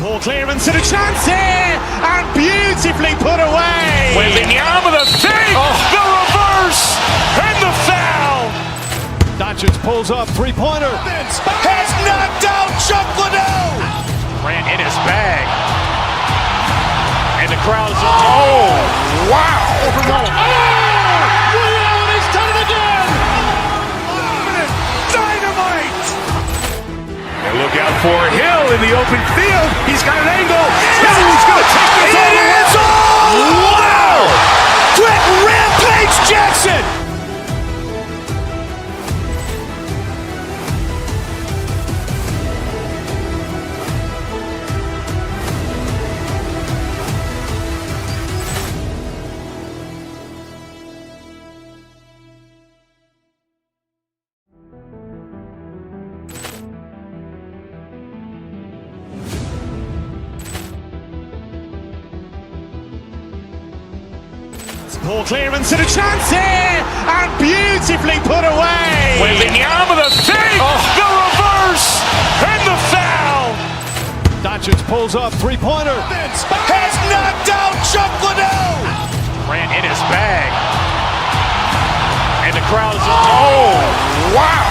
Poor clearance and a chance here, and beautifully put away. With the fake, the reverse, and the foul. Doncic pulls up, three-pointer. Has knocked out Chuck Liddell. Ran in his bag. And the crowd is, oh, wow. He's done it again. Dynamite. And look out for Hill in the open field. He's got an angle. Hill's going to take this all the way. Wow. Quick Rampage Jackson. Poor clearance and a chance here, and beautifully put away. With the fake, the reverse, and the foul. Doncic pulls up, three-pointer. Has knocked out Chuck Liddell. Ran in his bag. And the crowd is, oh, wow.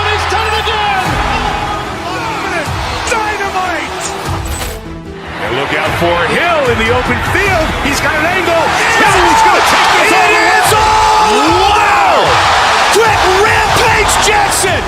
He's done it again. Dynamite. And look out for Hill in the open field. He's got an angle. Hill's going to take this all the way. Wow. Quick Rampage Jackson.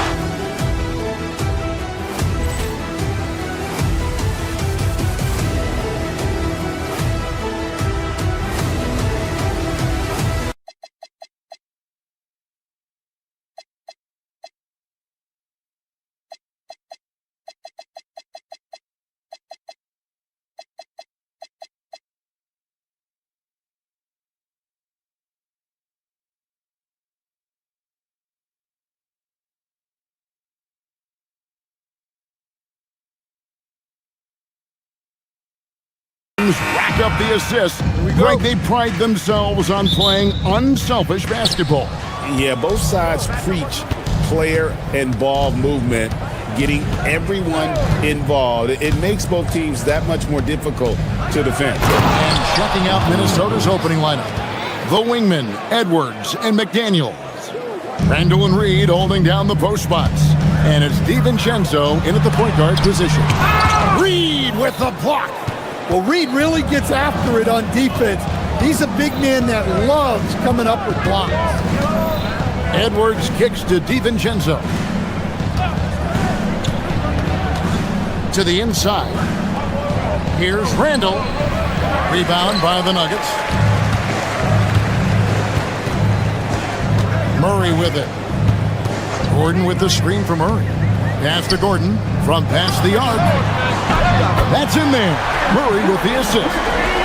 Rack up the assists. Greg, they pride themselves on playing unselfish basketball. Yeah, both sides preach player and ball movement, getting everyone involved. It makes both teams that much more difficult to defend. And checking out Minnesota's opening lineup. The wingmen, Edwards and McDaniels. Randall and Reed holding down the post spots. And it's DiVincenzo in at the point guard position. Reed with the block. Well, Reed really gets after it on defense. He's a big man that loves coming up with blocks. Edwards kicks to DiVincenzo. To the inside. Here's Randall. Rebound by the Nuggets. Murray with it. Gordon with the screen from Murray. Pass to Gordon from past the arc. That's in there. Murray with the assist.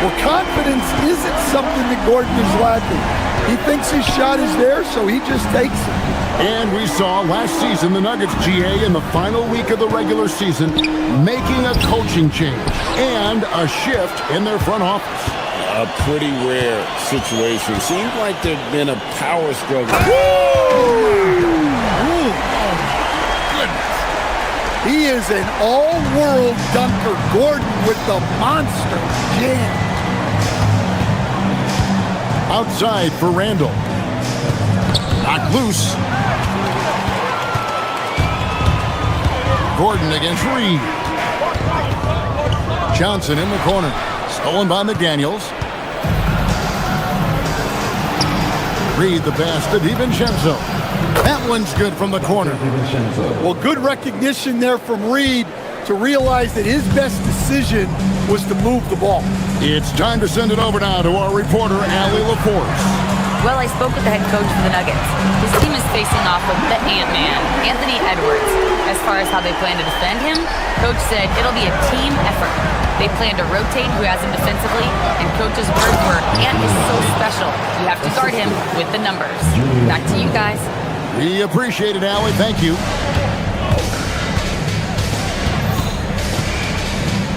Well, confidence isn't something that Gordon is lacking. He thinks his shot is there, so he just takes it. And we saw last season the Nuggets, GA, in the final week of the regular season, making a coaching change and a shift in their front office. A pretty rare situation. Seems like there's been a power struggle. He is an all-world dunker. Gordon with the monster jam. Outside for Randall. Knocked loose. Gordon against Reed. Johnson in the corner. Stolen by McDaniels. Reed the pass to DiVincenzo. That one's good from the corner. Well, good recognition there from Reed to realize that his best decision was to move the ball. It's time to send it over now to our reporter, Allie LaForce. Well, I spoke with the head coach for the Nuggets. His team is facing off with the Ant-Man, Anthony Edwards. As far as how they plan to defend him, Coach said it'll be a team effort. They plan to rotate who has him defensively, and Coach's words were, Ant is so special. You have to guard him with the numbers. Back to you guys. We appreciate it, Allie. Thank you.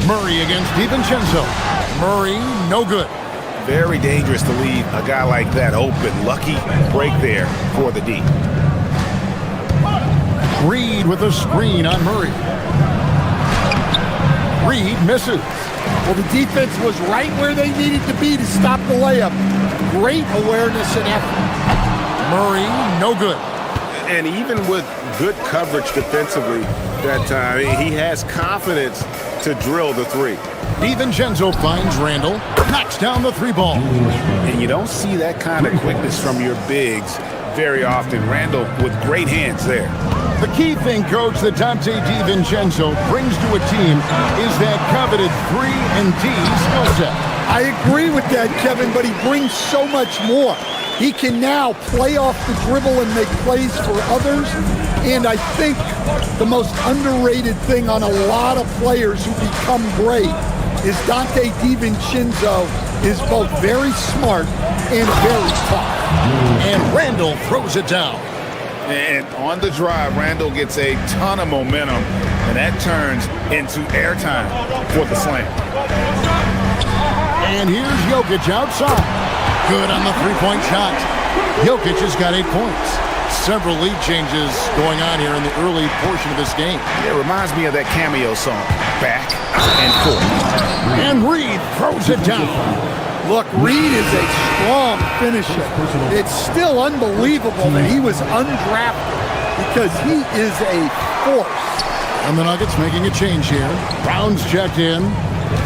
Murray against DiVincenzo. Murray, no good. Very dangerous to leave a guy like that open. Lucky break there for the D. Reed with a screen on Murray. Reed misses. Well, the defense was right where they needed to be to stop the layup. Great awareness and effort. Murray, no good. And even with good coverage defensively that time, he has confidence to drill the three. DiVincenzo finds Randall, knocks down the three ball. And you don't see that kind of quickness from your bigs very often. Randall with great hands there. The key thing, Coach, that Dante DiVincenzo brings to a team is that coveted 3-and-D skill set. I agree with that, Kevin, but he brings so much more. He can now play off the dribble and make plays for others. And I think the most underrated thing on a lot of players who become great is Dante DiVincenzo is both very smart and very tough. And Randall throws it down. And on the drive, Randall gets a ton of momentum, and that turns into airtime for the slam. And here's Jokic outside. Good on the three-point shot. Jokic has got 8 points. Several lead changes going on here in the early portion of this game. It reminds me of that cameo song, Back and Forth. And Reed throws it down. Look, Reed is a strong finisher. It's still unbelievable that he was undrafted because he is a force. And the Nuggets making a change here. Brown's checked in.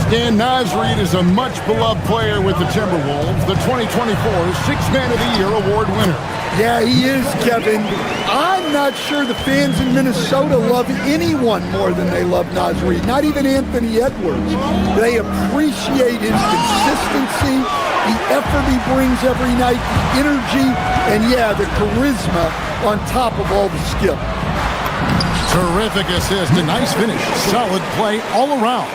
Stan Nasreed is a much-beloved player with the Timberwolves, the 2024 Sixth Man of the Year award winner. Yeah, he is, Kevin. I'm not sure the fans in Minnesota love anyone more than they love Nasreed, not even Anthony Edwards. They appreciate his consistency, the effort he brings every night, the energy, and yeah, the charisma on top of all the skill. Terrific assist, a nice finish, solid play all around.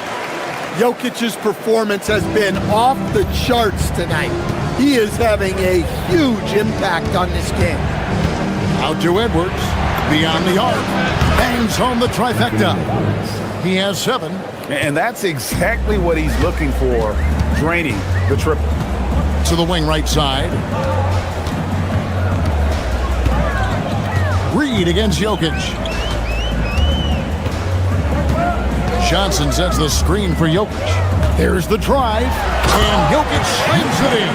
Jokic's performance has been off the charts tonight. He is having a huge impact on this game. Out to Edwards, beyond the arc, bangs home the trifecta. He has 7. And that's exactly what he's looking for, draining the triple. To the wing right side. Reed against Jokic. Johnson sets the screen for Jokic. There's the drive, and Jokic slams it in.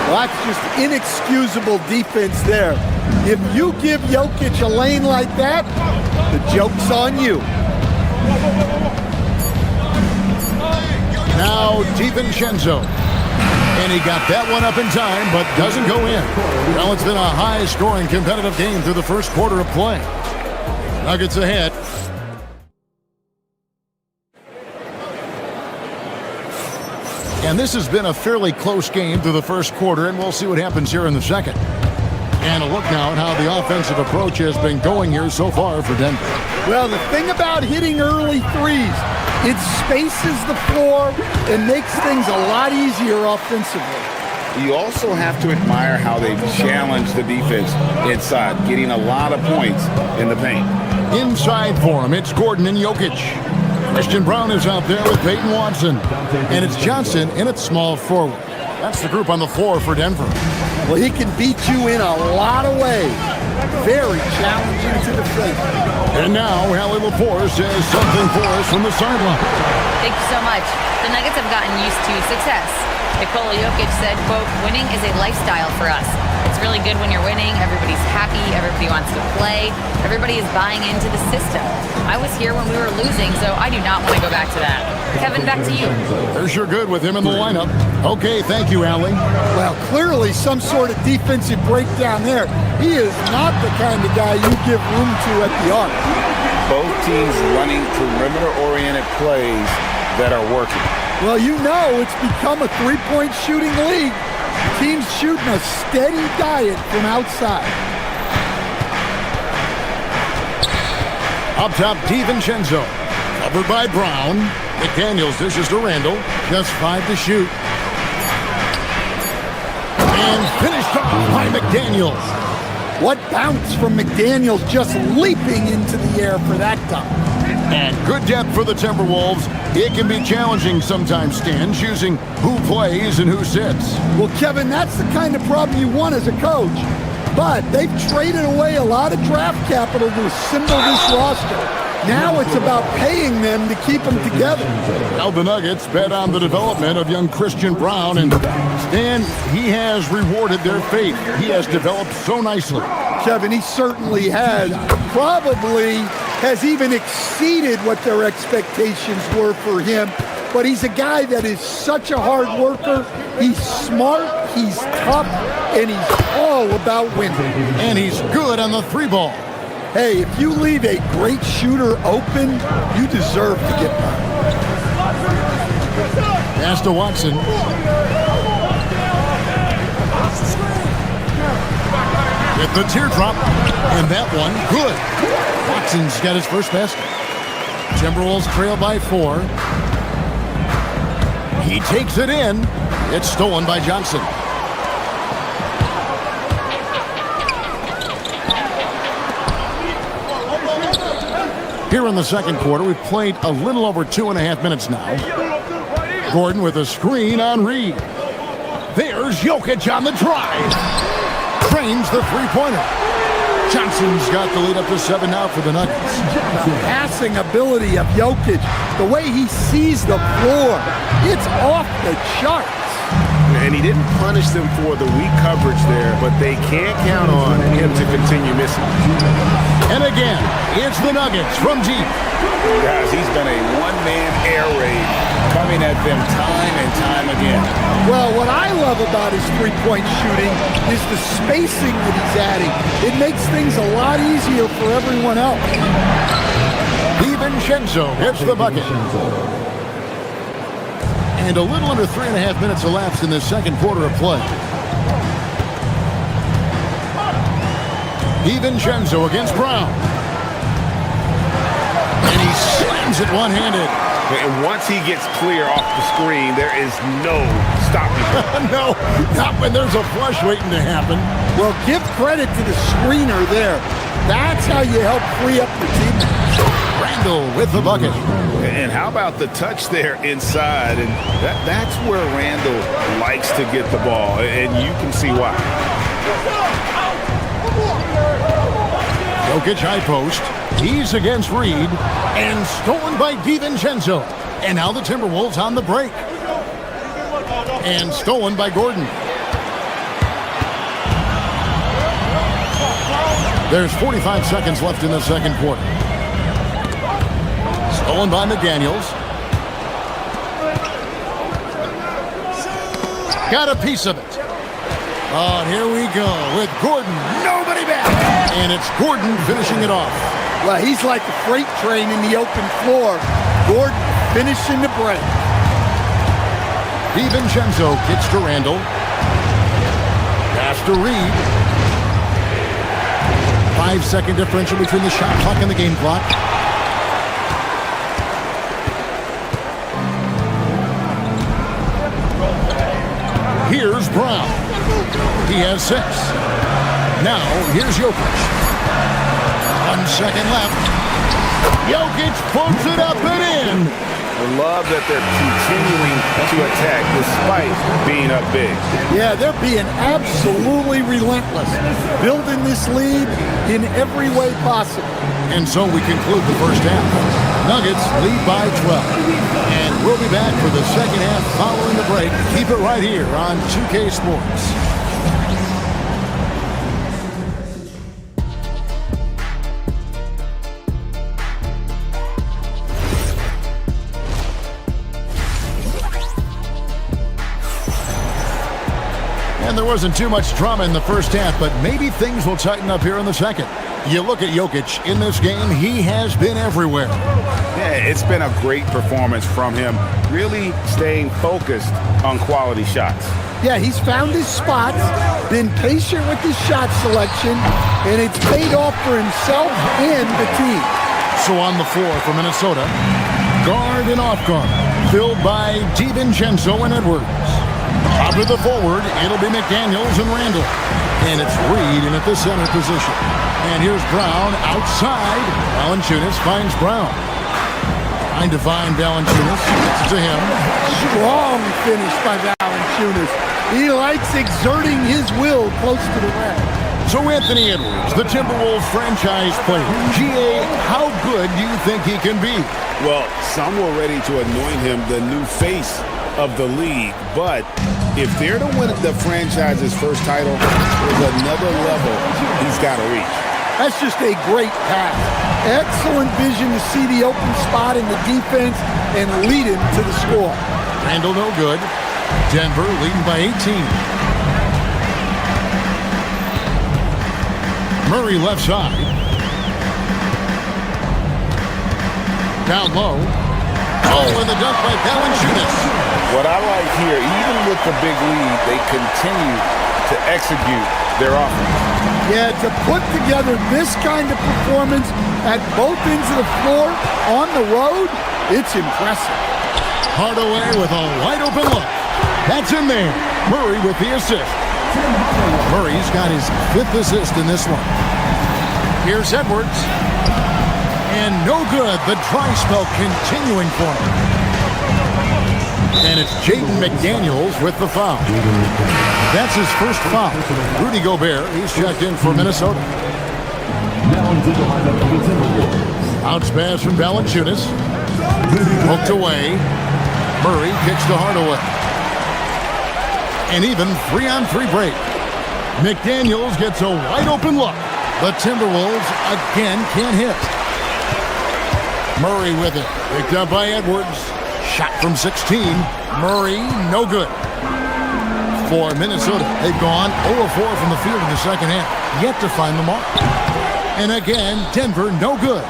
Well, that's just inexcusable defense there. If you give Jokic a lane like that, the joke's on you. Now DiVincenzo. And he got that one up in time, but doesn't go in. Well, it's been a high-scoring competitive game through the first quarter of play. Nuggets ahead. And this has been a fairly close game through the first quarter, and we'll see what happens here in the second. And a look now at how the offensive approach has been going here so far for Denver. Well, the thing about hitting early threes, it spaces the floor and makes things a lot easier offensively. You also have to admire how they've challenged the defense inside, getting a lot of points in the paint. Inside for him, it's Gordon and Jokic. Christian Brown is out there with Peyton Watson. And it's Johnson in at small forward. That's the group on the floor for Denver. Well, he can beat you in a lot of ways. Very challenging to defend. And now, Hallie Lepore says something for us from the sideline. Thank you so much. The Nuggets have gotten used to success. Nikola Jokic said, quote, "Winning is a lifestyle for us. It's really good when you're winning. Everybody's happy. Everybody wants to play. Everybody is buying into the system. I was here when we were losing, so I do not want to go back to that." Kevin, back to you. They're sure good with him in the lineup. Okay, thank you, Hallie. Well, clearly some sort of defensive breakdown there. He is not the kind of guy you give room to at the arc. Both teams running perimeter-oriented plays that are working. Well, you know it's become a three-point shooting league. Teams shooting a steady diet from outside. Up top, DiVincenzo. Covered by Brown. McDaniels dishes to Randall. Just 5 to shoot. And finished off by McDaniels. What bounce from McDaniels, just leaping into the air for that dunk. And good depth for the Timberwolves. It can be challenging sometimes, Stan, choosing who plays and who sits. Well, Kevin, that's the kind of problem you want as a coach. But they've traded away a lot of draft capital to assemble this roster. Now it's about paying them to keep them together. Now the Nuggets bet on the development of young Christian Brown, and Stan, he has rewarded their faith. He has developed so nicely. Kevin, he certainly has. Probably has even exceeded what their expectations were for him. But he's a guy that is such a hard worker. He's smart, he's tough, and he's all about winning. And he's good on the three ball. Hey, if you leave a great shooter open, you deserve to get one. Pass to Watson. With the teardrop, and that one, good. Watson's got his first basket. Timberwolves trail by 4. He takes it in. It's stolen by Johnson. Here in the second quarter, we've played a little over 2.5 minutes now. Gordon with a screen on Reed. There's Jokic on the drive. Trains the three-pointer. Johnson's got the lead up to 7 now for the Nuggets. The passing ability of Jokic, the way he sees the floor, it's off the charts. And he didn't punish them for the weak coverage there, but they can't count on him to continue missing. And again, it's the Nuggets from deep. Guys, he's been a one-man air raid coming at them time and time again. Well, what I love about his three-point shooting is the spacing that he's adding. It makes things a lot easier for everyone else. DiVincenzo hits the bucket. And a little under 3.5 minutes elapsed in this second quarter of play. DiVincenzo against Brown. And he slams it one-handed. And once he gets clear off the screen, there is no stopping him. No, not when there's a flush waiting to happen. Well, give credit to the screener there. That's how you help free up your teammates. Randall with the bucket. And how about the touch there inside? And that's where Randall likes to get the ball, and you can see why. Jokic high post. He's against Reed. And stolen by DiVincenzo. And now the Timberwolves on the break. And stolen by Gordon. There's 45 seconds left in the second quarter. Stolen by McDaniels. Got a piece of it. Oh, here we go with Gordon. Nobody back. And it's Gordon finishing it off. Well, he's like a freight train in the open floor. Gordon finishing the break. DiVincenzo kicks to Randall. Pass to Reed. 5-second differential between the shot clock and the game clock. Here's Brown. He has 6. Now, here's Jokic. 1 second left. Jokic pulls it up and in. I love that they're continuing to attack despite being up big. Yeah, they're being absolutely relentless, building this lead in every way possible. And so we conclude the first half. Nuggets lead by 12. And we'll be back for the second half following the break. Keep it right here on 2K Sports. And there wasn't too much drama in the first half, but maybe things will tighten up here in the second. You look at Jokic in this game, he has been everywhere. Yeah, it's been a great performance from him, really staying focused on quality shots. Yeah, he's found his spots, been patient with his shot selection, and it's paid off for himself and the team. So on the floor for Minnesota, guard and off guard, filled by DiVincenzo and Edwards. Out to the forward, it'll be McDaniels and Randall. And it's Reed in at the center position. And here's Brown outside. Valanciunas finds Brown. Trying to find Valanciunas. It's to him. Strong finish by Valanciunas. He likes exerting his will close to the rim. So Anthony Edwards, the Timberwolves franchise player. GA, how good do you think he can be? Well, some were ready to anoint him the new face of the league, but if they're to win the franchise's first title, there's another level he's got to reach. That's just a great pass. Excellent vision to see the open spot in the defense and lead him to the score. Randall no good. Denver leading by 18. Murray left side. Down low. Oh, and the dunk by Valanciunas. What I like here, even with the big lead, they continue to execute their offense. Yeah, to put together this kind of performance at both ends of the floor on the road, it's impressive. Hardaway with a wide open look. That's in there. Murray with the assist. Murray's got his 5th assist in this one. Here's Edwards. And no good. The dry spell continuing for him. And it's Jaden McDaniels with the foul. That's his first foul. Rudy Gobert, he's checked in for Minnesota. Bounce pass from Valanciunas. Hooked away. Murray kicks to Hardaway. And even 3-on-3 break. McDaniels gets a wide open look. The Timberwolves again can't hit. Murray with it. Picked up by Edwards. Shot from 16. Murray, no good. For Minnesota, they've gone 0-4 from the field in the second half. Yet to find the mark. And again, Denver, no good.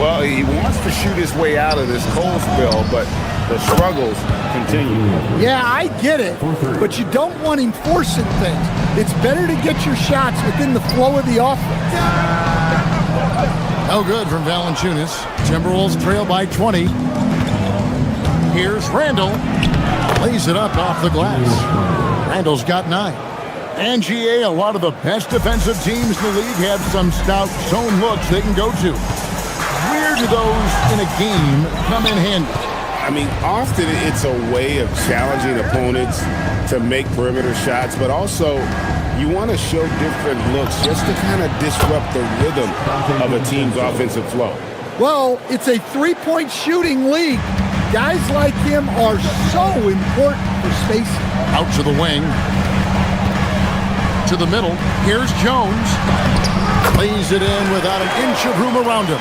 Well, he wants to shoot his way out of this cold spell, but the struggles continue. Yeah, I get it, but you don't want him forcing things. It's better to get your shots within the flow of the offense. No good from Valanciunas. Timberwolves trail by 20. Here's Randall. Lays it up off the glass. Randall's got 9. And GA, a lot of the best defensive teams in the league have some stout zone looks they can go to. Where do those in a game come in handy? I mean, often it's a way of challenging opponents to make perimeter shots, but also you want to show different looks just to kind of disrupt the rhythm of a team's offensive flow. Well, it's a three-point shooting league. Guys like him are so important for spacing. Out to the wing. To the middle. Here's Jones. Lays it in without an inch of room around him.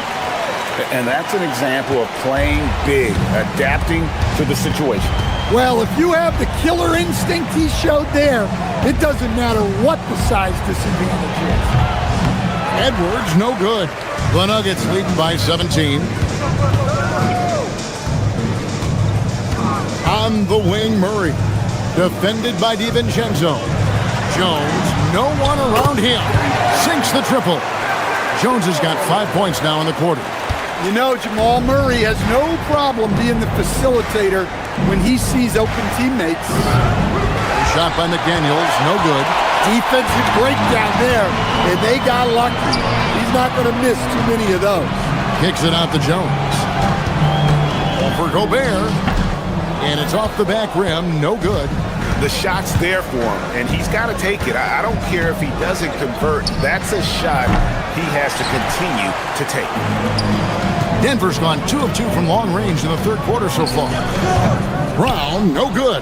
And that's an example of playing big, adapting to the situation. Well, if you have the killer instinct he showed there, it doesn't matter what the size disadvantage is. Edwards, no good. The Nuggets leading by 17. On the wing, Murray. Defended by DiVincenzo. Jones, no one around him. Sinks the triple. Jones has got 5 points now in the quarter. You know, Jamal Murray has no problem being the facilitator when he sees open teammates. Shot by McDaniels, no good. Defensive breakdown there, and they got lucky. He's not going to miss too many of those. Kicks it out to Jones. For Gobert, and it's off the back rim, no good. The shot's there for him, and he's got to take it. I don't care if he doesn't convert. That's a shot he has to continue to take. Denver's gone 2 of 2 from long range in the third quarter so far. Brown, no good.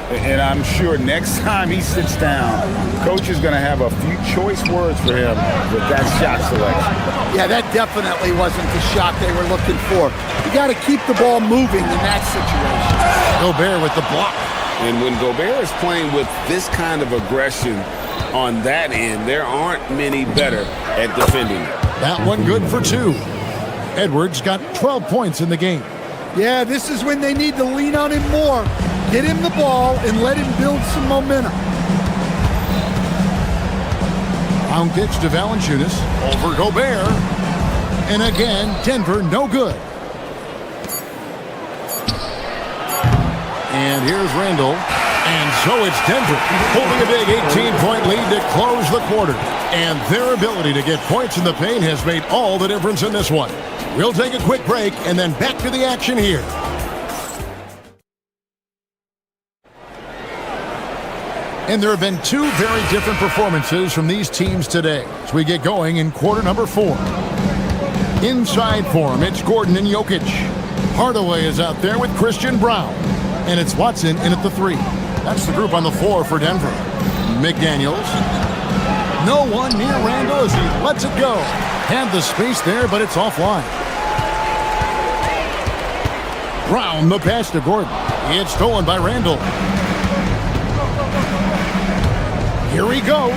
And I'm sure next time he sits down, coach is going to have a few choice words for him with that shot selection. Yeah, that definitely wasn't the shot they were looking for. You got to keep the ball moving in that situation. Gobert with the block. And when Gobert is playing with this kind of aggression on that end, there aren't many better at defending it. That one good for 2. Edwards got 12 points in the game. Yeah, this is when they need to lean on him more. Get him the ball and let him build some momentum. Brown kicks to Valanciunas. Over Gobert. And again, Denver no good. And here's Randall. And so it's Denver holding a big 18-point lead to close the quarter. And their ability to get points in the paint has made all the difference in this one. We'll take a quick break and then back to the action here. And there have been two very different performances from these teams today as we get going in quarter number 4. Inside for him, it's Gordon and Jokic. Hardaway is out there with Christian Brown. And it's Watson in at the 3. That's the group on the floor for Denver. McDaniels. No one near Randall as he lets it go. Had the space there, but it's offline. Brown, the pass to Gordon. It's stolen by Randall. Here he goes.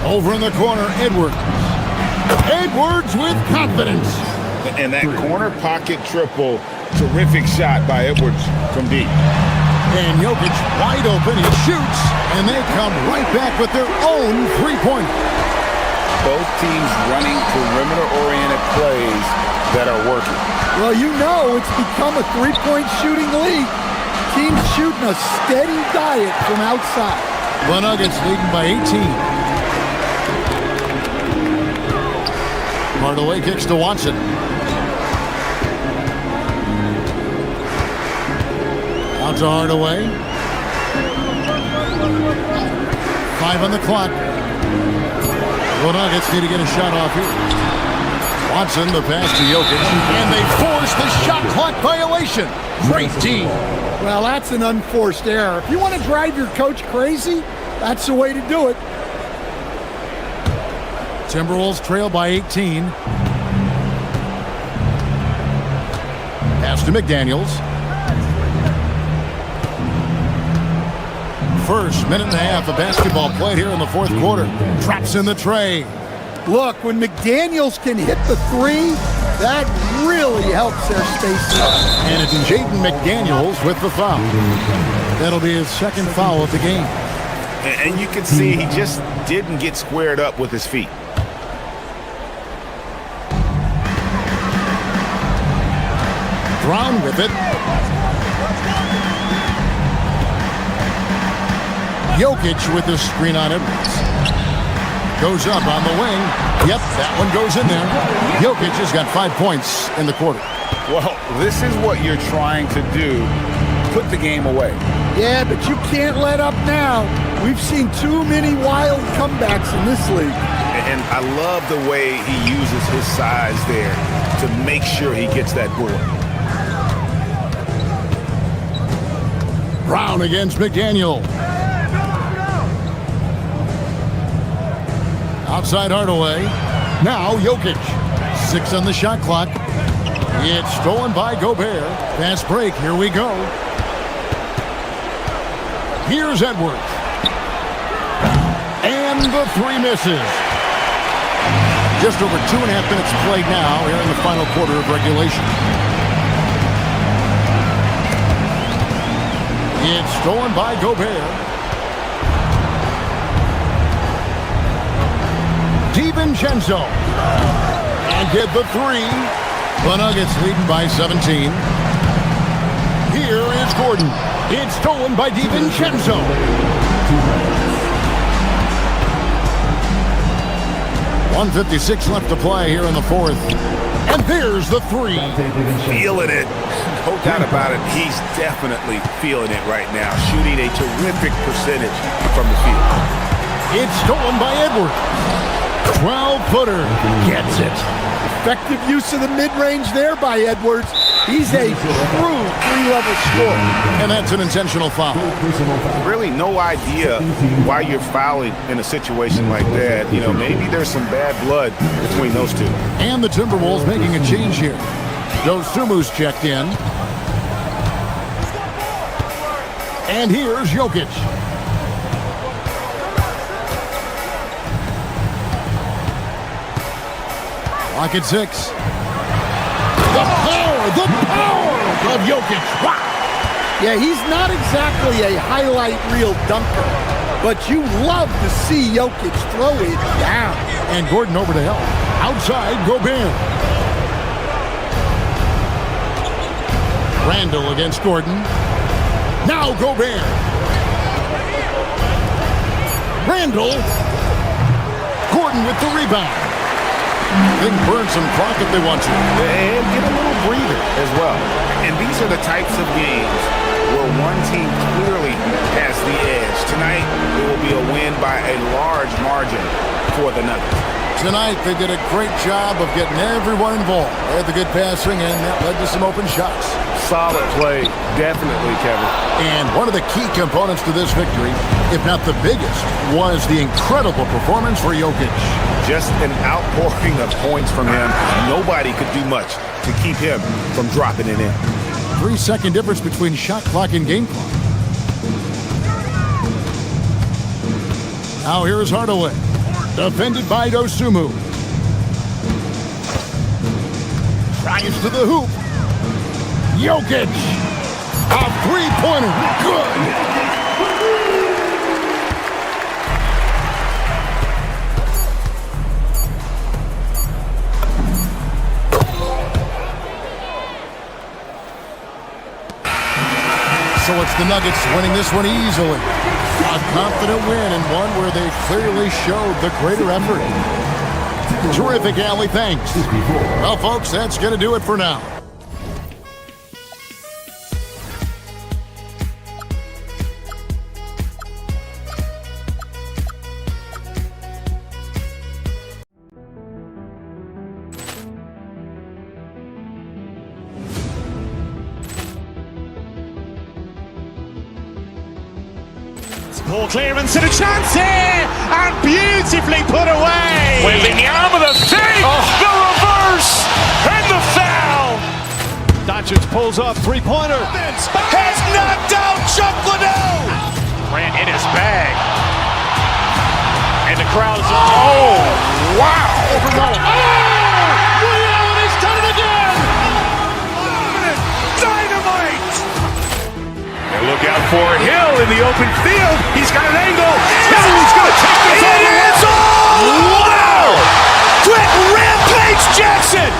Over in the corner, Edwards. Edwards with confidence. And that corner pocket triple, terrific shot by Edwards from deep. And Jokic wide open, he shoots, and they come right back with their own three-pointer. Both teams running perimeter-oriented plays that are working. Well, you know it's become a three-point shooting league. Teams shooting a steady diet from outside. The Nuggets leading by 18. Hardaway kicks to Watson. Out to Hardaway. 5 on the clock. The Nuggets need to get a shot off here. Watson, the pass to Jokic. And they force the shot clock violation. Great team. Well, that's an unforced error. If you want to drive your coach crazy, that's the way to do it. Timberwolves trail by 18. Pass to McDaniels. First minute and a half of basketball played here in the fourth quarter. Drops in the tray. Look, when McDaniels can hit the 3, that really helps their spacing. And it's Jaden McDaniels with the foul. That'll be his second foul of the game. And you can see he just didn't get squared up with his feet. Brown with it. Jokic with the screen on Edwards. Goes up on the wing. Yep, that one goes in there. Jokic has got 5 points in the quarter. Well, this is what you're trying to do. Put the game away. Yeah, but you can't let up now. We've seen too many wild comebacks in this league. And I love the way he uses his size there to make sure he gets that board. Brown against McDaniel. Outside Hardaway. Now Jokic. 6 on the shot clock. It's stolen by Gobert. Fast break. Here we go. Here's Edwards. And the 3 misses. Just over 2.5 minutes played now here in the final quarter of regulation. It's stolen by Gobert. DiVincenzo. And get the 3. The Nuggets leading by 17. Here is Gordon. It's stolen by DiVincenzo. .156 left to play here in the fourth. And there's the 3. Feeling it. No doubt about it. He's definitely feeling it right now. Shooting a terrific percentage from the field. It's stolen by Edwards. 12-footer. Gets it. Effective use of the mid-range there by Edwards. He's a true 3-level scorer. And that's an intentional foul. Really no idea why you're fouling in a situation like that. You know, maybe there's some bad blood between those two. And the Timberwolves making a change here. Dosumu's checked in. And here's Jokic. Lock at 6. The power of Jokic. Wow. Yeah, he's not exactly a highlight reel dunker, but you love to see Jokic throw it down. And Gordon over to help. Outside, Gobert. Randall against Gordon. Now Gobert. Randall. Gordon with the rebound. They can burn some clock if they want to. And get a little breather as well. And these are the types of games where one team clearly has the edge. Tonight, margin for the Nuggets. Tonight, they did a great job of getting everyone involved. They had the good passing, and that led to some open shots. Solid play, definitely, Kevin. And one of the key components to this victory, if not the biggest, was the incredible performance for Jokic. Just an outpouring of points from him. Nobody could do much to keep him from dropping it in. 3-second difference between shot clock and game clock. Now here is Hardaway. Defended by Dosumu. Drives to the hoop. Jokic. A three-pointer. Good. So it's the Nuggets winning this one easily. A confident win and one where they clearly showed the greater effort. Terrific, Allie. Thanks. Well, folks, that's going to do it for now. Ball clearance and a chance here, and beautifully put away. Wembanyama the fake, the reverse, and the foul. Doncic pulls up, three-pointer. Has knocked out Chuck Liddell. Ran in his bag. And the crowd is, oh, wow. Ray Allen has done it again. Dynamite. And look out for Hill in the open field. He's got an angle. He's going to take this all the way. Wow. Quick Rampage Jackson.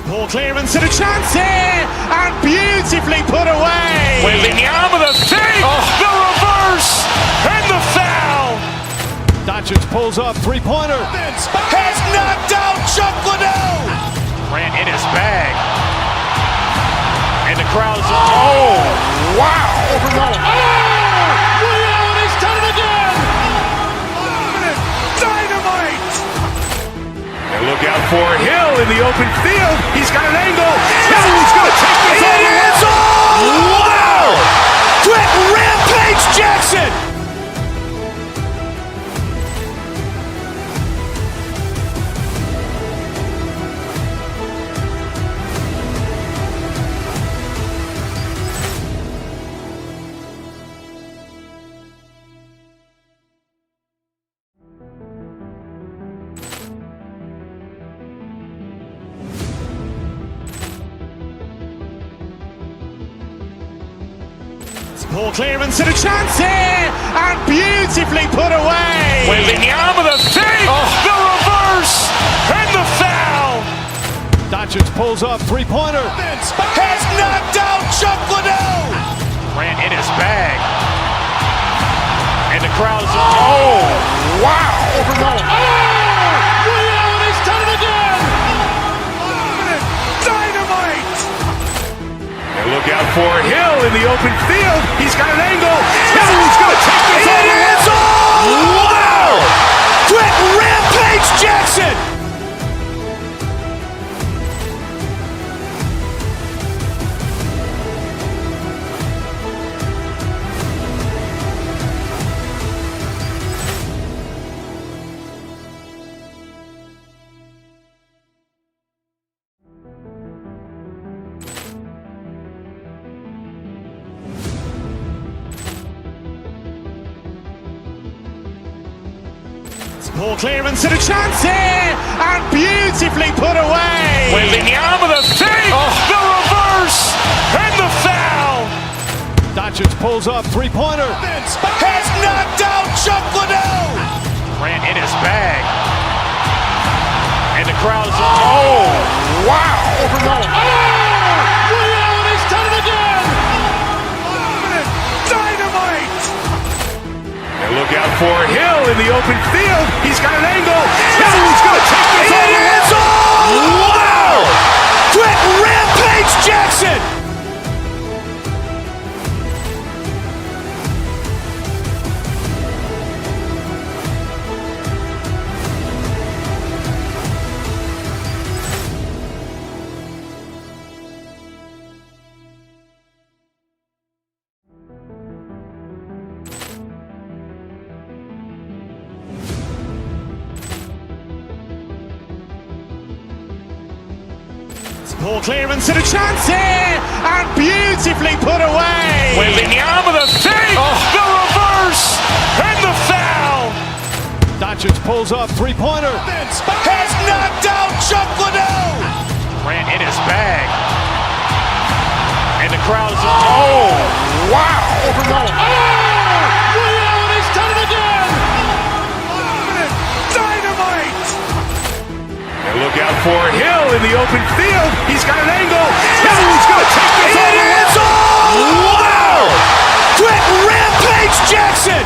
Ball clearance and a chance here, and beautifully put away. Wembanyama the fake, the reverse, and the foul. Doncic pulls up, three-pointer. Has knocked out Chuck Liddell. Ran in his bag. And the crowd is, oh, wow. Ray Allen has done it again. Dynamite. And look out for Hill in the open field. He's got an angle. He's going to take this all the way. Wow. Quick Rampage Jackson. Ball clearance and a chance here, and beautifully put away. Wembanyama the fake, the reverse, and the foul. Doncic pulls up, three-pointer. Has knocked out Chuck Liddell. Ran in his bag. And the crowd is, oh, wow. Ray Allen has done it again. Dynamite. And look out for Hill in the open field. He's got an angle. He's going to take this all the way. Wow. Quick Rampage Jackson. Ball clearance and a chance here, and beautifully put away. Wembanyama the fake, the reverse, and the foul. Doncic pulls up, three-pointer. Has knocked out Chuck Liddell. Ran in his bag. And the crowd is... Oh, wow! Ray Allen has done it again! Dynamite! And look out for Hill in the open field. He's got an angle. He's going to take this all the way. Wow! Quick Rampage Jackson! Poor clearance and a chance here, and beautifully put away. Wembanyama the fake, the reverse, and the foul. Doncic pulls up, three-pointer. Has knocked out Chuck Liddell. Grant in his bag. And the crowd is... Oh, wow. Ray Allen has done it again! Dynamite. And look out for Hill in the open field. He's got an angle. He's going to take this all the way. Wow. Quick Rampage Jackson.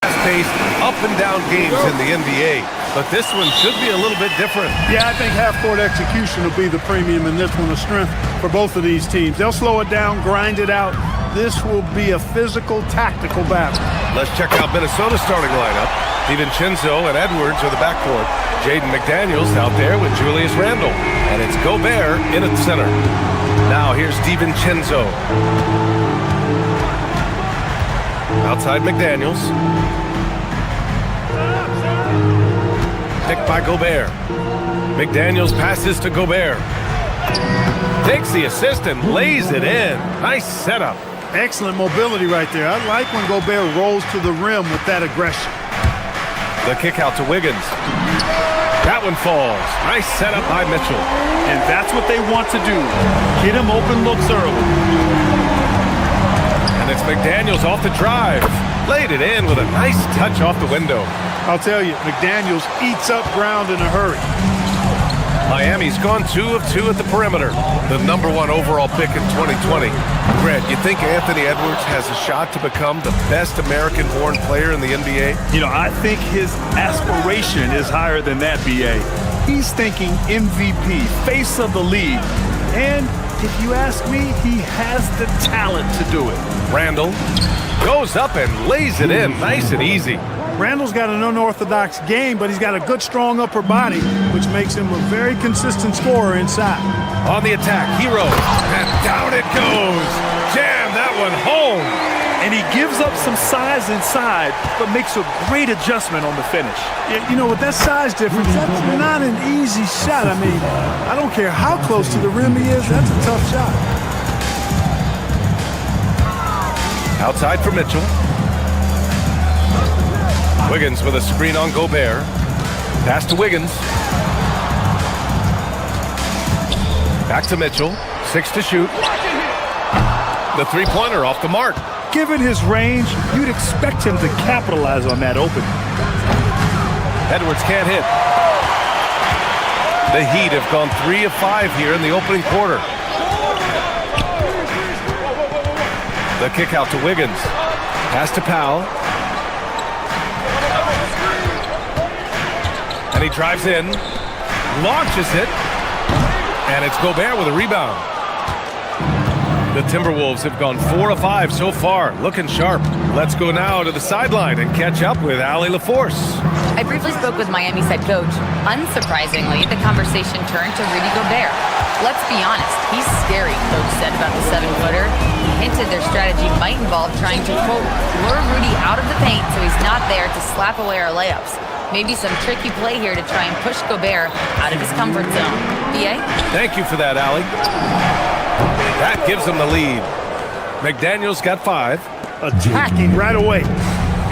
Fast-paced, up-and-down games in the NBA, but this one should be a little bit different. Yeah, I think half-court execution will be the premium in this one, a strength for both of these teams. They'll slow it down, grind it out. This will be a physical, tactical battle. Let's check out Minnesota's starting lineup. DiVincenzo and Edwards are the backcourt. Jaden McDaniels out there with Julius Randle. And it's Gobert in at center. Now here's DiVincenzo. Outside McDaniels. Picked by Gobert. McDaniels passes to Gobert. Takes the assist and lays it in. Nice setup. Excellent mobility right there. I like when Gobert rolls to the rim with that aggression. The kick out to Wiggins. That one falls. Nice setup by Mitchell. And that's what they want to do. Get him open looks early. And it's McDaniels off the drive. Laid it in with a nice touch off the window. I'll tell you, McDaniels eats up ground in a hurry. Miami's gone 2 of 2 at the perimeter. The #1 overall pick in 2020. Grant, you think Anthony Edwards has a shot to become the best American-born player in the NBA? You know, I think his aspiration is higher than that, B.A. He's thinking MVP, face of the league. And if you ask me, he has the talent to do it. Randle goes up and lays it in nice and easy. Randle's got an unorthodox game, but he's got a good, strong upper body, which makes him a very consistent scorer inside. On the attack, Hero, and down it goes. Jam that one home. And he gives up some size inside, but makes a great adjustment on the finish. You know, with that size difference, that's not an easy shot. I mean, I don't care how close to the rim he is, that's a tough shot. Outside for Mitchell. Wiggins with a screen on Gobert. Pass to Wiggins. Back to Mitchell. 6 to shoot. The three-pointer off the mark. Given his range, you'd expect him to capitalize on that opening. Edwards can't hit. The Heat have gone 3 of 5 here in the opening quarter. The kick out to Wiggins. Pass to Powell. And he drives in, launches it, and it's Gobert with a rebound. The Timberwolves have gone 4 of 5 so far, looking sharp. Let's go now to the sideline and catch up with Allie LaForce. I briefly spoke with Miami's head coach. Unsurprisingly, the conversation turned to Rudy Gobert. Let's be honest, he's scary, Coach said about the 7-footer. He hinted their strategy might involve trying to, quote, lure Rudy out of the paint so he's not there to slap away our layups. Maybe some tricky play here to try and push Gobert out of his comfort zone. BA? Thank you for that, Allie. That gives them the lead. McDaniel's got 5. Attacking right away.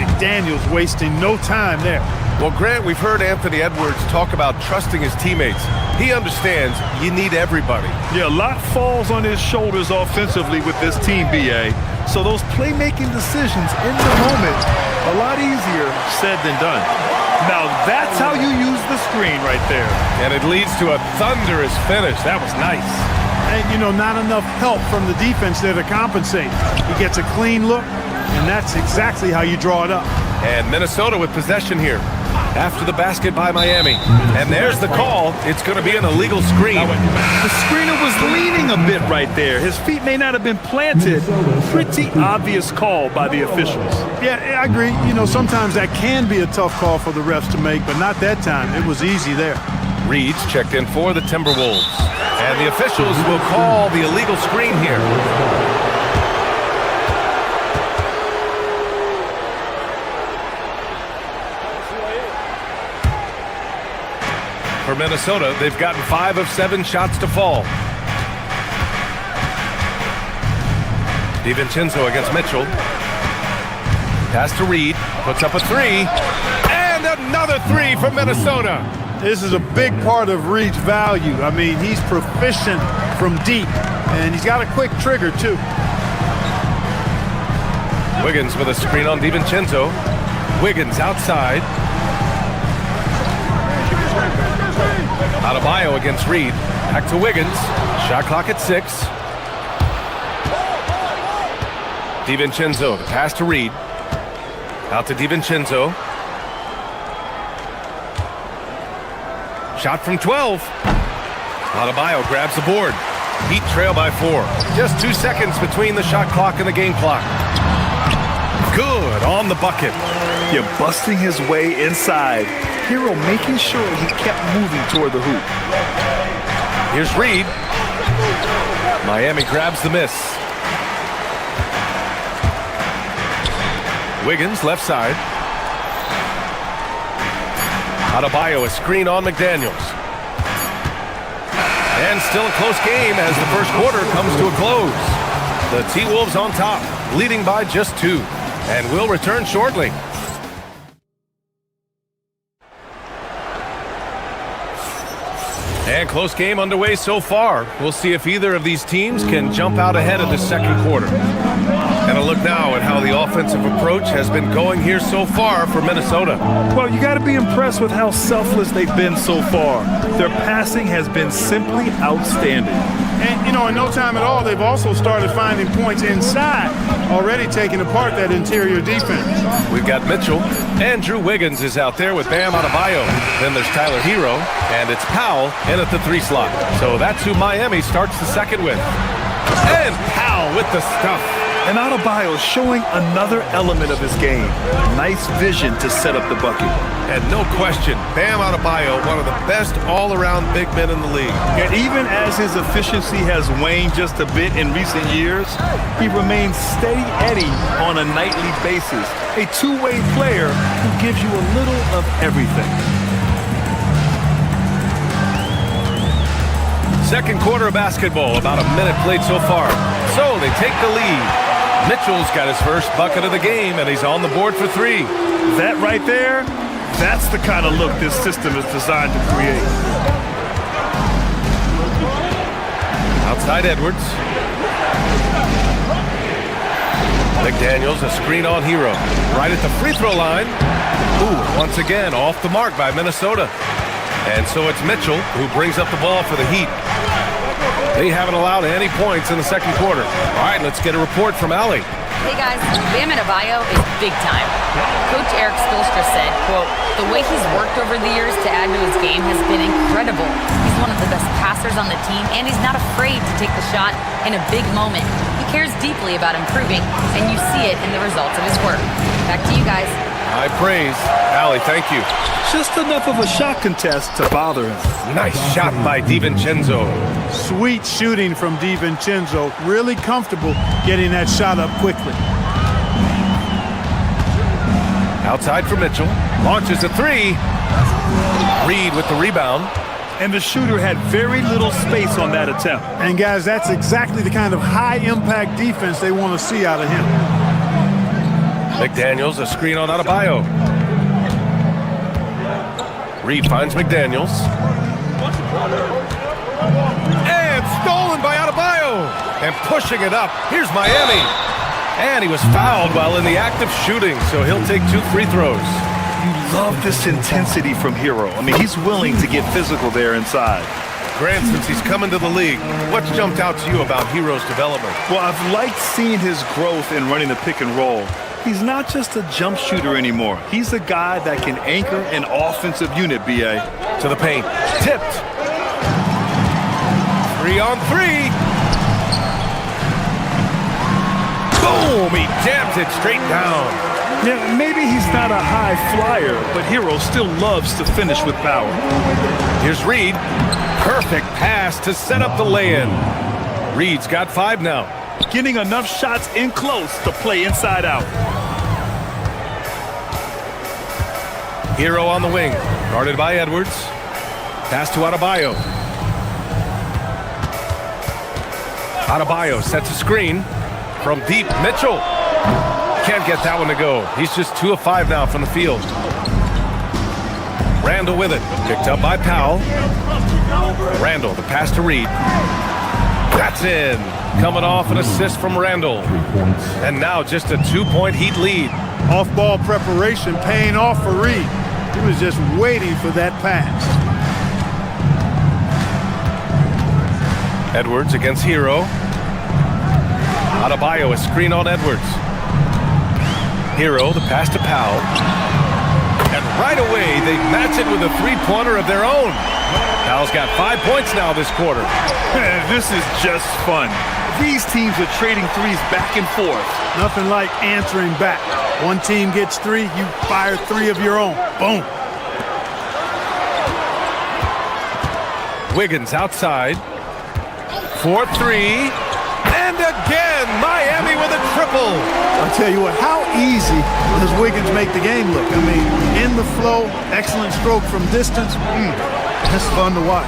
McDaniel's wasting no time there. Well, Grant, we've heard Anthony Edwards talk about trusting his teammates. He understands you need everybody. Yeah, a lot falls on his shoulders offensively with this team, BA. So those playmaking decisions in the moment, a lot easier said than done. Now that's how you use the screen right there. And it leads to a thunderous finish. That was nice. And, not enough help from the defense there to compensate. He gets a clean look, and that's exactly how you draw it up. And Minnesota with possession here after the basket by Miami. And there's the call. It's going to be an illegal screen. The screener was leaning a bit right there. His feet may not have been planted. Pretty obvious call by the officials. Yeah, I agree. Sometimes that can be a tough call for the refs to make, but not that time. It was easy there. Reed's checked in for the Timberwolves. And the officials will call the illegal screen here. For Minnesota, they've gotten 5 of 7 shots to fall. DiVincenzo against Mitchell. Pass to Reed, puts up a 3. And another 3 from Minnesota. This is a big part of Reed's value. I mean, he's proficient from deep, and he's got a quick trigger, too. Wiggins with a screen on DiVincenzo. Wiggins outside. Adebayo against Reed. Back to Wiggins. Shot clock at 6. DiVincenzo, the pass to Reed. Out to DiVincenzo. Shot from 12. Adebayo grabs the board. Heat trail by 4. Just 2 seconds between the shot clock and the game clock. Good on the bucket. Yeah, busting his way inside. Hero making sure he kept moving toward the hoop. Here's Reed. Miami grabs the miss. Wiggins left side. Adebayo a screen on McDaniels. And still a close game as the first quarter comes to a close. The T-Wolves on top, leading by just 2. And will return shortly. And close game underway so far. We'll see if either of these teams can jump out ahead of the second quarter. And a look now at how the offensive approach has been going here so far for Minnesota. Well, you got to be impressed with how selfless they've been so far. Their passing has been simply outstanding. And, in no time at all, they've also started finding points inside, already taking apart that interior defense. We've got Mitchell. Andrew Wiggins is out there with Bam Adebayo. Then there's Tyler Hero, and it's Powell in at the 3 slot. So that's who Miami starts the second with. And Powell with the stuff. And Adebayo showing another element of his game. Nice vision to set up the bucket. And no question, Bam Adebayo, one of the best all-around big men in the league. And even as his efficiency has waned just a bit in recent years, he remains steady Eddie on a nightly basis. A two-way player who gives you a little of everything. Second quarter of basketball, about a minute played so far. So they take the lead. Mitchell's got his first bucket of the game, and he's on the board for 3. That right there, that's the kind of look this system is designed to create. Outside Edwards. McDaniels, a screen on Hero. Right at the free throw line. Ooh, once again, off the mark by Minnesota. And so it's Mitchell who brings up the ball for the Heat. They haven't allowed any points in the second quarter. All right, let's get a report from Allie. Hey guys, Bam Adebayo is big time. Coach Eric Spoelstra said, quote, the way he's worked over the years to add to his game has been incredible. He's one of the best passers on the team, and he's not afraid to take the shot in a big moment. He cares deeply about improving, and you see it in the results of his work. Back to you guys. High praise. Allie, thank you. Just enough of a shot contest to bother him. Nice shot by DiVincenzo. Sweet shooting from DiVincenzo. Really comfortable getting that shot up quickly. Outside for Mitchell. Launches a three. Reed with the rebound. And the shooter had very little space on that attempt. And guys, that's exactly the kind of high-impact defense they want to see out of him. McDaniels, a screen on Adebayo. Reed finds McDaniels. And stolen by Adebayo. And pushing it up. Here's Miami. And he was fouled while in the act of shooting, so he'll take 2 free throws. You love this intensity from Hero. I mean, he's willing to get physical there inside. Grant, since he's come into the league, what's jumped out to you about Hero's development? Well, I've liked seeing his growth in running the pick and roll. He's not just a jump shooter anymore. He's a guy that can anchor an offensive unit, B.A. To the paint. Tipped. 3-on-3. Boom! He jams it straight down. Yeah, maybe he's not a high flyer, but Hero still loves to finish with power. Here's Reed. Perfect pass to set up the lay-in. Reed's got 5 now. Getting enough shots in close to play inside out. Hero on the wing. Guarded by Edwards. Pass to Adebayo. Adebayo sets a screen. From deep, Mitchell. Can't get that one to go. He's just 2 of 5 now from the field. Randall with it. Picked up by Powell. Randall, the pass to Reed. That's in. Coming off an assist from Randall. And now just a 2-point Heat lead. Off-ball preparation paying off for Reed. He was just waiting for that pass. Edwards against Hero. Adebayo, a screen on Edwards. Hero, the pass to Powell. And right away, they match it with a 3-pointer of their own. Powell's got 5 points now this quarter. This is just fun. These teams are trading threes back and forth. Nothing like answering back. One team gets 3, you fire 3 of your own. Boom. Wiggins outside. 4-3. And again, Miami with a triple. I'll tell you what, how easy does Wiggins make the game look? I mean, in the flow, excellent stroke from distance. That's fun to watch.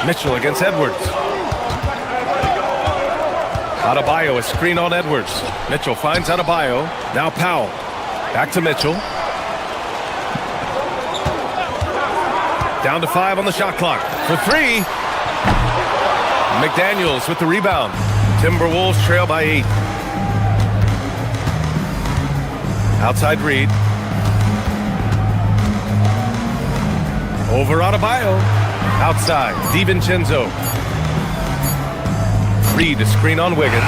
Mitchell against Edwards. Adebayo, a screen on Edwards. Mitchell finds Adebayo. Now Powell. Back to Mitchell. Down to 5 on the shot clock. For 3. McDaniels with the rebound. Timberwolves trail by 8. Outside Reed. Over Adebayo. Outside, DiVincenzo. Reed to screen on Wiggins.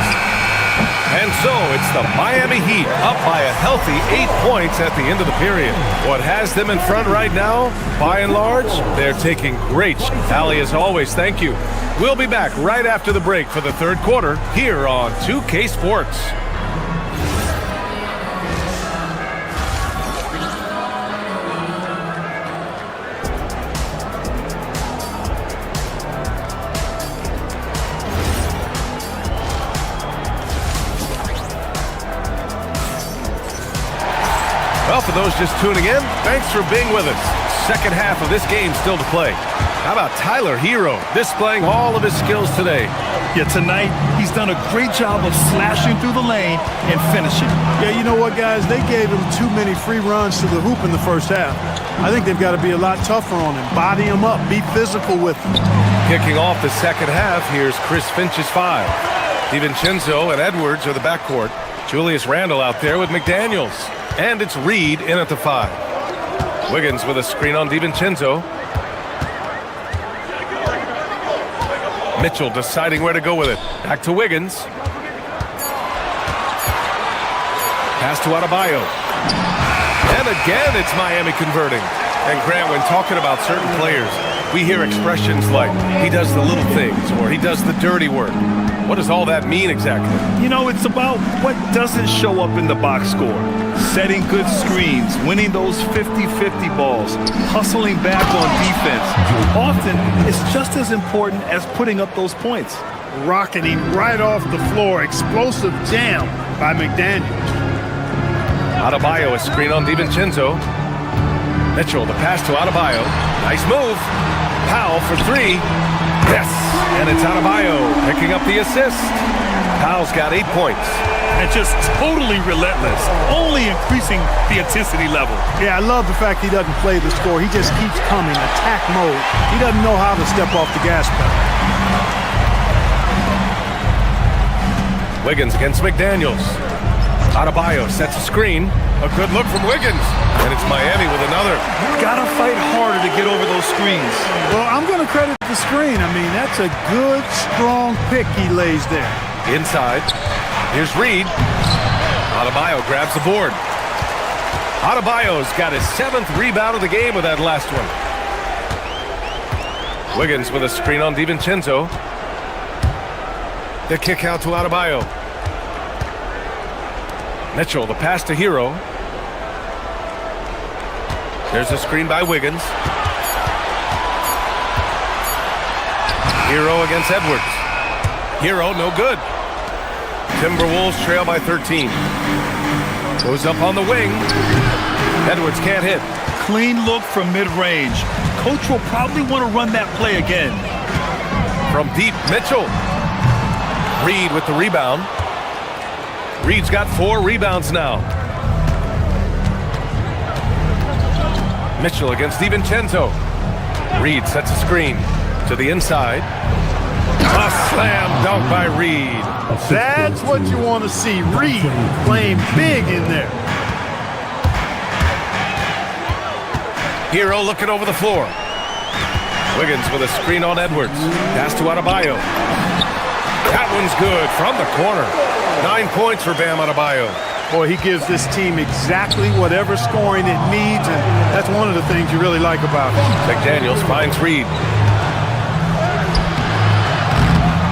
And so it's the Miami Heat up by a healthy 8 points at the end of the period. What has them in front right now, by and large, they're taking great. Allie, as always, thank you. We'll be back right after the break for the 3rd quarter here on 2K Sports. Well, for those just tuning in, thanks for being with us. Second half of this game still to play. How about Tyler Hero displaying all of his skills today? Yeah, tonight he's done a great job of slashing through the lane and finishing. Yeah, you know what, guys? They gave him too many free runs to the hoop in the first half. I think they've got to be a lot tougher on him. Body him up. Be physical with him. Kicking off the second half, here's Chris Finch's 5. DiVincenzo and Edwards are the backcourt. Julius Randle out there with McDaniels. And it's Reed in at the 5. Wiggins with a screen on DiVincenzo. Mitchell deciding where to go with it. Back to Wiggins. Pass to Adebayo. And again, it's Miami converting. And Grant, when talking about certain players, We hear expressions like, he does the little things, or he does the dirty work. What does all that mean exactly? You know, it's about what doesn't show up in the box score. Setting good screens, winning those 50-50 balls, hustling back on defense. Often, it's just as important as putting up those points. Rocketing right off the floor. Explosive jam by McDaniels. Adebayo, a screen on DiVincenzo. Mitchell, the pass to Adebayo. Nice move. Powell for three. Yes, and it's Adebayo picking up the assist. Powell's got 8 points. And just totally relentless, only increasing the intensity level. Yeah, I love the fact he doesn't play the score. He just keeps coming, attack mode. He doesn't know how to step off the gas pedal. Wiggins against McDaniels. Adebayo sets a screen. A good look from Wiggins. And it's Miami with another. Gotta fight harder to get over those screens. Well, I'm going to credit the screen. I mean, that's a good, strong pick he lays there. Inside. Here's Reed. Adebayo grabs the board. Adebayo's got his 7th rebound of the game with that last one. Wiggins with a screen on DiVincenzo. The kick out to Adebayo. Mitchell, the pass to Hero. There's a screen by Wiggins. Hero against Edwards. Hero, no good. Timberwolves trail by 13. Goes up on the wing. Edwards can't hit. Clean look from mid-range. Coach will probably want to run that play again. From deep, Mitchell. Reed with the rebound. Reed's got 4 rebounds now. Mitchell against DiVincenzo. Reed sets a screen to the inside. A slam dunk by Reed. That's what you want to see. Reed playing big in there. Hero looking over the floor. Wiggins with a screen on Edwards. Pass to Adebayo. That one's good from the corner. 9 points for Bam Adebayo. Boy, he gives this team exactly whatever scoring it needs, and that's one of the things you really like about him. McDaniels finds Reed.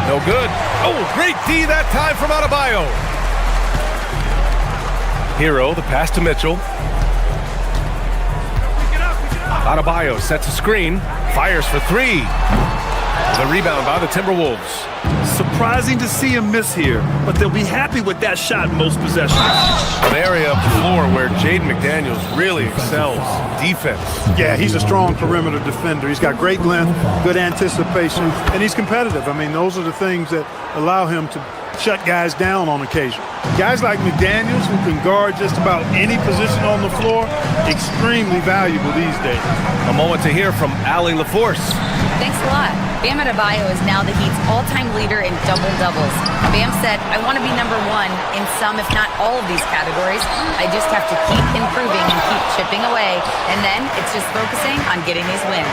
No good. Oh, great D that time from Adebayo. Hero, the pass to Mitchell. Adebayo sets a screen, fires for 3. The rebound by the Timberwolves. Surprising to see him miss here, but they'll be happy with that shot in most possessions. An area of the floor where Jaden McDaniels really excels. Defense. Yeah, he's a strong perimeter defender. He's got great length, good anticipation, and he's competitive. I mean, those are the things that allow him to shut guys down on occasion. Guys like McDaniels, who can guard just about any position on the floor, extremely valuable these days. A moment to hear from Allie LaForce. Thanks a lot. Bam Adebayo is now the Heat's all-time leader in double-doubles. Bam said, I want to be number 1 in some, if not all of these categories. I just have to keep improving and keep chipping away. And then it's just focusing on getting these wins.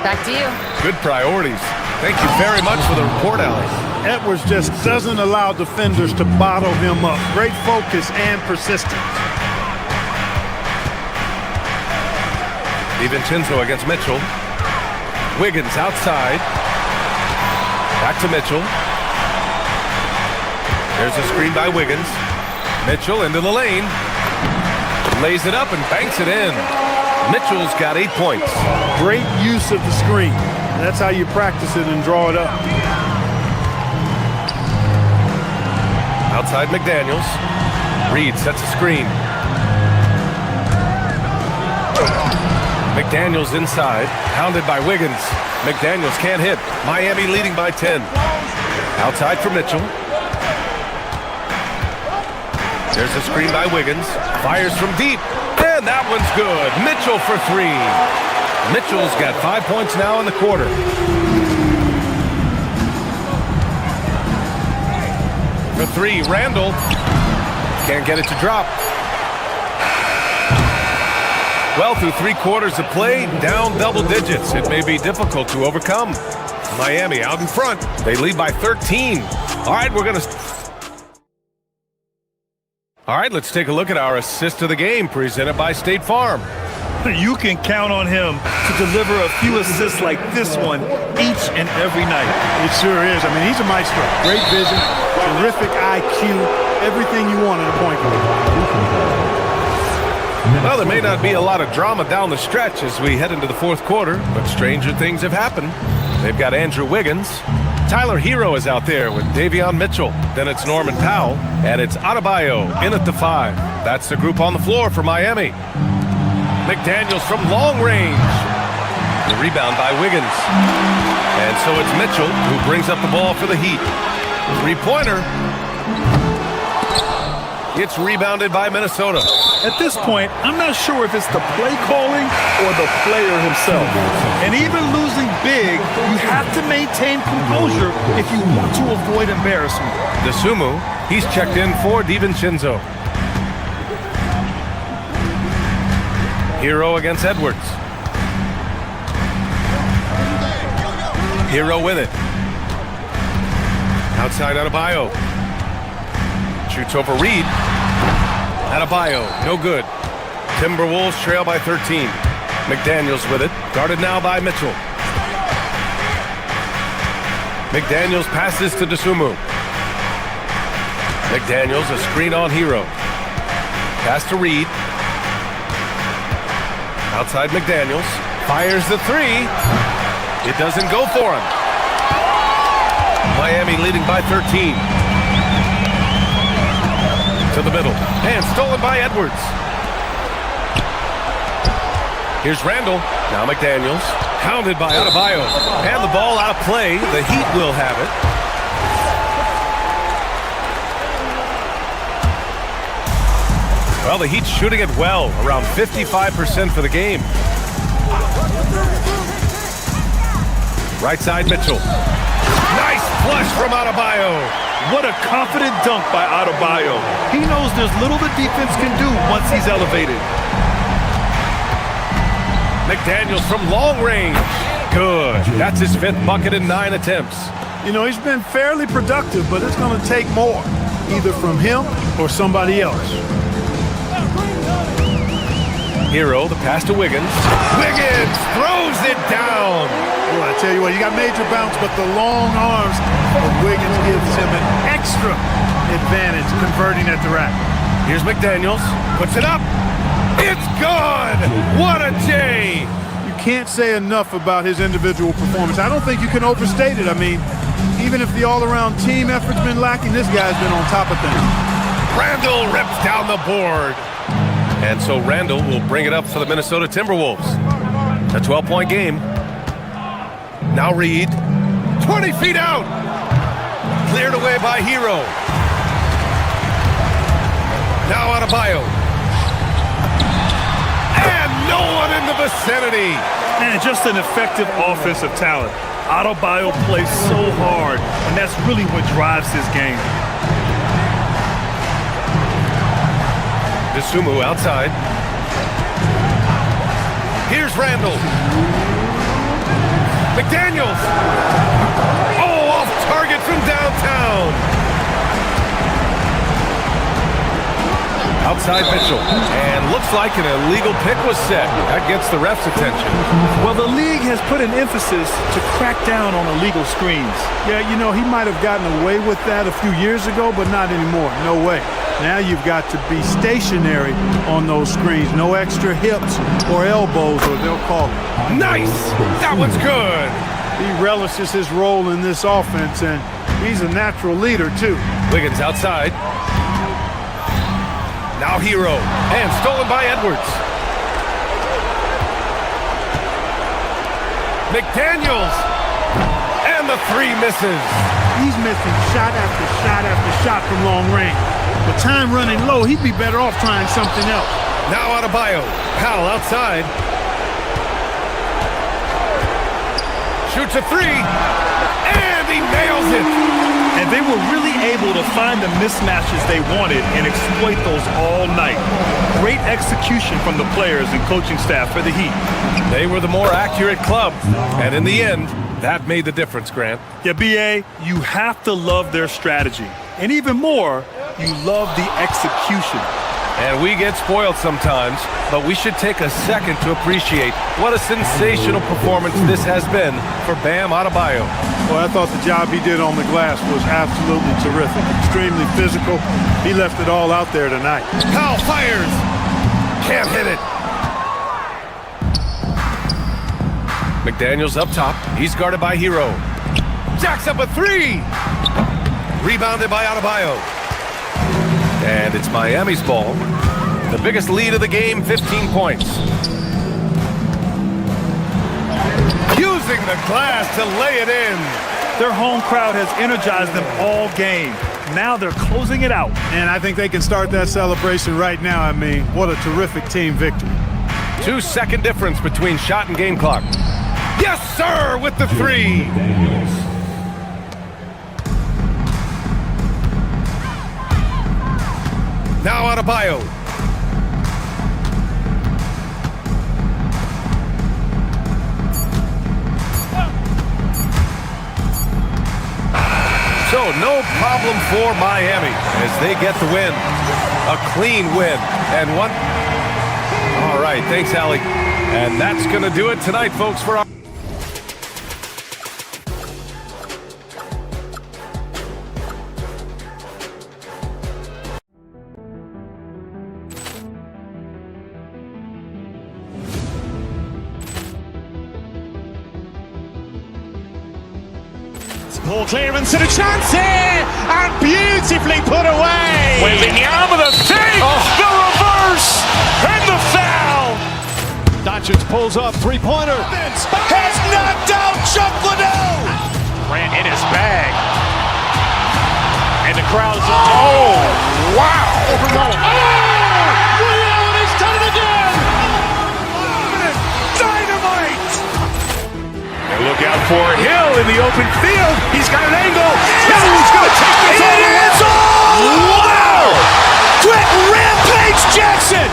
Back to you. Good priorities. Thank you very much for the report, Allie. Edwards just doesn't allow defenders to bottle him up. Great focus and persistence. DiVincenzo against Mitchell. Wiggins outside. Back to Mitchell. There's a screen by Wiggins. Mitchell into the lane. Lays it up and banks it in. Mitchell's got 8 points. Great use of the screen. That's how you practice it and draw it up. Outside McDaniels. Reed sets a screen. McDaniels inside, pounded by Wiggins. McDaniels can't hit. Miami leading by 10. Outside for Mitchell. There's a screen by Wiggins. Fires from deep. And that one's good. Mitchell for 3. Mitchell's got 5 points now in the quarter. For 3, Randall. Can't get it to drop. Well, through 3 quarters of play, down double digits. It may be difficult to overcome. Miami out in front. They lead by 13. All right, let's take a look at our assist of the game presented by State Farm. You can count on him to deliver a few assists like this one each and every night. It sure is. I mean, he's a maestro. Great vision, terrific IQ, everything you want in a point guard. Well, there may not be a lot of drama down the stretch as we head into the fourth quarter, but stranger things have happened. They've got Andrew Wiggins. Tyler Hero is out there with Davion Mitchell. Then it's Norman Powell, and it's Adebayo in at the 5. That's the group on the floor for Miami. McDaniels from long range. The rebound by Wiggins. And so it's Mitchell who brings up the ball for the Heat. Three-pointer. It's rebounded by Minnesota. At this point, I'm not sure if it's the play calling or the player himself. And even losing big, you have to maintain composure if you want to avoid embarrassment. DeSumo, he's checked in for DiVincenzo. Hero against Edwards. Hero with it. Outside Adebayo. Shoots over Reed. Adebayo, no good. Timberwolves trail by 13. McDaniels with it. Guarded now by Mitchell. McDaniels passes to DeSumo. McDaniels, a screen on Hero. Pass to Reed. Outside McDaniels. Fires the 3. It doesn't go for him. Miami leading by 13. To the middle. And stolen by Edwards. Here's Randall. Now McDaniels. Hounded by Adebayo. And the ball out of play. The Heat will have it. Well, the Heat's shooting it well. Around 55% for the game. Right side Mitchell. Nice flush from Adebayo. What a confident dunk by Adebayo. He knows there's little the defense can do once he's elevated. McDaniels from long range. Good. That's his 5th bucket in 9 attempts. You know, he's been fairly productive, but it's going to take more, either from him or somebody else. Hero, the pass to Wiggins. Wiggins throws it down. Well, I tell you what, you got major bounce, but the long arms of Wiggins gives him an extra advantage converting at the rack. Here's McDaniels. Puts it up. It's gone. What a J. You can't say enough about his individual performance. I don't think you can overstate it. I mean, even if the all-around team effort's been lacking, this guy's been on top of things. Randall rips down the board. And so Randall will bring it up for the Minnesota Timberwolves. A 12-point game. Now Reed. 20 feet out. Cleared away by Hero. Now Adebayo. And no one in the vicinity. Man, just an effective offensive talent. Adebayo plays so hard, and that's really what drives his game. DeSumo outside. Here's Randall. McDaniels. Oh, off target from downtown. Outside Mitchell. And looks like an illegal pick was set. That gets the ref's attention. Well, the league has put an emphasis to crack down on illegal screens. Yeah, you know, he might have gotten away with that a few years ago, but not anymore. No way. Now you've got to be stationary on those screens. No extra hips or elbows, or they'll call it. Nice! That one's good! He relishes his role in this offense, and he's a natural leader, too. Wiggins outside. Now Hero. And stolen by Edwards. McDaniels. And the 3 misses. He's missing shot after shot after shot from long range. With time running low, he'd be better off trying something else. Now Adebayo. Powell outside. Shoots a 3. And he nails it. And they were really able to find the mismatches they wanted and exploit those all night. Great execution from the players and coaching staff for the Heat. They were the more accurate club. And in the end, that made the difference, Grant. Yeah, B.A., you have to love their strategy. And even more, you love the execution. And we get spoiled sometimes, but we should take a second to appreciate what a sensational performance this has been for Bam Adebayo. Well, I thought the job he did on the glass was absolutely terrific. Extremely physical. He left it all out there tonight. Powell fires. Can't hit it. McDaniels up top. He's guarded by Hero. Jacks up a three. Rebounded by Adebayo. And it's Miami's ball. The biggest lead of the game, 15 points. Using the glass to lay it in. Their home crowd has energized them all game. Now they're closing it out. And I think they can start that celebration right now. I mean, what a terrific team victory. 2-second difference between shot and game clock. Yes, sir, with the three. Now Adebayo. So no problem for Miami as they get the win. A clean win. And one. All right, thanks, Allie. And that's going to do it tonight, folks, for our... Ball clearance and a chance here, and beautifully put away. Wembanyama the fake, the reverse, and the foul. Doncic pulls up, three-pointer. Has knocked out Chuck Liddell. Grant in his bag. And the crowd's oh, wow. Ray Allen has done it again. Dynamite. And look out for Hill in the open field. He's got an angle. He's going to take this all the way. Wow. Quick Rampage Jackson.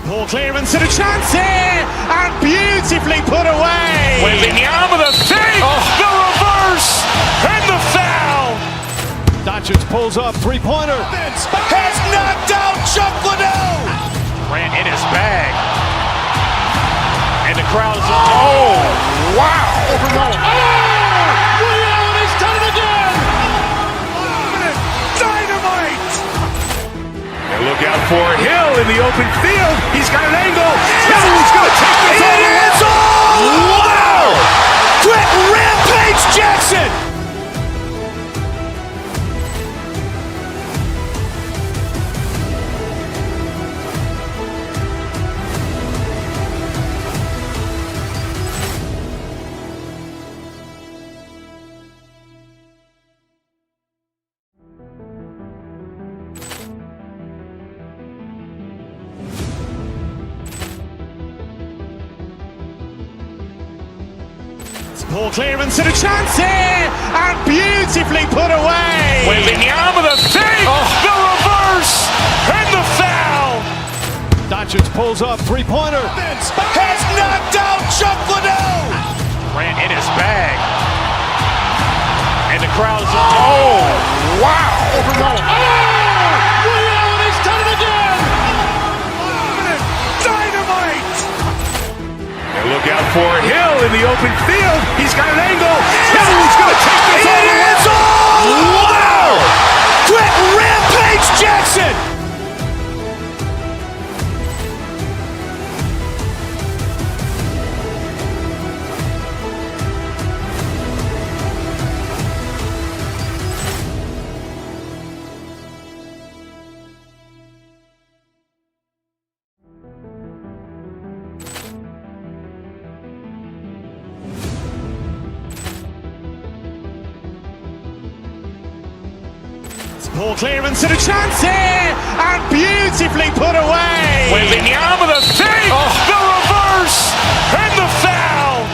Ball clearance and a chance here, and beautifully put away. Wembanyama the fake, the reverse, and the foul. Doncic pulls up, three-pointer. Has knocked out Chuck Liddell. Grant in his bag. And the crowd's oh, wow. Ray Allen has done it again. Dynamite. And look out for Hill in the open field. He's got an angle. He's going to take this all the way. Wow. Quick Rampage Jackson. Ball clearance and a chance here, and beautifully put away. Wembanyama the fake, the reverse, and the foul. Doncic pulls up, three-pointer. Has knocked out Chuck Liddell. Grant in his bag. And the crowd's oh, wow. Ray Allen has done it again. Dynamite. And look out for Hill in the open field. He's got an angle. He's going to take this all the way. Wow. Quick Rampage Jackson. Poor clearance and a chance here, and beautifully put away. Wembanyama the fake, the reverse, and the foul.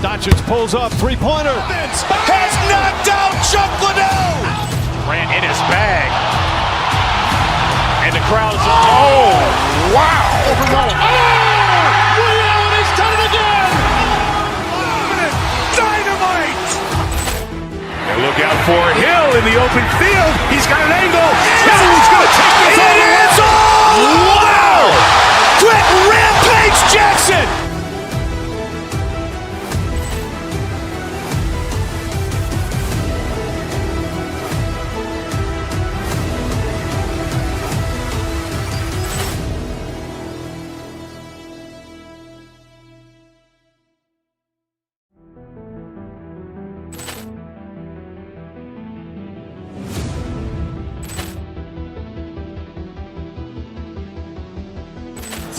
Doncic pulls up, three-pointer. Has knocked out Chuck Liddell. Grant in his bag. And the crowd is, oh, wow. He's done it again. Dynamite. And look out for Hill in the open field. He's got an angle. He's going to take this all the way. Wow. Quick rampage Jackson.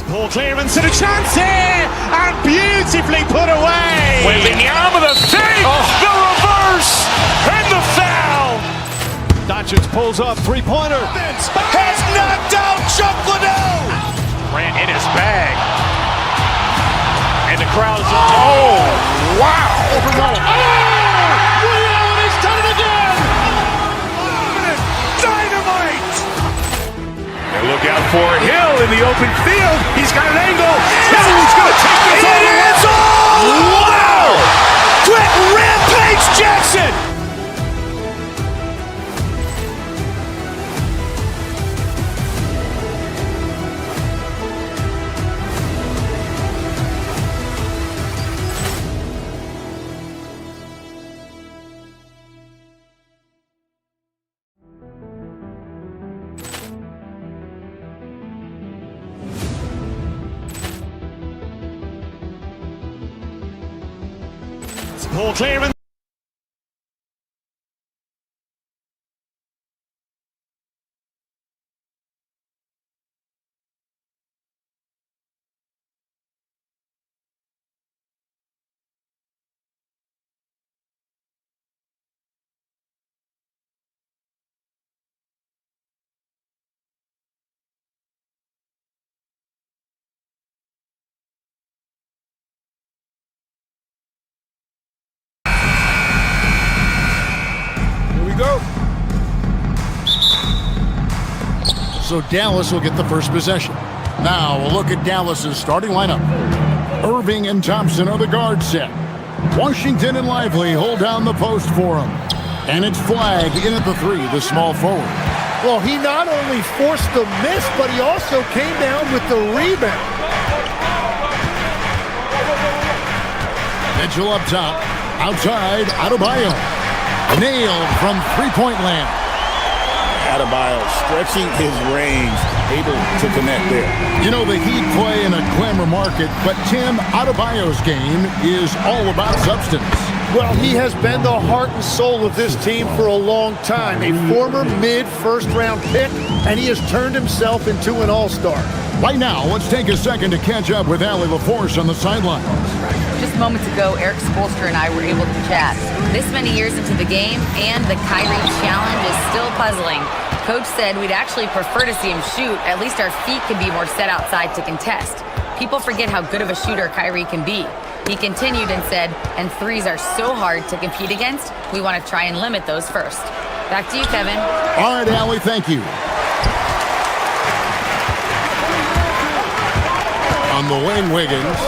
Poor clearance and a chance here, and beautifully put away. Wembanyama the fake, the reverse, and the foul. Doncic pulls up, three-pointer. Has knocked out Chuck Liddell. Grant in his bag. And the crowd is, oh, wow. He's done it again. Dynamite. And look out for Hill in the open field. He's got an angle. He's going to take this all the way. Wow. Quick rampage Jackson. Poor clearance. Go. So Dallas will get the first possession. Now a look at Dallas's starting lineup. Irving and Thompson are the guard set. Washington and Lively hold down the post for him. And it's Flag in at the three, the small forward. Well, he not only forced the miss, but he also came down with the rebound. Mitchell up top. Outside, Adebayo. Nailed from three-point land. Adebayo stretching his range, able to connect there. You know, the Heat play in a glamour market, but Tim, Adebayo's game is all about substance. Well, he has been the heart and soul of this team for a long time. A former mid-first-round pick, and he has turned himself into an all-star. Right now, let's take a second to catch up with Allie LaForce on the sideline. Just moments ago, Eric Spoelstra and I were able to chat. This many years into the game, and the Kyrie challenge is still puzzling. Coach said we'd actually prefer to see him shoot. At least our feet can be more set outside to contest. People forget how good of a shooter Kyrie can be. He continued and said, and threes are so hard to compete against, we want to try and limit those first. Back to you, Kevin. All right, Allie, thank you. On the wing, Wiggins.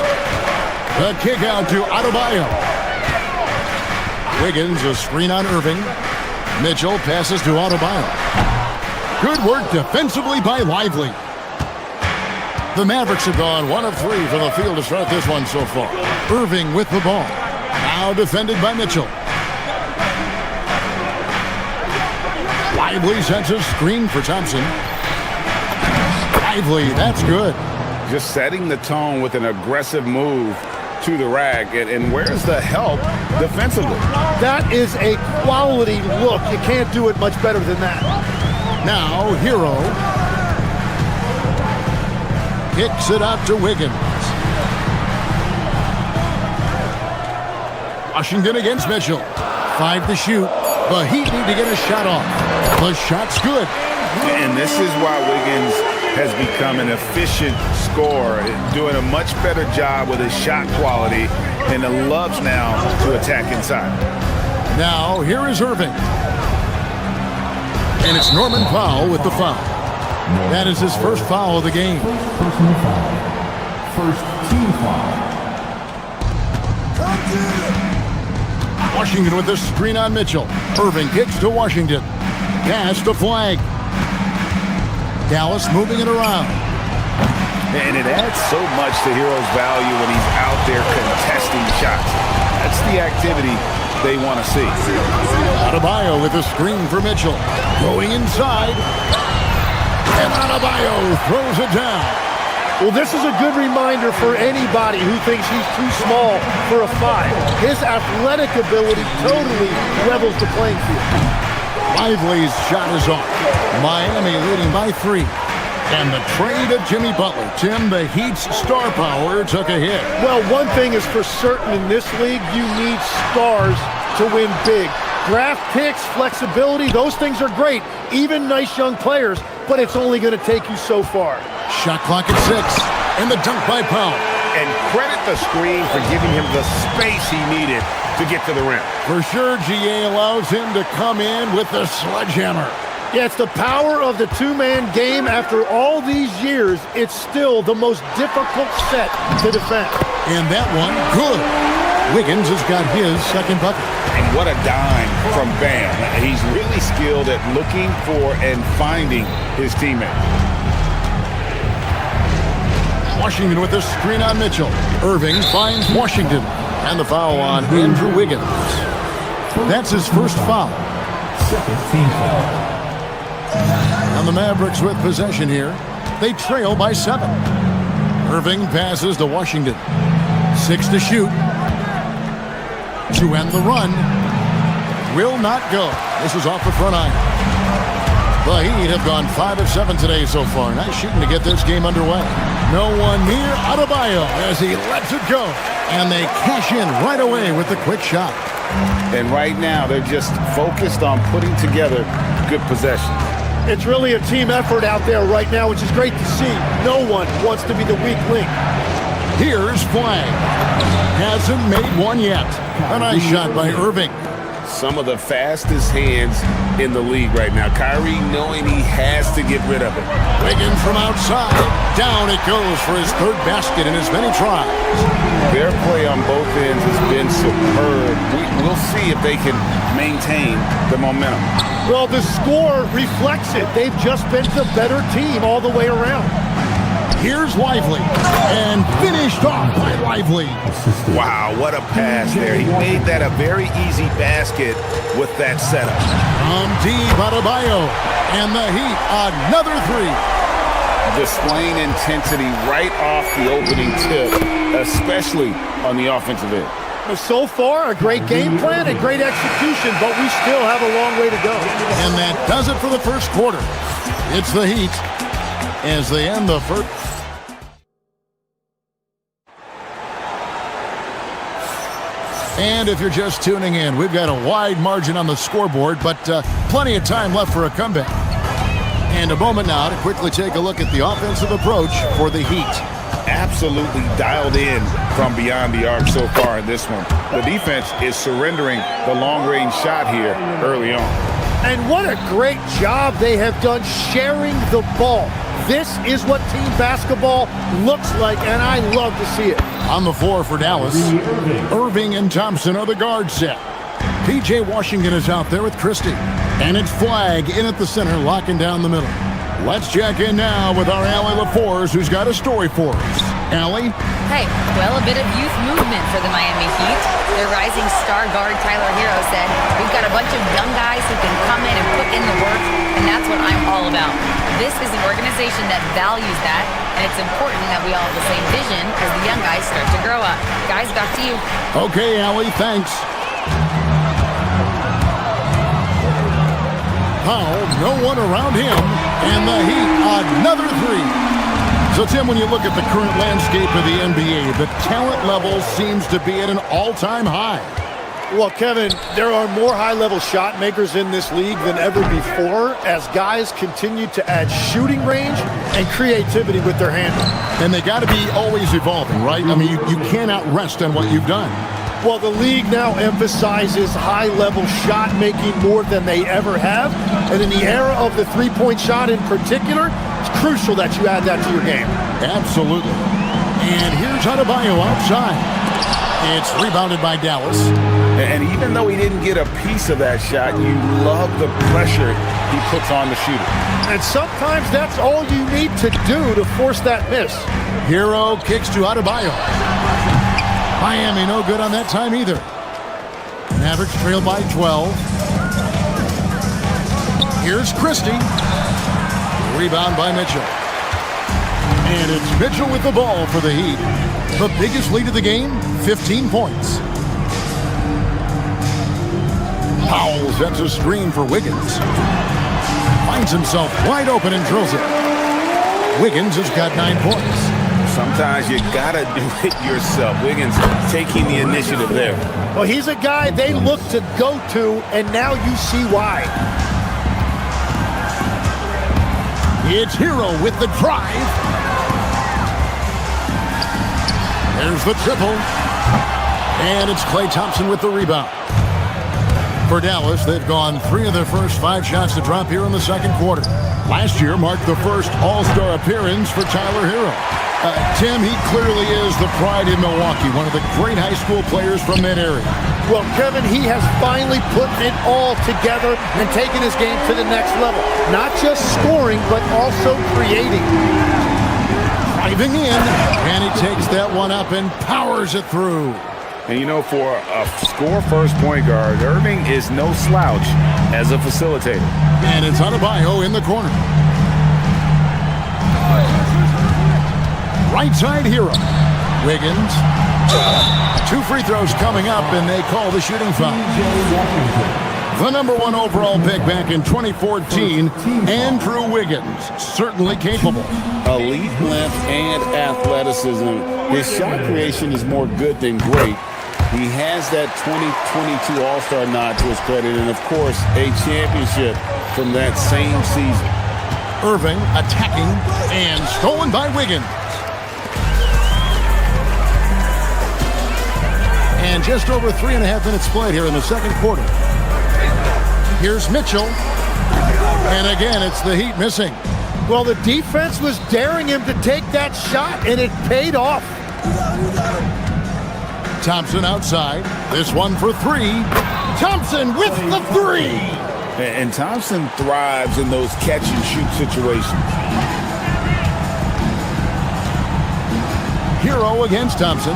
The kick out to Adebayo. Wiggins, a screen on Irving. Mitchell passes to Adebayo. Good work defensively by Lively. The Mavericks have gone 1 of 3 from the field to start this one so far. Irving with the ball. Now defended by Mitchell. Lively sets a screen for Thompson. Lively, that's good. Just setting the tone with an aggressive move to the rack. And where's the help defensively? That is a quality look. You can't do it much better than that. Now, Hero kicks it out to Wiggins. Washington against Mitchell. 5 to shoot. The Heat need to get a shot off. The shot's good. And this is why Wiggins has become an efficient scorer, doing a much better job with his shot quality, and loves now to attack inside. Now, here is Irving. And it's Norman Powell with the foul. That is his first foul of the game. Personal foul. First team foul. Washington with the screen on Mitchell. Irving kicks to Washington. Pass to Flag. Dallas moving it around. And it adds so much to Hero's value when he's out there contesting shots. That's the activity they want to see. Adebayo with a screen for Mitchell. Going inside. And Adebayo throws it down. Well, this is a good reminder for anybody who thinks he's too small for a 5. His athletic ability totally levels the playing field. Lively's shot is off. Miami leading by 3. And the trade of Jimmy Butler. Tim, the Heat's star power took a hit. Well, one thing is for certain in this league, you need stars to win big. Draft picks, flexibility, those things are great. Even nice young players, but it's only going to take you so far. Shot clock at 6. And the dunk by Powell. And credit the screen for giving him the space he needed to get to the rim. For sure, GA allows him to come in with the sledgehammer. Yeah, it's the power of the two-man game. After all these years, it's still the most difficult set to defend. And that one, good. Wiggins has got his second bucket. And what a dime from Bam. He's really skilled at looking for and finding his teammate. Washington with the screen on Mitchell. Irving finds Washington. And the foul on Andrew Wiggins. That's his first foul. Second team foul. And the Mavericks with possession here. They trail by 7. Irving passes to Washington. 6 to shoot. To end the run. Will not go. This is off the front iron. The Heat have gone 5 of 7 today so far. Nice shooting to get this game underway. No one near Adebayo as he lets it go. And they cash in right away with the quick shot. And right now, they're just focused on putting together good possession. It's really a team effort out there right now, which is great to see. No one wants to be the weak link. Here's Flag. Hasn't made one yet. A nice shot by Irving. Some of the fastest hands in the league right now. Kyrie knowing he has to get rid of it. Wiggins from outside. Down it goes for his third basket in as many tries. Their play on both ends has been superb. We'll see if they can maintain the momentum. Well, the score reflects it. They've just been the better team all the way around. Here's Lively. And finished off by Lively. Wow, what a pass there. He made that a very easy basket with that setup. From deep, Adebayo. And the Heat, another 3. Displaying intensity right off the opening tip, especially on the offensive end. So far, a great game plan and great execution, but we still have a long way to go. And that does it for the first quarter. It's the Heat as they end the first. And if you're just tuning in, we've got a wide margin on the scoreboard, but plenty of time left for a comeback. And a moment now to quickly take a look at the offensive approach for the Heat. Absolutely dialed in from beyond the arc so far in this one. The defense is surrendering the long-range shot here early on. And what a great job they have done sharing the ball. This is what team basketball looks like, and I love to see it. On the floor for Dallas, Irving and Thompson are the guard set. P.J. Washington is out there with Christie. And it's Flag in at the center, locking down the middle. Let's check in now with our Allie LaForce, who's got a story for us. Allie? Hey, well, a bit of youth movement for the Miami Heat. Their rising star guard, Tyler Hero, said, "We've got a bunch of young guys who can come in and put in the work, and that's what I'm all about." This is an organization that values that, and it's important that we all have the same vision as the young guys start to grow up. Guys, back to you. Okay, Allie, thanks. Powell, no one around him, and the Heat, another 3. So, Tim, when you look at the current landscape of the NBA, the talent level seems to be at an all-time high. Well, Kevin, there are more high-level shot makers in this league than ever before as guys continue to add shooting range and creativity with their handle. And they got to be always evolving, right? I mean, you cannot rest on what you've done. Well, the league now emphasizes high-level shot making more than they ever have. And in the era of the three-point shot in particular, it's crucial that you add that to your game. Absolutely. And here's Adebayo outside. It's rebounded by Dallas. And even though he didn't get a piece of that shot, you love the pressure he puts on the shooter. And sometimes that's all you need to do to force that miss. Hero kicks to Adebayo. Miami no good on that time either. Mavericks trail by 12. Here's Christie. Rebound by Mitchell. And it's Mitchell with the ball for the Heat. The biggest lead of the game, 15 points. Powell sets a screen for Wiggins. Finds himself wide open and drills it. Wiggins has got 9 points. Sometimes you gotta do it yourself. Wiggins taking the initiative there. Well, he's a guy they look to go to, and now you see why. It's Hero with the drive. There's the triple. And it's Klay Thompson with the rebound. For Dallas, they've gone 3 of their first 5 shots to drop here in the second quarter. Last year marked the first All-Star appearance for Tyler Hero. Tim, he clearly is the pride in Milwaukee, one of the great high school players from that area. Well, Kevin, he has finally put it all together and taken his game to the next level. Not just scoring, but also creating. Driving in, and he takes that one up and powers it through. And you know, for a score-first point guard, Irving is no slouch as a facilitator. And it's Adebayo in the corner. Right side Hero. Wiggins. 2 free throws coming up, and they call the shooting foul. The #1 overall pick back in 2014, Andrew Wiggins, certainly capable. Elite length and athleticism. His shot creation is more good than great. He has that 2022 All-Star nod to his credit, and of course, a championship from that same season. Irving attacking and stolen by Wiggins. And just over 3.5 minutes played here in the second quarter. Here's Mitchell. And again, it's the Heat missing. Well, the defense was daring him to take that shot, and it paid off. Thompson outside. This one for 3. Thompson with the 3. And Thompson thrives in those catch-and-shoot situations. Hero against Thompson.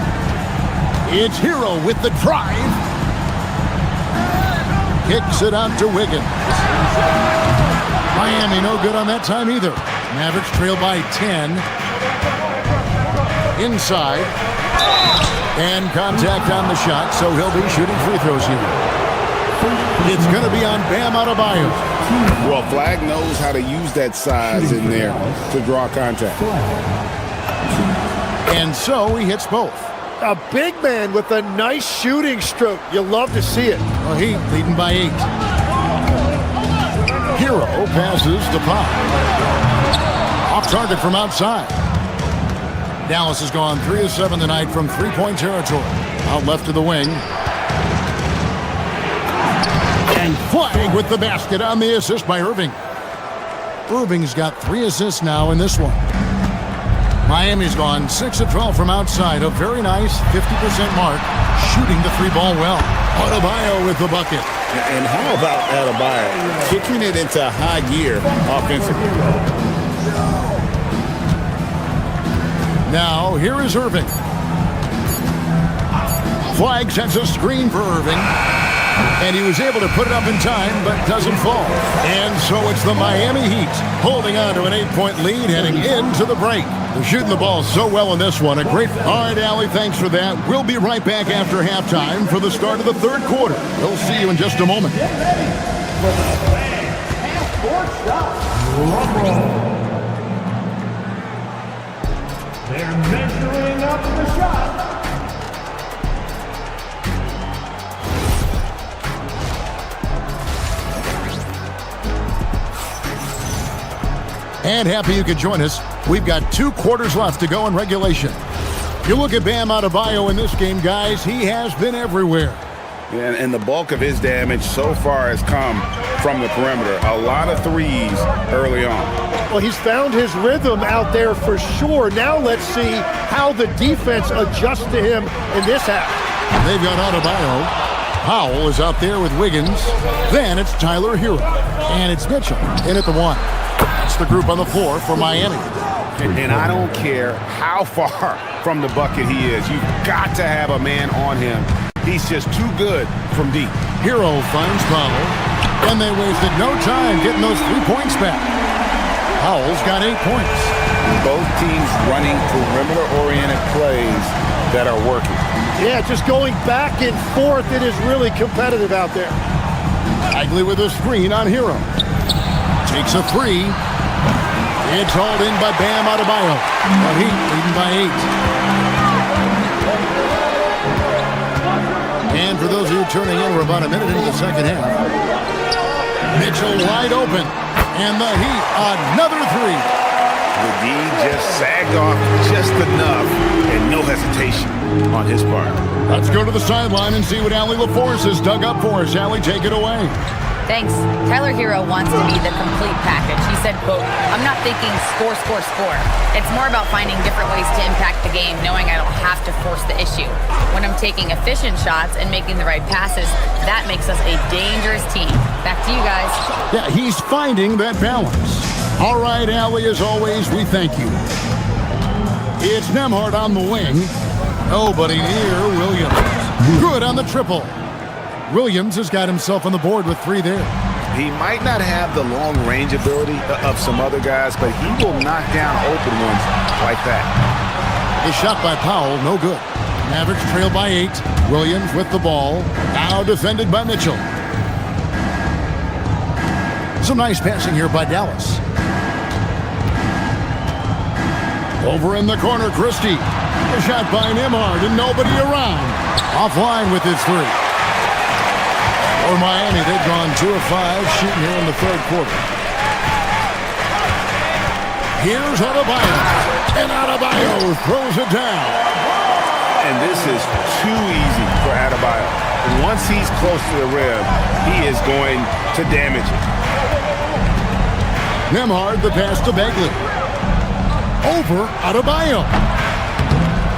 It's Hero with the drive. Kicks it out to Wiggins. Miami no good on that time either. Mavericks trail by 10. Inside. And contact on the shot, so he'll be shooting free throws here. It's going to be on Bam Adebayo. Well, Flag knows how to use that size in there to draw contact. And so he hits both. A big man with a nice shooting stroke. You love to see it. Well, Heat leading by 8. Hero passes to Pop. Off target from outside. Dallas has gone 3 of 7 tonight from 3-point territory. Out left to the wing. And Flag with the basket on the assist by Irving. Irving's got 3 assists now in this one. Miami's gone 6 of 12 from outside. A very nice 50% mark. Shooting the 3-ball well. Adebayo with the bucket. And how about Adebayo kicking it into high gear offensively? Now, here is Irving. Flag sets a screen for Irving. And he was able to put it up in time, but doesn't fall. And so it's the Miami Heat holding on to an 8-point lead heading into the break. They're shooting the ball so well in this one. A great... All right, Allie, thanks for that. We'll be right back after halftime for the start of the third quarter. We'll see you in just a moment. They're measuring up the shot. And happy you could join us. We've got 2 quarters left to go in regulation. You look at Bam Adebayo in this game, guys, he has been everywhere. And the bulk of his damage so far has come from the perimeter. A lot of threes early on. Well, he's found his rhythm out there for sure. Now let's see how the defense adjusts to him in this half. They've got Adebayo. Powell is out there with Wiggins. Then it's Tyler Hero. And it's Mitchell in at the 1. That's the group on the floor for Miami. And I don't care how far from the bucket he is. You've got to have a man on him. He's just too good from deep. Hero finds Powell. And they wasted no time getting those 3 points back. Powell's got 8 points. Both teams running perimeter-oriented plays that are working. Yeah, just going back and forth. It is really competitive out there. Bagley with a screen on Hero. Takes a 3. It's hauled in by Bam Adebayo. The Heat leading by 8. And for those of you turning in, we're about a minute into the second half. Mitchell wide open. And the Heat, another 3. The D just sagged off just enough and no hesitation on his part. Let's go to the sideline and see what Allie LaForce has dug up for us. Allie, take it away. Thanks. Tyler Hero wants to be the complete package. He said, quote, "I'm not thinking score, score, score. It's more about finding different ways to impact the game, knowing I don't have to force the issue. When I'm taking efficient shots and making the right passes, that makes us a dangerous team." Back to you guys. Yeah, he's finding that balance. All right, Allie, as always, we thank you. It's Nembhard on the wing. Nobody near Williams. Good on the triple. Williams has got himself on the board with 3 there. He might not have the long range ability of some other guys, but he will knock down open ones like that. A shot by Powell, no good. Mavericks trail by 8. Williams with the ball. Now defended by Mitchell. Some nice passing here by Dallas. Over in the corner, Christie. A shot by Nembhard and nobody around. Offline with his 3. For Miami, they've gone 2 of 5 shooting here in the third quarter. Here's Adebayo. And Adebayo throws it down. And this is too easy for Adebayo. Once he's close to the rim, he is going to damage it. Nembhard, the pass to Bagley. Over Adebayo.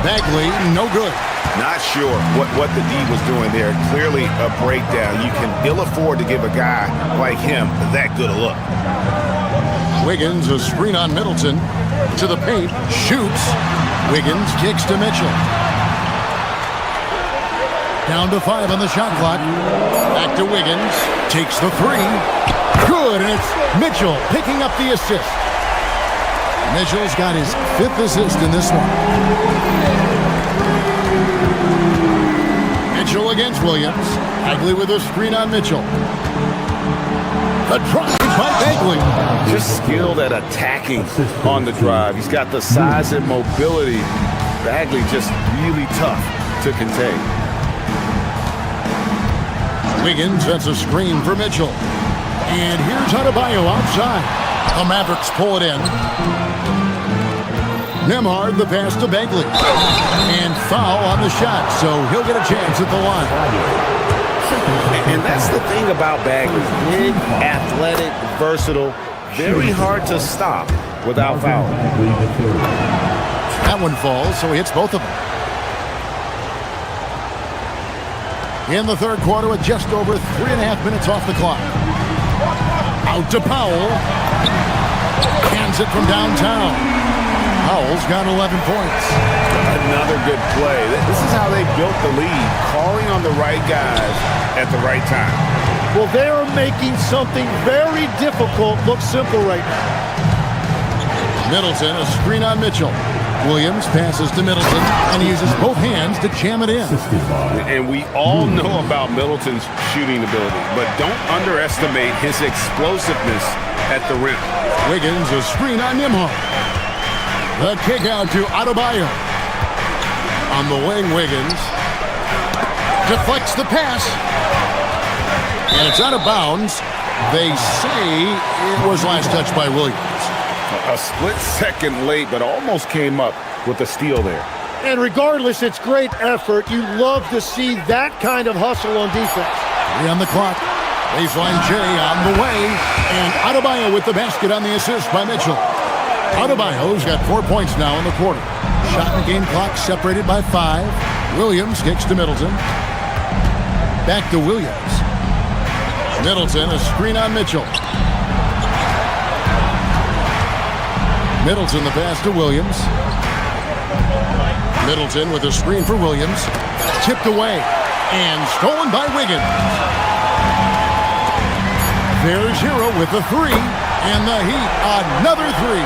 Bagley, no good. Not sure what the D was doing there. Clearly a breakdown. You can ill afford to give a guy like him that good a look. Wiggins, a screen on Middleton. To the paint, shoots. Wiggins kicks to Mitchell. Down to 5 on the shot clock. Back to Wiggins. Takes the 3. Good, and it's Mitchell picking up the assist. Mitchell's got his 5th assist in this one. Mitchell against Williams. Bagley with a screen on Mitchell. The drive by Bagley. Just skilled at attacking on the drive. He's got the size and mobility. Bagley just really tough to contain. Wiggins sets a screen for Mitchell. And here's Adebayo outside. The Mavericks pull it in. Nembhard, the pass to Bagley. And foul on the shot, so he'll get a chance at the line. And that's the thing about Bagley. Big, athletic, versatile, very hard to stop without foul. That one falls, so he hits both of them. In the third quarter with just over 3.5 minutes off the clock. Out to Powell. Hands it from downtown. Powell's got 11 points. Another good play. This is how they built the lead, calling on the right guys at the right time. Well, they're making something very difficult look simple right now. Middleton, a screen on Mitchell. Williams passes to Middleton and he uses both hands to jam it in. And we all know about Middleton's shooting ability, but don't underestimate his explosiveness at the rim. Wiggins, a screen on Nembhard. The kick out to Adebayo. On the wing, Wiggins deflects the pass. And it's out of bounds. They say it was last touched by Williams. A split second late, but almost came up with a steal there. And regardless, it's great effort. You love to see that kind of hustle on defense. 3 on the clock. Baseline J on the way. And Adebayo with the basket on the assist by Mitchell. Adebayo's got 4 points now in the quarter. Shot and game clock separated by 5. Williams kicks to Middleton. Back to Williams. Middleton, a screen on Mitchell. Middleton, the pass to Williams. Middleton with a screen for Williams. Tipped away and stolen by Wiggins. There's Hero with the 3, and the Heat another 3.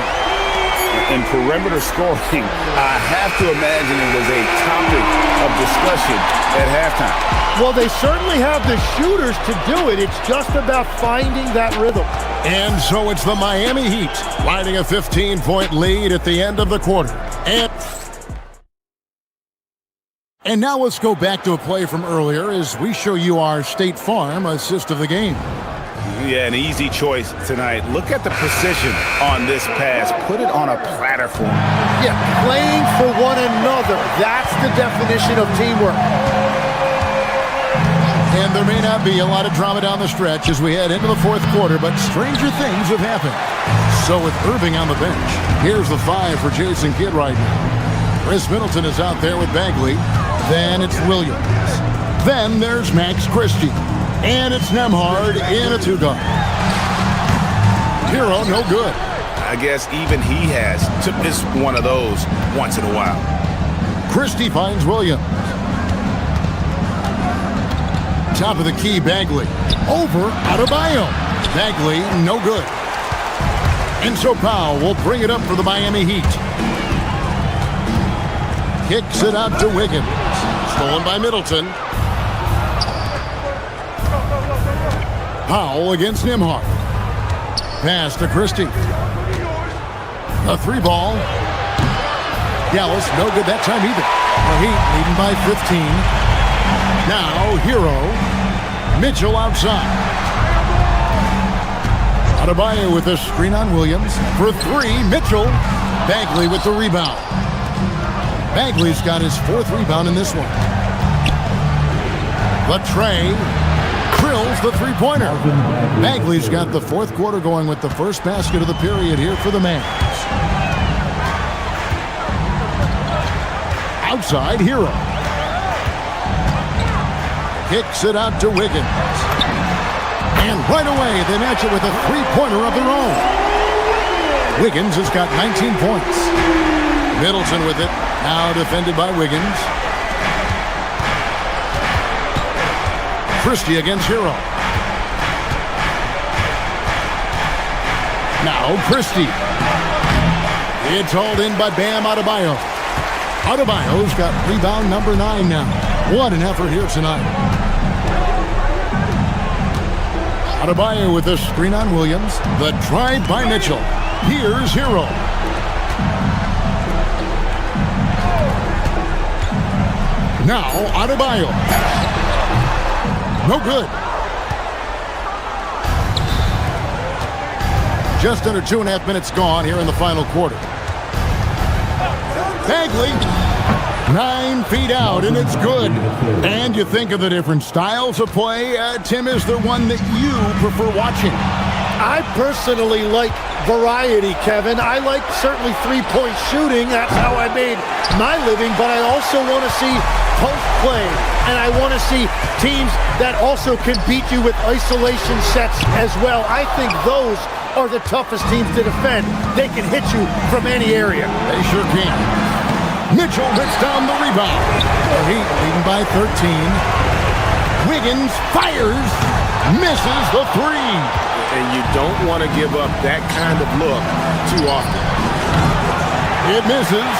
And perimeter scoring, I have to imagine it was a topic of discussion at halftime. Well, they certainly have the shooters to do it. It's just about finding that rhythm. And so it's the Miami Heat riding a 15-point lead at the end of the quarter. And now let's go back to a play from earlier as we show you our State Farm assist of the game. Yeah, an easy choice tonight. Look at the precision on this pass. Put it on a platter for him. Yeah, playing for one another. That's the definition of teamwork. And there may not be a lot of drama down the stretch as we head into the fourth quarter, but stranger things have happened. So with Irving on the bench, here's the 5 for Jason Kidd right now. Chris Middleton is out there with Bagley. Then it's Williams. Then there's Max Christie. And it's Nembhard in a 2-guard. Hero, no good. I guess even he has to miss one of those once in a while. Christie finds Williams. Top of the key, Bagley. Over Adebayo. Bagley, no good. And so Powell will bring it up for the Miami Heat. Kicks it out to Wiggins. Stolen by Middleton. Powell against Nembhard. Pass to Christie. A 3-ball. Dallas, no good that time either. The Heat leading by 15. Now, Hero. Mitchell outside. Adebayo with a screen on Williams. For 3, Mitchell. Bagley with the rebound. Bagley's got his 4th rebound in this one. Latrey drills the 3-pointer. Bagley's got the 4th quarter going with the first basket of the period here for the Mavs. Outside, Hero. Kicks it out to Wiggins. And right away, they match it with a 3-pointer of their own. Wiggins has got 19 points. Middleton with it. Now defended by Wiggins. Christie against Hero. Now Christie. It's hauled in by Bam Adebayo. Adebayo's got rebound number 9 now. What an effort here tonight. Adebayo with the screen on Williams. The drive by Mitchell. Here's Hero. Now Adebayo. No good. Just under 2.5 minutes gone here in the final quarter. Bagley, 9 feet out, and it's good. And you think of the different styles of play. Tim, is there one that you prefer watching? I personally like variety, Kevin. I like certainly 3-point shooting. That's how I made my living. But I also want to see post play, and I want to see teams that also can beat you with isolation sets as well. I think those are the toughest teams to defend. They can hit you from any area. They sure can. Mitchell hits down the rebound. The Heat leading by 13. Wiggins fires, misses the 3. And you don't want to give up that kind of look too often. It misses.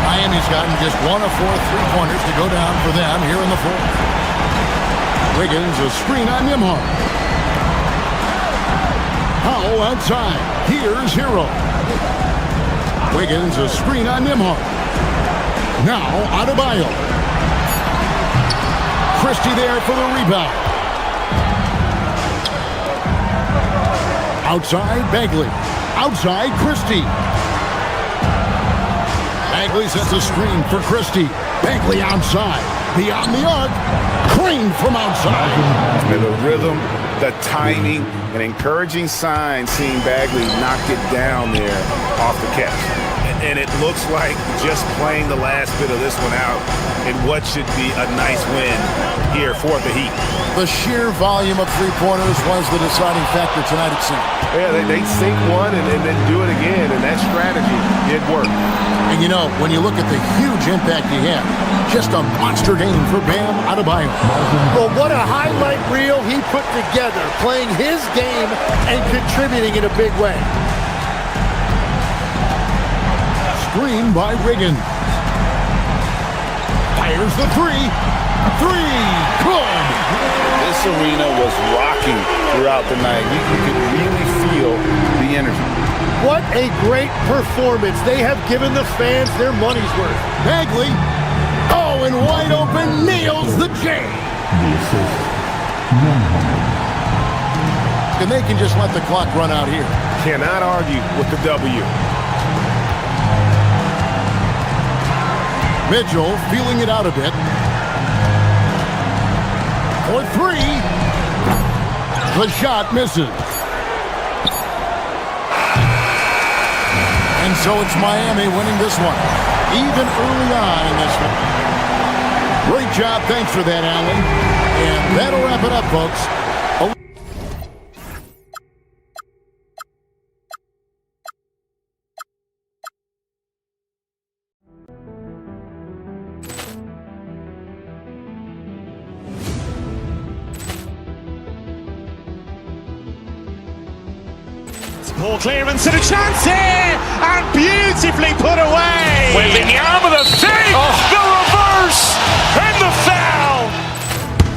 Miami's gotten just 1 of 4 3-pointers to go down for them here in the 4th. Wiggins, a screen on Nembhard. Powell outside. Here's Hero. Wiggins, a screen on Nembhard. Now Adebayo. Christie there for the rebound. Outside, Bagley. Outside, Christie. Bagley sets a screen for Christie. Bagley outside. Beyond the arc. Green from outside. And the rhythm, the timing, an encouraging sign seeing Bagley knock it down there off the catch. And it looks like just playing the last bit of this one out in what should be a nice win here for the Heat. The sheer volume of three-pointers was the deciding factor tonight, it seemed. Yeah, they sink one and then do it again, and that strategy did work. And you know, when you look at the huge impact he had, just a monster game for Bam Adebayo. Well, what a highlight reel he put together, playing his game and contributing in a big way. Screen by Riggins. Fires the three. Three. Good. This arena was rocking throughout the night. You could really feel the energy. What a great performance. They have given the fans their money's worth. Bagley. Oh, and wide open, nails the J. The assist. And they can just let the clock run out here. Cannot argue with the W. Mitchell feeling it out a bit. For three. The shot misses. And so it's Miami winning this one, even early on in this one. Great job. Thanks for that, Allen. And that'll wrap it up, folks. Ball clearance and a chance here, and beautifully put away. Wembanyama the save, the reverse, and the foul.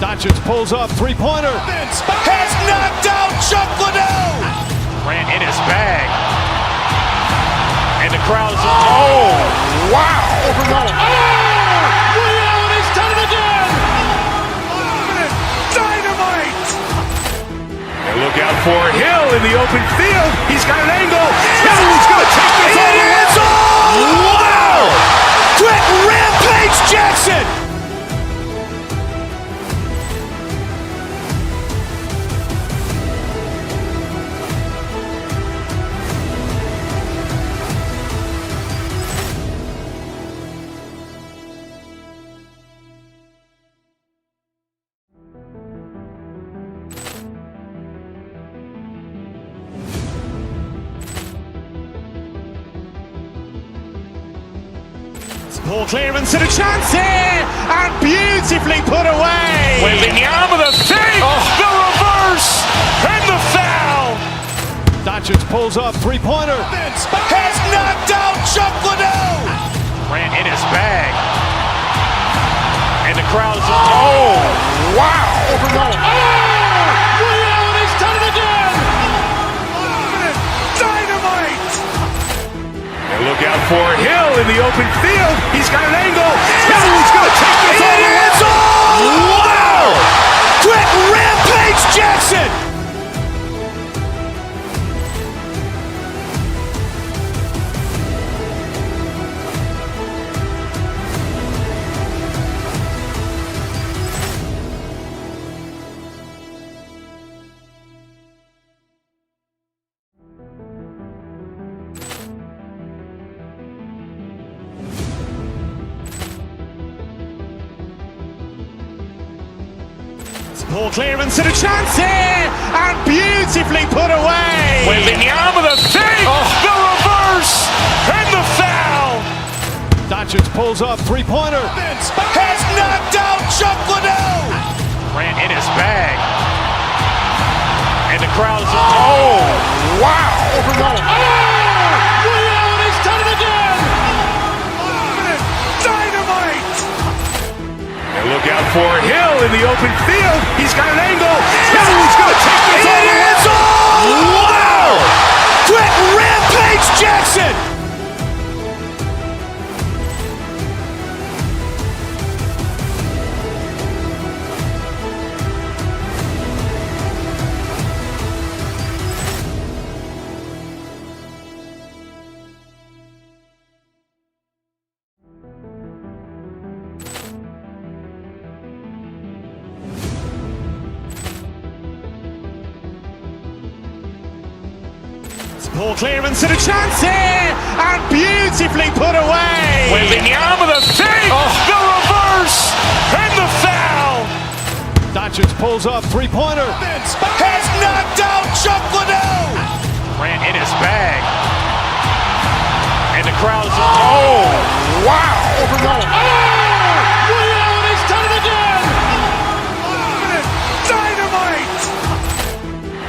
Doncic pulls up, three-pointer. Has knocked out Chuck Liddell. Grant in his bag. And the crowd is, oh, wow. Ray Allen has done it again. Dynamite. And look out for Hill in the open field. He's got an angle. He's going to take this all the way. Wow. Quick Rampage Jackson. Ball clearance and a chance here, and beautifully put away. Wembanyama the save, the reverse, and the foul. Doncic pulls up, three-pointer. Has knocked out Chuck Liddell. Grant in his bag. And the crowd is, oh, wow. Ray Allen has done it again. Dynamite. And look out for Hill in the open field. He's got an angle. He's going to take this all the way. Wow. Quick Rampage Jackson. Ball clearance and a chance here, and beautifully put away. Wembanyama the save, the reverse, and the foul. Doncic pulls up, three-pointer. Has knocked out Chuck Liddell. Grant in his bag. And the crowd is, oh, wow. Ray Allen has done it again. Dynamite. And look out for Hill in the open field. He's got an angle. He's going to take this all the way. Wow. Quick Rampage Jackson. Poor clearance and a chance here, and beautifully put away. Wembanyama the save, the reverse, and the foul. Doncic pulls up, three-pointer. Has knocked out Chuck Liddell. Ran in his bag. And the crowd's wow. Liddell, he's done it again. Dynamite.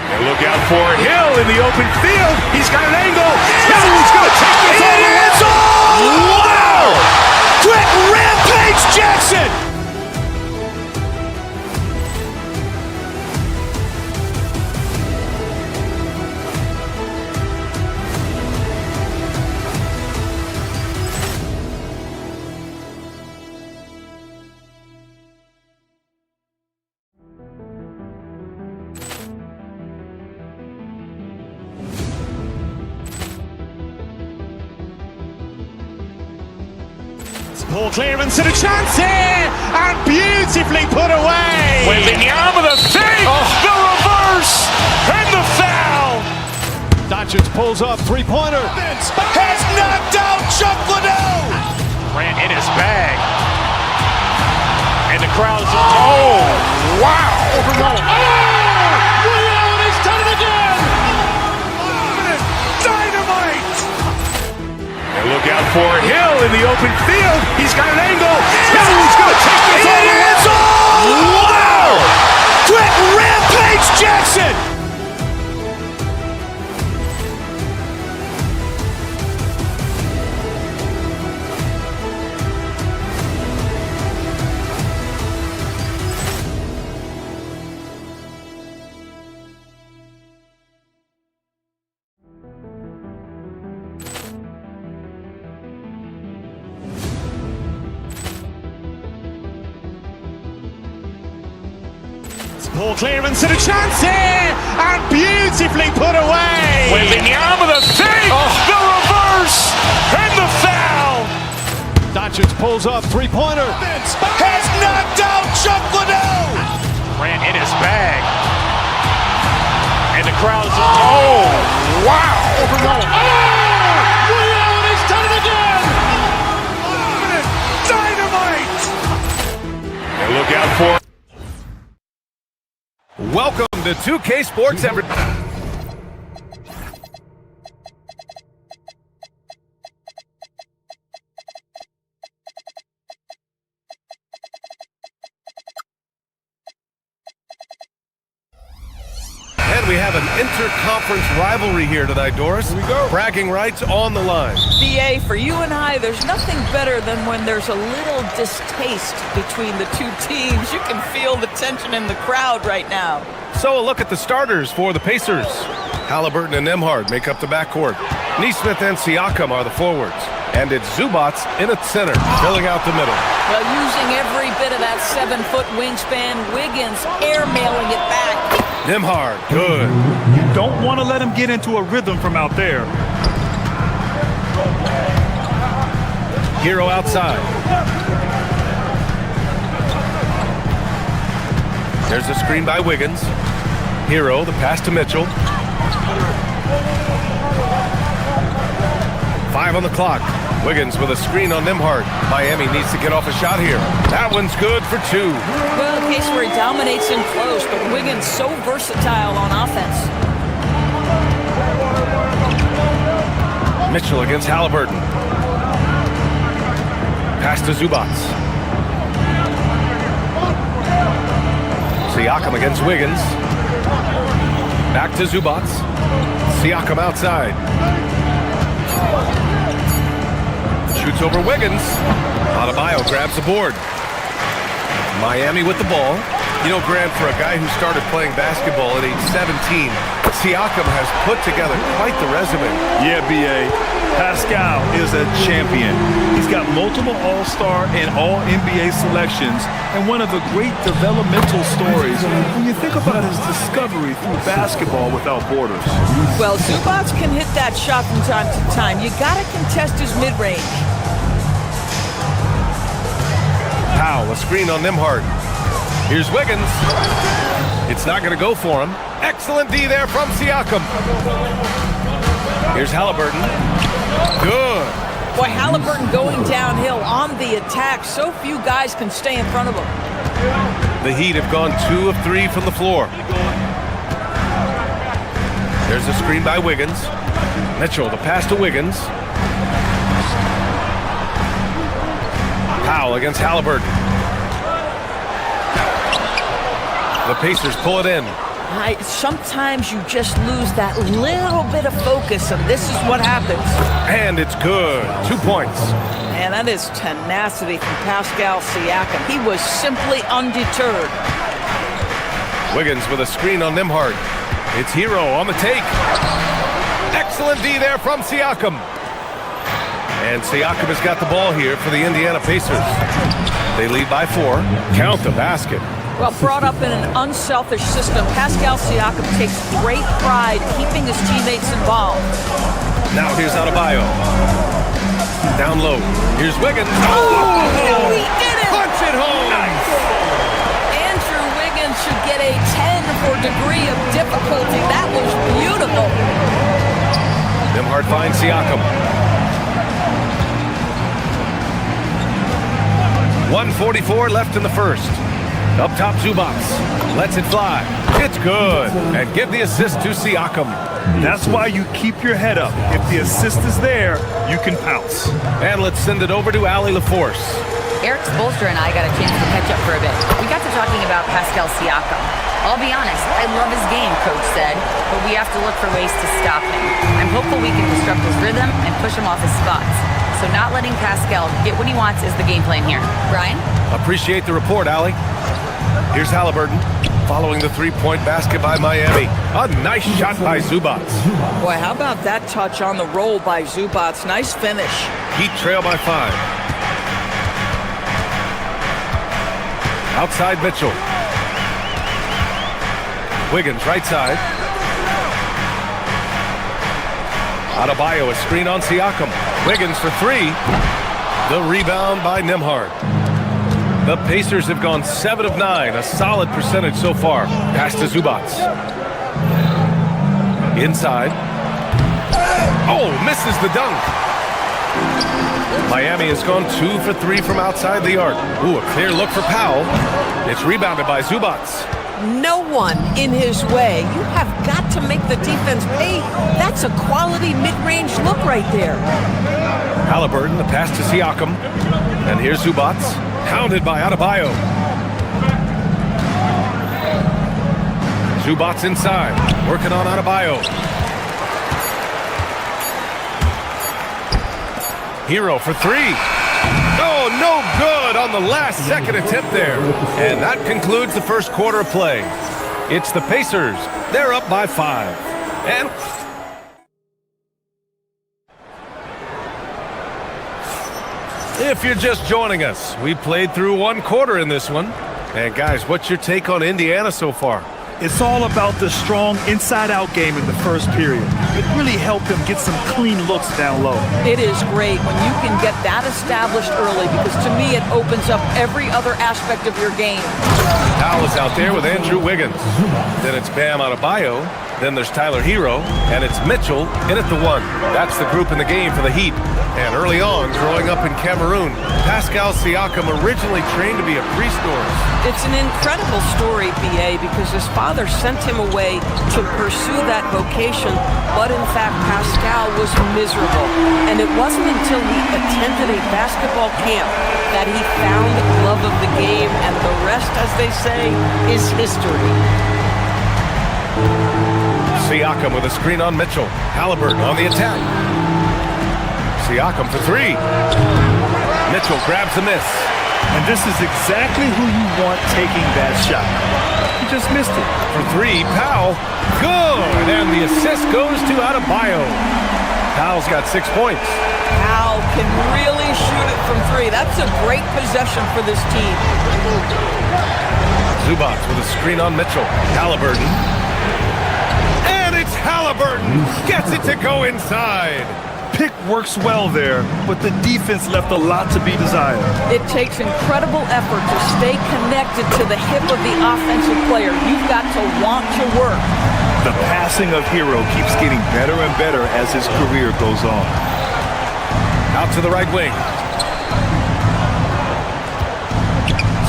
And look out for Hill in the open field. He's got an angle. He's going to take this all the way. Wow! Quick rampage Jackson. Poor clearance and a chance here, and beautifully put away. Wembanyama the save, the reverse, and the foul. Doncic pulls up, three-pointer. Has knocked out Chuck Liddell. Ran in his bag. And the crowd's wow. Liddell, he's done it again. Dynamite. And look out for Hill in the open field. He's got an angle. He's going to take this all the way. Wow! Quick rampage Jackson. Poor clearance and a chance here, and beautifully put away. Wembanyama the save, the reverse, and the foul. Doncic pulls up, three-pointer. Has knocked out Chuck Liddell. Ran in his bag. And the crowd's wow. Liddell, he's done it again. Dynamite. And look out for Welcome to 2K Sports Every. And we have an interconference rivalry here tonight, Doris. Here we go. Bragging rights on the line. BA, for you and I, there's nothing better than when there's a little distaste between the two teams. You can feel the tension in the crowd right now. So a look at the starters for the Pacers. Halliburton and Nembhard make up the backcourt. Nesmith and Siakam are the forwards. And it's Zubats in at center, filling out the middle. Well, using every bit of that 7-foot wingspan, Wiggins airmailing it back. Nembhard, good. You don't want to let him get into a rhythm from out there. Hero outside. There's a screen by Wiggins. Hero, the pass to Mitchell. 5 on the clock. Wiggins with a screen on Nembhard. Miami needs to get off a shot here. That one's good for 2. Well, a case where he dominates in close, but Wiggins so versatile on offense. Mitchell against Halliburton. Pass to Zubats. Siakam against Wiggins. Back to Zubats. Siakam outside. Shoots over Wiggins. Adebayo grabs the board. Miami with the ball. You know, Grant, for a guy who started playing basketball at age 17, Siakam has put together quite the resume. Yeah, B.A. Pascal is a champion. He's got multiple All-Star and All-NBA selections, and one of the great developmental stories when you think about his discovery through basketball without borders. Well, Zubats can hit that shot from time to time. You gotta contest his mid-range. Powell, a screen on Nembhard. Here's Wiggins. It's not going to go for him. Excellent D there from Siakam. Here's Halliburton. Good. Boy, Halliburton going downhill on the attack. So few guys can stay in front of him. The Heat have gone 2 of 3 from the floor. There's a screen by Wiggins. Mitchell, the pass to Wiggins. Powell against Halliburton. The Pacers pull it in. Sometimes you just lose that little bit of focus, and this is what happens. And it's good. 2 points. And that is tenacity from Pascal Siakam. He was simply undeterred. Wiggins with a screen on Nembhard. It's Hero on the take. Excellent D there from Siakam. And Siakam has got the ball here for the Indiana Pacers. They lead by 4. Count the basket. Well, brought up in an unselfish system, Pascal Siakam takes great pride keeping his teammates involved. Now here's Adebayo. Down low. Here's Wiggins. Oh, he did it! Punch it home! Nice. Andrew Wiggins should get a 10 for degree of difficulty. That was beautiful. Nembhard finds Siakam. 1:44 left in the first. Up top, Zubac lets it fly. It's good. And give the assist to Siakam. That's why you keep your head up. If the assist is there, you can pounce. And let's send it over to Allie LaForce. Eric Spoelstra and I got a chance to catch up for a bit. We got to talking about Pascal Siakam. I'll be honest, I love his game, Coach said, but we have to look for ways to stop him. I'm hopeful we can disrupt his rhythm and push him off his spots. So not letting Pascal get what he wants is the game plan here. Brian? Appreciate the report, Allie. Here's Halliburton, following the three-point basket by Miami. A nice shot by Zubac. Boy, how about that touch on the roll by Zubac? Nice finish. Heat trail by 5. Outside Mitchell. Wiggins, right side. Adebayo, a screen on Siakam. Wiggins for 3. The rebound by Nembhard. The Pacers have gone 7 of 9, a solid percentage so far. Pass to Zubac. Inside. Oh, misses the dunk. Miami has gone 2 for 3 from outside the arc. Ooh, a clear look for Powell. It's rebounded by Zubac. No one in his way. You have got to make the defense pay. That's a quality mid-range look right there. Halliburton, the pass to Siakam. And here's Zubac. Hounded by Adebayo. Zubac inside, working on Adebayo. Hero for 3. Oh, no good on the last second attempt there. And that concludes the first quarter of play. It's the Pacers. They're up by 5. And if you're just joining us, we played through 1 quarter in this one. And guys, what's your take on Indiana so far? It's all about the strong inside-out game in the first period. It really helped them get some clean looks down low. It is great when you can get that established early because to me it opens up every other aspect of your game. Powell is out there with Andrew Wiggins. Then it's Bam Adebayo. Then there's Tyler Hero. And it's Mitchell in at the 1. That's the group in the game for the Heat. And early on, growing up in Cameroon, Pascal Siakam originally trained to be a priest. It's an incredible story, B.A., because his father sent him away to pursue that vocation, but in fact, Pascal was miserable. And it wasn't until he attended a basketball camp that he found love of the game, and the rest, as they say, is history. Siakam with a screen on Mitchell. Halliburton on the attack. Siakam for 3. Mitchell grabs the miss. And this is exactly who you want taking that shot. He just missed it. For 3, Powell. Good! And the assist goes to Adebayo. Powell's got 6 points. Powell can really shoot it from 3. That's a great possession for this team. Zubac with a screen on Mitchell. Halliburton. And it's Halliburton. Gets it to go inside. Pick works well there, but the defense left a lot to be desired. It takes incredible effort to stay connected to the hip of the offensive player. You've got to want to work. The passing of Hero keeps getting better and better as his career goes on. Out to the right wing.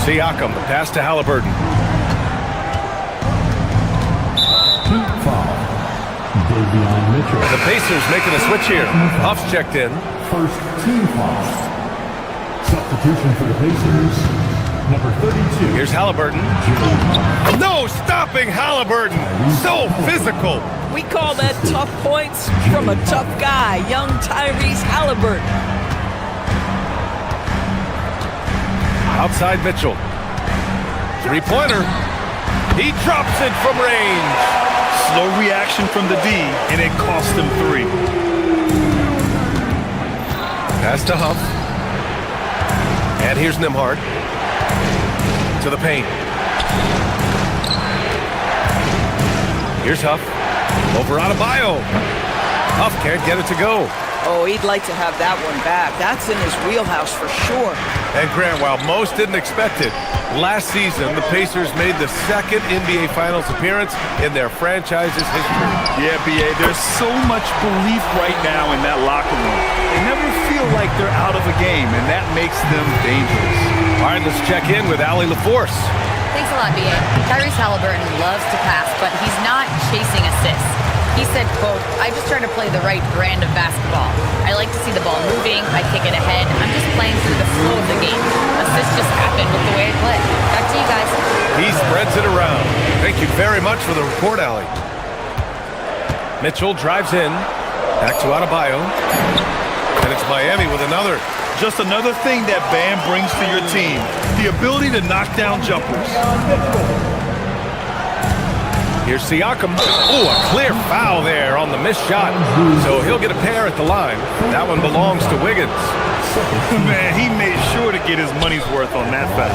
Siakam, the pass to Halliburton. The Pacers making a switch here. Huff's checked in. First team foul. Substitution for the Pacers, number 32. Here's Halliburton. No stopping Halliburton. So physical. We call that tough points from a tough guy, young Tyrese Halliburton. Outside Mitchell. Three-pointer. He drops it from range. Slow reaction from the D, and it cost him 3. Pass to Huff. And here's Nembhard. To the paint. Here's Huff. Over Adebayo. Huff can't get it to go. Oh, he'd like to have that one back. That's in his wheelhouse for sure. And Grant, while most didn't expect it, last season the Pacers made the second NBA Finals appearance in their franchise's history. Yeah, B.A., there's so much belief right now in that locker room. They never feel like they're out of a game, and that makes them dangerous. All right, let's check in with Allie LaForce. Thanks a lot, B.A. Tyrese Halliburton loves to pass, but he's not chasing assists. He said, quote, "I just try to play the right brand of basketball. I like to see the ball moving. I kick it ahead. I'm just playing through the flow of the game. Assists just happen with the way I play." Back to you guys. He spreads it around. Thank you very much for the report, Allie. Mitchell drives in. Back to Adebayo. And it's Miami with another. Just another thing that Bam brings to your team, the ability to knock down jumpers. Here's Siakam. Oh, a clear foul there on the missed shot. So he'll get a pair at the line. That one belongs to Wiggins. Man, he made sure to get his money's worth on that foul.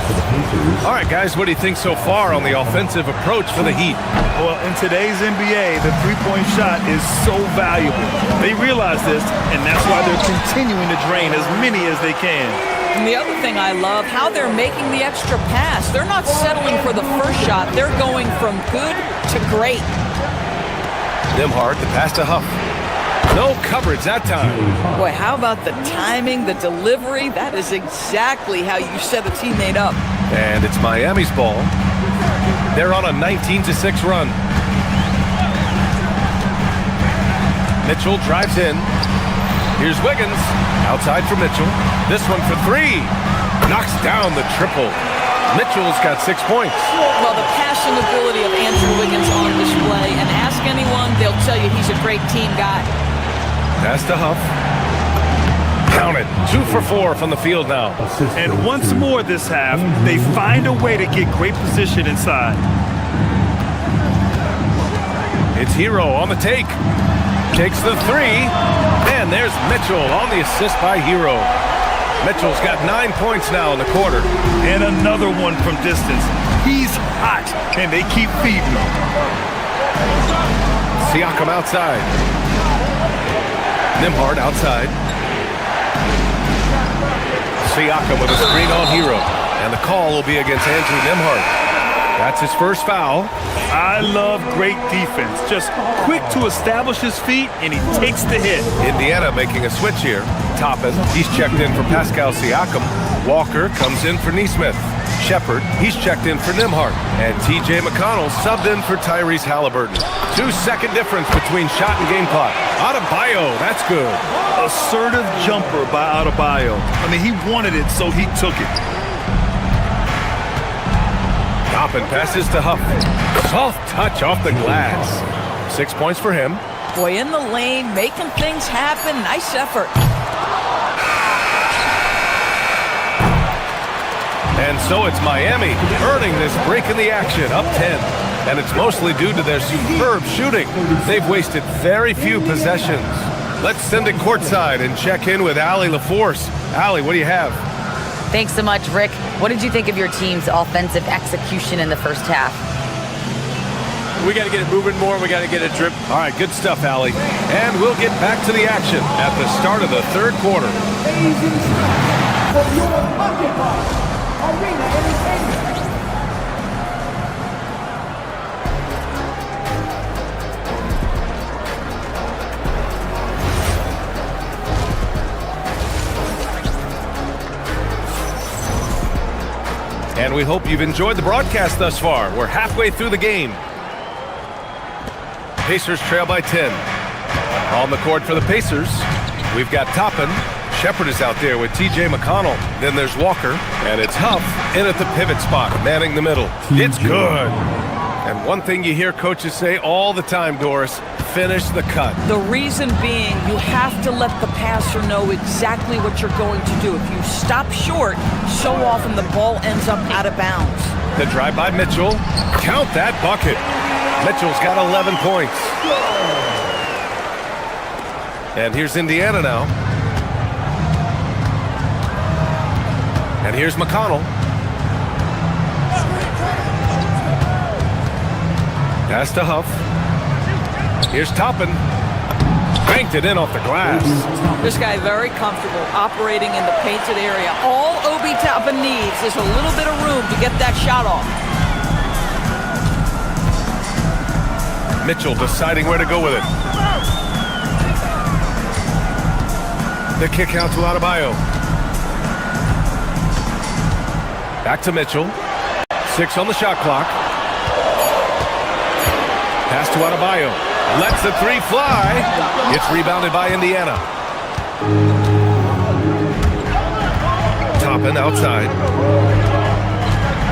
All right, guys, what do you think so far on the offensive approach for the Heat? Well, in today's NBA, the three-point shot is so valuable. They realize this, and that's why they're continuing to drain as many as they can. And the other thing I love, how they're making the extra pass. They're not settling for the first shot. They're going from good to great. Nembhard, the pass to Huff. No coverage that time. Boy, how about the timing, the delivery? That is exactly how you set a teammate up. And it's Miami's ball. They're on a 19-6 run. Mitchell drives in. Here's Wiggins. Outside for Mitchell. This one for 3. Knocks down the triple. Mitchell's got 6 points. Well, the passing ability of Andrew Wiggins on display. And ask anyone, they'll tell you he's a great team guy. Pass to Huff. Count it. 2 for 4 from the field now. And once more this half, they find a way to get great position inside. It's Hero on the take. Takes the 3. And there's Mitchell on the assist by Hero. Mitchell's got 9 points now in the quarter. And another one from distance. He's hot, and they keep feeding him. Siakam outside. Nembhard outside. Siakam with a screen on Hero. And the call will be against Andrew Nembhard. That's his first foul. I love great defense. Just quick to establish his feet, and he takes the hit. Indiana making a switch here. Toppin, he's checked in for Pascal Siakam. Walker comes in for Nesmith. Shepard, he's checked in for Nembhard. And T.J. McConnell subbed in for Tyrese Halliburton. 2-second difference between shot and game clock. Adebayo, that's good. Assertive jumper by Adebayo. I mean, he wanted it, so he took it. Toppin passes to Huff. Soft touch off the glass. 6 points for him. Boy, in the lane, making things happen. Nice effort. And so it's Miami earning this break in the action, up 10. And it's mostly due to their superb shooting. They've wasted very few possessions. Let's send it courtside and check in with Allie LaForce. Allie, what do you have? Thanks so much, Rick. What did you think of your team's offensive execution in the first half? We got to get it moving more. We got to get it drip. All right, good stuff, Allie. And we'll get back to the action at the start of the third quarter. And we hope you've enjoyed the broadcast thus far. We're halfway through the game. Pacers trail by 10. On the court for the Pacers, we've got Toppin. Shepard is out there with T.J. McConnell. Then there's Walker, and it's Huff in at the pivot spot, manning the middle. It's good. And one thing you hear coaches say all the time, Doris, finish the cut. The reason being, you have to let the passer know exactly what you're going to do. If you stop short, so often the ball ends up out of bounds. The drive by Mitchell. Count that bucket. Mitchell's got 11 points. And here's Indiana now. And here's McConnell. Pass to Huff. Here's Toppin. Banked it in off the glass. This guy very comfortable operating in the painted area. All Obi Toppin needs is a little bit of room to get that shot off. Mitchell deciding where to go with it. The kick out to Adebayo. Back to Mitchell. 6 on the shot clock. Pass to Adebayo. Lets the three fly. It's rebounded by Indiana. Toppin outside.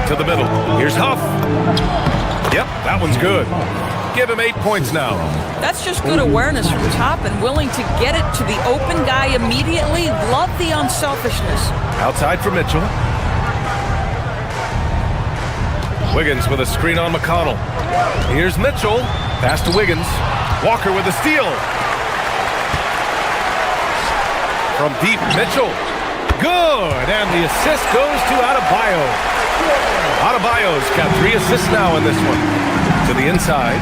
To the middle. Here's Huff. Yep, that one's good. Give him 8 points now. That's just good awareness from Toppin, willing to get it to the open guy immediately. Love the unselfishness. Outside for Mitchell. Wiggins with a screen on McConnell. Here's Mitchell. Pass to Wiggins. Walker with a steal. From deep, Mitchell. Good. And the assist goes to Adebayo. Adebayo's got 3 assists now in this one. To the inside.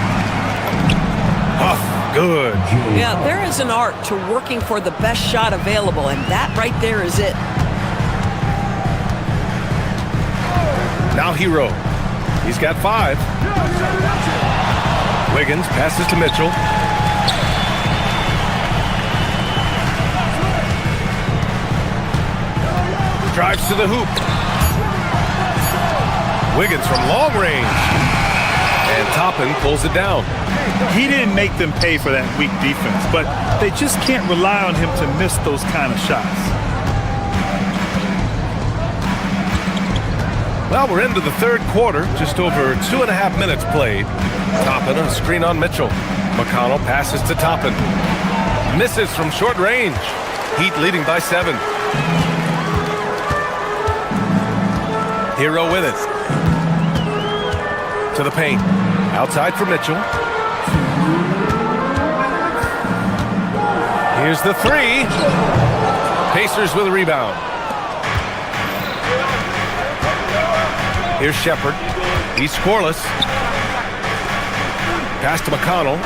Huff. Good. Yeah, there is an art to working for the best shot available, and that right there is it. Now Hero. He's got 5. Wiggins passes to Mitchell. Drives to the hoop. Wiggins from long range. And Toppin pulls it down. He didn't make them pay for that weak defense, but they just can't rely on him to miss those kind of shots. Well, we're into the third quarter, just over 2.5 minutes played. Toppin, a screen on Mitchell. McConnell passes to Toppin. Misses from short range. Heat leading by 7. Hero with it. To the paint. Outside for Mitchell. Here's the 3. Pacers with a rebound. Here's Shepard. He's scoreless. Pass to McConnell.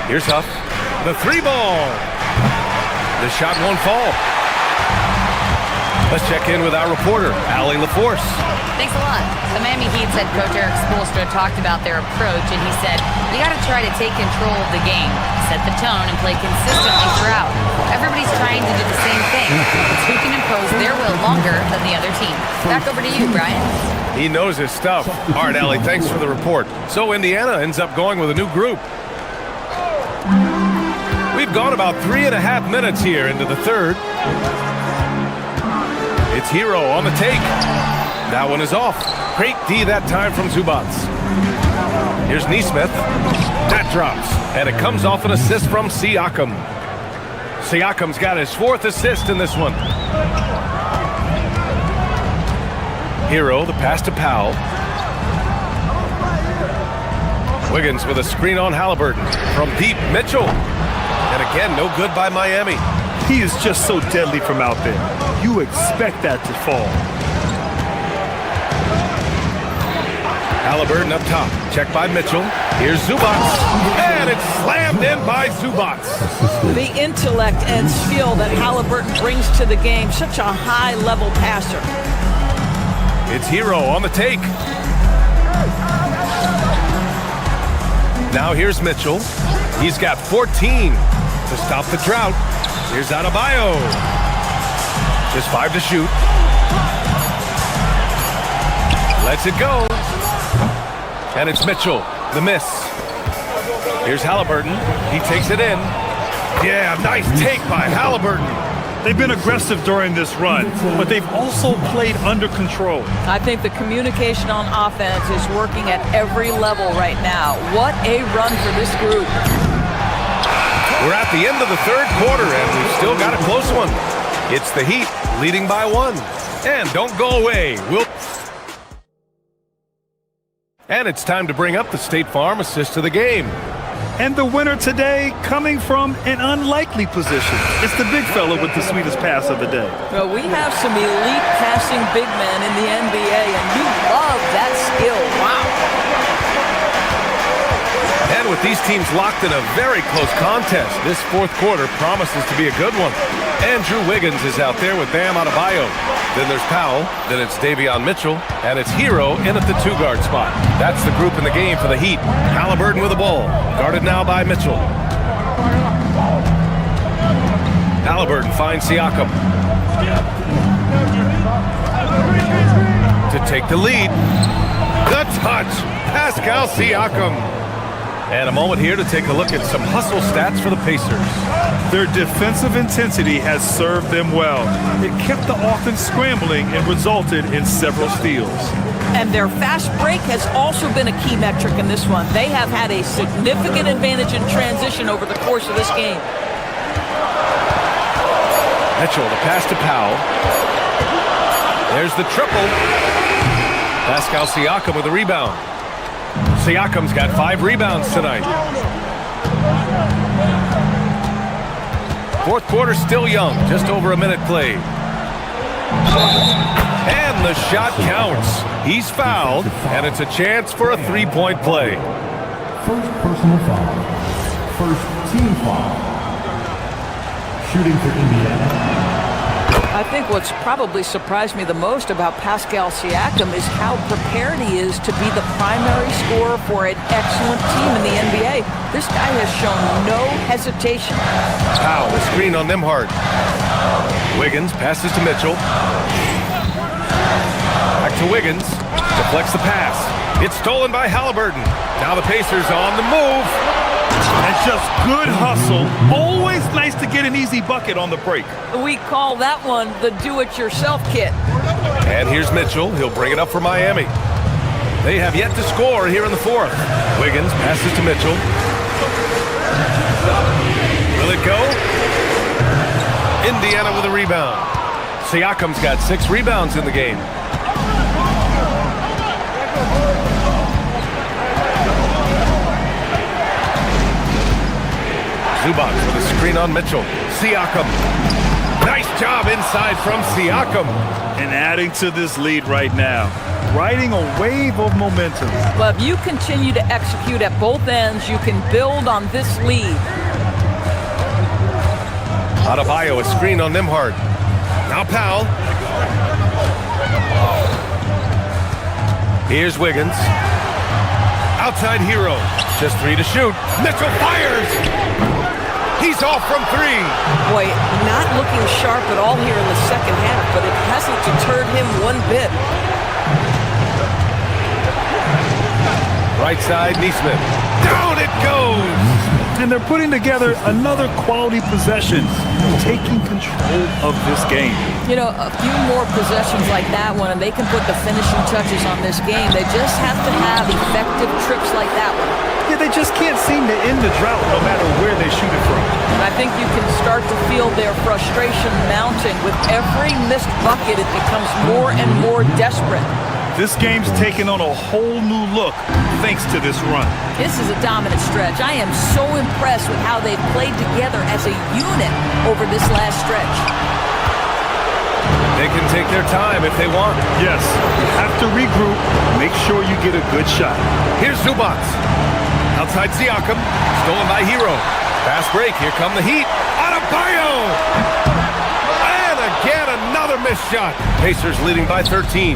Here's Huff. The 3 ball. The shot won't fall. Let's check in with our reporter, Allie LaForce. Thanks a lot. The Miami Heat's head coach Eric Spoelstra talked about their approach, and he said, "We got to try to take control of the game, set the tone, and play consistently throughout. Everybody's trying to do the same thing. It's who can impose their will longer than the other team." Back over to you, Brian. He knows his stuff. All right, Allie, thanks for the report. So Indiana ends up going with a new group. We've gone about 3.5 minutes here into the third. It's Hero on the take. That one is off. Great D that time from Zubac. Here's Nesmith. That drops. And it comes off an assist from Siakam. Siakam's got his 4th assist in this one. Hero, the pass to Powell. Wiggins with a screen on Halliburton. From deep, Mitchell. And again, no good by Miami. He is just so deadly from out there. You expect that to fall. Halliburton up top. Check by Mitchell. Here's Zubac. And it's slammed in by Zubac. The intellect and skill that Halliburton brings to the game. Such a high-level passer. It's Hero on the take. Now here's Mitchell. He's got 14. to stop the drought. Here's Adebayo. Just 5 to shoot. Lets it go. And it's Mitchell, the miss. Here's Halliburton. He takes it in. Yeah, nice take by Halliburton. They've been aggressive during this run, but they've also played under control. I think the communication on offense is working at every level right now. What a run for this group. We're at the end of the third quarter, and we've still got a close one. It's the Heat leading by 1. And don't go away. And it's time to bring up the State Farm assist of the game. And the winner today coming from an unlikely position. It's the big fella with the sweetest pass of the day. Well, we have some elite passing big men in the NBA, and you love that skill. Wow. And with these teams locked in a very close contest, this fourth quarter promises to be a good one. Andrew Wiggins is out there with Bam Adebayo. Then there's Powell, then it's Davion Mitchell, and it's Hero in at the 2-guard spot. That's the group in the game for the Heat. Halliburton with the ball, guarded now by Mitchell. Halliburton finds Siakam to take the lead. The touch, Pascal Siakam. And a moment here to take a look at some hustle stats for the Pacers. Their defensive intensity has served them well. It kept the offense scrambling and resulted in several steals. And their fast break has also been a key metric in this one. They have had a significant advantage in transition over the course of this game. Mitchell, the pass to Powell. There's the triple. Pascal Siakam with a rebound. Siakam's got 5 rebounds tonight. Fourth quarter still young, just over a minute played. And the shot counts. He's fouled, and it's a chance for a 3-point play. First personal foul. First team foul. Shooting for Indiana. I think what's probably surprised me the most about Pascal Siakam is how prepared he is to be the primary scorer for an excellent team in the NBA. This guy has shown no hesitation. Powell, the screen on Nembhard. Wiggins passes to Mitchell. Back to Wiggins. Deflects the pass. It's stolen by Halliburton. Now the Pacers on the move. And just good hustle. Always nice to get an easy bucket on the break. We call that one the do-it-yourself kit. And here's Mitchell. He'll bring it up for Miami. They have yet to score here in the fourth. Wiggins passes to Mitchell. Will it go? Indiana with a rebound. Siakam's got 6 rebounds in the game. Zubac with a screen on Mitchell. Siakam. Nice job inside from Siakam. And adding to this lead right now. Riding a wave of momentum. But if you continue to execute at both ends, you can build on this lead. Adebayo, a screen on Nembhard. Now Powell. Here's Wiggins. Outside Hero. Just 3 to shoot. Mitchell fires. He's off from 3. Boy, not looking sharp at all here in the second half, but it hasn't deterred him one bit. Right side, Neesmith. Down it goes! And they're putting together another quality possession, taking control of this game. You know, a few more possessions like that one, and they can put the finishing touches on this game. They just have to have effective trips like that one. Yeah, they just can't seem to end the drought no matter where they shoot it from. And I think you can start to feel their frustration mounting. With every missed bucket, it becomes more and more desperate. This game's taken on a whole new look thanks to this run. This is a dominant stretch. I am so impressed with how they've played together as a unit over this last stretch. They can take their time if they want. Yes, you have to regroup, make sure you get a good shot. Here's Zubac. Outside Siakam, stolen by Hero. Fast break, here come the Heat. Adebayo! And again, another missed shot. Pacers leading by 13.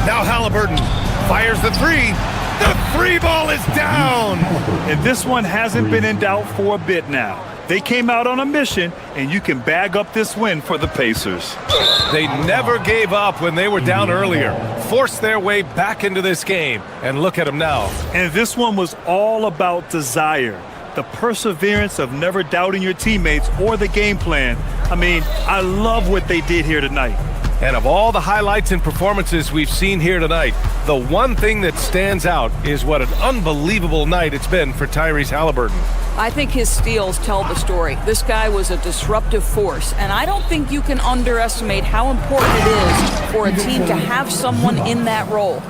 Now Halliburton fires the 3. The three ball is down. And this one hasn't been in doubt for a bit now. They came out on a mission, and you can bag up this win for the Pacers. They never gave up when they were down earlier. Forced their way back into this game. And look at them now. And this one was all about desire. The perseverance of never doubting your teammates or the game plan. I mean, I love what they did here tonight. And of all the highlights and performances we've seen here tonight, the one thing that stands out is what an unbelievable night it's been for Tyrese Halliburton. I think his steals tell the story. This guy was a disruptive force, and I don't think you can underestimate how important it is for a team to have someone in that role.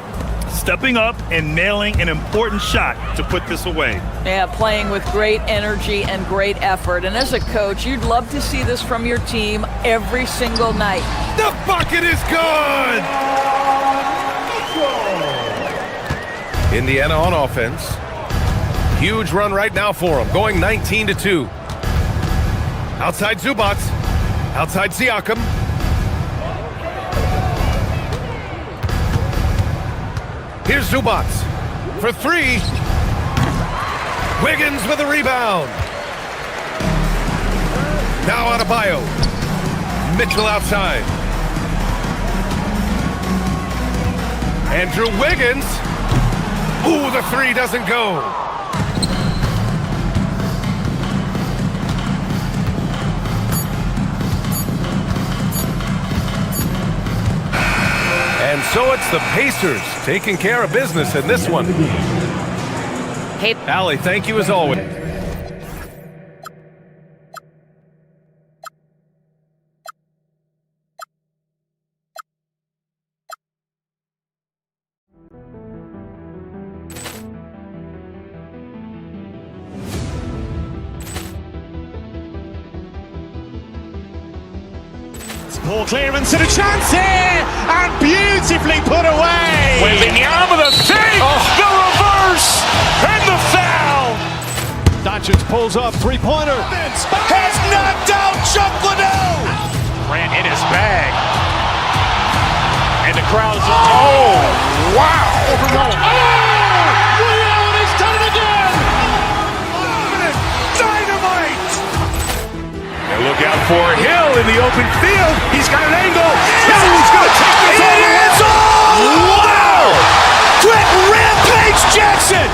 Stepping up and nailing an important shot to put this away. Yeah, playing with great energy and great effort. And as a coach, you'd love to see this from your team every single night. The bucket is good. Indiana on offense. Huge run right now for them, going 19-2. Outside Zubac. Outside Siakam. Here's Zubac for three. Wiggins with a rebound. Now Adebayo. Mitchell outside. Andrew Wiggins. Ooh, the three doesn't go. And so it's the Pacers taking care of business in this one. Hey, Allie, thank you as always. Poor clearance and a chance here, and beautifully put away. Wembanyama the save, the reverse, and the foul. Doncic pulls up, three-pointer. Has knocked out Chuck Liddell. Ran in his bag. And the crowd is, oh, wow. Ray Allen has done it again. Dynamite. And look out for Hill in the open field. He's got an angle. He's going to take this all the way. Wow. Quick Rampage Jackson.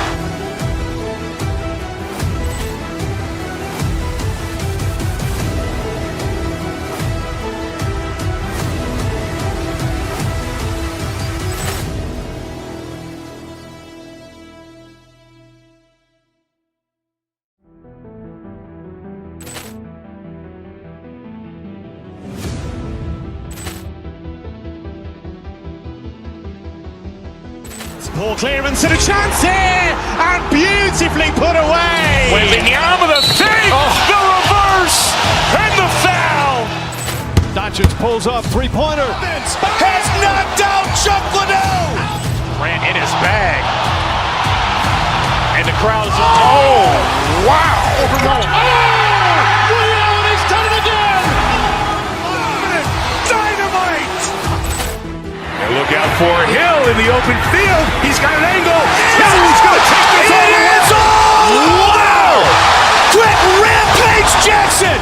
Poor clearance and a chance here, and beautifully put away. Wembanyama the save, the reverse, and the foul. Doncic pulls up, three-pointer. Has knocked out Chuck Liddell. Ran in his bag. And the crowd is, oh, wow. Ray Allen has done it again. Dynamite. And look out for Hill in the open field. He's got an angle. He's going to take this all the way. Wow. Quick Rampage Jackson.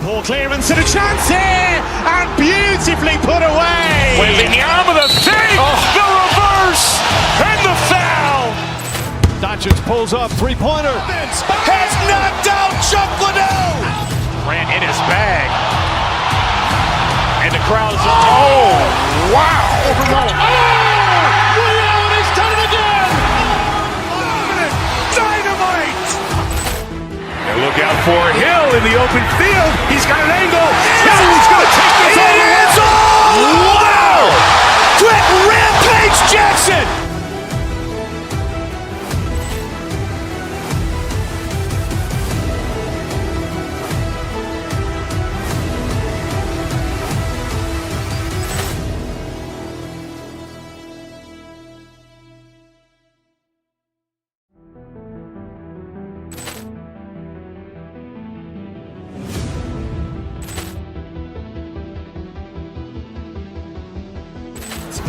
Poor clearance and a chance here, and beautifully put away. Wembanyama the save, the reverse, and the foul. Doncic pulls up, three-pointer. Has knocked out Chuck Liddell. Ran in his bag. And the crowd is, oh, wow. Ray Allen has done it again. Dynamite. And look out for Hill in the open field. He's got an angle. He's going to take this all the way. Wow. Quick Rampage Jackson.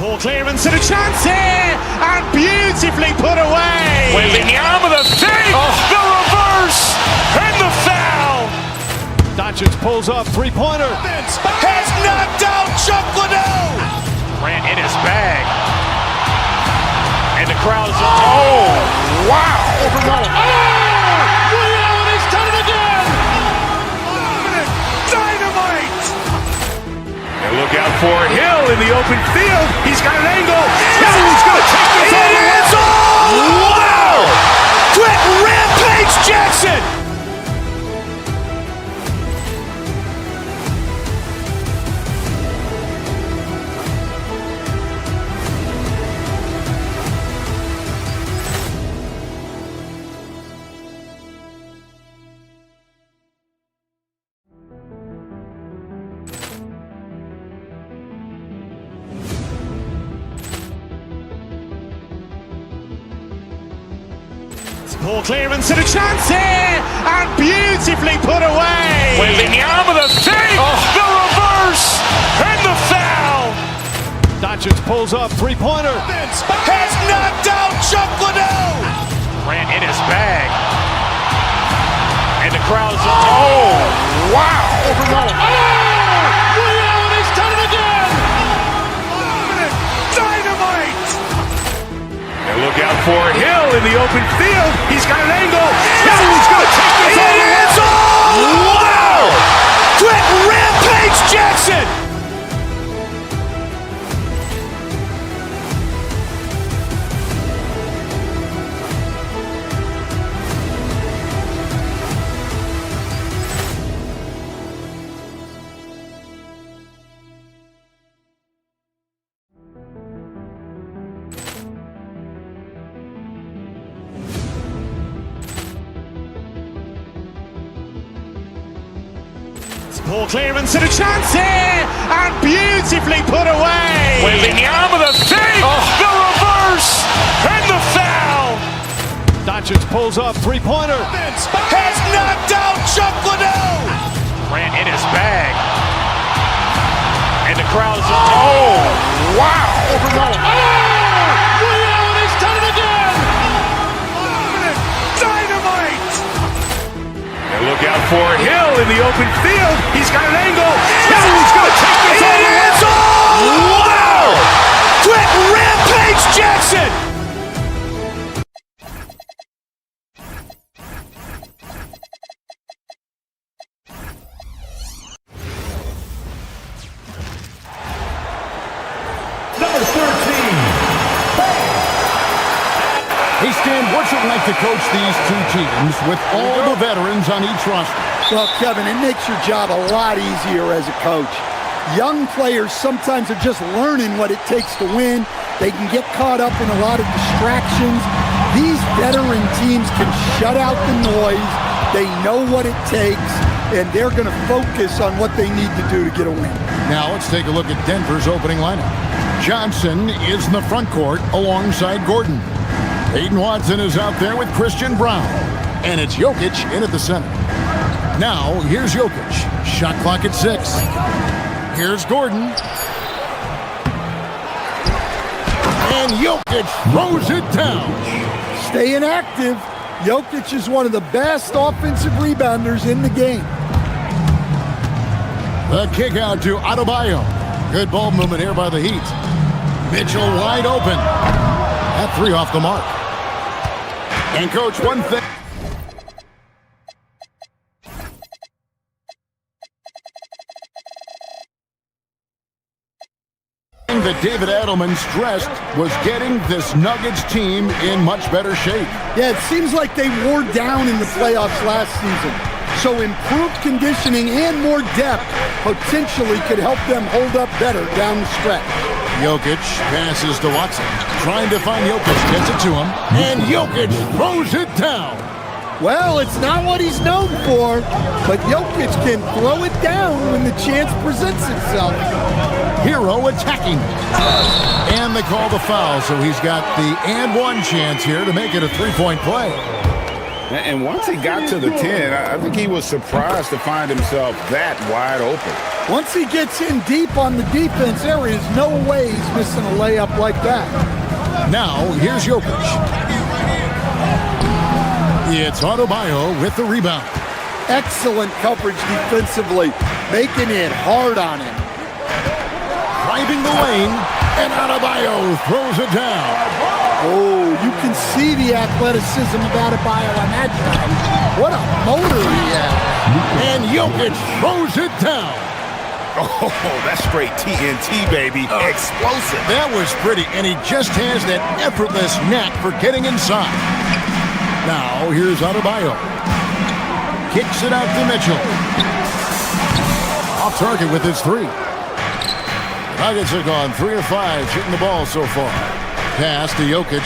Poor clearance and a chance here, and beautifully put away. Wembanyama the save, the reverse, and the foul. Doncic pulls up, three-pointer. Has knocked out Chuck Liddell. Grant in his bag. And the crowd's wow. He's done it again. Dynamite. And look out for Hill in the open field. He's got an angle. Hill's going to take this all the way. Wow. Quick rampage Jackson. Poor clearance and a chance here, and beautifully put away. Wembanyama the save, the reverse, and the foul. Doncic pulls up, three-pointer. Has knocked out Chuck Liddell. Grant in his bag. And the crowd's wow. He's done it again. Dynamite. And look out for Hill in the open field. He's got an angle. Hill's going to take this all the way. Wow. Quick rampage Jackson. Poor clearance and a chance here, and beautifully put away. Wembanyama the save, the reverse, and the foul. Doncic pulls up, three-pointer. Has knocked out Chuck Liddell. Grant in his bag. And the crowd's wow. He's done it again. Dynamite. And look out for Hill in the open field. He's got an angle. Hill's going to take this all the way. Wow. Quick rampage Jackson. Number 13. Hey, Stan, what's it like to coach these two teams with all the veterans on each roster? Well, Kevin, it makes your job a lot easier as a coach. Young players sometimes are just learning what it takes to win. They can get caught up in a lot of distractions. These veteran teams can shut out the noise. They know what it takes, and they're going to focus on what they need to do to get a win. Now let's take a look at Denver's opening lineup. Johnson is in the front court alongside Gordon. Peyton Watson is out there with Christian Brown. And it's Jokic in at the center. Now, here's Jokic. Shot clock at 6. Here's Gordon. And Jokic throws it down. Staying active. Jokic is one of the best offensive rebounders in the game. The kick out to Adebayo. Good ball movement here by the Heat. Mitchell wide open. That three off the mark. And coach, one thing. That David Adelman stressed was getting this Nuggets team in much better shape. Yeah, it seems like they wore down in the playoffs last season. So improved conditioning and more depth potentially could help them hold up better down the stretch. Jokic passes to Watson. Trying to find Jokic, gets it to him. And Jokic throws it down. Well, it's not what he's known for, but Jokic can throw it down when the chance presents itself. Hero attacking. And they call the foul, so he's got the and one chance here to make it a three-point play. And once he got to the 10, I think he was surprised to find himself that wide open. Once he gets in deep on the defense, there is no way he's missing a layup like that. Now, here's Jokic. It's Adebayo with the rebound. Excellent coverage defensively, making it hard on him. Driving the lane, and Adebayo throws it down. Oh, you can see the athleticism of Adebayo on that time. What a motor he has. And Jokic throws it down. Oh, that's straight TNT, baby. Explosive. That was pretty, and he just has that effortless knack for getting inside. Now, here's Adebayo. Kicks it out to Mitchell. Off target with his three. Nuggets have gone 3 of 5 shooting the ball so far. Pass to Jokic.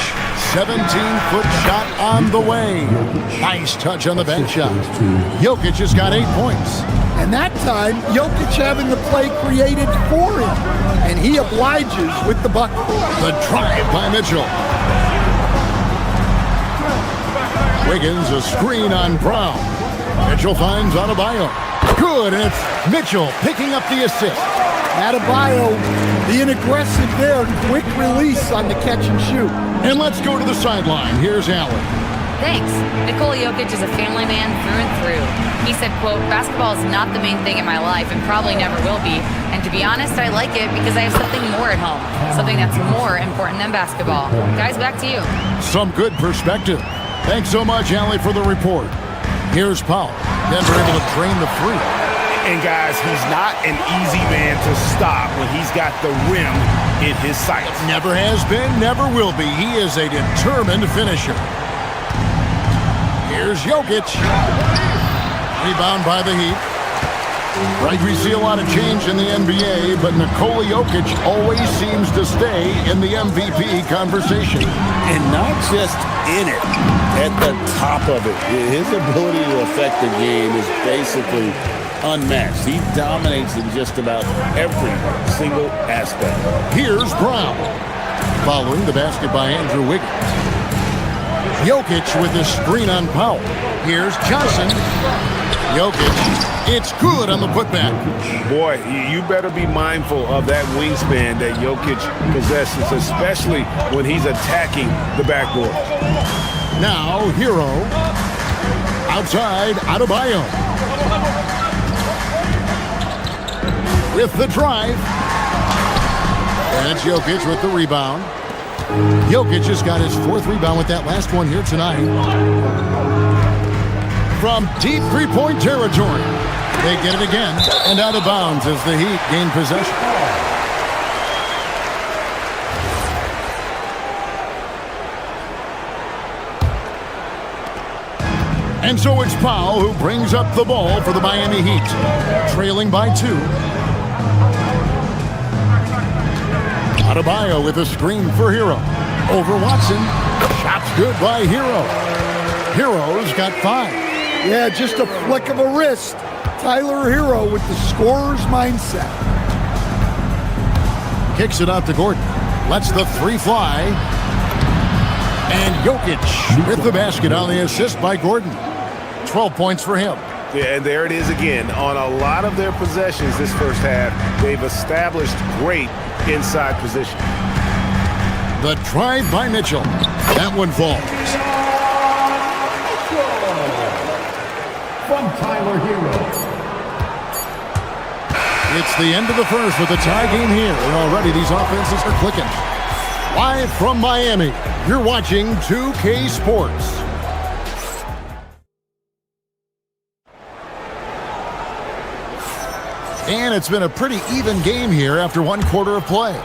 17-foot shot on the way. Nice touch on the bank shot. Jokic has got 8 points. And that time, Jokic having the play created for him. And he obliges with the bucket. The drive by Mitchell. Wiggins, a screen on Brown. Mitchell finds Adebayo. Good, and it's Mitchell picking up the assist. Adebayo being aggressive there. Quick release on the catch and shoot. And let's go to the sideline. Here's Allen. Thanks. Nikola Jokic is a family man through and through. He said, quote, "Basketball is not the main thing in my life and probably never will be. And to be honest, I like it because I have something more at home. Something that's more important than basketball." Guys, back to you. Some good perspective. Thanks so much, Allie, for the report. Here's Powell. Denver able to drain the free. And guys, he's not an easy man to stop when he's got the rim in his sights. Never has been, never will be. He is a determined finisher. Here's Jokic. Rebound by the Heat. Right, we see a lot of change in the NBA, but Nikola Jokic always seems to stay in the MVP conversation. And not just in it, at the top of it. His ability to affect the game is basically unmatched. He dominates in just about every single aspect. Here's Brown. Following the basket by Andrew Wiggins. Jokic with the screen on Powell. Here's Johnson. Jokic, it's good on the putback. Boy, you better be mindful of that wingspan that Jokic possesses, especially when he's attacking the backboard. Now, Hero. Outside, Adebayo. With the drive. And it's Jokic with the rebound. Jokic has got his 4th rebound with that last one here tonight. From deep three-point territory. They get it again, and out of bounds as the Heat gain possession. And so it's Powell who brings up the ball for the Miami Heat, trailing by 2. Adebayo with a screen for Hero. Over Watson. Shot's good by Hero. Hero's got 5. Yeah, just a flick of a wrist. Tyler Hero with the scorer's mindset. Kicks it out to Gordon. Lets the 3 fly. And Jokic with the basket on the assist by Gordon. 12 points for him. Yeah, and there it is again. On a lot of their possessions this first half, they've established great inside position. The drive by Mitchell. That one falls. From Tyler Hero. It's the end of the first with a tie game here. And already these offenses are clicking. Live from Miami, you're watching 2K Sports. And it's been a pretty even game here after 1 quarter of play.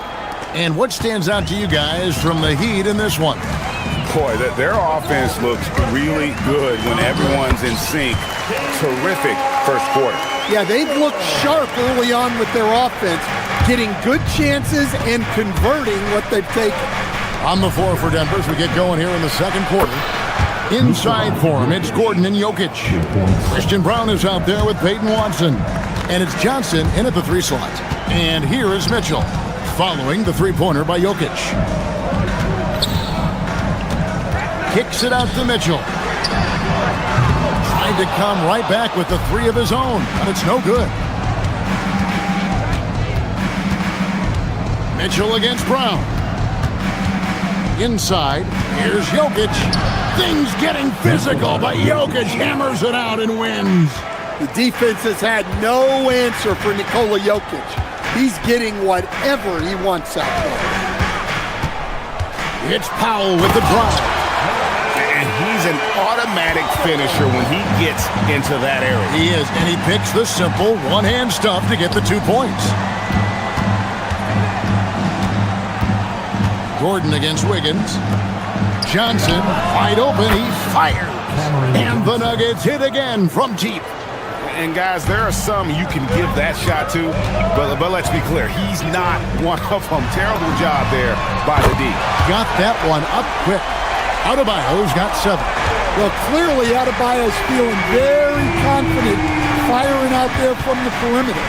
And what stands out to you guys from the Heat in this one? Boy, their offense looks really good when everyone's in sync. Terrific first quarter. Yeah, they've looked sharp early on with their offense, getting good chances and converting what they've taken. On the floor for Denver as we get going here in the second quarter. Inside for him, it's Gordon and Jokic. Christian Brown is out there with Peyton Watson. And it's Johnson in at the 3 slot. And here is Mitchell, following the 3-pointer by Jokic. Kicks it out to Mitchell. Trying to come right back with the three of his own, but it's no good. Mitchell against Brown. Inside, here's Jokic. Things getting physical, but Jokic hammers it out and wins. The defense has had no answer for Nikola Jokic. He's getting whatever he wants out there. It's Powell with the drive. And he's an automatic finisher when he gets into that area. He is, and he picks the simple one-hand stuff to get the 2 points. Gordon against Wiggins. Johnson, wide open, he fires. And the Nuggets hit again from deep. And guys, there are some you can give that shot to, but let's be clear, he's not one of them. Terrible job there by the D. Got that one up quick. Adebayo's got 7. Well, clearly Adebayo's feeling very confident firing out there from the perimeter.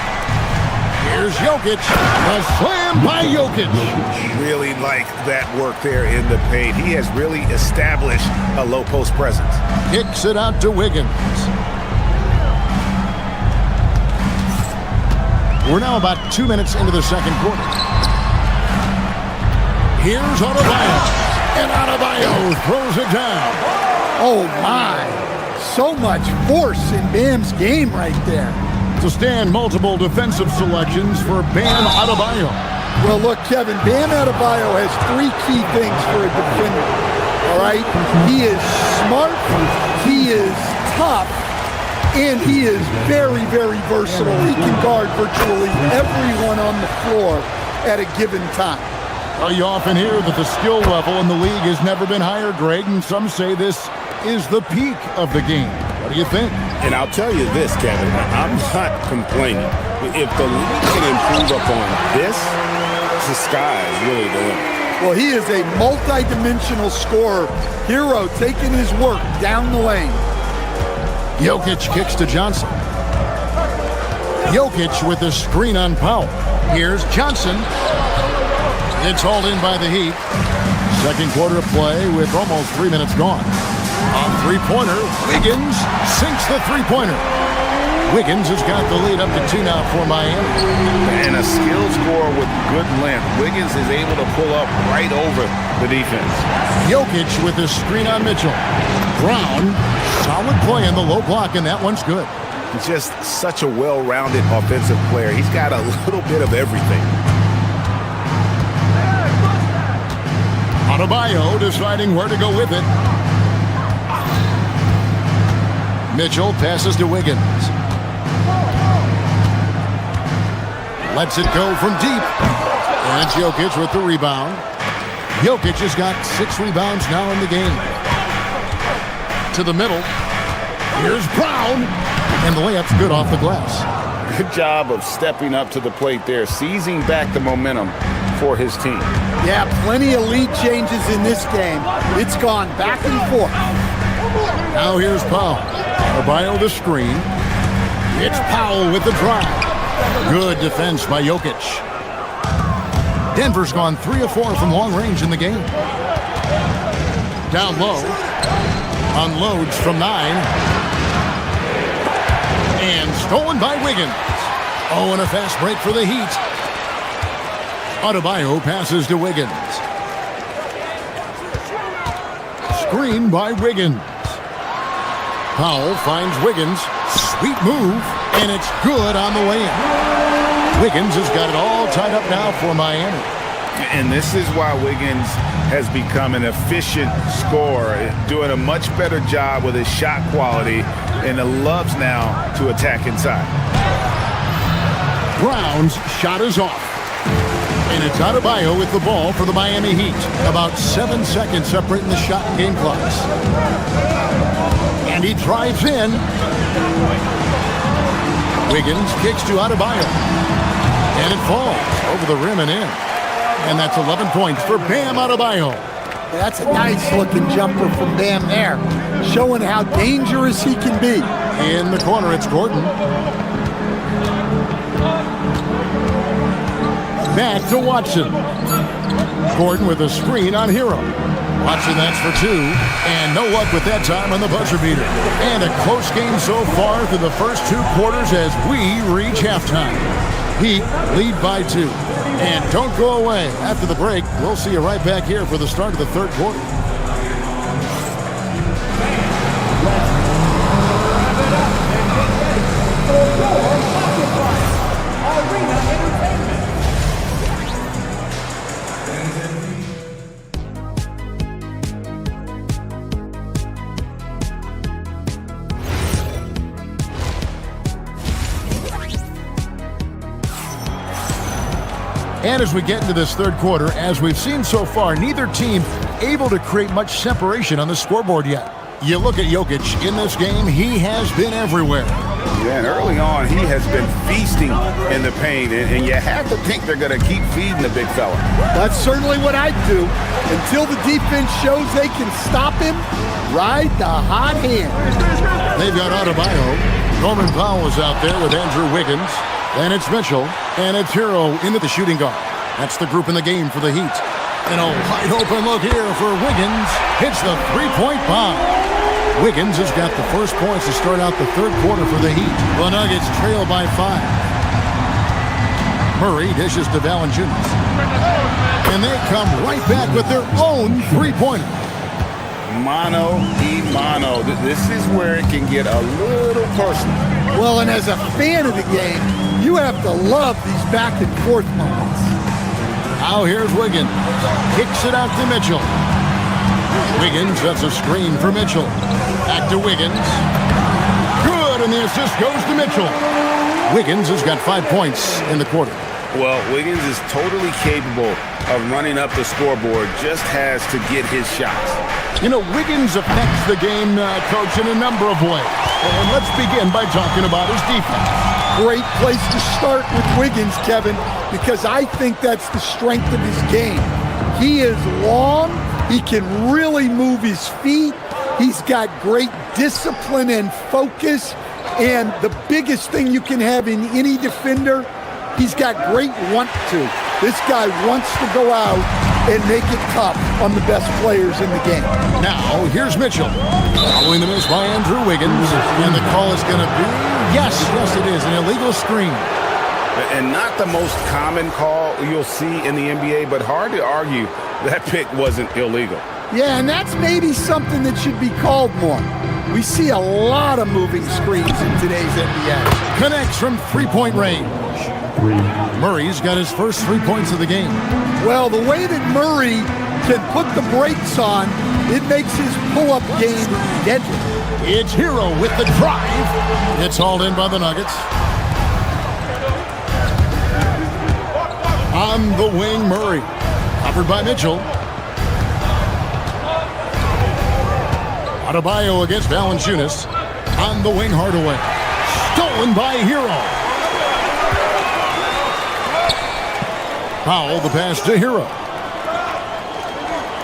Here's Jokic. The slam by Jokic. Really like that work there in the paint. He has really established a low post presence. Kicks it out to Wiggins. We're now about 2 minutes into the second quarter. Here's Adebayo. And Adebayo throws it down. Oh, my. So much force in Bam's game right there. To stand multiple defensive selections for Bam Adebayo. Well, look, Kevin, Bam Adebayo has 3 key things for a defender. All right? He is smart, he is tough, and he is very, very versatile. He can guard virtually everyone on the floor at a given time. Well, you often hear that the skill level in the league has never been higher, Greg, and some say this is the peak of the game. What do you think? And I'll tell you this, Kevin, I'm not complaining. If the league can improve upon this, the sky is really the limit. Well, he is a multi-dimensional scorer. Hero taking his work down the lane. Jokic kicks to Johnson. Jokic with the screen on Powell. Here's Johnson. It's hauled in by the Heat. Second quarter of play with almost 3 minutes gone. On three-pointer, Wiggins sinks the three-pointer. Wiggins has got the lead up to 2 now for Miami. And a skilled scorer with good length. Wiggins is able to pull up right over the defense. Jokic with the screen on Mitchell. Brown, solid play in the low block, and that one's good. Just such a well-rounded offensive player. He's got a little bit of everything. Adebayo deciding where to go with it. Mitchell passes to Wiggins. Lets it go from deep. And it's Jokic with the rebound. Jokic has got 6 rebounds now in the game. To the middle. Here's Brown. And the layup's good off the glass. Good job of stepping up to the plate there, seizing back the momentum for his team. Yeah, plenty of lead changes in this game. It's gone back and forth. Now here's Powell. Adebayo the screen. It's Powell with the drive. Good defense by Jokic. Denver's gone 3 of 4 from long range in the game. Down low. Unloads from 9. And stolen by Wiggins. Oh, and a fast break for the Heat. Adebayo passes to Wiggins. Screen by Wiggins. Powell finds Wiggins. Sweet move, and it's good on the way in. Wiggins has got it all tied up now for Miami. And this is why Wiggins has become an efficient scorer, doing a much better job with his shot quality, and loves now to attack inside. Brown's shot is off. And it's Adebayo with the ball for the Miami Heat. About 7 seconds separating the shot and game clocks. And he drives in. Wiggins kicks to Adebayo. And it falls over the rim and in. And that's 11 points for Bam Adebayo. That's a nice-looking jumper from Bam there, showing how dangerous he can be. In the corner, it's Gordon. Back to Watson. Gordon with a screen on Hero. Watson, that's for two. And no luck with that time on the buzzer beater. And a close game so far through the first 2 quarters as we reach halftime. Heat lead by 2. And don't go away. After the break, we'll see you right back here for the start of the third quarter. And as we get into this third quarter, as we've seen so far, neither team able to create much separation on the scoreboard yet. You look at Jokic in this game, he has been everywhere. Yeah, and early on, he has been feasting in the paint, and you have to think they're going to keep feeding the big fella. That's certainly what I'd do. Until the defense shows they can stop him, ride the hot hand. They've got Adebayo. Norman Powell is out there with Andrew Wiggins. Then it's Mitchell, and it's Hero into the shooting guard. That's the group in the game for the Heat. And a wide open look here for Wiggins. Hits the three-point bomb. Wiggins has got the first points to start out the third quarter for the Heat. The Nuggets trail by 5. Murray dishes to Valanciunas. And they come right back with their own three-pointer. Mano y mano. This is where it can get a little personal. Well, and as a fan of the game, you have to love these back-and-forth moments. Now here's Wiggins. Kicks it out to Mitchell. Wiggins, that's a screen for Mitchell. Back to Wiggins. Good, and the assist goes to Mitchell. Wiggins has got 5 points in the quarter. Well, Wiggins is totally capable of running up the scoreboard, just has to get his shots. You know, Wiggins affects the game, Coach, in a number of ways. And let's begin by talking about his defense. Great place to start with Wiggins, Kevin, because I think that's the strength of his game. He is long. He can really move his feet. He's got great discipline and focus. And the biggest thing you can have in any defender, he's got great want to. This guy wants to go out and make it tough on the best players in the game. Now, here's Mitchell. Following the miss by Andrew Wiggins. And the call is going to be, yes, it is, an illegal screen. And not the most common call you'll see in the NBA, but hard to argue that pick wasn't illegal. Yeah, and that's maybe something that should be called more. We see a lot of moving screens in today's NBA. Connects from three-point range. Murray's got his first 3 points of the game. Well, the way that Murray can put the brakes on, it makes his pull-up game deadly. It's Hero with the drive. It's hauled in by the Nuggets. On the wing, Murray. Covered by Mitchell. Adebayo against Valanciunas. On the wing, Hardaway. Stolen by Hero. Powell, the pass to Hero.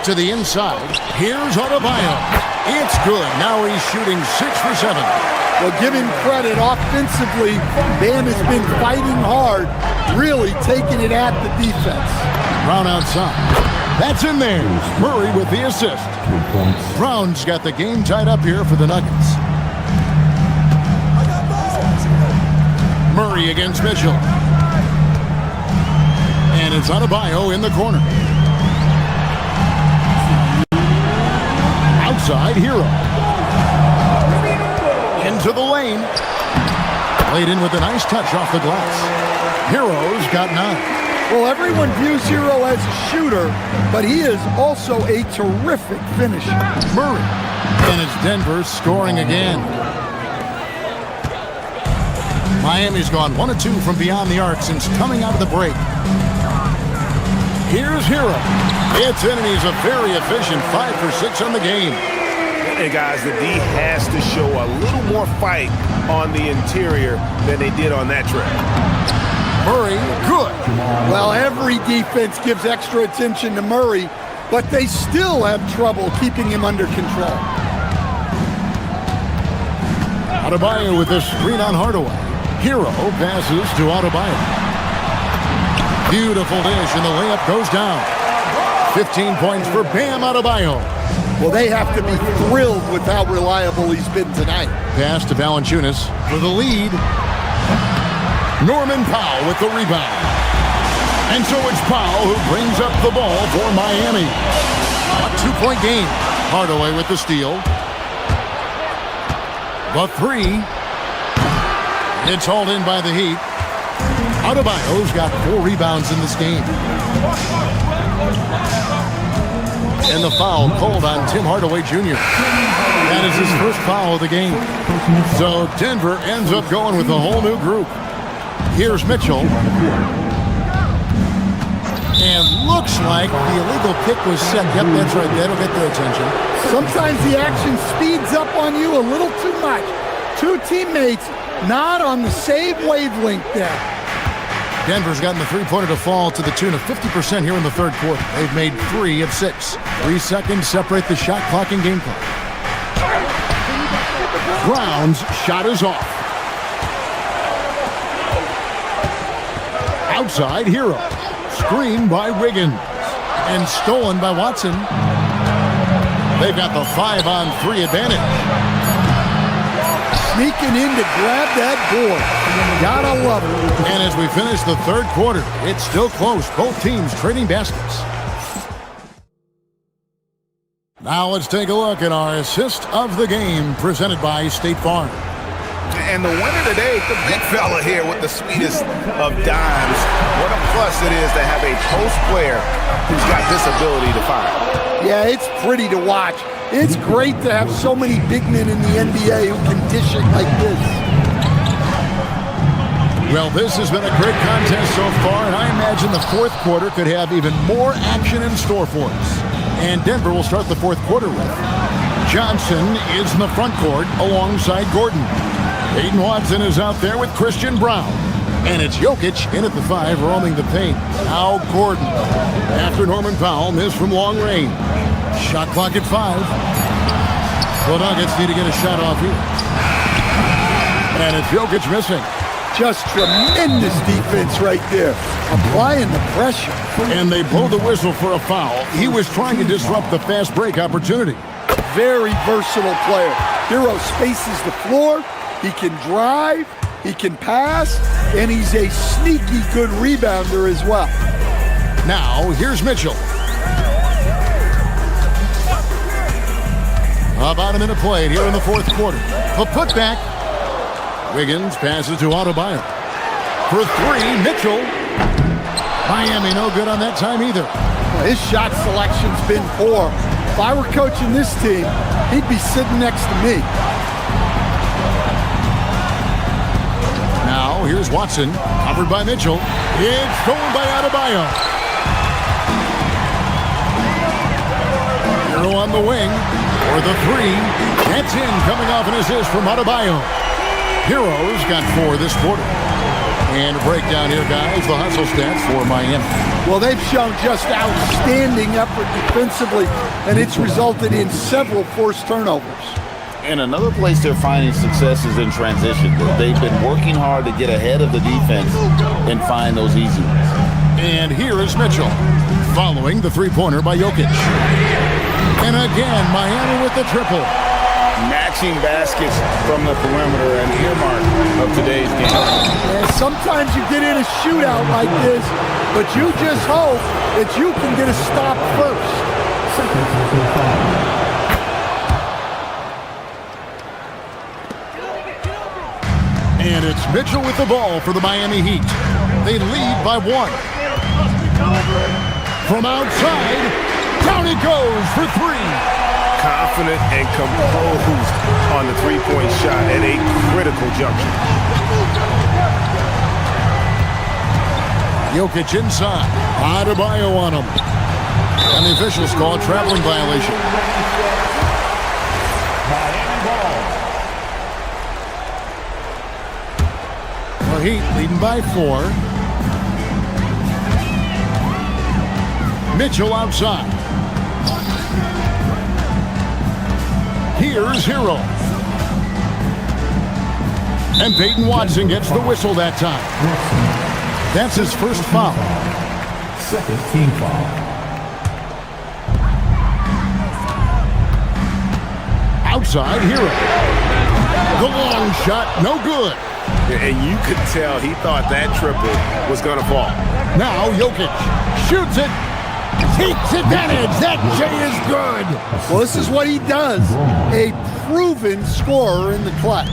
To the inside. Here's Adebayo. It's good. Now he's shooting 6 for 7. Well, give him credit. Offensively, Bam has been fighting hard, really taking it at the defense. Brown outside. That's in there. Murray with the assist. Brown's got the game tied up here for the Nuggets. Murray against Mitchell. And it's Adebayo in the corner. Outside, Hero. Into the lane. Laid in with a nice touch off the glass. Hero's got 9. Well, everyone views Hero as a shooter, but he is also a terrific finisher. Murray. And it's Denver scoring again. Miami's gone 1 of 2 from beyond the arc since coming out of the break. Here's Hero. It's in, and he's a very efficient 5 for 6 on the game. And guys, the D has to show a little more fight on the interior than they did on that trip. Murray, good. Well, every defense gives extra attention to Murray, but they still have trouble keeping him under control. Adebayo with the screen on Hardaway. Hero passes to Adebayo. Beautiful dish, and the layup goes down. 15 points for Bam Adebayo. Well, they have to be thrilled with how reliable he's been tonight. Pass to Valanciunas for the lead. Norman Powell with the rebound. And so it's Powell who brings up the ball for Miami. A 2-point game. Hardaway with the steal. The three. It's hauled in by the Heat. Adebayo's got 4 rebounds in this game. And the foul called on Tim Hardaway Jr. That is his first foul of the game. So Denver ends up going with a whole new group. Here's Mitchell. And looks like the illegal pick was set. Yep, that's right. That'll get their attention. Sometimes the action speeds up on you a little too much. 2 teammates not on the same wavelength there. Denver's gotten the three-pointer to fall to the tune of 50% here in the third quarter. They've made 3 of 6. 3 seconds separate the shot clock and game clock. Brown's shot is off. Outside, Hero. Screen by Wiggins. And stolen by Watson. They've got the 5-on-3 advantage. Sneaking in to grab that board. Gotta love it. And as we finish the third quarter, it's still close. Both teams trading baskets. Now let's take a look at our assist of the game presented by State Farm. And the winner today, the big fella here with the sweetest of dimes. What a plus it is to have a post player who's got this ability to fire. Yeah, it's pretty to watch. It's great to have so many big men in the NBA who can dish it like this. Well, this has been a great contest so far, and I imagine the fourth quarter could have even more action in store for us. And Denver will start the fourth quarter with Johnson is in the front court alongside Gordon. Peyton Watson is out there with Christian Brown. And it's Jokic in at the 5, roaming the paint. Now Gordon. After Norman Powell missed from long range. Shot clock at 5. The Nuggets need to get a shot off here. And it's Jokic missing. Just tremendous defense right there. Applying the pressure. And they blow the whistle for a foul. He was trying to disrupt the fast break opportunity. Very versatile player. Hero spaces the floor. He can drive. He can pass. And he's a sneaky good rebounder as well. Now, here's Mitchell. About a minute played here in the fourth quarter. The putback. Wiggins passes to Adebayo. For 3, Mitchell. Miami no good on that time either. His shot selection's been poor. If I were coaching this team, he'd be sitting next to me. Now, here's Watson. Covered by Mitchell. It's stolen by Adebayo. Hero on the wing. For the 3. That's in, coming off an assist from Adebayo. Hero's got 4 this quarter. And a breakdown here, guys. The hustle stats for Miami. Well, they've shown just outstanding effort defensively, and it's resulted in several forced turnovers. And another place they're finding success is in transition. They've been working hard to get ahead of the defense and find those easy ones. And here is Mitchell, following the three-pointer by Jokic. And again, Miami with the triple. Matching baskets from the perimeter, an earmark of today's game. And sometimes you get in a shootout like this, but you just hope that you can get a stop first. And it's Mitchell with the ball for the Miami Heat. They lead by 1. From outside, down he goes for 3. Confident and composed on the three-point shot at a critical juncture. Jokic inside. Adebayo on him. And the officials call a traveling violation. The Heat leading by 4. Mitchell outside. Here's Hero. And Peyton Watson gets the whistle that time. That's his first foul. Second team foul. side, Hero. The long shot, no good. And you could tell he thought that triple was going to fall. Now Jokic shoots it. Takes advantage. That J is good. Well, this is what he does. A proven scorer in the clutch.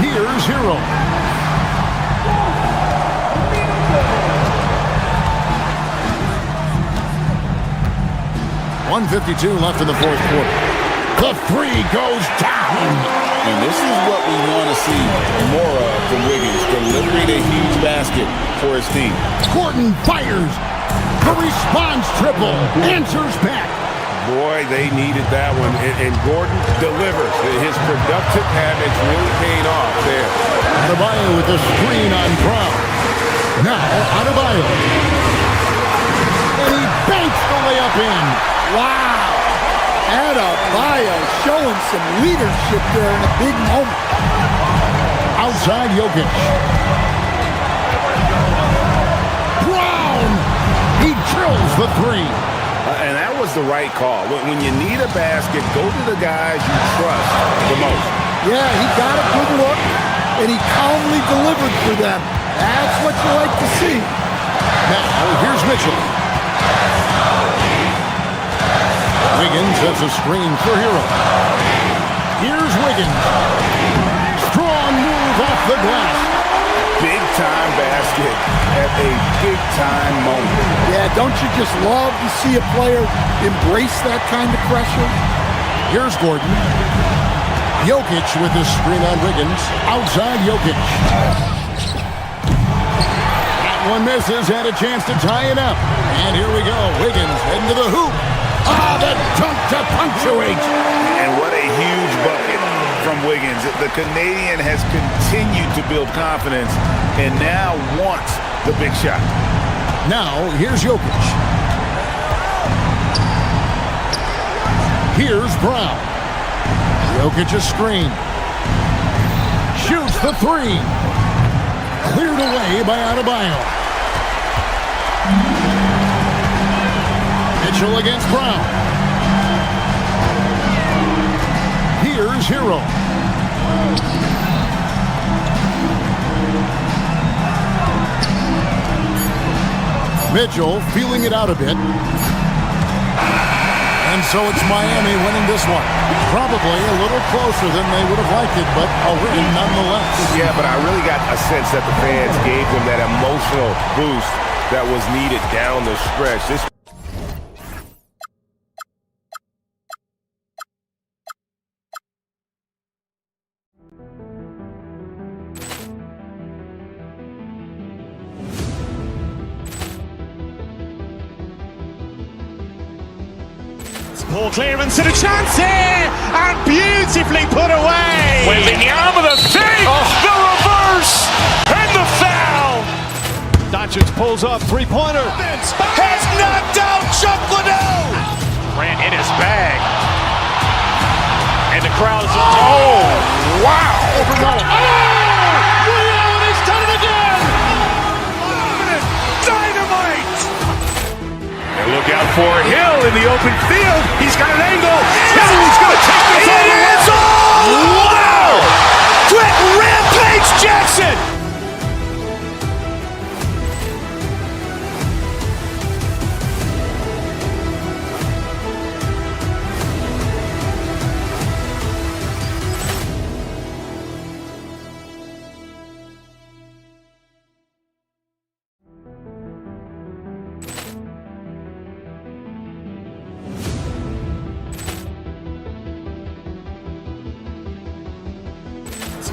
Here's Hero. .152 left in the fourth quarter. The three goes down. And this is what we want to see more of from Wiggins, delivering a huge basket for his team. Gordon fires. The response triple. Answers back. Boy, they needed that one. And Gordon delivers. His productive habits really paying off there. Adebayo with the screen on Brown. Now Adebayo. And he banks the layup in. Wow. Adebayo showing some leadership there in a big moment. Outside Jokic. Brown. He drills the three. And that was the right call. When you need a basket, go to the guys you trust the most. Yeah, he got a good look, and he calmly delivered for them. That's what you like to see. Now, here's Mitchell. Wiggins sets a screen for Hero. Here's Wiggins. Strong move off the glass. Big-time basket at a big-time moment. Yeah, don't you just love to see a player embrace that kind of pressure? Here's Gordon. Jokic with the screen on Wiggins. Outside Jokic. That one misses. Had a chance to tie it up. And here we go. Wiggins heading to the hoop. Ah, the dunk to punctuate. And what a huge bucket from Wiggins. The Canadian has continued to build confidence and now wants the big shot. Now, here's Jokic. Here's Brown. Jokic a screen. Shoots the three. Cleared away by Adebayo. Mitchell against Brown. Here's Hero. Mitchell feeling it out a bit. And so it's Miami winning this one. Probably a little closer than they would have liked it, but a win nonetheless. Yeah, but I really got a sense that the fans gave them that emotional boost that was needed down the stretch. Poor clearance and a chance here, and beautifully put away. Wembanyama the save, the reverse, and the foul. Doncic pulls up, three-pointer. Has knocked out Chuck Liddell. Ran in his bag. And the crowd is... Oh, wow. Liddell, he's done it again. Dynamite. And look out for Hill in the open field. He's got an angle. He's going to take this all the way. Wow! Quick Rampage Jackson.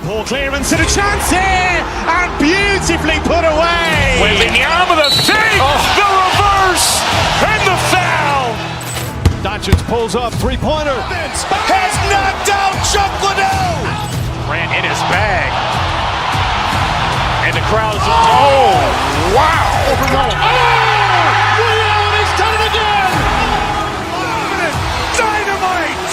Poor clearance and a chance here, and beautifully put away. Wembanyama the save, the reverse, and the foul. Doncic pulls up, three-pointer. Has knocked out Chuck Liddell. Ran in his bag. And the crowd is... Oh, wow. Liddell, he's done it again. Dynamite.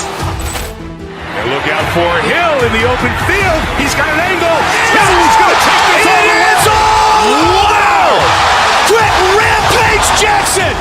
And look out for Hill in the open field. He's got an angle. He's going to take this all the way. Wow. Quick Rampage Jackson.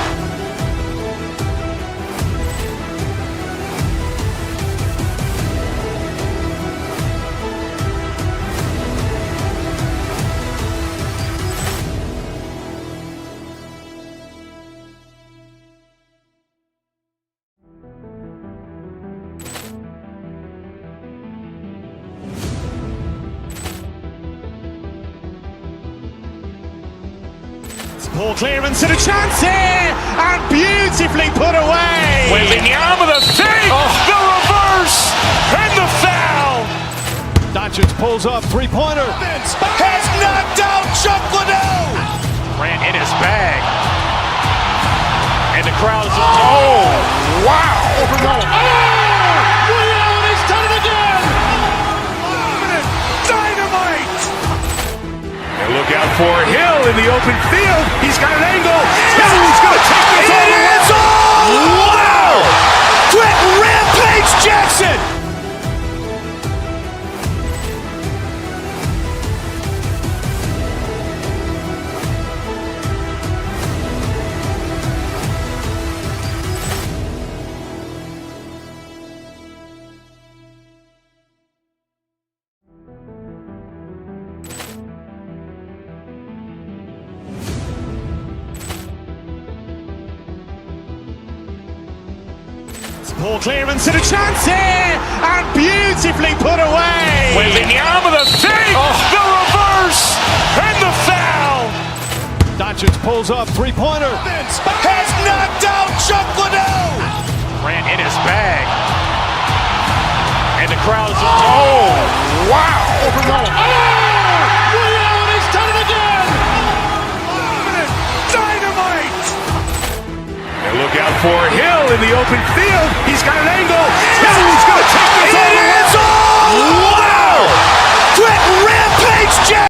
Ball clearance and a chance here, and beautifully put away. Wembanyama the fake, the reverse, and the foul. Doncic pulls up, three-pointer. Has knocked out Chuck Liddell. Ran in his bag. And the crowd is... Oh, wow. Ray Allen has done it again. Dynamite. And look out for Hill in the open field. He's got an angle. Hill's going to take this all the way. Wow. Quick Rampage Jackson. Ball clearance and a chance here, and beautifully put away. Wembanyama the fake, the reverse, and the foul. Doncic pulls up, three-pointer. Has knocked out Chuck Liddell. Ran in his bag. And the crowd is... Oh, wow. Ray Allen has done it again. Dynamite. And look out for Hill in the open field. He's got an angle. Hill's going to take this all the way. Wow. Quick Rampage Jackson.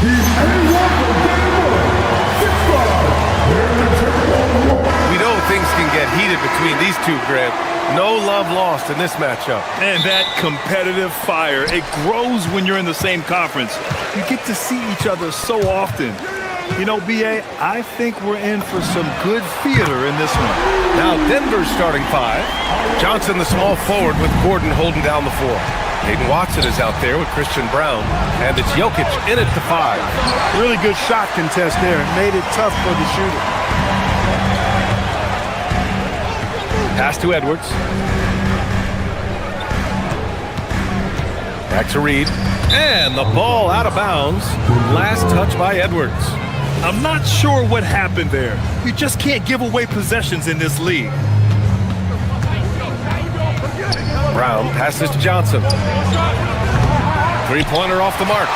We know things can get heated between these two, Grant. No love lost in this matchup. And that competitive fire, it grows when you're in the same conference. You get to see each other so often. You know, B.A., I think we're in for some good theater in this one. Now Denver's starting five. Johnson, the small forward, with Gordon holding down the four. Hayden Watson is out there with Christian Brown, and it's Jokic in at the five. Really good shot contest there. It made it tough for the shooter. Pass to Edwards. Back to Reed. And the ball out of bounds. Last touch by Edwards. I'm not sure what happened there. You just can't give away possessions in this league. Brown passes to Johnson. Three-pointer off the mark.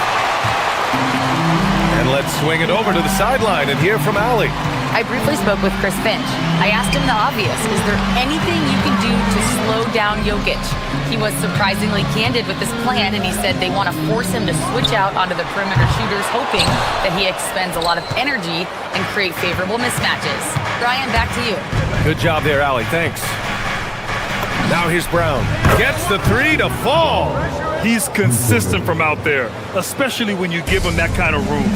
And let's swing it over to the sideline and hear from Allie. I briefly spoke with Chris Finch. I asked him the obvious. Is there anything you can do to slow down Jokic? He was surprisingly candid with this plan, and he said they want to force him to switch out onto the perimeter shooters, hoping that he expends a lot of energy and create favorable mismatches. Brian, back to you. Good job there, Allie. Thanks. Now here's Brown. Gets the three to fall. He's consistent from out there, especially when you give him that kind of room.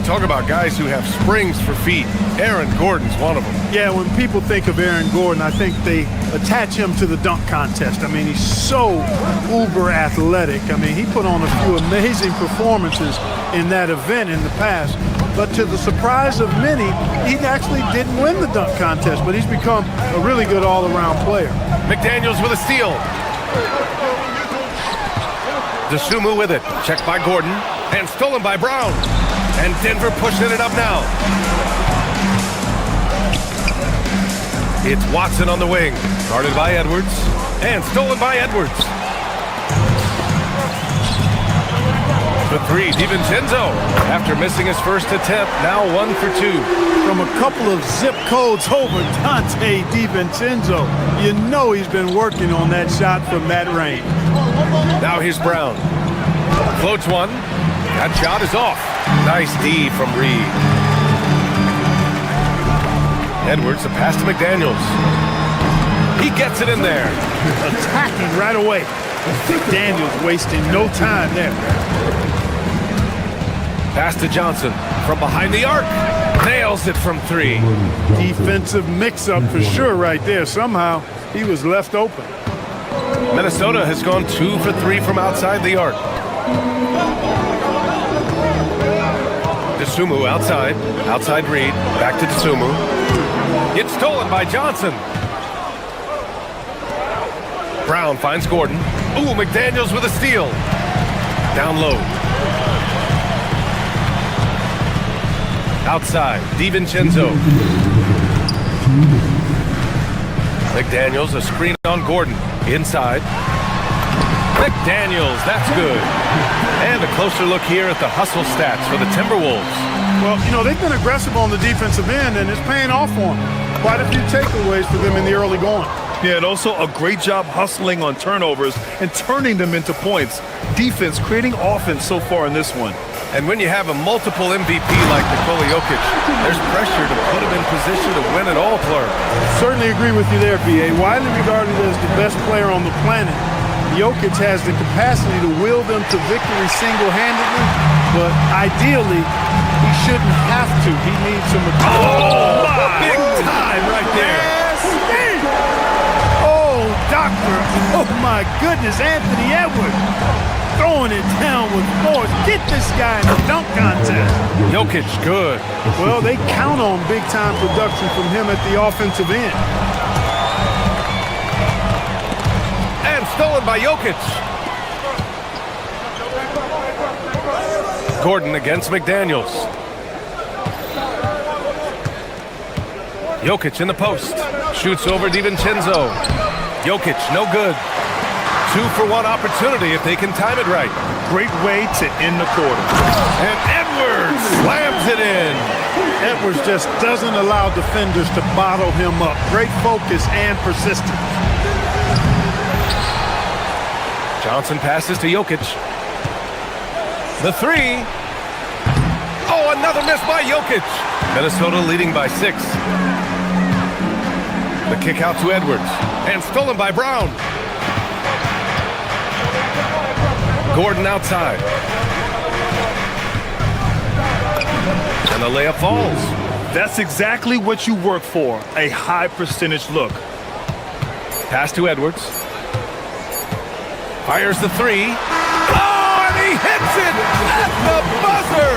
Talk about guys who have springs for feet. Aaron Gordon's one of them. Yeah, when people think of Aaron Gordon, I think they attach him to the dunk contest. I mean, he's so uber athletic. I mean, he put on a few amazing performances in that event in the past. But to the surprise of many, he actually didn't win the dunk contest, but he's become a really good all-around player. McDaniels with a steal. DeSumo with it. Checked by Gordon. And stolen by Brown. And Denver pushing it up now. It's Watson on the wing. Guarded by Edwards. And stolen by Edwards. for three, DiVincenzo. After missing his first attempt, now 1 for 2. From a couple of zip codes over Dante DiVincenzo. You know he's been working on that shot from that range. Now here's Brown. Floats one. That shot is off. Nice D from Reed. Edwards, a pass to McDaniels. He gets it in there. Attacking right away. McDaniels wasting no time there. Pass to Johnson from behind the arc. Nails it from 3. Defensive mix-up for sure right there. Somehow he was left open. Minnesota has gone 2 for 3 from outside the arc. Dosunmu outside. Outside Reed. Back to Dosunmu. It's stolen by Johnson. Brown finds Gordon. Ooh, McDaniels with a steal. Down low. Outside, DiVincenzo. McDaniels, a screen on Gordon. Inside. McDaniels, that's good. And a closer look here at the hustle stats for the Timberwolves. Well, you know, they've been aggressive on the defensive end, and it's paying off for them. Quite a few takeaways for them in the early going. Yeah, and also a great job hustling on turnovers and turning them into points. Defense creating offense so far in this one. And when you have a multiple MVP like Nikola Jokic, there's pressure to put him in position to win it all, Clark. Certainly agree with you there, B.A. Widely regarded as the best player on the planet, Jokic has the capacity to will them to victory single-handedly, but ideally, he shouldn't have to. He needs some... Oh, my! Big time right there. Oh, doctor. Oh, my goodness, Anthony Edwards. Throwing it down with force. Get this guy in the dunk contest. Jokic, good. Well, they count on big-time production from him at the offensive end. And stolen by Jokic. Gordon against McDaniels. Jokic in the post. Shoots over DiVincenzo. Jokic, no good. 2-for-1 opportunity if they can time it right. Great way to end the quarter. And Edwards slams it in. Edwards just doesn't allow defenders to bottle him up. Great focus and persistence. Johnson passes to Jokic. The 3. Oh, another miss by Jokic. Minnesota leading by 6. The kick out to Edwards. And stolen by Brown. Gordon outside. And the layup falls. That's exactly what you work for, a high percentage look. Pass to Edwards. Fires the 3. Oh, and he hits it at the buzzer.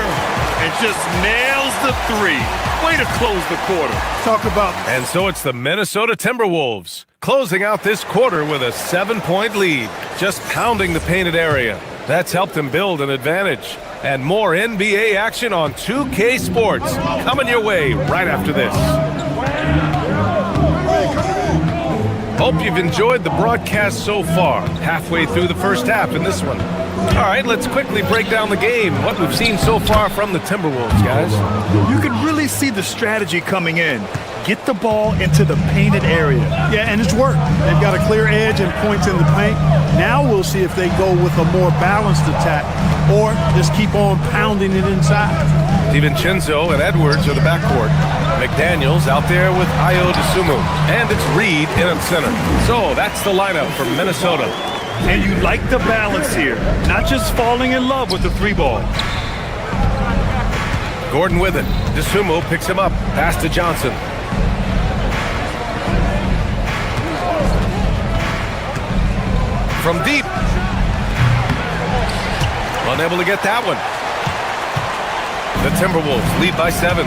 And just nails the 3. Way to close the quarter. Talk about... And so it's the Minnesota Timberwolves closing out this quarter with a 7-point lead, just pounding the painted area. That's helped them build an advantage. And more NBA action on 2K Sports coming your way right after this. Hope you've enjoyed the broadcast so far. Halfway through the first half in this one. All right, let's quickly break down the game. What we've seen so far from the Timberwolves, guys. You can really see the strategy coming in. Get the ball into the painted area. Yeah, and it's worked. They've got a clear edge and points in the paint. Now we'll see if they go with a more balanced attack or just keep on pounding it inside. DiVincenzo and Edwards are the backcourt. McDaniels out there with Ayo Dosunmu. And it's Reed in at center. So that's the lineup for Minnesota. And you like the balance here. Not just falling in love with the 3-ball. Gordon with it. Dosunmu picks him up. Pass to Johnson. From deep. Unable to get that one. The Timberwolves lead by 7.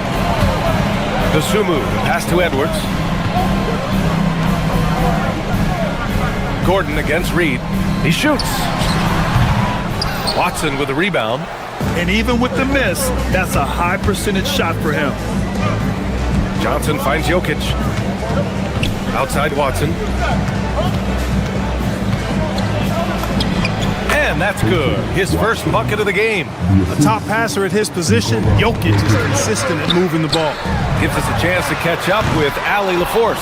Dosunmu, pass to Edwards. Gordon against Reed. He shoots. Watson with a rebound. And even with the miss, that's a high percentage shot for him. Johnson finds Jokic. Outside Watson. And And that's good. His first bucket of the game. A top passer at his position, Jokic is consistent at moving the ball. Gives us a chance to catch up with Allie LaForce.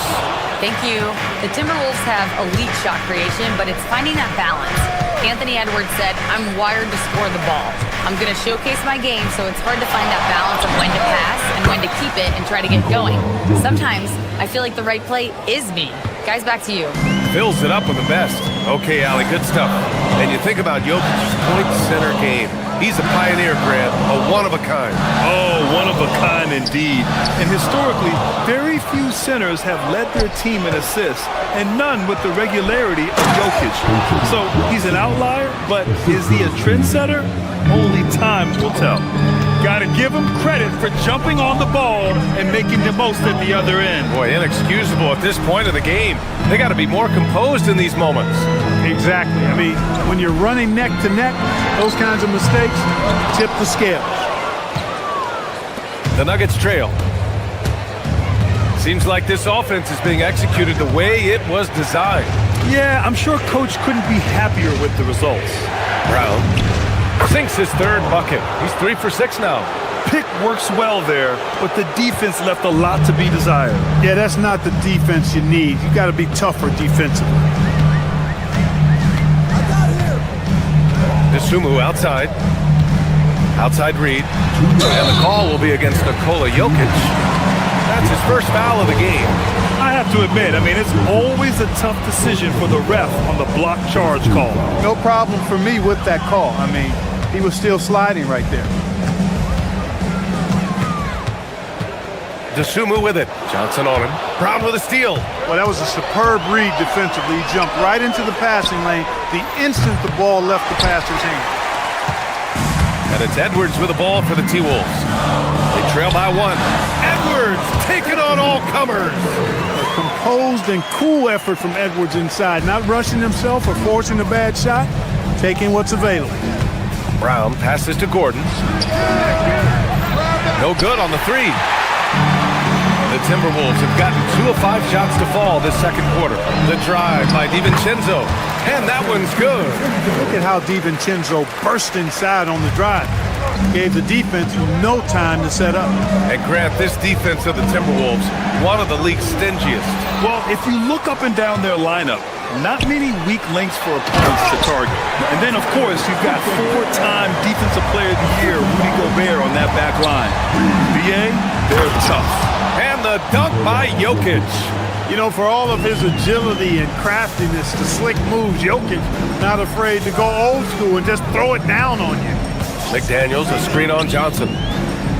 Thank you. The Timberwolves have elite shot creation, but it's finding that balance. Anthony Edwards said, I'm wired to score the ball. I'm going to showcase my game, so it's hard to find that balance of when to pass and when to keep it and try to get going. Sometimes I feel like the right play is me. Guys, back to you. Fills it up with the best. Okay, Allie, good stuff. And you think about Jokic's point center game. He's a pioneer, Grant, a one-of-a-kind. Oh, one of a kind indeed. And historically, very few centers have led their team in assists, and none with the regularity of Jokic. So he's an outlier, but is he a trendsetter? Only time will tell. Gotta give him credit for jumping on the ball and making the most at the other end. Boy, inexcusable at this point of the game. They got to be more composed in these moments. Exactly. I mean, when you're running neck to neck, those kinds of mistakes tip the scales. The Nuggets trail. Seems like this offense is being executed the way it was designed. Yeah, I'm sure Coach couldn't be happier with the results. Brown sinks his third bucket. He's 3 for 6 now. Pick works well there, but the defense left a lot to be desired. Yeah, that's not the defense you need. You got to be tougher defensively. Dosunmu outside. Outside Reed. And the call will be against Nikola Jokic. That's his first foul of the game. I have to admit, it's always a tough decision for the ref on the block charge call. No problem for me with that call. He was still sliding right there. Dosunmu with it. Johnson on him. Brown with a steal. Well, that was a superb read defensively. He jumped right into the passing lane the instant the ball left the passer's hand. And it's Edwards with the ball for the T-Wolves. They trail by 1. Edwards taking on all comers. A composed and cool effort from Edwards inside. Not rushing himself or forcing a bad shot. Taking what's available. Brown passes to Gordon. No good on the 3. The Timberwolves have gotten 2 of 5 shots to fall this second quarter. The drive by DiVincenzo. And that one's good. Look at how DiVincenzo burst inside on the drive. Gave the defense no time to set up. And Grant, this defense of the Timberwolves, one of the league's stingiest. Well, if you look up and down their lineup, not many weak links for opponents to target. And then, of course, you've got 4-time Defensive Player of the Year, Rudy Gobert, on that back line. BA, they're tough. And the dunk by Jokic. For all of his agility and craftiness, the slick moves, Jokic not afraid to go old school and just throw it down on you. McDaniels, a screen on Johnson.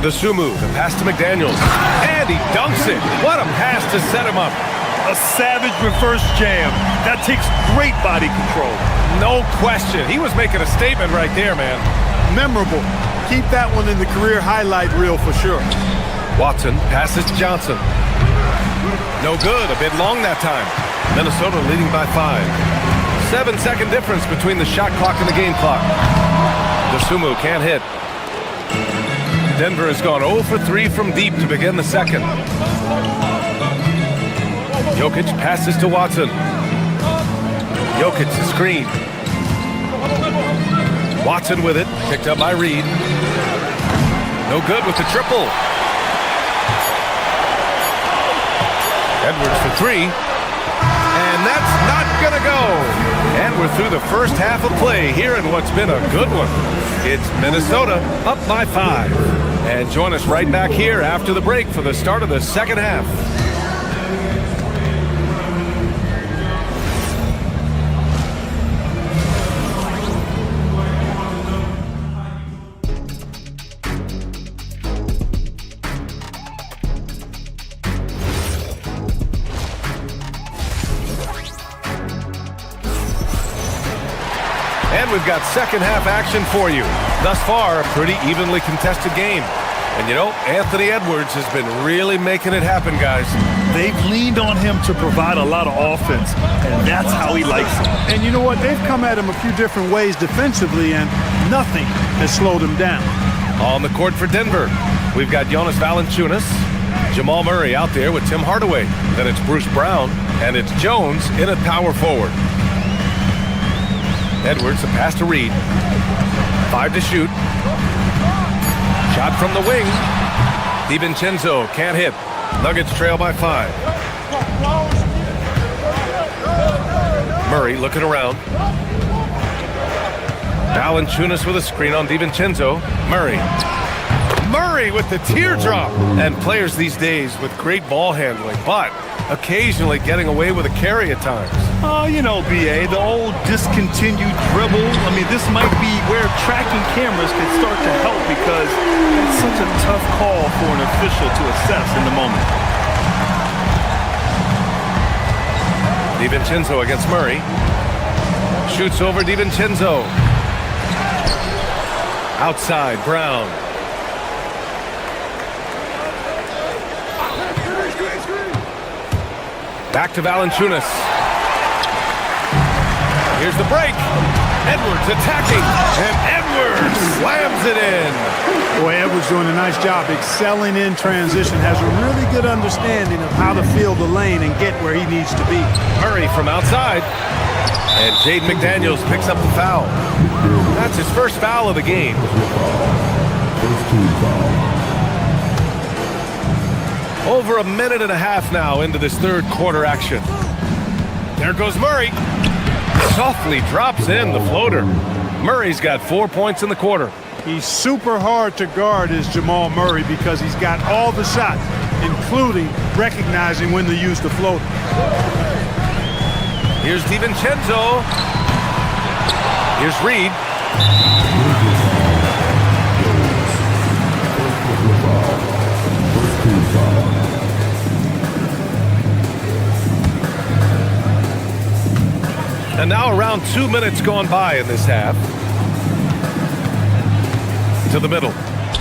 Dosunmu, the pass to McDaniels. And he dunks it. What a pass to set him up. A savage reverse jam. That takes great body control. No question. He was making a statement right there, man. Memorable. Keep that one in the career highlight reel for sure. Watson passes to Johnson. No good. A bit long that time. Minnesota leading by 5. 7-second difference between the shot clock and the game clock. Dosunmu can't hit. Denver has gone 0 for 3 from deep to begin the second. Jokic passes to Watson. Jokic the screen. Watson with it. Picked up by Reed. No good with the triple. Edwards for 3. And that's not going to go. And we're through the first half of play here in what's been a good one. It's Minnesota up by 5. And join us right back here after the break for the start of the second half. And we've got second half action for you. Thus far, a pretty evenly contested game. And Anthony Edwards has been really making it happen, guys. They've leaned on him to provide a lot of offense, and that's how he likes it. And you know what? They've come at him a few different ways defensively, and nothing has slowed him down. On the court for Denver, we've got Jonas Valanciunas, Jamal Murray out there with Tim Hardaway. Then it's Bruce Brown, and it's Jones in at power forward. Edwards, a pass to Reed. 5 to shoot. Shot from the wing. DiVincenzo can't hit. Nuggets trail by 5. Murray looking around. Valanciunas with a screen on DiVincenzo. Murray with the teardrop. And players these days with great ball handling, but occasionally getting away with a carry at times. Oh, you know, BA, the old discontinued dribble. I mean, this might be where tracking cameras can start to help because it's such a tough call for an official to assess in the moment. DiVincenzo against Murray. Shoots over DiVincenzo. Outside, Brown. Back to Valanciunas. Here's the break. Edwards attacking, and Edwards slams it in. Boy, Edwards doing a nice job excelling in transition, has a really good understanding of how to fill the lane and get where he needs to be. Murray from outside, and Jaden McDaniels picks up the foul. That's his first foul of the game. Over a minute and a half now into this third quarter action. There goes Murray. Softly drops in the floater. Murray's got 4 points in the quarter. He's super hard to guard is Jamal Murray because he's got all the shots, including recognizing when to use the floater. Here's DiVincenzo. Here's Reed. And now around 2 minutes gone by in this half. To the middle.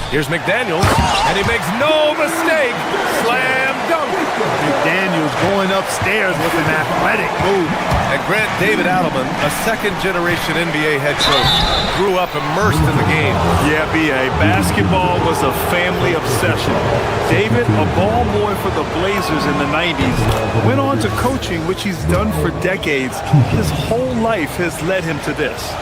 Here's McDaniels, and he makes no mistake. Slam dunk. McDaniels going upstairs with an athletic move. And Grant David Adelman, a second-generation NBA head coach, grew up immersed in the game. Yeah, BA, basketball was a family obsession. David, a ball boy for the Blazers in the 90s, went on to coaching, which he's done for decades. His whole life has led him to this.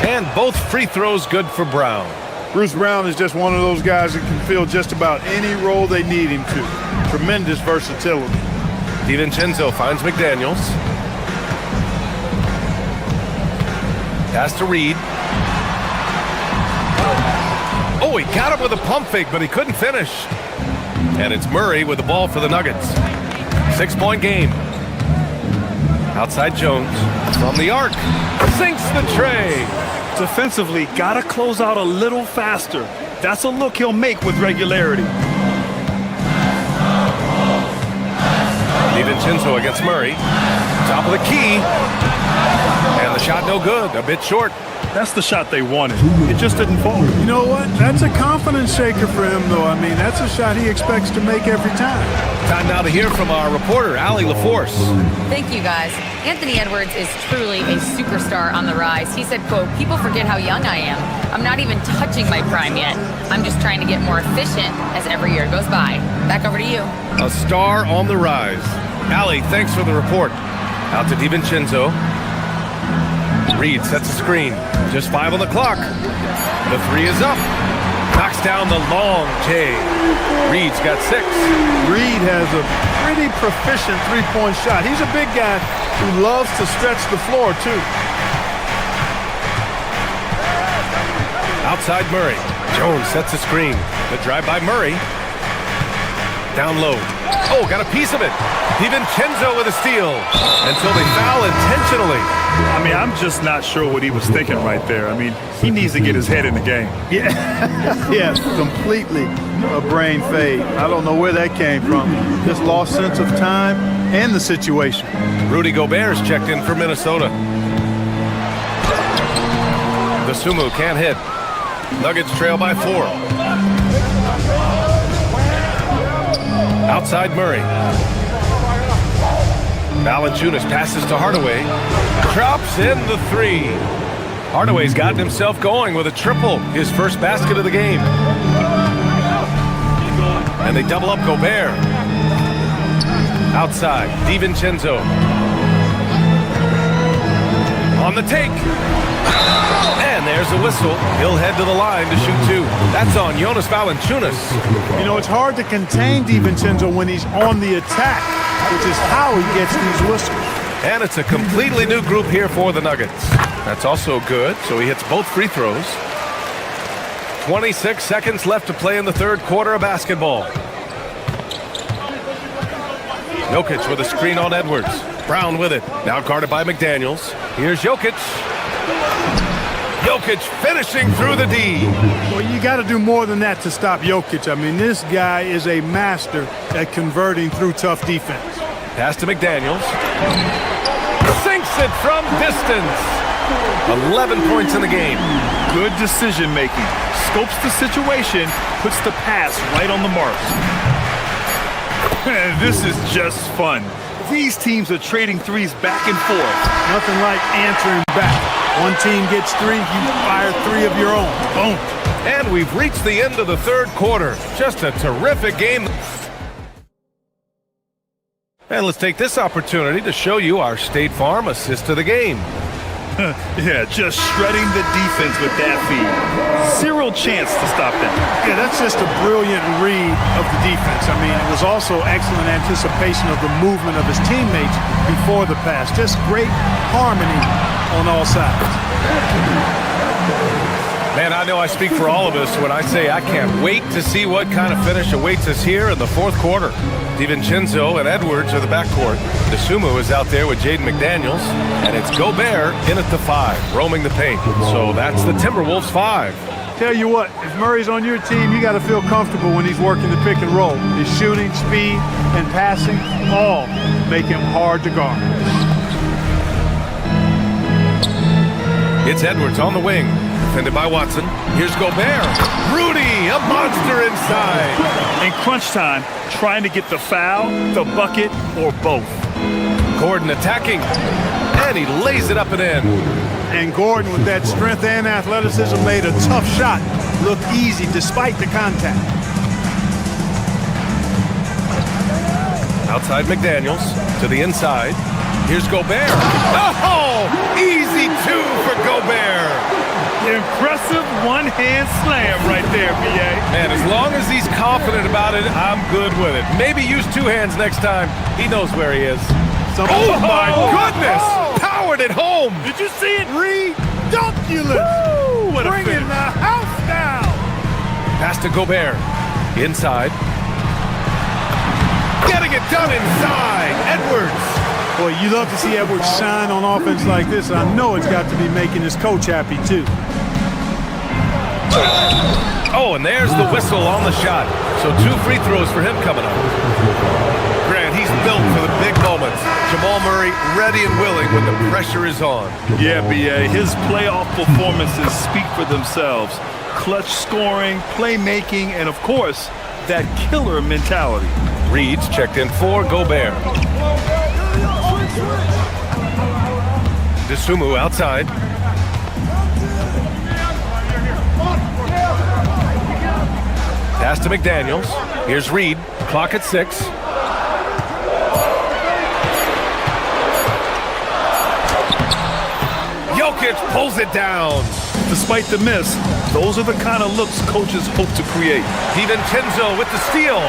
And both free throws good for Brown. Bruce Brown is just one of those guys that can fill just about any role they need him to. Tremendous versatility. DiVincenzo finds McDaniels. Pass to Reed. Oh, he got him with a pump fake, but he couldn't finish. And it's Murray with the ball for the Nuggets. 6-point game. Outside Jones. From the arc. Sinks the tray. Defensively, gotta close out a little faster. That's a look he'll make with regularity. DiVincenzo against Murray. Top of the key. And the shot no good. A bit short. That's the shot they wanted. It just didn't fall. You know what? That's a confidence shaker for him, though. I mean, that's a shot he expects to make every time. Time now to hear from our reporter, Allie LaForce. Thank you, guys. Anthony Edwards is truly a superstar on the rise. He said, quote, "People forget how young I am. I'm not even touching my prime yet. I'm just trying to get more efficient as every year goes by." Back over to you. A star on the rise. Allie, thanks for the report. Out to DiVincenzo. Reed sets a screen. Just 5 on the clock. The 3 is up. Knocks down the long J. Reed's got 6. Reed has a pretty proficient three-point shot. He's a big guy who loves to stretch the floor, too. Outside Murray. Jones sets a screen. The drive by Murray. Down low. Oh, got a piece of it. DiVincenzo with a steal. And so they foul intentionally. I mean, I'm just not sure what he was thinking right there. I mean, he needs to get his head in the game. Yeah, yes, completely a brain fade. I don't know where that came from. Just lost sense of time and the situation. Rudy Gobert's checked in for Minnesota. The Sumu can't hit. Nuggets trail by 4. Outside Murray. Valanciunas passes to Hardaway. Drops in the 3. Hardaway's gotten himself going with a triple, his first basket of the game. And they double up Gobert. Outside, DiVincenzo. On the the take. And there's a whistle. He'll head to the line to shoot two. That's on Jonas Valanciunas. You know, it's hard to contain DiVincenzo when he's on the attack, which is how he gets these whistles. And it's a completely new group here for the Nuggets. That's also good, so he hits both free throws. 26 seconds left to play in the third quarter of basketball. Jokic with a screen on Edwards. Brown with it. Now guarded by McDaniels. Here's Jokic. Jokic finishing through the D. Well, you got to do more than that to stop Jokic. I mean, this guy is a master at converting through tough defense. Pass to McDaniels. Sinks it from distance. 11 points in the game. Good decision making. Scopes the situation, puts the pass right on the mark. This is just fun. These teams are trading threes back and forth. Nothing like answering back. One team gets three, you fire three of your own. Boom. And we've reached the end of the third quarter. Just a terrific game. And let's take this opportunity to show you our State Farm assist of the game. Yeah, just shredding the defense with that feed. Zero chance to stop that. Yeah, that's just a brilliant read of the defense. I mean, it was also excellent anticipation of the movement of his teammates before the pass. Just great harmony on all sides. Man, I know I speak for all of us when I say I can't wait to see what kind of finish awaits us here in the fourth quarter. DiVincenzo and Edwards are the backcourt. Dosunmu is out there with Jaden McDaniels, and it's Gobert in at the 5, roaming the paint. So that's the Timberwolves 5. Tell you what, if Murray's on your team, you got to feel comfortable when he's working the pick and roll. His shooting, speed, and passing all make him hard to guard. It's Edwards on the wing. Defended by Watson. Here's Gobert. Rudy, a monster inside. In crunch time, trying to get the foul, the bucket, or both. Gordon attacking. And he lays it up and in. And Gordon, with that strength and athleticism, made a tough shot look easy despite the contact. Outside McDaniels to the inside. Here's Gobert. Oh, easy two for Gobert. Impressive one-hand slam right there, B.A. Man, as long as he's confident about it, I'm good with it. Maybe use two hands next time. He knows where he is. Oh, my goodness! Powered it home! Did you see it? Redunculous! What a Bringing finish. the house down! Pass to Gobert. Inside. Getting it done inside. Edwards. Boy, you love to see Edwards shine on offense like this. I know it's got to be making his coach happy, too. Oh, and there's the whistle on the shot. So 2 free throws for him coming up. Grant, he's built for the big moments. Jamal Murray ready and willing when the pressure is on. Yeah, B.A., his playoff performances speak for themselves. Clutch scoring, playmaking, and, of course, that killer mentality. Reed's checked in for Gobert. Dosunmu outside. Pass to McDaniels. Here's Reed. Clock at 6. Jokic pulls it down. Despite the miss, those are the kind of looks coaches hope to create. DiVincenzo with the steal.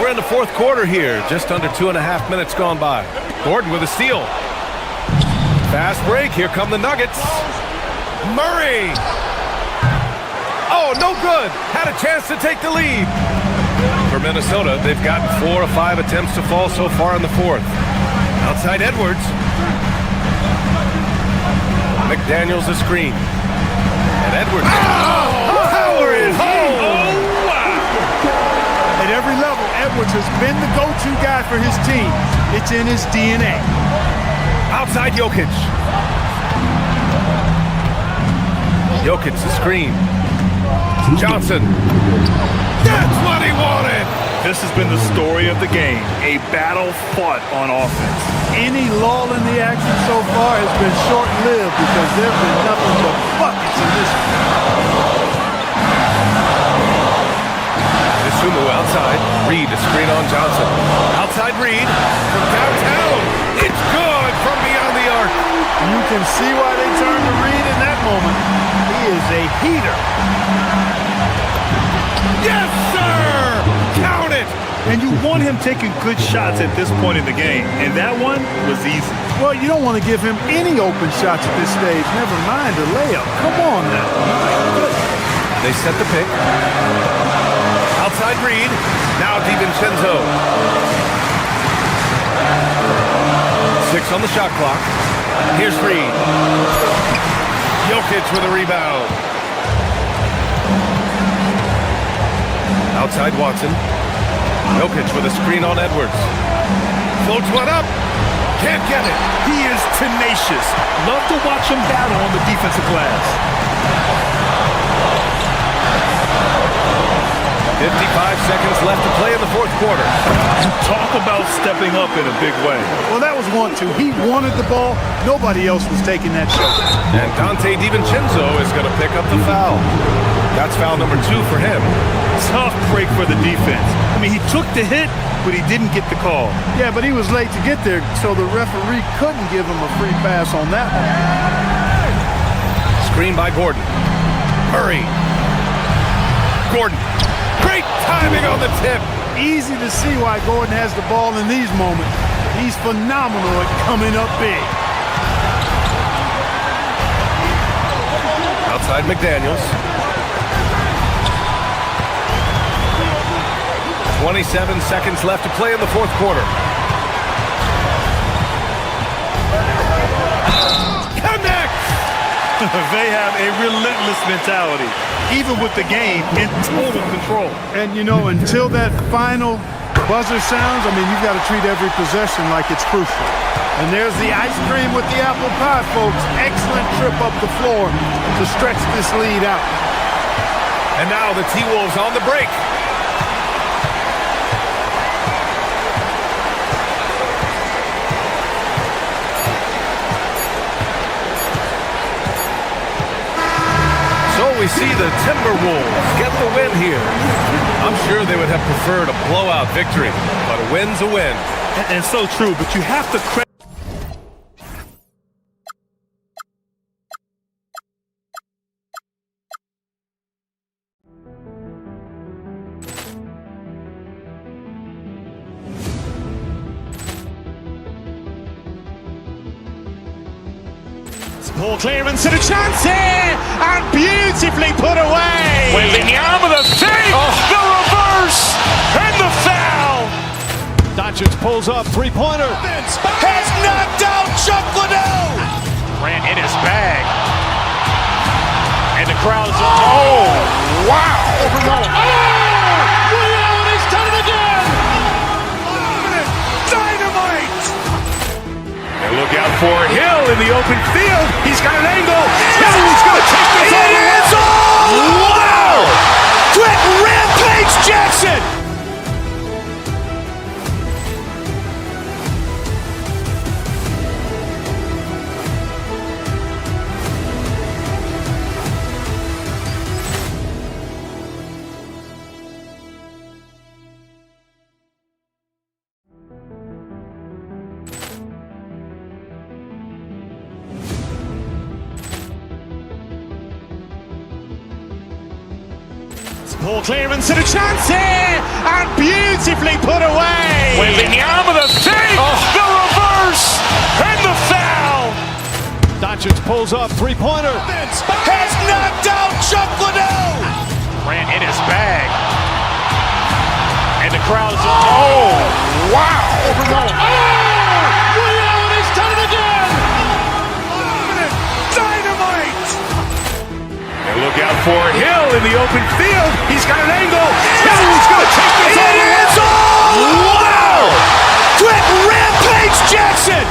We're in the fourth quarter here. Just under 2.5 minutes gone by. Gordon with a steal. Fast break. Here come the Nuggets. Murray. Oh, no good. Had a chance to take the lead. For Minnesota, they've gotten 4 of 5 attempts to fall so far in the fourth. Outside Edwards. McDaniels a screen. And Edwards. Oh, power it home. Oh, wow. At every level, Edwards has been the go-to guy for his team. It's in his DNA. Outside Jokic. Jokic the screen. Johnson. That's what he wanted. This has been the story of the game. A battle fought on offense. Any lull in the action so far has been short-lived because there have been nothing but buckets in this one. Dosunmu outside. Reed a screen on Johnson. Outside Reed from downtown. You can see why they turned to Reed in that moment. He is a heater. Yes, sir! Count it! And you want him taking good shots at this point in the game, and that one was easy. Well, you don't want to give him any open shots at this stage, never mind a layup. Come on now. They set the pick. Outside Reed. Now DiVincenzo. 6 on the shot clock. Here's Reed. Jokic with a rebound. Outside Watson. Jokic with a screen on Edwards. Floats one up. Can't get it. He is tenacious. Love to watch him battle on the defensive glass. 55 seconds left to play in the fourth quarter. Talk about stepping up in a big way. Well, that was want to. He wanted the ball. Nobody else was taking that shot. And Dante DiVincenzo is going to pick up the foul. That's foul number 2 for him. Tough break for the defense. I mean, he took the hit, but he didn't get the call. Yeah, but he was late to get there, so the referee couldn't give him a free pass on that one. Screen by Gordon. Murray. Gordon. Great timing on the tip. Easy to see why Gordon has the ball in these moments. He's phenomenal at coming up big. Outside McDaniels. 27 seconds left to play in the fourth quarter. Connects! They have a relentless mentality, even with the game in total control. And, you know, until that final buzzer sounds, I mean, you've got to treat every possession like it's crucial. And there's the ice cream with the apple pie, folks. Excellent trip up the floor to stretch this lead out. And now the T-Wolves on the break. We see the Timberwolves get the win here. I'm sure they would have preferred a blowout victory, but a win's a win. And so true, but you have to credit. Ball clearance and a chance here, and beautifully put away. Wembanyama the save, the reverse, and the foul. Doncic pulls up, three-pointer. Has knocked out Chuck Liddell. Ran in his bag. And the crowd's oh, wow. He's done it again. Dynamite. And look out for Hill in the open field. He's got an angle. Hill is going to take this all the way. Wow. Quick Rampage Jackson. Ball clearance and a chance here, and beautifully put away. Wembanyama the save, the reverse, and the foul. Doncic pulls up, three-pointer. Has knocked out Chuck Liddell. Ran in his bag. And the crowd's oh, wow. He's done it again. Dynamite. And look out for Hill in the open field. He's got an angle. Hill is going to take this all the way. Wow! Quick Rampage Jackson.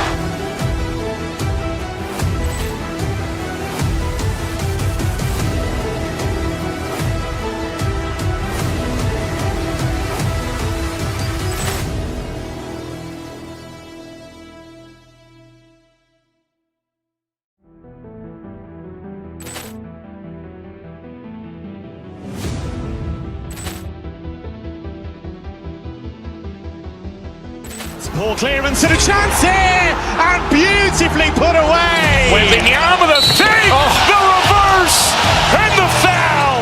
Ball clearance and a chance here, and beautifully put away. Wembanyama the save, the reverse, and the foul.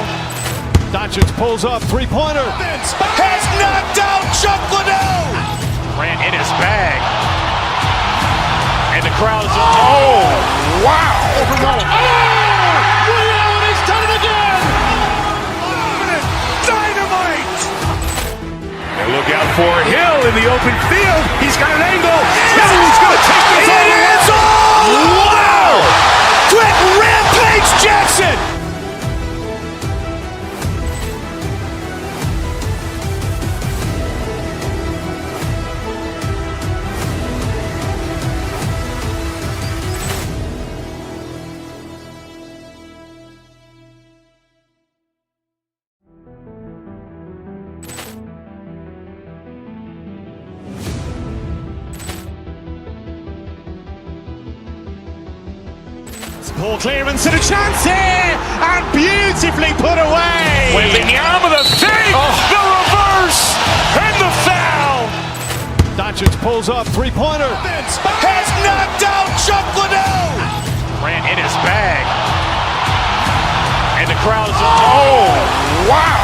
Doncic pulls up, three-pointer. Has knocked out Chuck Liddell. Ran in his bag. And the crowd is, oh, wow. He's done it again. Dynamite. And look out for Hill in the open field. He's got an angle. He's going to take this all. It is all. Wow. Quick Rampage Jackson. Ball clearance and a chance here, and beautifully put away. Wembanyama the save, the reverse, and the foul. Doncic pulls up, three-pointer. Has knocked out Chuck Liddell. Ran in his bag. And the crowd is, oh, wow.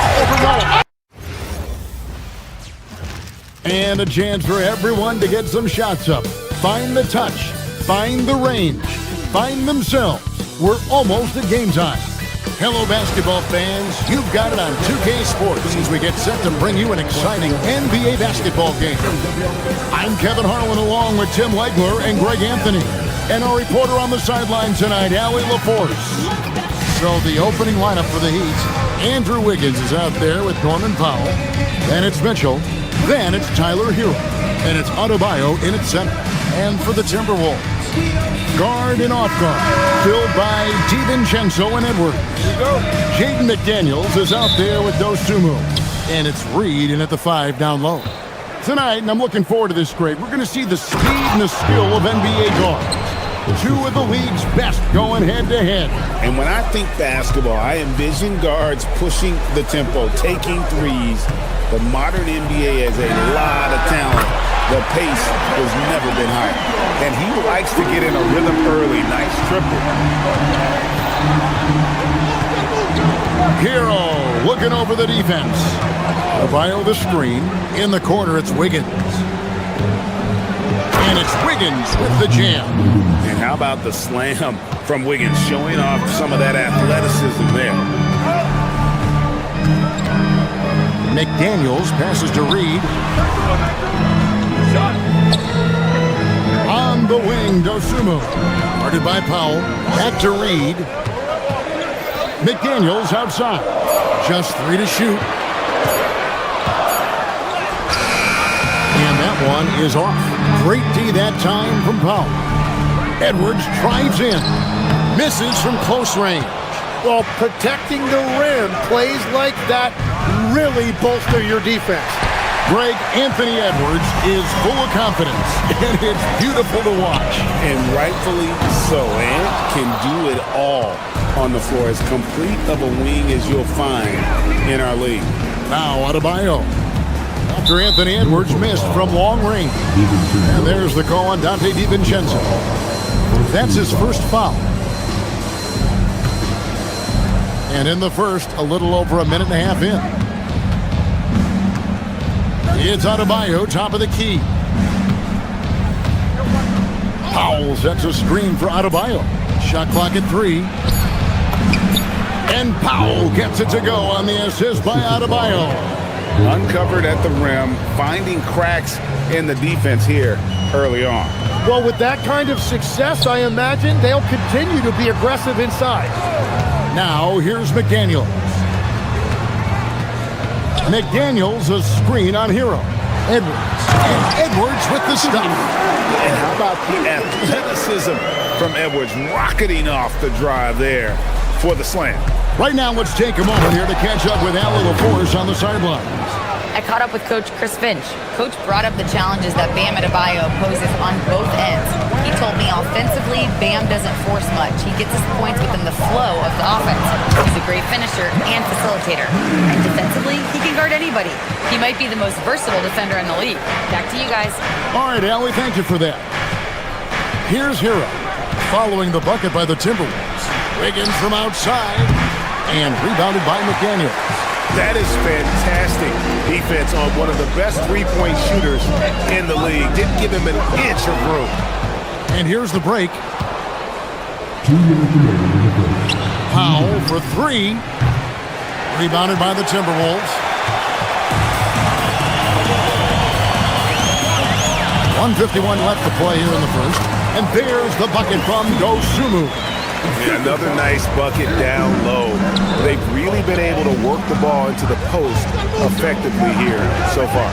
And a chance for everyone to get some shots up. Find the touch. Find the range. Find themselves. We're almost at game time. Hello, basketball fans. You've got it on 2K Sports as we get set to bring you an exciting NBA basketball game. I'm Kevin Harlan along with Tim Legler and Greg Anthony. And our reporter on the sideline tonight, Allie LaForce. So the opening lineup for the Heat, Andrew Wiggins is out there with Norman Powell. Then it's Mitchell. Then it's Tyler Hero. And it's Adebayo in at center. And for the Timberwolves, guard and off guard, filled by DiVincenzo and Edwards. Jaden McDaniels is out there with Dosumu. And it's Reed in at the 5 down low. Tonight, and I'm looking forward to this, Greg, we're going to see the speed and the skill of NBA guards. Two of the league's best going head-to-head. And when I think basketball, I envision guards pushing the tempo, taking threes. The modern NBA has a lot of talent. The pace has never been higher. And he likes to get in a rhythm early. Nice triple. Hero looking over the defense. Adebayo the screen. In the corner, it's Wiggins. And it's Wiggins with the jam. And how about the slam from Wiggins, showing off some of that athleticism there. McDaniels passes to Reed. On the wing, Dosumu. Guarded by Powell. Back to Reed. McDaniels outside. Just 3 to shoot. And that one is off. Great D that time from Powell. Edwards drives in. Misses from close range. Well, protecting the rim, plays like that really bolster your defense. Greg, Anthony Edwards is full of confidence, and it's beautiful to watch. And rightfully so. Ant can do it all on the floor. As complete of a wing as you'll find in our league. Now Adebayo. After Anthony Edwards missed from long range. And there's the call on Dante DiVincenzo. That's his first foul. And in the first, a little over a minute and a half in. It's Adebayo, top of the key. Powell sets a screen for Adebayo. Shot clock at 3. And Powell gets it to go on the assist by Adebayo. Uncovered at the rim, finding cracks in the defense here early on. Well, with that kind of success, I imagine they'll continue to be aggressive inside. Now, here's McDaniels. McDaniels, a screen on Hero. Edwards. And Edwards with the stop. And how about the athleticism from Edwards rocketing off the drive there for the slam. Right now, let's take a moment here to catch up with Allie LaForce on the sidelines. I caught up with Coach Chris Finch. Coach brought up the challenges that Bam Adebayo poses on both ends. He told me offensively, Bam doesn't force much. He gets his points within the flow of the offense. He's a great finisher and facilitator. And defensively, he can guard anybody. He might be the most versatile defender in the league. Back to you guys. All right, Allie, thank you for that. Here's Hero, following the bucket by the Timberwolves. Wiggins from outside, and rebounded by McDaniel. That is fantastic defense on one of the best three-point shooters in the league. Didn't give him an inch of room. And here's the break. 2 minutes remaining in the break. Powell for three. Rebounded by the Timberwolves. 1:51 left to play here in the first. And there's the bucket from Dosunmu. Yeah, another nice bucket down low. They've really been able to work the ball into the post effectively here so far.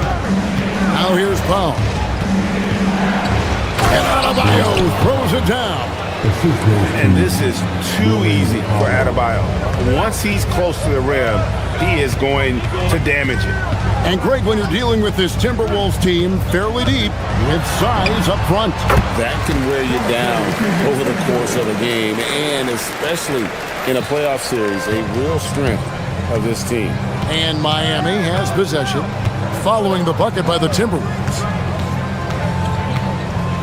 Now here's Powell. And Adebayo throws it down. And this is too easy for Adebayo. Once he's close to the rim, he is going to damage it. And Greg, when you're dealing with this Timberwolves team fairly deep with size up front, that can wear you down over the course of a game, and especially in a playoff series, a real strength of this team. And Miami has possession following the bucket by the Timberwolves.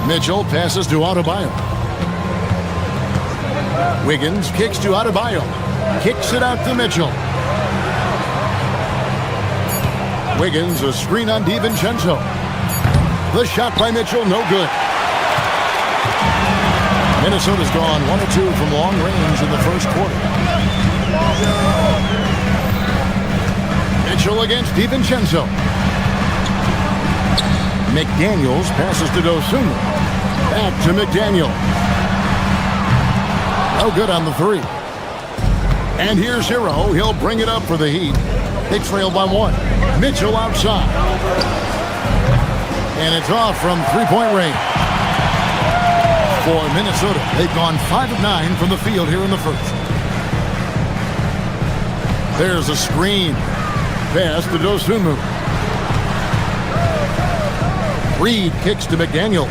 Mitchell passes to Adebayo. Wiggins kicks to Adebayo. Kicks it out to Mitchell. Wiggins, a screen on DiVincenzo. The shot by Mitchell, no good. Minnesota's gone 1 of 2 from long range in the first quarter. Mitchell against DiVincenzo. McDaniels passes to Dosunmu. Back to McDaniel. No good on the three. And here's Hero. He'll bring it up for the Heat. They trail by 1. Mitchell outside. And it's off from three-point range. For Minnesota, they've gone 5 of 9 from the field here in the first. There's a screen. Pass to Dosunmu. Reed kicks to McDaniel.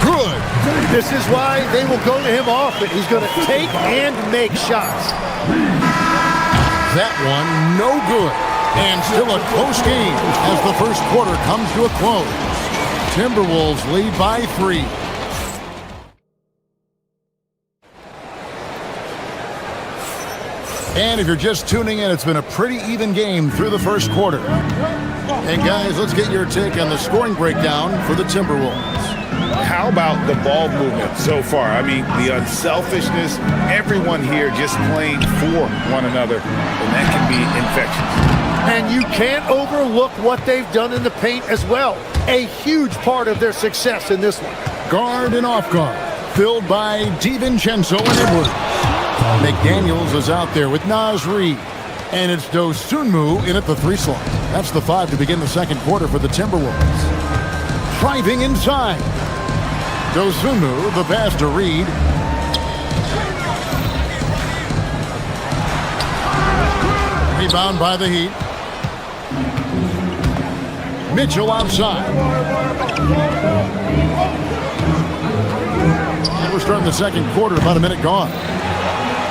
Good. This is why they will go to him often. He's going to take and make shots. That one, no good. And still a close game as the first quarter comes to a close. Timberwolves lead by 3. And if you're just tuning in, it's been a pretty even game through the first quarter. And guys, let's get your take on the scoring breakdown for the Timberwolves. How about the ball movement so far? I mean, the unselfishness, everyone here just playing for one another, and that can be infectious. And you can't overlook what they've done in the paint as well. A huge part of their success in this one. Guard and off guard, filled by DiVincenzo and Edwards. McDaniels is out there with Naz Reid. And it's Dosunmu in at the 3 slot. That's the 5 to begin the second quarter for the Timberwolves. Driving inside. Dosunmu, the pass to Reed. Rebound by the Heat. Mitchell outside. And we're starting the second quarter, about a minute gone.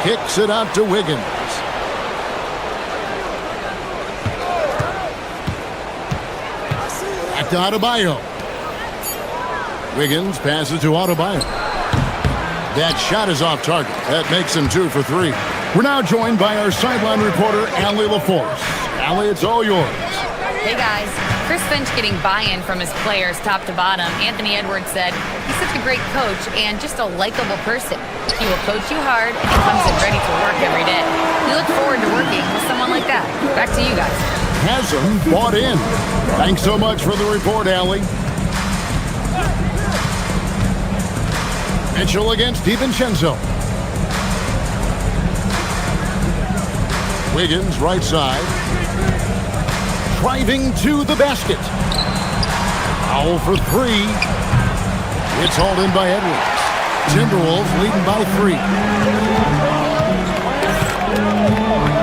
Kicks it out to Wiggins. Back to Adebayo. Wiggins passes to Adebayo. That shot is off target. That makes him 2 for 3. We're now joined by our sideline reporter, Allie LaForce. Allie, it's all yours. Hey guys, Chris Finch getting buy-in from his players top to bottom. Anthony Edwards said he's such a great coach and just a likable person. He will coach you hard and he comes in ready to work every day. We look forward to working with someone like that. Back to you guys. Hasn't bought in. Thanks so much for the report, Allie. Mitchell against DiVincenzo. Wiggins, right side. Driving to the basket. Foul for 3. It's hauled in by Edwards. Timberwolves leading by 3.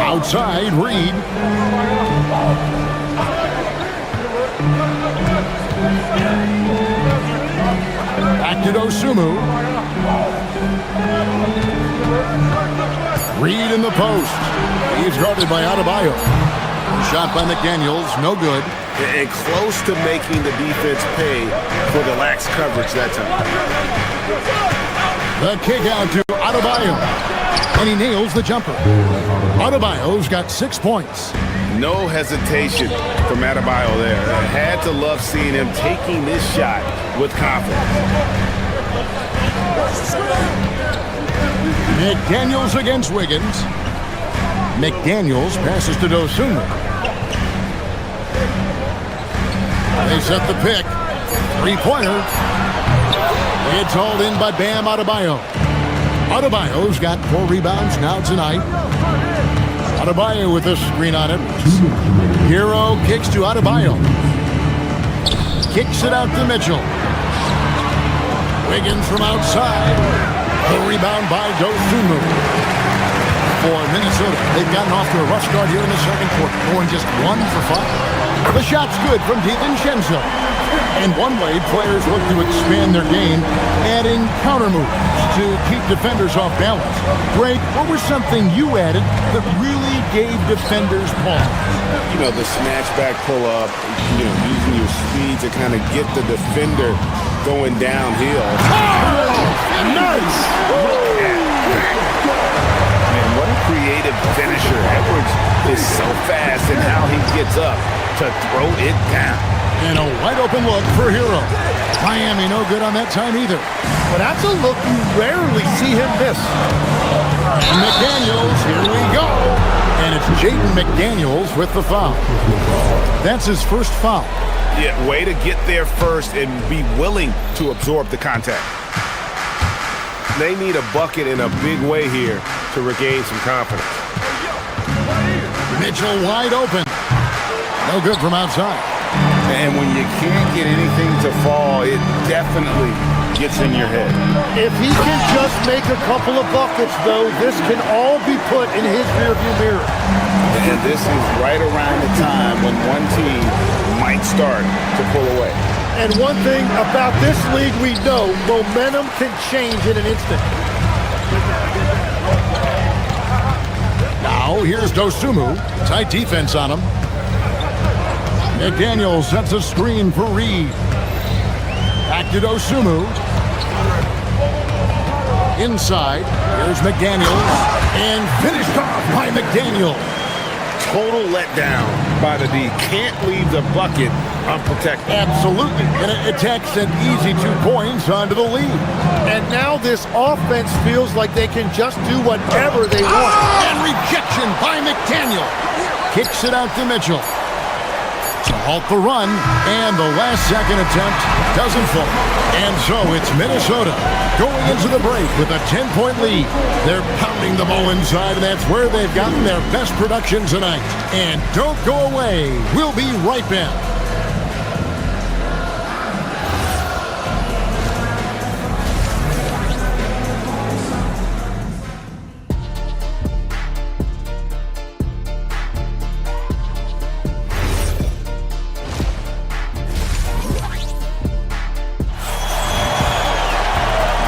Outside, Reed. Back to Dosunmu. Reed in the post. He's guarded by Adebayo. Shot by McDaniels, no good. And close to making the defense pay for the lax coverage that time. The kick out to Adebayo. And he nails the jumper. Adebayo's got 6 points. No hesitation from Adebayo there. I had to love seeing him taking this shot with confidence. McDaniels against Wiggins. McDaniels passes to Dosunmu. They set the pick. Three-pointer. It's hauled in by Bam Adebayo. Adebayo's got 4 rebounds now tonight. Adebayo with a screen on it. Hero kicks to Adebayo. Kicks it out to Mitchell. Wiggins from outside. The rebound by Dosunmu. For Minnesota, they've gotten off to a rough start here in the second quarter, going just 1 for 5. The shot's good from DiVincenzo. And one way players look to expand their game, adding counter moves to keep defenders off balance. Greg, what was something you added that really gave defenders pause? You know, the snatch back pull up, using your speed to kind of get the defender going downhill. Oh, nice! And what a creative finisher. Edwards is so fast in how he gets up to throw it down. And a wide open look for Hero. Miami no good on that time either. But that's a look you rarely see him miss. And McDaniels, here we go. And it's Jaden McDaniels with the foul. That's his first foul. Yeah, way to get there first and be willing to absorb the contact. They need a bucket in a big way here to regain some confidence. Mitchell wide open. No good from outside. And when you can't get anything to fall, it definitely gets in your head. If he can just make a couple of buckets, though, this can all be put in his rearview mirror. And this is right around the time when one team might start to pull away. And one thing about this league we know, momentum can change in an instant. Now here's Dosunmu. Tight defense on him. McDaniels sets a screen for Reed. Back to Dosunmu. Inside, here's McDaniels. And finished off by McDaniels. Total letdown by the D. Can't leave the bucket unprotected. Absolutely. And it takes an easy 2 points onto the lead. And now this offense feels like they can just do whatever they want. And rejection by McDaniel. Kicks it out to Mitchell. To halt the run, and the last second attempt doesn't fall. And so it's Minnesota going into the break with a 10-point lead. They're pounding the ball inside, and that's where they've gotten their best production tonight. And don't go away. We'll be right back.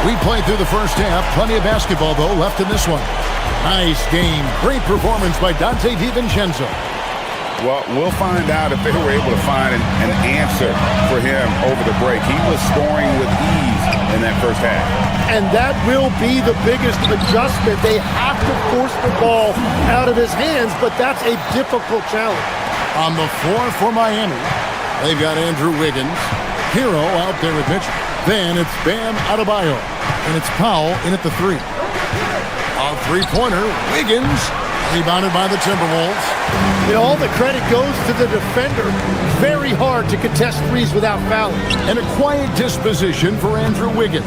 We played through the first half. Plenty of basketball, though, left in this one. Nice game. Great performance by Dante DiVincenzo. Well, we'll find out if they were able to find an answer for him over the break. He was scoring with ease in that first half. And that will be the biggest adjustment. They have to force the ball out of his hands, but that's a difficult challenge. On the floor for Miami, they've got Andrew Wiggins. Hero out there with Mitchell. Then it's Bam Adebayo. And it's Powell in at the 3. A three-pointer, Wiggins, rebounded by the Timberwolves. All the credit goes to the defender. Very hard to contest threes without fouling. And a quiet disposition for Andrew Wiggins.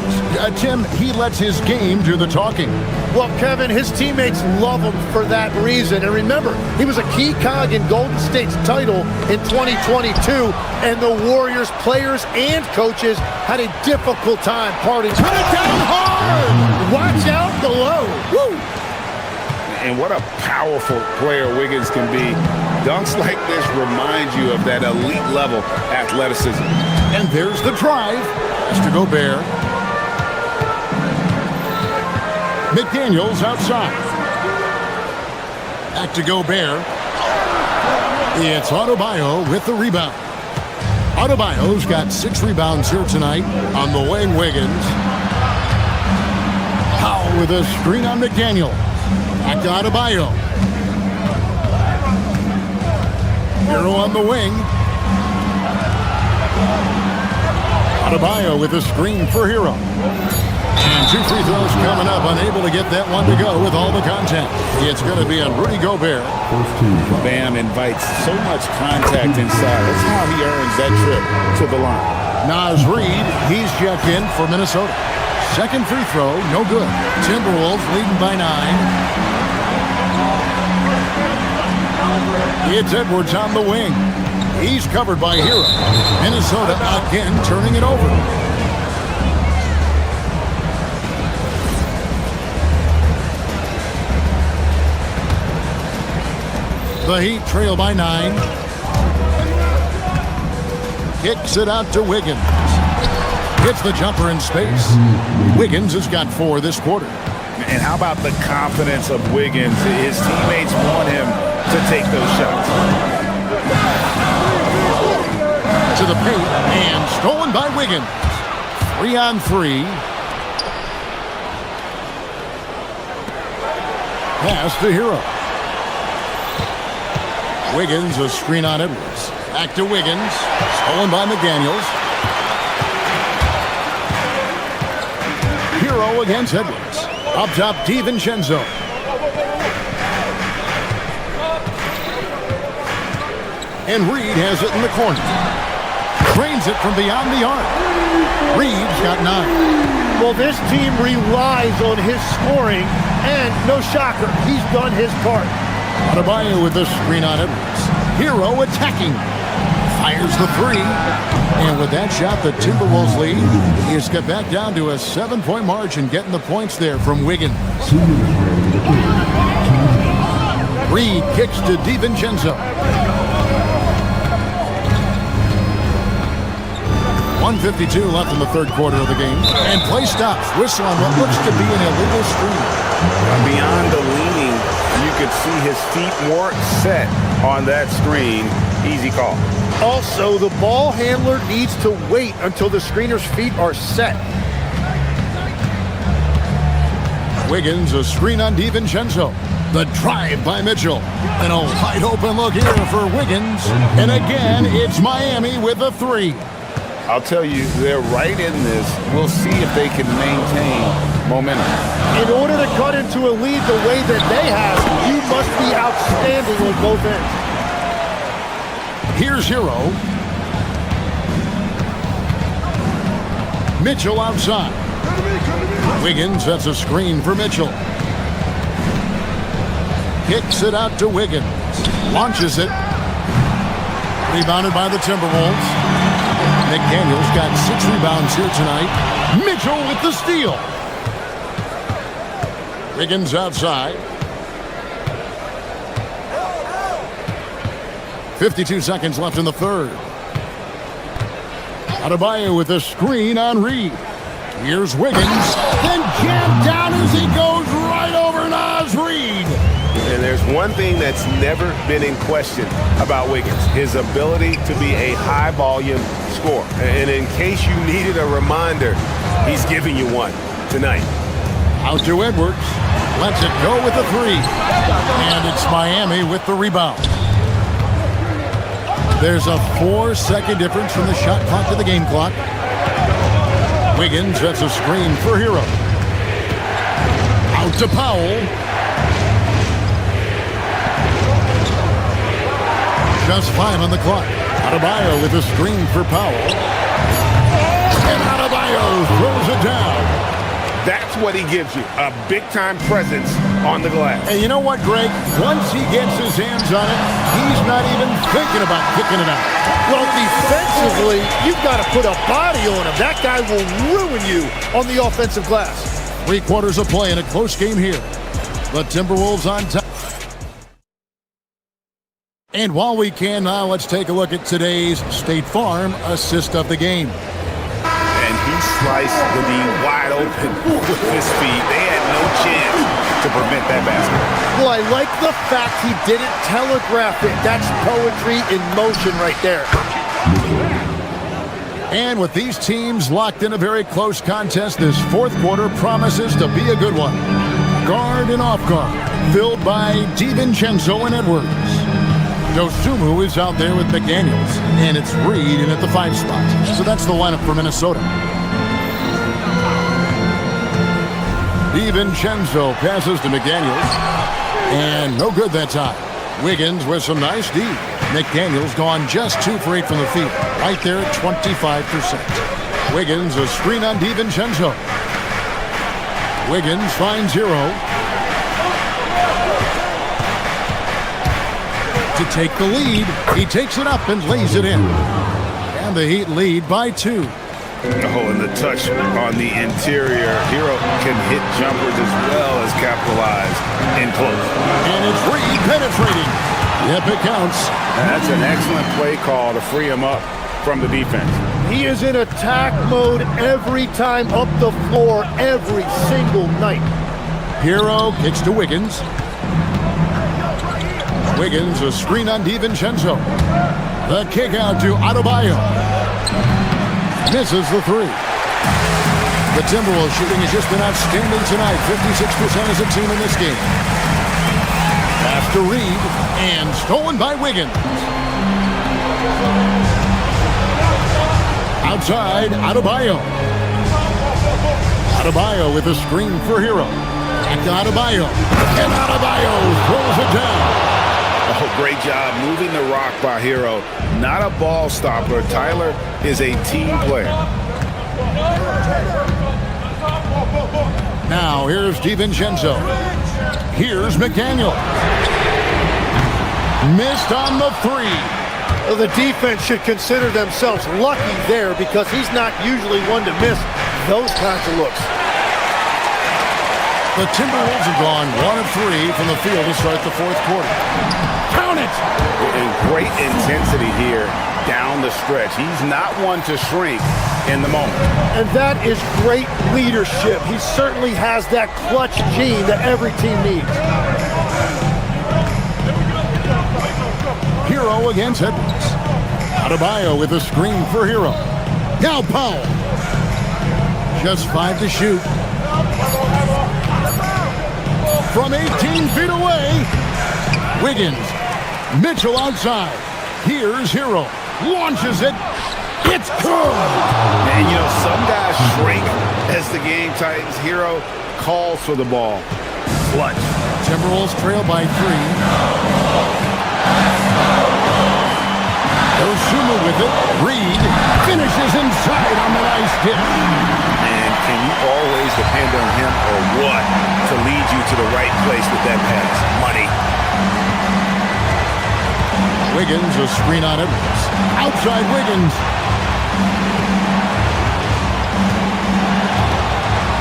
Tim, he lets his game do the talking. Well, Kevin, his teammates love him for that reason. And remember, he was a key cog in Golden State's title in 2022. And the Warriors players and coaches had a difficult time parting. Put it down hard! Watch out below. Woo! And what a powerful player Wiggins can be. Dunks like this remind you of that elite level athleticism. And there's the drive. Mr. Gobert. McDaniels outside. Back to Gobert. It's Adebayo with the rebound. Adebayo's got 6 rebounds here tonight. On the wing, Wiggins. Powell with a screen on McDaniel. Back to Adebayo. Hero on the wing. Adebayo with a screen for Hero. And 2 free throws coming up. Unable to get that one to go with all the contact. It's going to be on Rudy Gobert. Bam invites so much contact inside. That's how he earns that trip to the line. Naz Reid, he's checked in for Minnesota. Second free throw, no good. Timberwolves leading by 9. It's Edwards on the wing. He's covered by Hero. Minnesota again turning it over. The Heat trail by 9. Kicks it out to Wiggins. Hits the jumper in space. Wiggins has got 4 this quarter. And how about the confidence of Wiggins? His teammates want him to take those shots. To the paint and stolen by Wiggins. 3-on-3. Pass to Hero. Wiggins, a screen on Edwards. Back to Wiggins. Stolen by McDaniels. Hero against Edwards. Up top, DiVincenzo. And Reid has it in the corner. Drains it from beyond the arc. Reid's got 9. Well, this team relies on his scoring, and no shocker, he's done his part. Adebayo with the screen on Edwards. Hero attacking. Fires the 3. And with that shot, the Timberwolves lead is cut back down to a 7-point margin, getting the points there from Wiggins. Reid kicks to DiVincenzo. 1:52 left in the third quarter of the game. And play stops. Whistle on what looks to be an illegal screen. Beyond the leaning, you could see his feet more set on that screen. Easy call. Also, the ball handler needs to wait until the screener's feet are set. Wiggins, a screen on DiVincenzo. The drive by Mitchell. And a wide open look here for Wiggins. And again, it's Miami with a 3. I'll tell you, they're right in this. We'll see if they can maintain momentum. In order to cut into a lead the way that they have, you must be outstanding on both ends. Here's Hero. Mitchell outside. Wiggins, that's a screen for Mitchell. Kicks it out to Wiggins. Launches it. Rebounded by the Timberwolves. McDaniels got 6 rebounds here tonight. Mitchell with the steal. Wiggins outside. 52 seconds left in the third. Adebayo with a screen on Reid. Here's Wiggins. Then jammed down as he goes right over Naz Reid. And there's one thing that's never been in question about Wiggins, his ability to be a high-volume scorer. And in case you needed a reminder, he's giving you one tonight. Out to Edwards. Lets it go with the 3. And it's Miami with the rebound. There's a 4-second difference from the shot clock to the game clock. Wiggins sets a screen for Hero. Out to Powell. Just 5 on the clock. Adebayo with a screen for Powell. And Adebayo throws it down. That's what he gives you, a big-time presence on the glass. And you know what, Greg? Once he gets his hands on it, he's not even thinking about kicking it out. Well, defensively, you've got to put a body on him. That guy will ruin you on the offensive glass. 3 quarters of play in a close game here. The Timberwolves on top. And while we can now, let's take a look at today's State Farm assist of the game. And he sliced the D wide open with his feet. They had no chance to prevent that basket. Well, I like the fact he didn't telegraph it. That's poetry in motion right there. And with these teams locked in a very close contest, this fourth quarter promises to be a good one. Guard and off guard, filled by DiVincenzo and Edwards. Dosumu is out there with McDaniels, and it's Reed in at the 5 spot. So that's the lineup for Minnesota. DiVincenzo passes to McDaniels, and no good that time. Wiggins with some nice D. McDaniels gone just 2 for 8 from the field, right there at 25%. Wiggins a screen on DiVincenzo. Wiggins finds Hero to take the lead. He takes it up and lays it in. And the Heat lead by 2. Oh, and the touch on the interior. Hero can hit jumpers as well as capitalize in close. And it's Reed penetrating. Yep, it counts. And that's an excellent play call to free him up from the defense. He is in attack mode every time up the floor, every single night. Hero kicks to Wiggins. Wiggins a screen on DiVincenzo. The kick out to Adebayo. Misses the 3. The Timberwolves shooting has just been outstanding tonight. 56% as a team in this game. Pass to Reed and stolen by Wiggins. Outside, Adebayo. Adebayo with a screen for Hero. Back to Adebayo. And Adebayo throws it down. Oh, great job moving the rock by Hero. Not a ball stopper. Tyler is a team player. Now here's DiVincenzo. Here's McDaniel. Missed on the 3. Well, the defense should consider themselves lucky there because he's not usually one to miss those kinds of looks. The Timberwolves have gone 1 of 3 from the field to start the fourth quarter. Count it! And great intensity here down the stretch. He's not one to shrink in the moment. And that is great leadership. He certainly has that clutch gene that every team needs. Hero against Edwards. Adebayo with a screen for Hero. Now Powell. Just 5 to shoot. From 18 feet away. Wiggins. Mitchell outside. Here's Hero. Launches it. It's good. And, you know, some guys shrink as the game tightens. Hero calls for the ball. Clutch. Timberwolves trail by 3. Dosumu with it. Reed finishes inside on the nice dish. And can you always depend on him or what to lead you to the right place with that pass? Money. Wiggins a screen on Edwards. Outside Wiggins.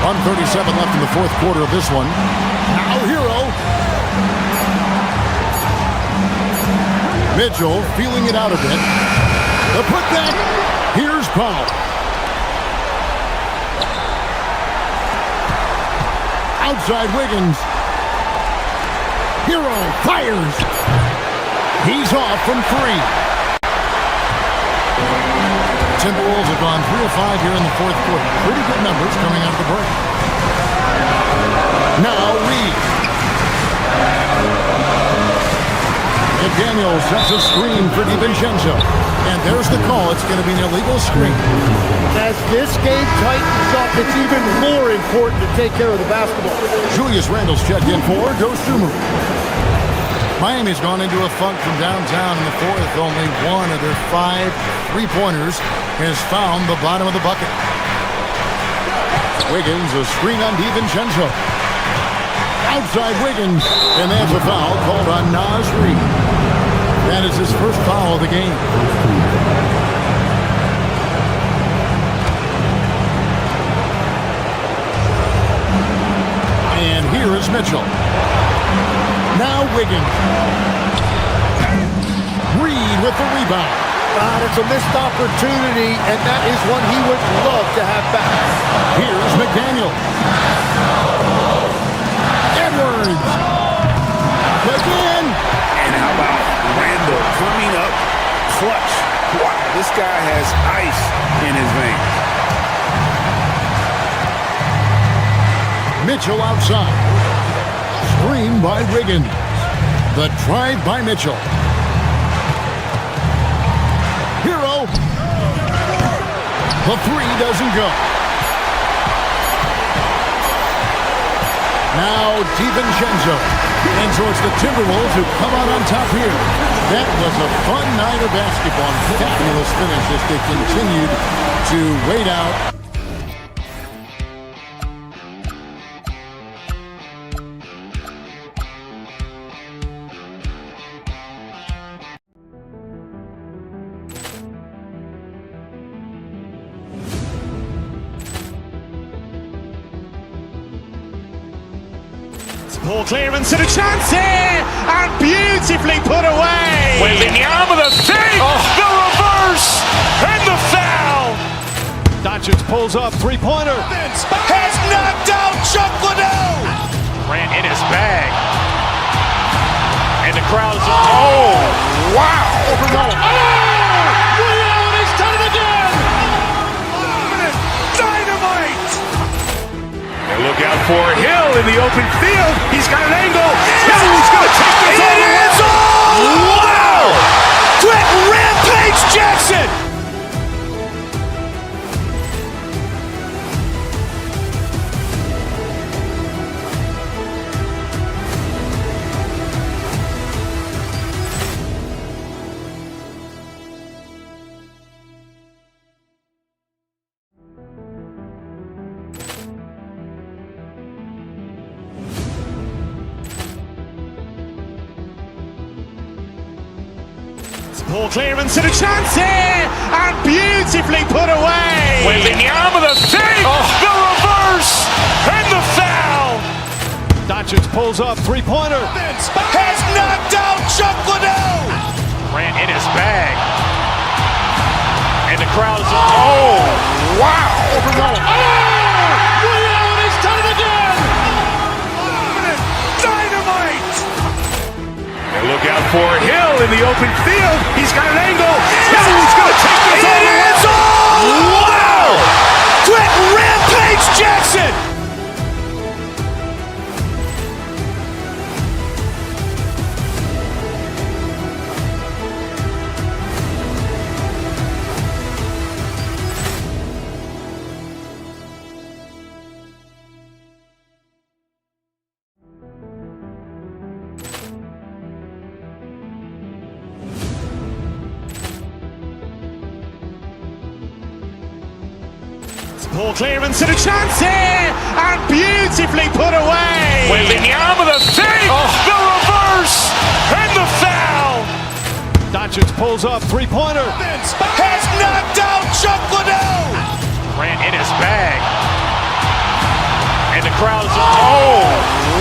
1:37 left in the fourth quarter of this one. Now Hero. Mitchell feeling it out a bit. The putback. Here's Powell. Outside Wiggins. Hero fires. He's off from 3. Timberwolves have gone 3 of 5 here in the fourth quarter. Pretty good numbers coming out of the break. Now Reed. McDaniel sets a screen for DiVincenzo. And there's the call. It's going to be an illegal screen. As this game tightens up, it's even more important to take care of the basketball. Julius Randle's checked in for Dosumu. Miami's gone into a funk from downtown in the fourth. Only 1 of their 5 3-pointers has found the bottom of the bucket. Wiggins a screen on DiVincenzo. Outside Wiggins. And there's a foul called on Naz Reid. That is his first foul of the game. And here is Mitchell. Now Wiggins. Reed with the rebound. It's a missed opportunity, and that is one he would love to have back. Here's McDaniel. Edwards. Put in. And how about Randall coming up clutch? Wow, this guy has ice in his veins. Mitchell outside. Screen by Riggins. The drive by Mitchell. Hero. The three doesn't go. Now DiVincenzo. And so it's the Timberwolves who come out on top here. That was a fun night of basketball. Fabulous finish as they continued to wait out. Poor clearance and a chance here, and beautifully put away. Wembanyama the save, the reverse, and the foul. Doncic pulls up, three-pointer. Has knocked out Chuck Liddell. Ran in his bag. And the crowd is, oh, wow. Liddell has done it again. Dynamite. And look out for Hill in the open field. He's got an angle. Hill's going to take this all the way. Wow! Quick Rampage Jackson. Poor clearance and a chance here, and beautifully put away. Wembanyama the save, the reverse, and the foul. Doncic pulls up, three-pointer. Has knocked out Chuck Liddell. Ran in his bag. And the crowd is, oh, wow. Liddell has done it again. Dynamite. And look out for Hill in the open field. He's got an angle. Hill's going to take this all the way. Wow! Quick Rampage Jackson. Poor clearance and a chance here, and beautifully put away. Wembanyama the save, the reverse, and the foul. Doncic pulls up, three-pointer. Has knocked out Chuck Liddell. Ran in his bag. And the crowd is, oh,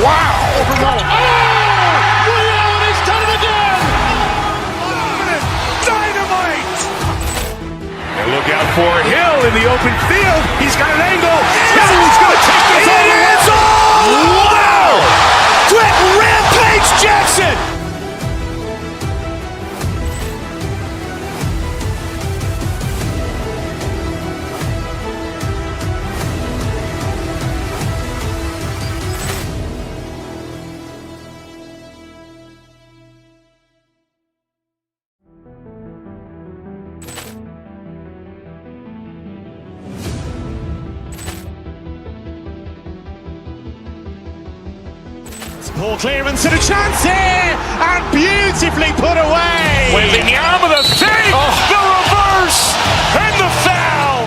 wow. Liddell has done it again. Dynamite. And look out for Hill in the open field. He's got an angle. Hill's going to take this all the way. Wow! Quick Rampage Jackson. Poor clearance and a chance here, and beautifully put away. Wembanyama the save, the reverse, and the foul.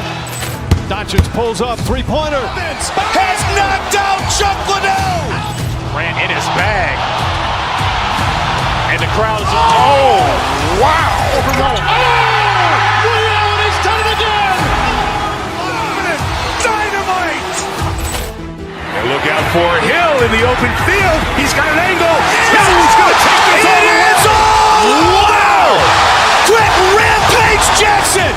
Doncic pulls up, three-pointer. Has knocked out Chuck Liddell. Ran in his bag. And the crowd is, oh, wow. Liddell has done it again. Dynamite. And look out for Hill in the open field. He's got an angle. Hill's going to take this all the way. Wow! Quick Rampage Jackson.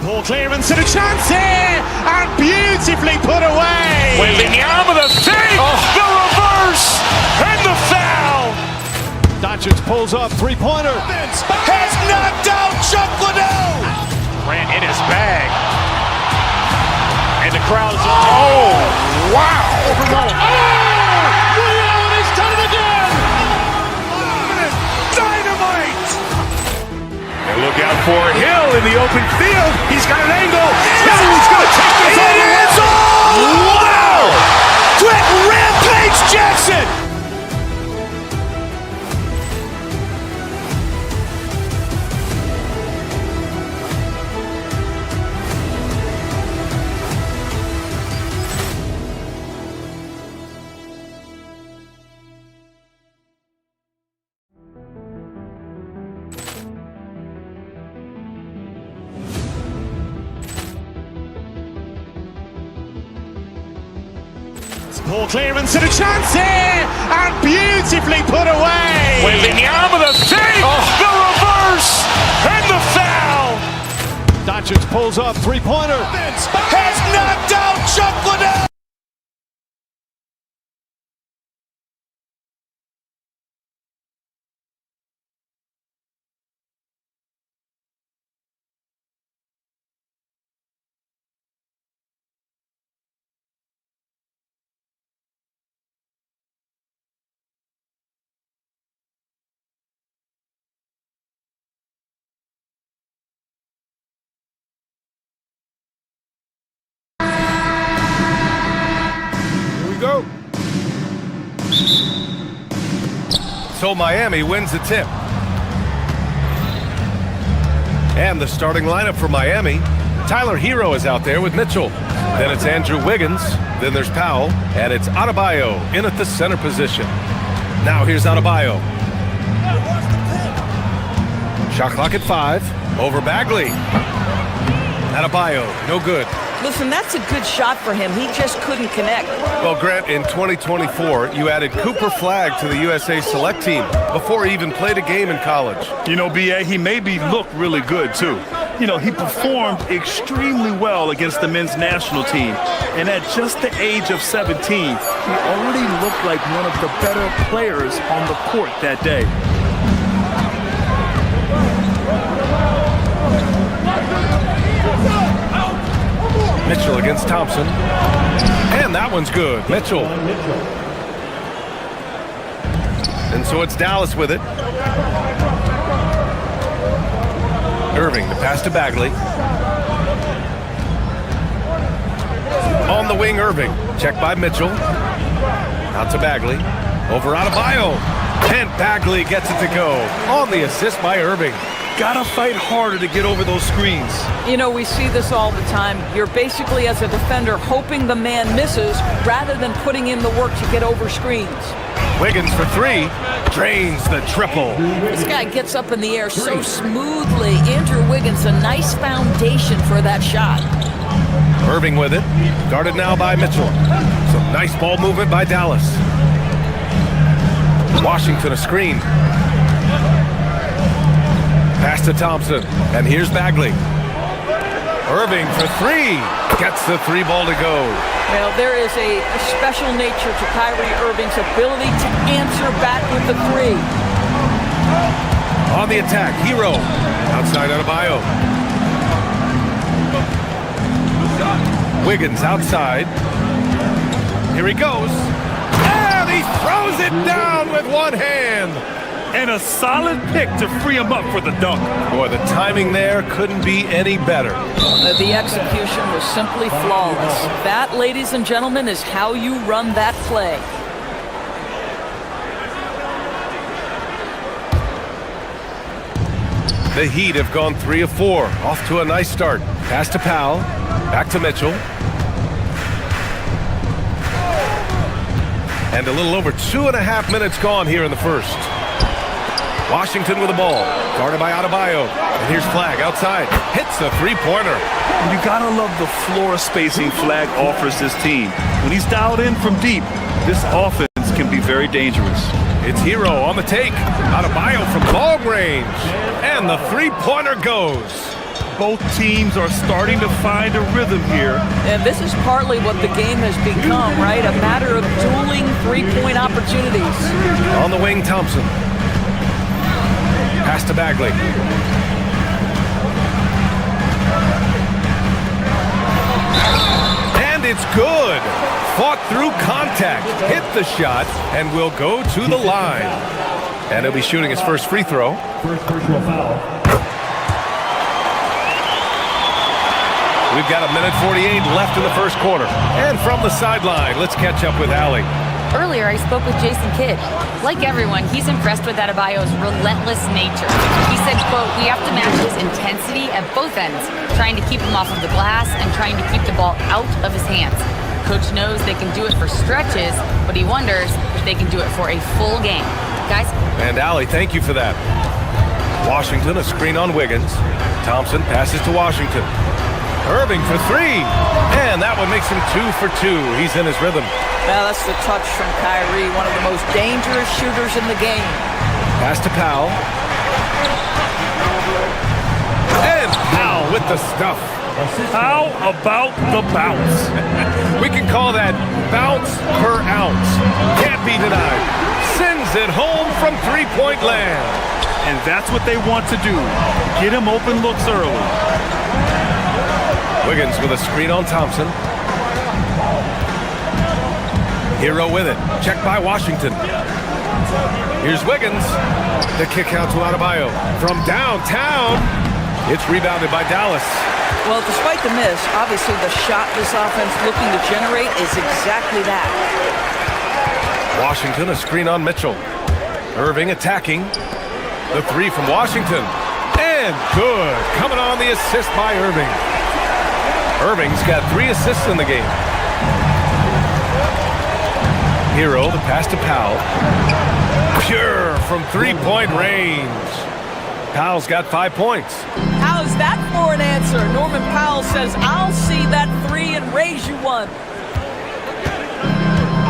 Ball clearance and a chance here, and beautifully put away. Wembanyama the save, the reverse, and the foul. Doncic pulls up, three-pointer. Has knocked out Chuck Liddell. Grant in his bag. And the crowd is... Oh, wow. Allen has done it again. Dynamite. And look out for Hill in the open field. He's got an angle. He's going to take this all the way. Wow. Quick Rampage Jackson. Ball clearance and a chance here, and beautifully put away. Wembanyama the save, the reverse, and the foul. Doncic pulls up, three-pointer. Has knocked out Chuck Liddell. Go. So Miami wins the tip. And the starting lineup for Miami. Tyler Hero is out there with Mitchell. Then it's Andrew Wiggins. Then there's Powell. And it's Adebayo in at the center position. Now here's Adebayo. Shot clock at 5. Over Bagley. Adebayo, no good. Listen, that's a good shot for him. He just couldn't connect. Well, Grant, in 2024, you added Cooper Flagg to the USA Select team before he even played a game in college. You know, B.A., he maybe looked really good, too. You know, he performed extremely well against the men's national team. And at just the age of 17, he already looked like one of the better players on the court that day. Mitchell against Thompson. And that one's good. Mitchell. And so it's Dallas with it. Irving, the pass to Bagley. On the wing, Irving. Checked by Mitchell. Out to Bagley. Over Adebayo. And Bagley gets it to go. On the assist by Irving. Gotta fight harder to get over those screens. You know, we see this all the time. You're basically, as a defender, hoping the man misses rather than putting in the work to get over screens. Wiggins for 3. Drains the triple. This guy gets up in the air so smoothly. Andrew Wiggins, a nice foundation for that shot. Irving with it. Guarded now by Mitchell. Some nice ball movement by Dallas. Washington a screen. Pass to Thompson, and here's Bagley. Irving for 3. Gets the 3 ball to go. Well, there is a special nature to Kyrie Irving's ability to answer back with the 3. On the attack, Hero. Outside Adebayo. Wiggins outside. Here he goes. And he throws it down with one hand. And a solid pick to free him up for the dunk. Boy, the timing there couldn't be any better. The execution was simply flawless. That, ladies and gentlemen, is how you run that play. The Heat have gone 3 of 4. Off to a nice start. Pass to Powell. Back to Mitchell. And a little over 2.5 minutes gone here in the first. Washington with the ball. Guarded by Adebayo. And here's Flagg outside. Hits the 3-pointer. You gotta love the floor spacing Flagg offers this team. When he's dialed in from deep, this offense can be very dangerous. It's Hero on the take. Adebayo from long range. And the 3-pointer goes. both teams are starting to find a rhythm here. And this is partly what the game has become, right? A matter of dueling three-point opportunities. On the wing, Thompson. Pass to Bagley. And it's good. Fought through contact, hit the shot, and will go to the line. And he'll be shooting his first free throw. First personal foul. We've got 1:48 left in the first quarter. And from the sideline, let's catch up with Allie. Earlier, I spoke with Jason Kidd. Like everyone, he's impressed with Adebayo's relentless nature. He said, quote, "We have to match his intensity at both ends, trying to keep him off of the glass and trying to keep the ball out of his hands. Coach knows they can do it for stretches, but he wonders if they can do it for a full game." Guys? And Allie, thank you for that. Washington, a screen on Wiggins. Thompson passes to Washington. Irving for three. And that one makes him 2 for 2. He's in his rhythm. Well, that's the touch from Kyrie, one of the most dangerous shooters in the game. Pass to Powell. And Powell with the stuff. How about the bounce? We can call that bounce per ounce. Can't be denied. Sends it home from three-point land. And that's what they want to do. Get him open looks early. Wiggins with a screen on Thompson. Hero with it. Checked by Washington. Here's Wiggins. The kick out to Adebayo. From downtown, it's rebounded by Dallas. Well, despite the miss, obviously the shot this offense looking to generate is exactly that. Washington, a screen on Mitchell. Irving attacking. The three from Washington. And good. Coming on the assist by Irving. Irving's got 3 assists in the game. Hero, the pass to Powell. Pure from three-point range. Powell's got 5 points. How's that for an answer? Norman Powell says, "I'll see that three and raise you one."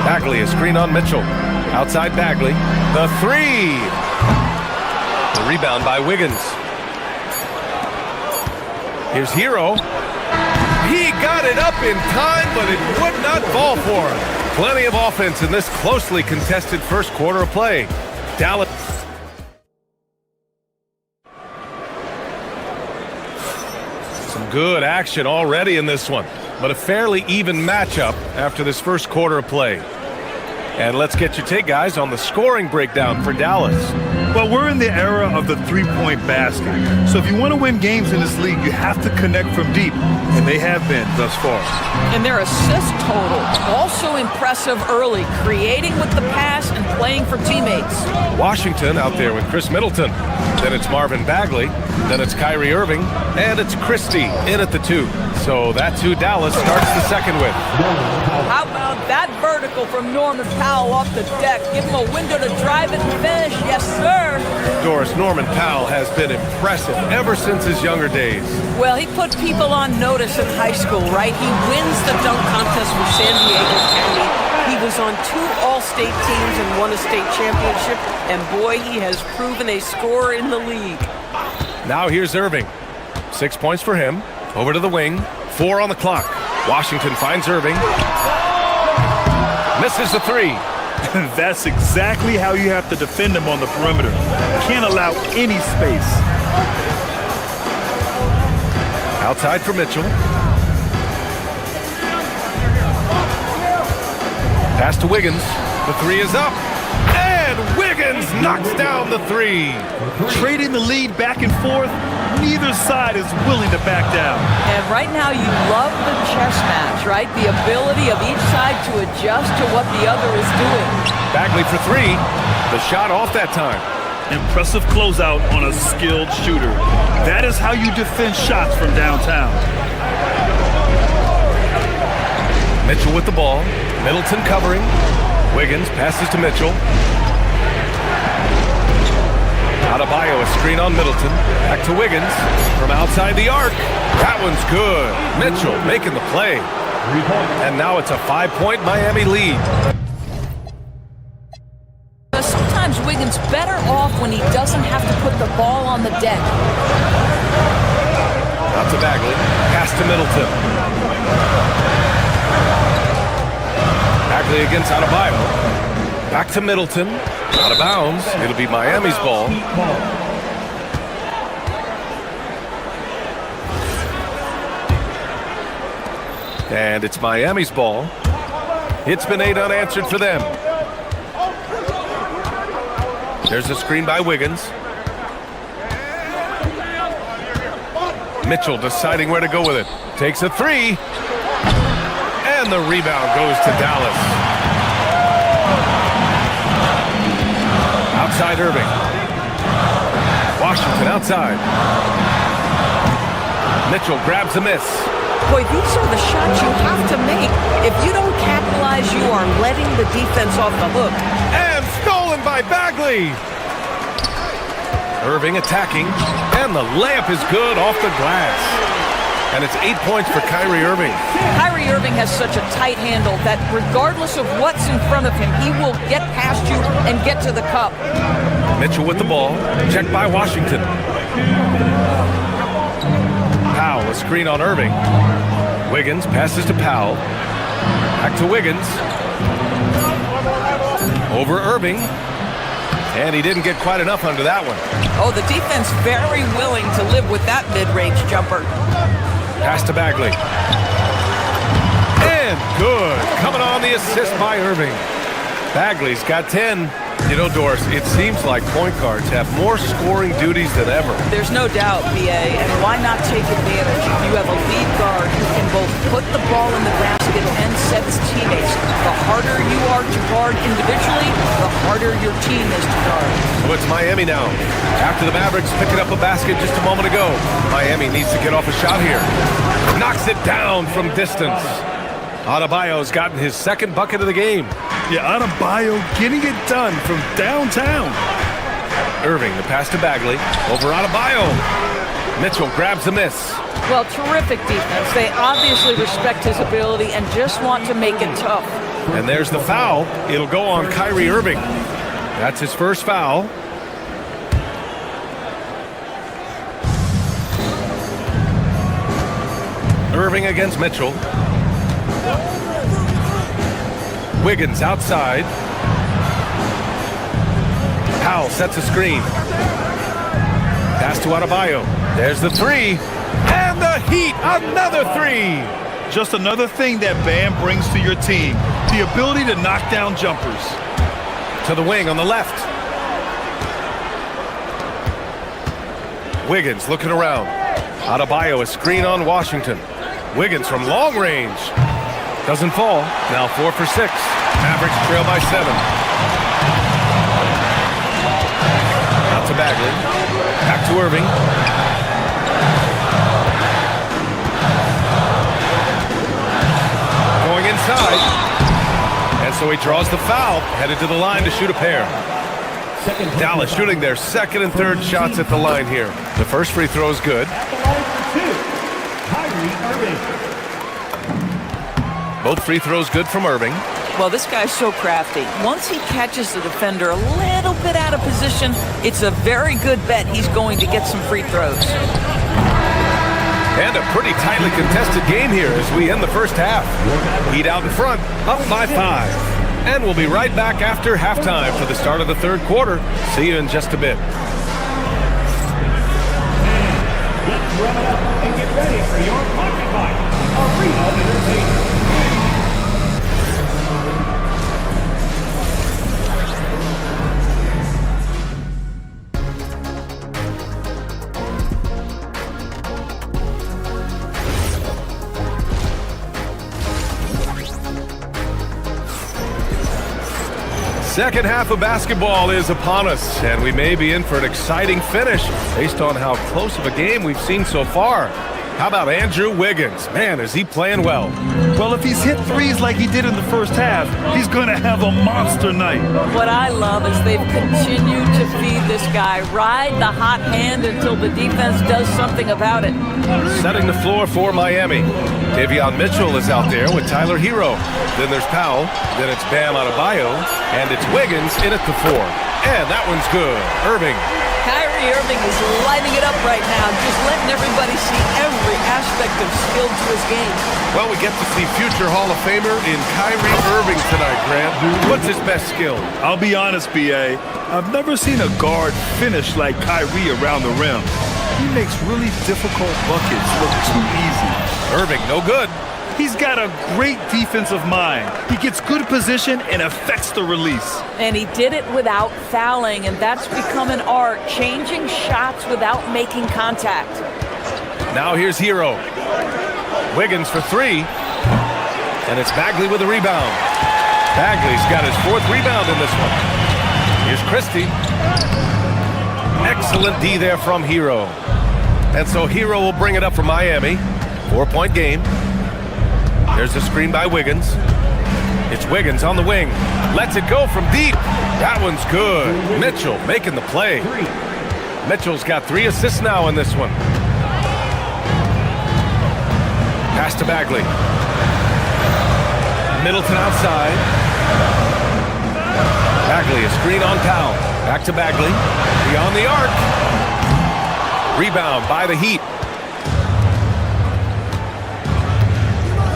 Bagley, a screen on Mitchell. Outside Bagley. The three. The rebound by Wiggins. Here's Hero. He got it up in time, but it would not fall for him. Plenty of offense in this closely contested first quarter of play. Dallas. Some good action already in this one, but a fairly even matchup after this first quarter of play. And let's get your take, guys, on the scoring breakdown for Dallas. Well, we're in the era of the three-point basket. So if you want to win games in this league, you have to connect from deep, and they have been thus far. And their assist total, also impressive early, creating with the pass and playing for teammates. Washington out there with Chris Middleton. Then it's Marvin Bagley. Then it's Kyrie Irving. And it's Christie in at the 2. So that's who Dallas starts the second with. How about that vertical from Norman Powell off the deck? Give him a window to drive it and finish. Yes, sir. Doris, Norman Powell has been impressive ever since his younger days. Well, he put people on notice in high school, right? He wins the dunk contest for San Diego County. He was on 2 All-State teams and won a state championship. And boy, he has proven a scorer in the league. Now here's Irving. 6 points for him. Over to the wing. 4 on the clock. Washington finds Irving. Misses the 3. That's exactly how you have to defend him on the perimeter. Can't allow any space. Outside for Mitchell. Pass to Wiggins. The 3 is up. And Wiggins knocks down the 3. Trading the lead back and forth, neither side is willing to back down. And right now you love the chess match, right? The ability of each side to adjust to what the other is doing. Bagley for 3. The shot off that time. Impressive closeout on a skilled shooter. That is how you defend shots from downtown. Mitchell with the ball. Middleton covering. Wiggins passes to Mitchell. Adebayo, a screen on Middleton. Back to Wiggins from outside the arc. That one's good. Mitchell making the play. And now it's a 5-point Miami lead. Sometimes Wiggins better off when he doesn't have to put the ball on the deck. Out to Bagley. Pass to Middleton. Bagley against Adebayo. Back to Middleton. Out of bounds. It'll be Miami's ball. And it's Miami's ball. It's been 8 unanswered for them. There's a screen by Wiggins. Mitchell deciding where to go with it. Takes a 3. And the rebound goes to Dallas. Outside Irving. Washington outside. Mitchell grabs a miss. Boy, these are the shots you have to make. If you don't capitalize, you are letting the defense off the hook. And stolen by Bagley. Irving attacking, and the layup is good off the glass. And it's 8 points for Kyrie Irving. Kyrie Irving has such a tight handle that regardless of what's in front of him, he will get past you and get to the cup. Mitchell with the ball, checked by Washington. Powell, a screen on Irving. Wiggins passes to Powell. Back to Wiggins. Over Irving. And he didn't get quite enough under that one. Oh, the defense very willing to live with that mid-range jumper. Pass to Bagley. And good. Coming on the assist by Irving. Bagley's got 10. You know, Doris, it seems like point guards have more scoring duties than ever. There's no doubt, BA, and why not take advantage? You have a lead guard who can both put the ball in the basket and set his teammates. The harder you are to guard individually, the harder your team is to guard. So it's Miami now. After the Mavericks picking up a basket just a moment ago, Miami needs to get off a shot here. Knocks it down from distance. Adebayo's gotten his second bucket of the game. Yeah, Adebayo getting it done from downtown. Irving, the pass to Bagley. Over Adebayo. Mitchell grabs the miss. Well, terrific defense. They obviously respect his ability and just want to make it tough. And there's the foul. It'll go on Kyrie Irving. That's his first foul. Irving against Mitchell. Wiggins outside. Powell sets a screen. Pass to Adebayo. There's the 3. And the Heat, another 3. Just another thing that Bam brings to your team. The ability to knock down jumpers. To the wing on the left. Wiggins looking around. Adebayo, a screen on Washington. Wiggins from long range. Doesn't fall. Now 4 for 6. Mavericks trail by 7. Out to Bagley. Back to Irving. Going inside. And so he draws the foul. Headed to the line to shoot a pair. Dallas shooting their second and third shots at the line here. The first free throw is good. Both free throws good from Irving. Well, this guy's so crafty. Once he catches the defender a little bit out of position, it's a very good bet he's going to get some free throws. And a pretty tightly contested game here as we end the first half. Heat out in front, up by 5. And we'll be right back after halftime for the start of the third quarter. See you in just a bit. Let's run it up and get ready for your Pocket Fight Arena Entertainment. Second half of basketball is upon us, and we may be in for an exciting finish based on how close of a game we've seen so far. How about Andrew Wiggins? Man, is he playing well. Well, if he's hit threes like he did in the first half, he's going to have a monster night. What I love is they've continued to feed this guy. Ride the hot hand until the defense does something about it. Setting the floor for Miami. Davion Mitchell is out there with Tyler Hero. Then there's Powell. Then it's Bam Adebayo. And it's Wiggins in at the 4. And that one's good. Irving. Kyrie Kyrie Irving is lighting it up right now, just letting everybody see every aspect of skill to his game. Well, we get to see future Hall of Famer in Kyrie Irving tonight, Grant. What's his best skill? I'll be honest, B.A. I've never seen a guard finish like Kyrie around the rim. He makes really difficult buckets look too easy. Irving, no good. He's got a great defensive mind. He gets good position and affects the release. And he did it without fouling, and that's become an art, changing shots without making contact. Now here's Hero. Wiggins for three. And it's Bagley with a rebound. Bagley's got his fourth rebound in this one. Here's Christie. Excellent D there from Hero. And so Hero will bring it up for Miami. 4-point game. There's a screen by Wiggins. It's Wiggins on the wing. Lets it go from deep. That one's good. Mitchell making the play. Mitchell's got 3 assists now in this one. Pass to Bagley. Middleton outside. Bagley, a screen on Powell. Back to Bagley. Beyond the arc. Rebound by the Heat.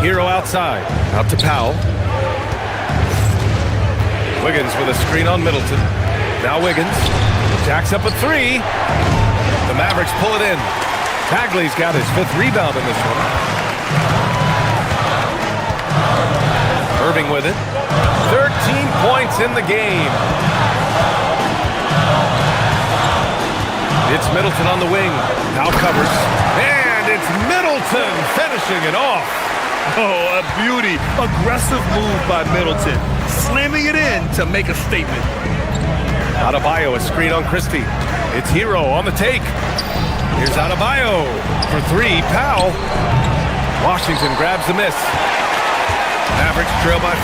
Hero outside. Out to Powell. Wiggins with a screen on Middleton. Now Wiggins. Jacks up a 3. The Mavericks pull it in. Bagley's got his 5th rebound in this one. Irving with it. 13 points in the game. It's Middleton on the wing. Now covers. And it's Middleton finishing it off. Oh, a beauty. Aggressive move by Middleton. Slamming it in to make a statement. Adebayo, a screen on Christie. It's Hero on the take. Here's Adebayo for 3. Powell. Washington grabs the miss. Mavericks trail by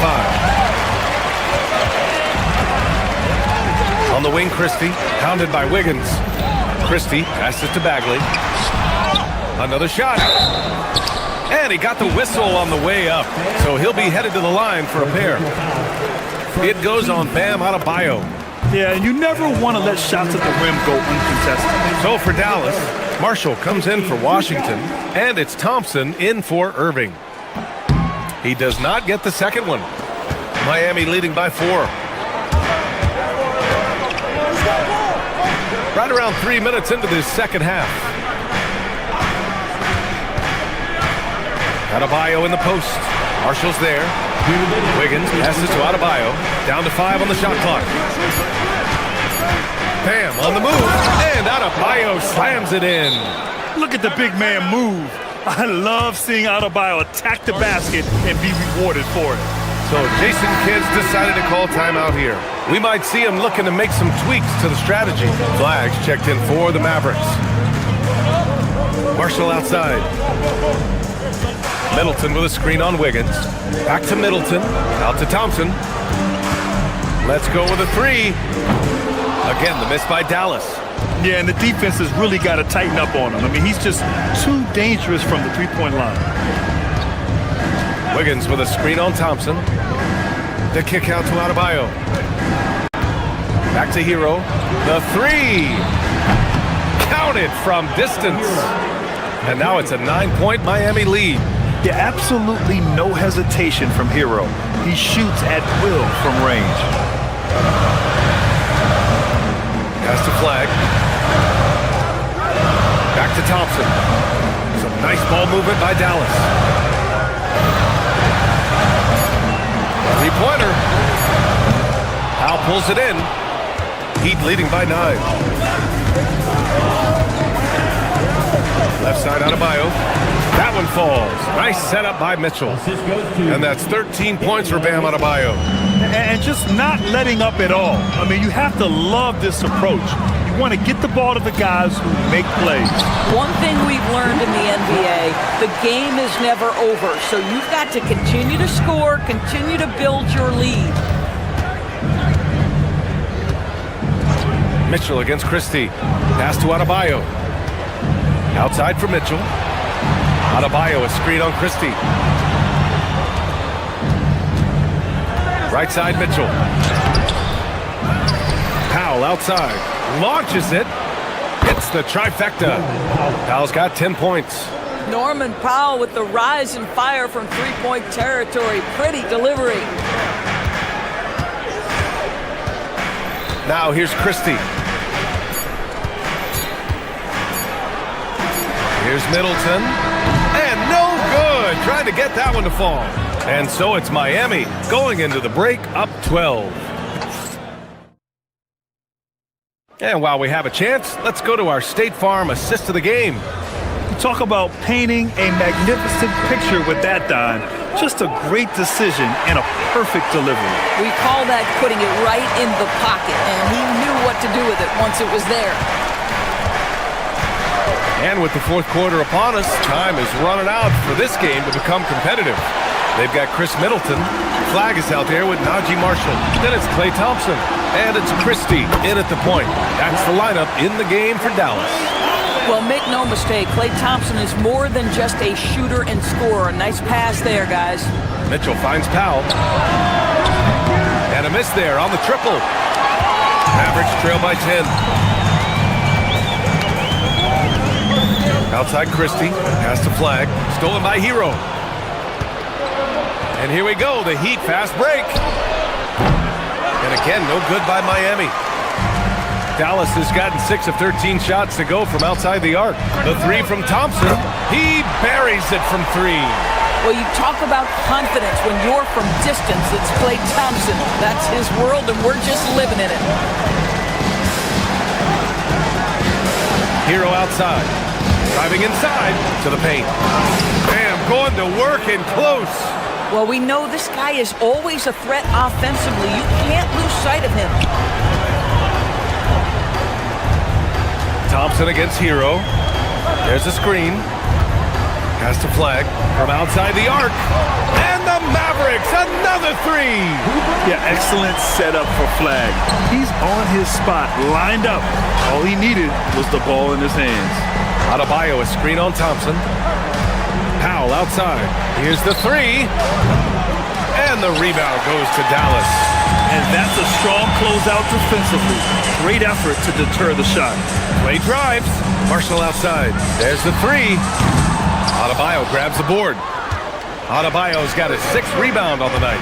5. On the wing, Christie. Pounded by Wiggins. Christie passes to Bagley. Another shot. And he got the whistle on the way up. So he'll be headed to the line for a pair. It goes on Bam Adebayo. Yeah, and you never want to let shots at the rim go uncontested. So for Dallas, Marshall comes in for Washington, and it's Thompson in for Irving. He does not get the second one. Miami leading by 4. Right around 3 minutes into this second half. Adebayo in the post. Marshall's there. Wiggins passes to Adebayo. Down to 5 on the shot clock. Bam on the move. And Adebayo slams it in. Look at the big man move. I love seeing Adebayo attack the basket and be rewarded for it. So Jason Kidd's decided to call timeout here. We might see him looking to make some tweaks to the strategy. Flags checked in for the Mavericks. Marshall outside. Middleton with a screen on Wiggins. Back to Middleton. Out to Thompson. Let's go with a 3. Again, the miss by Dallas. Yeah, and the defense has really got to tighten up on him. I mean, he's just too dangerous from the three-point line. Wiggins with a screen on Thompson. The kick out to Adebayo. Back to Hero. The 3. Counted from distance. And now it's a 9-point Miami lead. Yeah, absolutely no hesitation from Hero. He shoots at will from range. Pass to Flag. Back to Thompson. Some nice ball movement by Dallas. 3-pointer. Powell pulls it in. Heat leading by 9. Left side Adebayo. That one falls. Nice setup by Mitchell. And that's 13 points for Bam Adebayo. And just not letting up at all. I mean, you have to love this approach. You want to get the ball to the guys who make plays. One thing we've learned in the NBA, the game is never over. So you've got to continue to score, continue to build your lead. Mitchell against Christie. Pass to Adebayo. Outside for Mitchell. Adebayo, a screen on Christie. Right side, Mitchell. Powell outside. Launches it. It's the trifecta. Powell's got 10 points. Norman Powell with the rise and fire from three-point territory. Pretty delivery. Now here's Christie. Here's Middleton. And no good. Trying to get that one to fall. And so it's Miami going into the break up 12. And while we have a chance, let's go to our State Farm assist of the game. Talk about painting a magnificent picture with that, Don. Just a great decision and a perfect delivery. We call that putting it right in the pocket, and he knew what to do with it once it was there. And with the fourth quarter upon us, time is running out for this game to become competitive. They've got Chris Middleton. Flag is out there with Najee Marshall. Then it's Klay Thompson. And it's Christie in at the point. That's the lineup in the game for Dallas. Well, make no mistake, Klay Thompson is more than just a shooter and scorer. Nice pass there, guys. Mitchell finds Powell. And a miss there on the triple. Mavericks trail by 10. Outside Christie. Pass to Flag. Stolen by Hero. And here we go, the Heat fast break. And again, no good by Miami. Dallas has gotten 6 of 13 shots to go from outside the arc. The three from Thompson. He buries it from 3. Well, you talk about confidence when you're from distance. It's Klay Thompson. That's his world, and we're just living in it. Hero outside. Driving inside to the paint. Bam, going to work and close. Well, we know this guy is always a threat offensively. You can't lose sight of him. Thompson against Hero. There's a screen. Pass to Flag from outside the arc. And the Mavericks, another 3. Yeah, excellent setup for Flag. He's on his spot, lined up. All he needed was the ball in his hands. Adebayo, a screen on Thompson. Powell outside. Here's the 3. And the rebound goes to Dallas. And that's a strong closeout defensively. Great effort to deter the shot. Klay drives. Marshall outside. There's the 3. Adebayo grabs the board. Adebayo's got his 6th rebound on the night.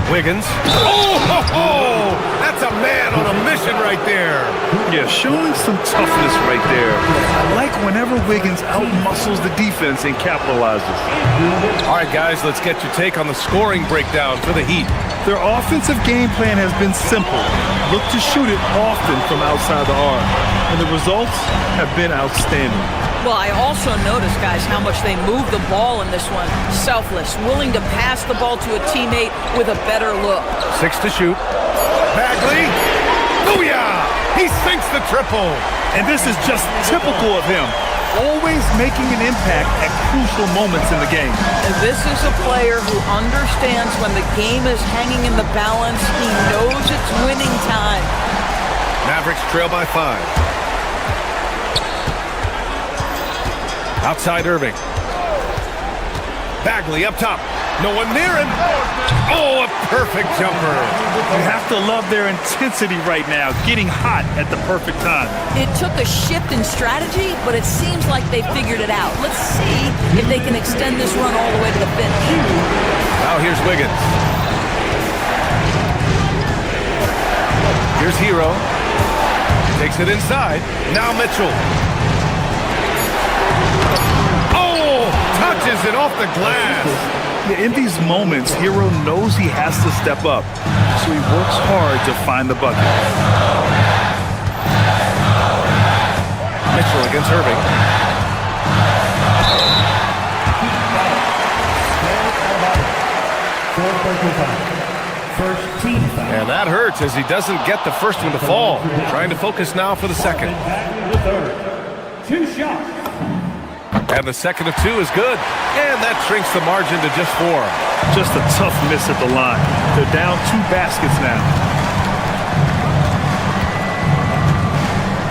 Wiggins. Oh, ho, ho! That's a man on a mission right there. Yeah, showing some toughness right there. I like whenever Wiggins outmuscles the defense and capitalizes. All right, guys, let's get your take on the scoring breakdown for the Heat. Their offensive game plan has been simple. Look to shoot it often from outside the arc. And the results have been outstanding. Well, I also noticed, guys, how much they move the ball in this one. Selfless, willing to pass the ball to a teammate with a better look. 6 to shoot. Bagley. Booyah! He sinks the triple. And this is just typical of him. Always making an impact at crucial moments in the game. And this is a player who understands when the game is hanging in the balance. He knows it's winning time. Mavericks trail by 5. Outside Irving. Bagley up top. No one near him. Oh, a perfect jumper. You have to love their intensity right now, getting hot at the perfect time. It took a shift in strategy, but it seems like they figured it out. Let's see if they can extend this run all the way to the finish. Now here's Wiggins. Here's Hero. Takes it inside. Now Mitchell. Touches it off the glass. Yeah, in these moments, Hero knows he has to step up, so he works hard to find the bucket. Mitchell against Irving. And that hurts as he doesn't get the first one to fall. Trying to focus now for the second. 2 shots. And the second of 2 is good. And that shrinks the margin to just 4. Just a tough miss at the line. They're down 2 baskets now.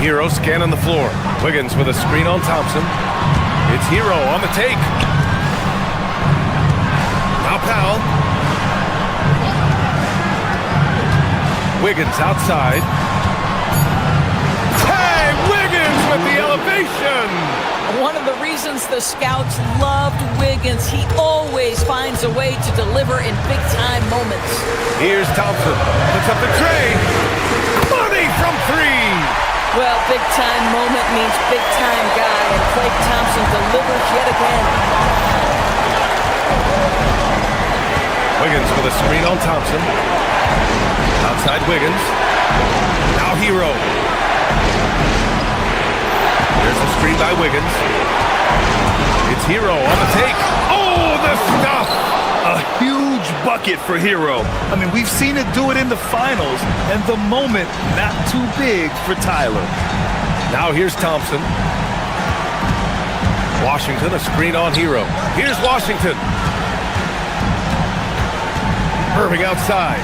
Hero scanning the floor. Wiggins with a screen on Thompson. It's Hero on the take. Now Powell. Wiggins outside. Tag! ovation. One of the reasons the scouts loved Wiggins, he always finds a way to deliver in big-time moments. Here's Thompson. Puts up the tray. Money from three. Well, big-time moment means big-time guy, and Klay Thompson delivers yet again. Wiggins with a screen on Thompson. Outside Wiggins. Now Hero. There's a screen by Wiggins. It's Hero on the take. Oh, the stuff! A huge bucket for Hero. I mean, we've seen it do it in the finals, and the moment not too big for Tyler. Now here's Thompson. Washington, a screen on Hero. Here's Washington. Irving outside.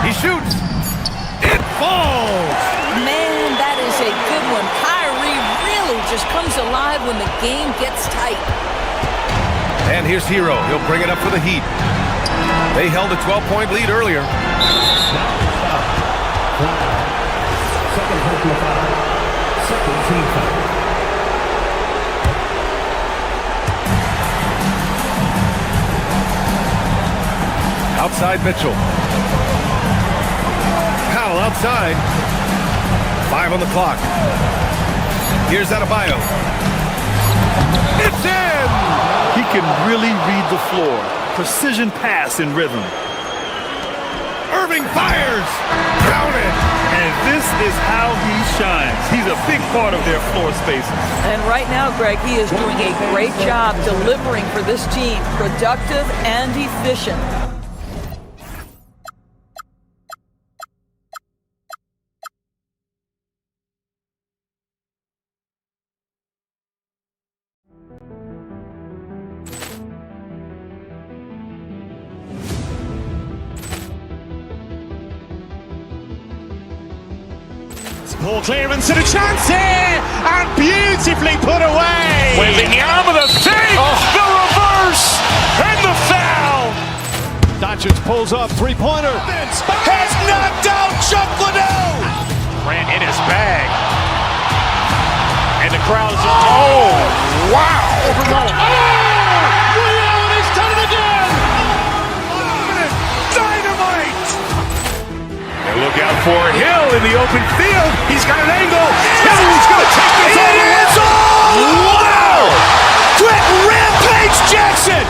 He shoots. It falls. Man, that is a good one. Kyrie really just comes alive when the game gets tight. And here's Hero. He'll bring it up for the Heat. They held a 12-point lead earlier. Second personal foul. Second team foul. Outside Mitchell. Powell outside. 5 on the clock. Here's Adebayo. It's in! He can really read the floor. Precision pass in rhythm. Irving fires! Down it! And this is how he shines. He's a big part of their floor spaces. And right now, Greg, he is doing a great job delivering for this team. Productive and efficient. Ball clearance and a chance here, and beautifully put away. Wembanyama the save, the reverse, and the foul. Doncic pulls up, three-pointer. Has knocked out Chuck Liddell. Ran in his bag. And the crowd is... Oh, wow. He's done it again. Dynamite. And look out for Hill in the open field. He's got an angle. Hill's going to take this all the way. Wow! Quick Rampage Jackson.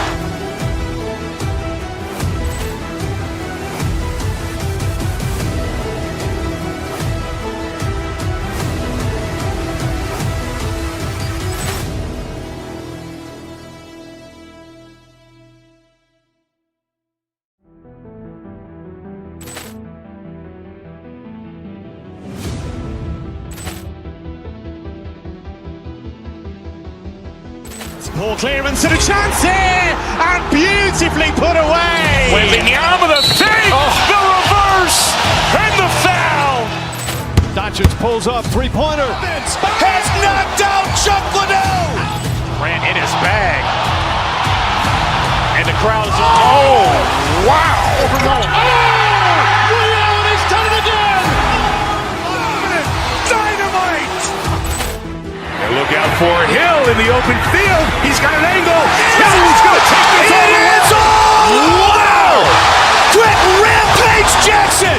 Ball clearance and a chance here, and beautifully put away. Wembanyama the save, the reverse, and the foul. Doncic pulls up, three-pointer. Has knocked out Chuck Liddell. Ran in his bag. And the crowd is... Oh, wow. He's done it again. Dynamite. And look out for Hill in the open field. He's got an angle. Hill's going to take this all the way. Wow! Quick Rampage Jackson.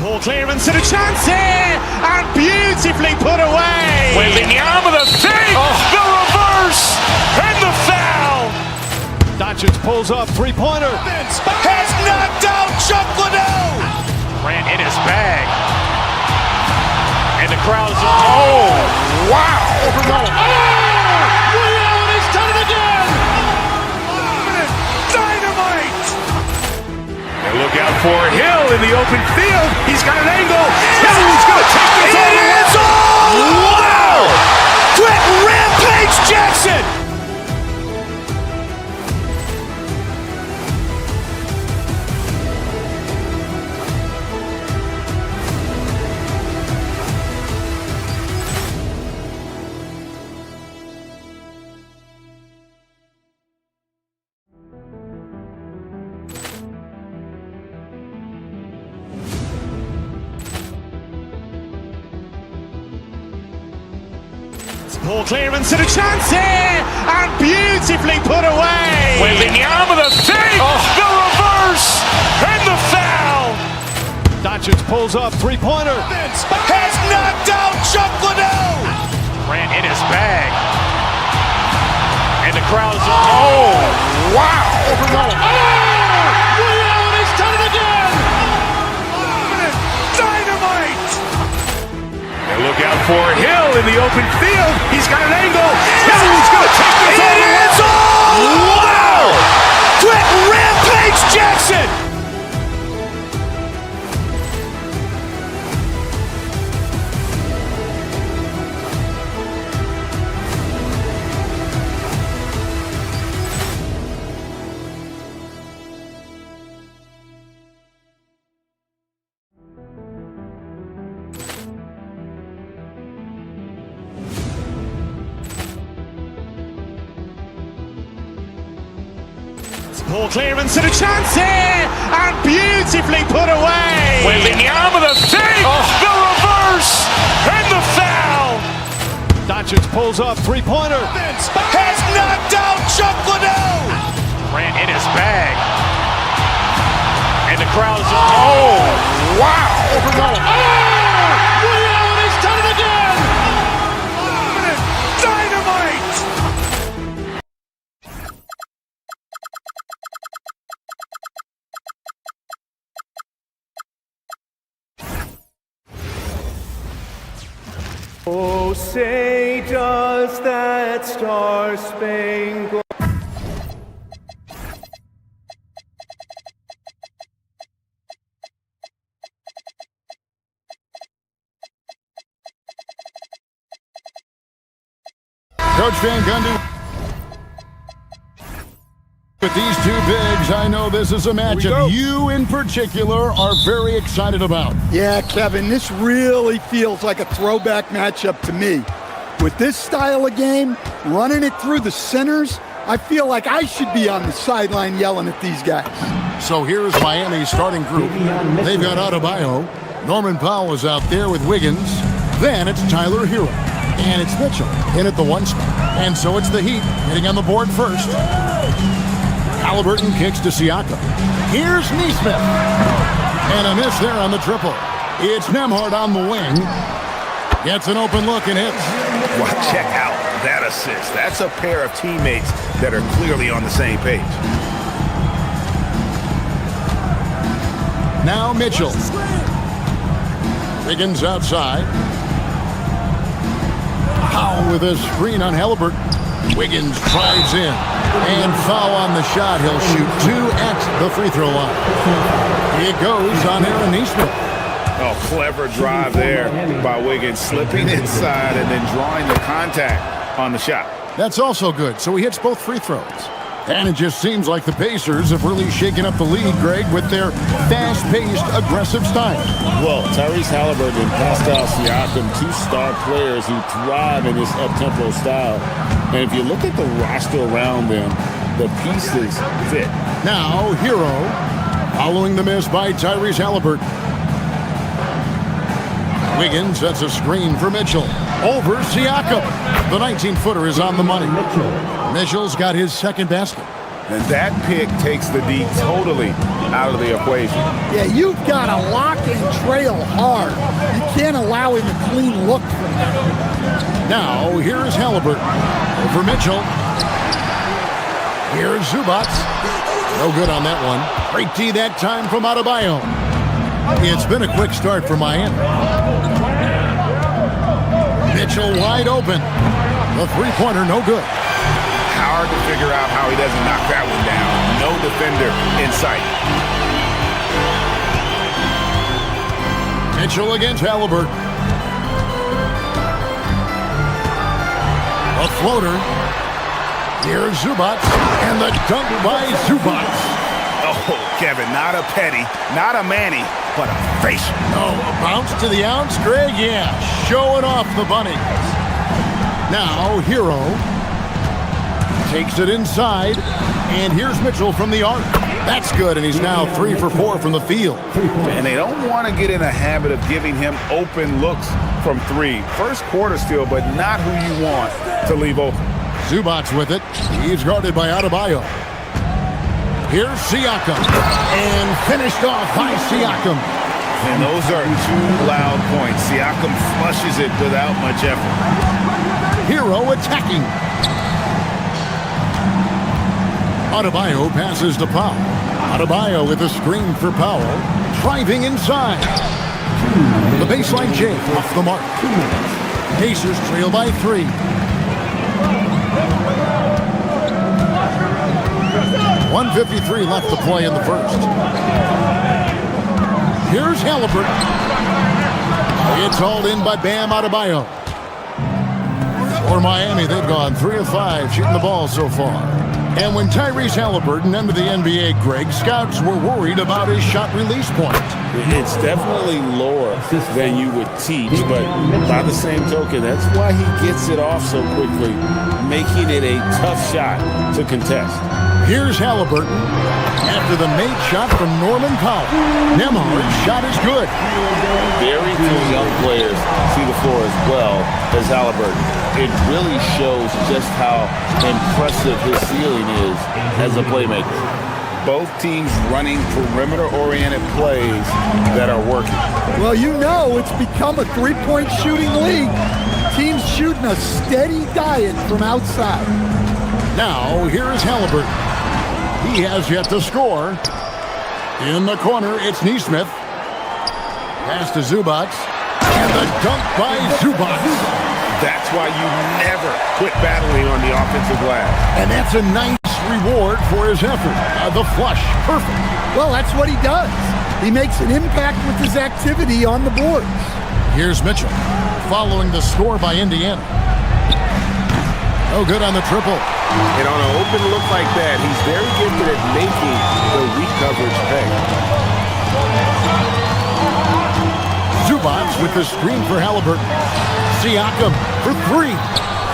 Ball clearance and a chance here, and beautifully put away. Wembanyama the save, the reverse, and the foul. Doncic pulls up, three-pointer. Has knocked out Chuck Liddell. Ran in his bag. And the crowd is... Oh, wow. He's done it again. Dynamite. And look out for Hill in the open field. He's got an angle. Hill's going to take this all the way. Wow! Poor clearance and a chance here, and beautifully put away. Wembanyama with a fake, the reverse, and the foul. Doncic pulls up, three-pointer. Has knocked out Chuck Liddell. Ran in his bag. And the crowd is, oh, wow. Ray Allen has done it again. Dynamite. And look out for Hill in the open field. He's got an angle. Hill's going to take this all. It is all. Wow. Quick Rampage Jackson. Poor clearance and a chance here, and beautifully put away. Wembanyama with a fake, the reverse, and the foul. Doncic pulls up, three-pointer. Has knocked out Chuck Liddell. Ran in his bag. And the crowd is, oh, wow. Ray Allen has done it again. Dynamite. Oh, say does that star-spangled Coach Van Gundy. With these two bigs, I know this is a matchup you in particular are very excited about. Yeah, Kevin, this really feels like a throwback matchup to me. With this style of game, running it through the centers, I feel like I should be on the sideline yelling at these guys. So here's Miami's starting group. They've got Adebayo. Norman Powell is out there with Wiggins. Then it's Tyler Hero. And it's Mitchell in at the one spot. And so it's the Heat getting on the board first. Halliburton kicks to Siakam. Here's Nesmith. And a miss there on the triple. It's Nembhard on the wing. Gets an open look and hits. Wow, check out that assist. That's a pair of teammates that are clearly on the same page. Now Mitchell. Wiggins outside. Powell with a screen on Halliburton. Wiggins drives in. And foul on the shot. He'll shoot two at the free throw line. It goes on Aaron Nesmith. Oh, clever drive there by Wiggins, slipping inside and then drawing the contact on the shot. That's also good. So he hits both free throws. And it just seems like the Pacers have really shaken up the league, Greg, with their fast-paced, aggressive style. Well, Tyrese Halliburton and Pascal Siakam, two star players who thrive in this up-tempo style. And if you look at the roster around them, the pieces fit. Now, Hero, following the miss by Tyrese Halliburton. Wiggins sets a screen for Mitchell. Over Siakam. The 19-footer is on the money. Mitchell's got his second basket. And that pick takes the D totally out of the equation. Yeah, you've got to lock and trail hard. You can't allow him a clean look from that. Now, here's Halliburton. Over Mitchell. Here's Zubac. No good on that one. Great D that time from Adebayo. It's been a quick start for Miami. Mitchell wide open. The three-pointer no good. Hard to figure out how he doesn't knock that one down. No defender in sight. Mitchell against Halliburton. A floater. Here's Zubac. And the dunk by Zubac. Oh, Kevin, not a Petty, not a Manny, but a facial. Oh, a bounce to the ounce, Greg? Yeah, showing off the bunny. Now, Hero takes it inside, and here's Mitchell from the arc. That's good, and he's now 3 for 4 from the field. And they don't want to get in a habit of giving him open looks from 3. First quarter still, but not who you want to leave open. Zubac with it. He's guarded by Adebayo. Here's Siakam. And finished off by Siakam. And those are 2 loud points. Siakam flushes it without much effort. Hero attacking. Adebayo passes to Powell. Adebayo with a screen for Powell. Driving inside. The baseline J off the mark. Pacers trail by 3. .153 left to play in the first. Here's Halliburton. It's hauled in by Bam Adebayo. For Miami, they've gone 3 of 5 shooting the ball so far. And when Tyrese Halliburton entered the NBA, Greg, scouts were worried about his shot release point. It's definitely lower than you would teach, but by the same token, that's why he gets it off so quickly, making it a tough shot to contest. Here's Halliburton after the made shot from Norman Powell. Nembhard's shot is good. Very few young players see the floor as well as Halliburton. It really shows just how impressive his ceiling is as a playmaker. Both teams running perimeter-oriented plays that are working. Well, you know it's become a three-point shooting league. Teams shooting a steady diet from outside. Now, here is Halliburton. He has yet to score. In the corner, it's Nesmith. Pass to Zubac. And the dunk by Zubac. That's why you never quit battling on the offensive glass. And that's a nice reward for his effort. The flush, perfect. Well, that's what he does. He makes an impact with his activity on the boards. Here's Mitchell, following the score by Indiana. No good on the triple. And on an open look like that, he's very gifted at making the weak coverage pay. Zubac with the screen for Halliburton. Siakam for 3.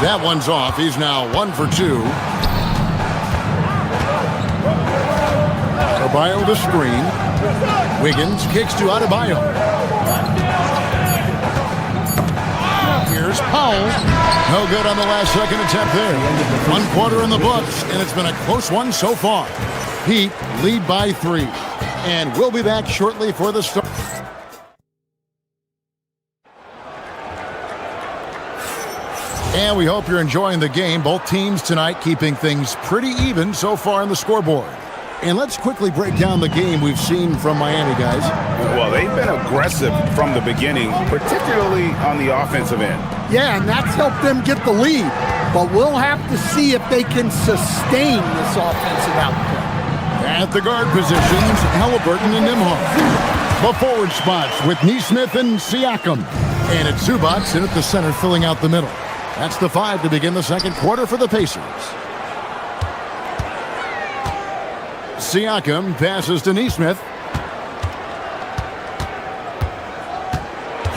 That one's off. He's now 1 for 2. Adebayo the screen. Wiggins kicks to Adebayo. Here's Powell. No good on the last second attempt there. 1 quarter in the books, and it's been a close one so far. Heat lead by 3. And we'll be back shortly for the start. And we hope you're enjoying the game. Both teams tonight keeping things pretty even so far on the scoreboard. And let's quickly break down the game we've seen from Miami, guys. Well, they've been aggressive from the beginning, particularly on the offensive end. Yeah, and that's helped them get the lead. But we'll have to see if they can sustain this offensive output. At the guard positions, Halliburton and Nembhard. The forward spots with Nesmith and Siakam. And it's Zubac in at the center, filling out the middle. That's the 5 to begin the second quarter for the Pacers. Siakam passes to Nesmith.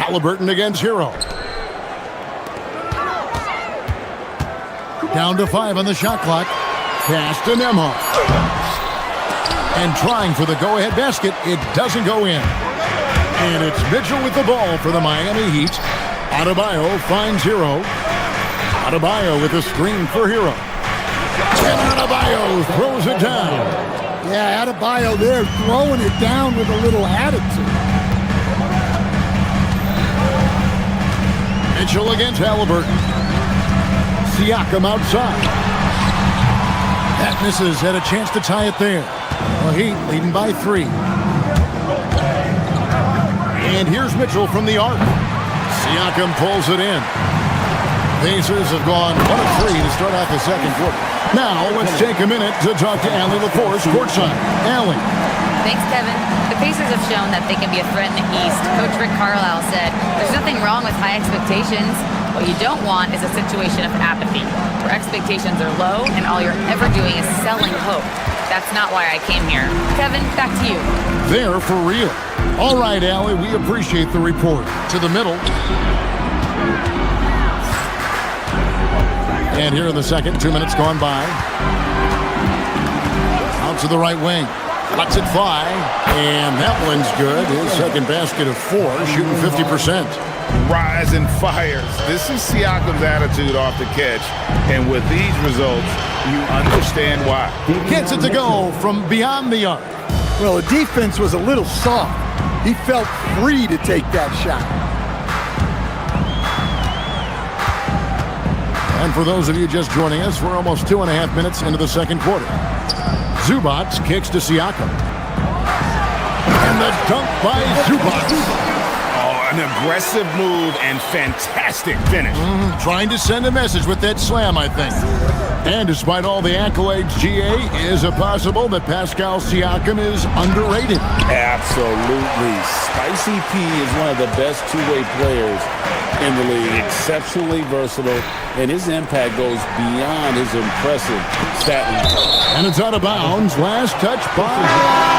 Halliburton against Hero. Down to 5 on the shot clock. Pass to Nembhard. And trying for the go-ahead basket. It doesn't go in. And it's Mitchell with the ball for the Miami Heat. Adebayo finds Hero. Adebayo with a screen for Hero. And Adebayo throws it down. Yeah, Adebayo there throwing it down with a little attitude. Mitchell against Halliburton. Siakam outside. That misses. Had a chance to tie it there. The Heat leading by 3. And here's Mitchell from the arc. Siakam pulls it in. Pacers have gone 1 of 3 to start out the second quarter. Now, let's take a minute to talk to Allie LaForce, courtside. Allie. Thanks, Kevin. The Pacers have shown that they can be a threat in the East. Coach Rick Carlisle said, there's nothing wrong with high expectations. What you don't want is a situation of apathy, where expectations are low and all you're ever doing is selling hope. That's not why I came here. Kevin, back to you. They're for real. All right, Allie, we appreciate the report. To the middle. And here in the second, 2 minutes gone by. Out to the right wing. Lets it fly, and that one's good. His second basket of 4, shooting 50%. Rise and fires. This is Siakam's attitude off the catch, and with these results, you understand why. Gets it to go from beyond the arc. Well, the defense was a little soft. He felt free to take that shot. And for those of you just joining us, we're almost 2.5 minutes into the second quarter. Zubac kicks to Siakam. And the dunk by Zubac. Oh, an aggressive move and fantastic finish. Trying to send a message with that slam, I think. And despite all the accolades, GA, is it possible that Pascal Siakam is underrated? Absolutely. Spicy P is one of the best two-way players in the league. Exceptionally versatile, and his impact goes beyond his impressive stat line. And it's out of bounds. Last touch by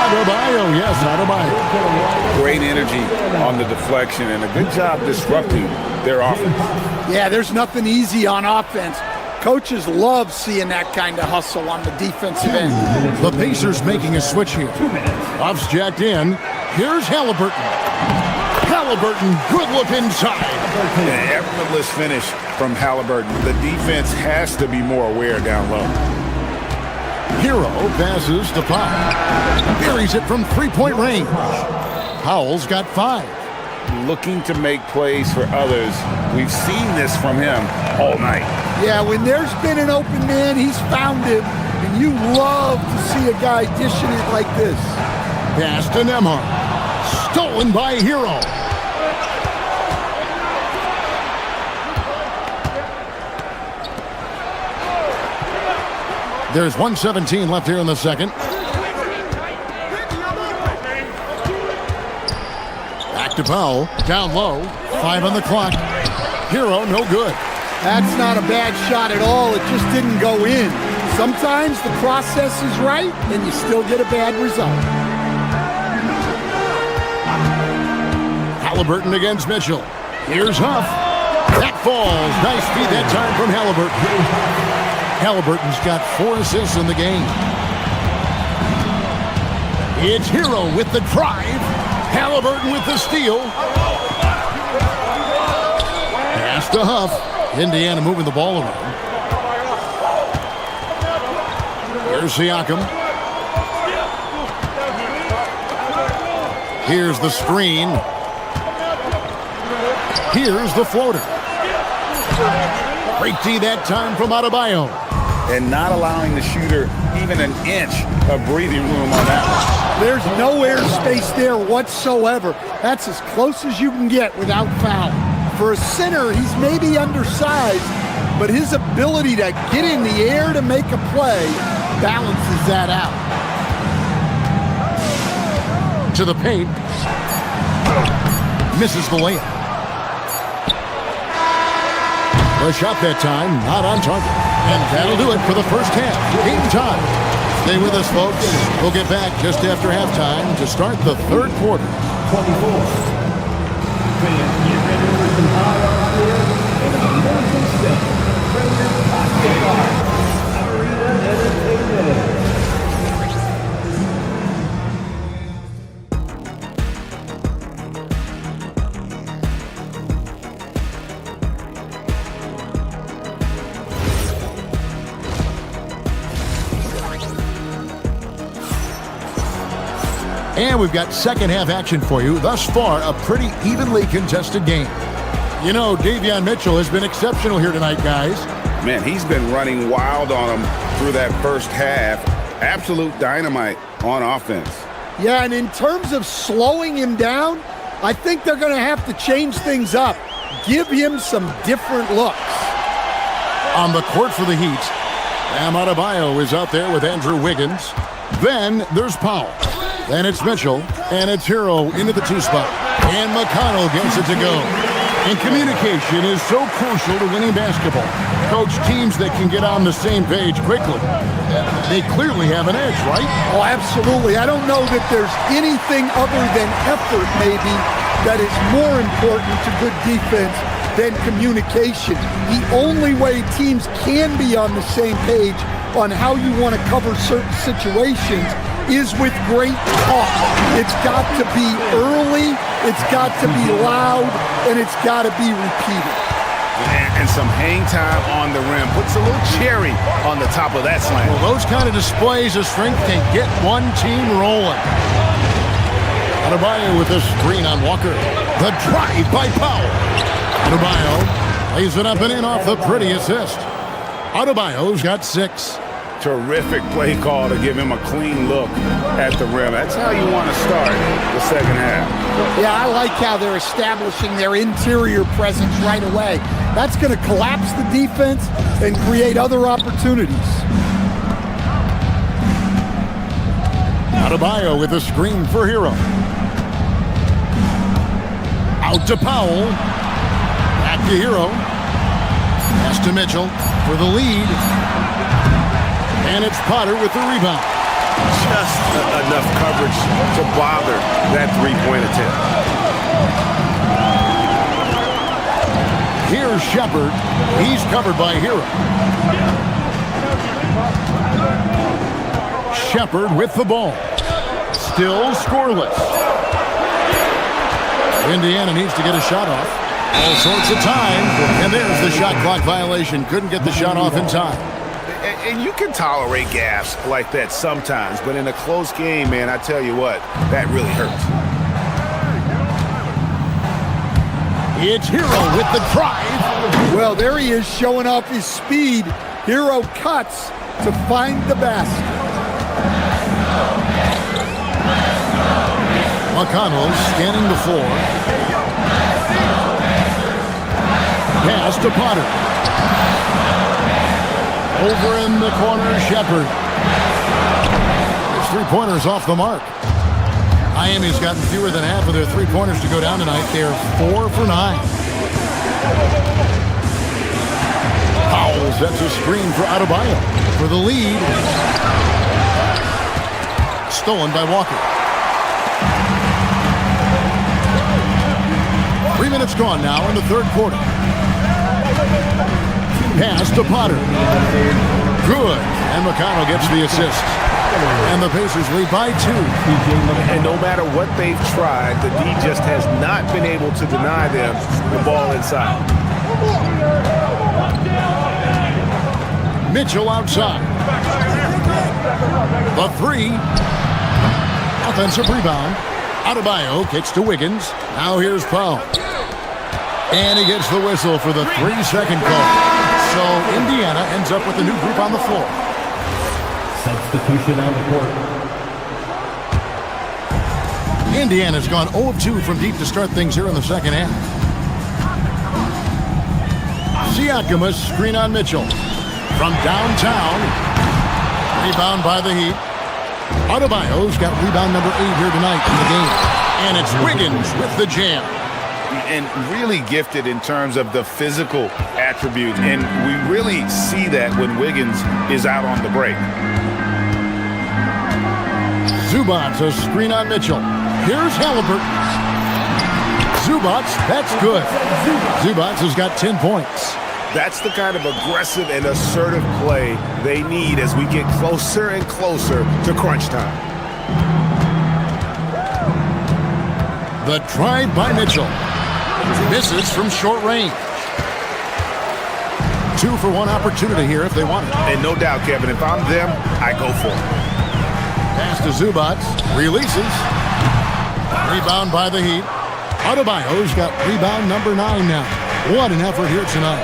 Adebayo. Yes, Adebayo. Great energy on the deflection and a good job disrupting their offense. Yeah, there's nothing easy on offense. Coaches love seeing that kind of hustle on the defensive end. The Pacers making a switch here. Buffs jacked in. Here's Halliburton. Halliburton, good look inside. An effortless finish from Halliburton. The defense has to be more aware down low. Hero passes to Powell. Buries it from three-point range. Powell's got 5. Looking to make plays for others. We've seen this from him all night. Yeah, when there's been an open man, he's found him, and you love to see a guy dishing it like this. Pass to Nembhard. Stolen by Hero. There's 1:17 left here in the second. Back to Powell. Down low. 5 on the clock. Hero, no good. That's not a bad shot at all. It just didn't go in. Sometimes the process is right, and you still get a bad result. Halliburton against Mitchell. Here's Huff. That falls. Nice feed that time from Halliburton. Halliburton's got 4 assists in the game. It's Hero with the drive. Halliburton with the steal. Pass to Huff. Indiana moving the ball around. Here's Siakam. Here's the screen. Here's the floater. Great D that time from Adebayo. And not allowing the shooter even an inch of breathing room on that one. There's no air space there whatsoever. That's as close as you can get without foul. For a center, he's maybe undersized, but his ability to get in the air to make a play balances that out. To the paint. Misses the layup. The shot that time, not on target. And that'll do it for the first half. Game time. Stay with us, folks. We'll get back just after halftime to start the third quarter. 24. And we've got second half action for you. Thus far, a pretty evenly contested game. You know, Davion Mitchell has been exceptional here tonight, guys. Man, he's been running wild on him through that first half. Absolute dynamite on offense. Yeah, and in terms of slowing him down, I think they're going to have to change things up. Give him some different looks. On the court for the Heat, Bam Adebayo is out there with Andrew Wiggins. Then there's Powell. Then it's Mitchell, and it's Hero into the 2 spot. And McConnell gets it to go. And communication is so crucial to winning basketball. Coach, teams that can get on the same page quickly, they clearly have an edge, right? Oh, absolutely. I don't know that there's anything other than effort, maybe, that is more important to good defense than communication. The only way teams can be on the same page on how you want to cover certain situations is with great talk. It's got to be early, it's got to be loud, and it's got to be repeated. And some hang time on the rim. Puts a little cherry on the top of that slam. Well, those kind of displays of strength can get one team rolling. Adebayo with a screen on Walker. The drive by Powell. Adebayo lays it up and in off the pretty assist. Adebayo's got 6. Terrific play call to give him a clean look at the rim. That's how you want to start the second half. Yeah, I like how they're establishing their interior presence right away. That's going to collapse the defense and create other opportunities. Adebayo with a screen for Hero. Out to Powell. Back to Hero. Pass to Mitchell for the lead. And it's Potter with the rebound. Just enough coverage to bother that three-point attempt. Here's Shepard. He's covered by Hero. Shepard with the ball. Still scoreless. Indiana needs to get a shot off. All sorts of time. And there's the shot clock violation. Couldn't get the shot off in time. And you can tolerate gaffes like that sometimes, but in a close game, man, I tell you what, that really hurts. It's Hero with the drive. Well, there he is showing off his speed. Hero cuts to find the basket. McConnell scanning the floor. Pass to Potter. Over in the corner, Shepard. His three-pointers off the mark. Miami's gotten fewer than half of their three-pointers to go down tonight. They're 4 for 9. Powell sets a screen for Adebayo for the lead. Stolen by Walker. 3 minutes gone now in the third quarter. Pass to Potter. Good. And McConnell gets the assist. And the Pacers lead by 2. And no matter what they've tried, the D just has not been able to deny them the ball inside. Mitchell outside. The 3. Offensive rebound. Adebayo kicks to Wiggins. Now here's Powell. And he gets the whistle for the 3-second call. So Indiana ends up with a new group on the floor. Substitution on the court. Indiana's gone 0 of 2 from deep to start things here in the second half. Siakam, a screen on Mitchell. From downtown. Rebound by the Heat. Adebayo's got rebound number 8 here tonight in the game. And it's Wiggins with the jam. And really gifted in terms of the physical attributes. And we really see that when Wiggins is out on the break. Zubats, a screen on Mitchell. Here's Halliburton. Zubats, that's good. Zubats has got 10 points. That's the kind of aggressive and assertive play they need as we get closer and closer to crunch time. The drive by Mitchell. Misses from short range. 2 for 1 opportunity here if they want it. And no doubt, Kevin, if I'm them, I go for it. Pass to Zubats. Releases. Rebound by the Heat. Adebayo's got rebound number 9 now. What an effort here tonight.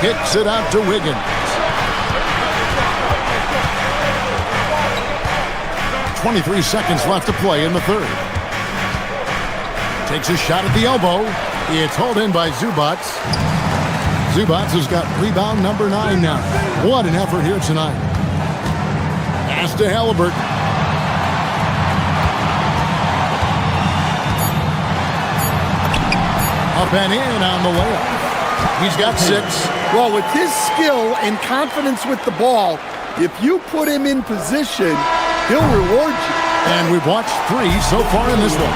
Kicks it out to Wiggins. 23 seconds left to play in the third. Takes a shot at the elbow. It's hauled in by Zubats. Zubats has got rebound number 9 now. What an effort here tonight. Pass to Halliburton. Up and in on the layup. He's got 6. Well, with his skill and confidence with the ball, if you put him in position, he'll reward you. And we've watched 3 so far in this one.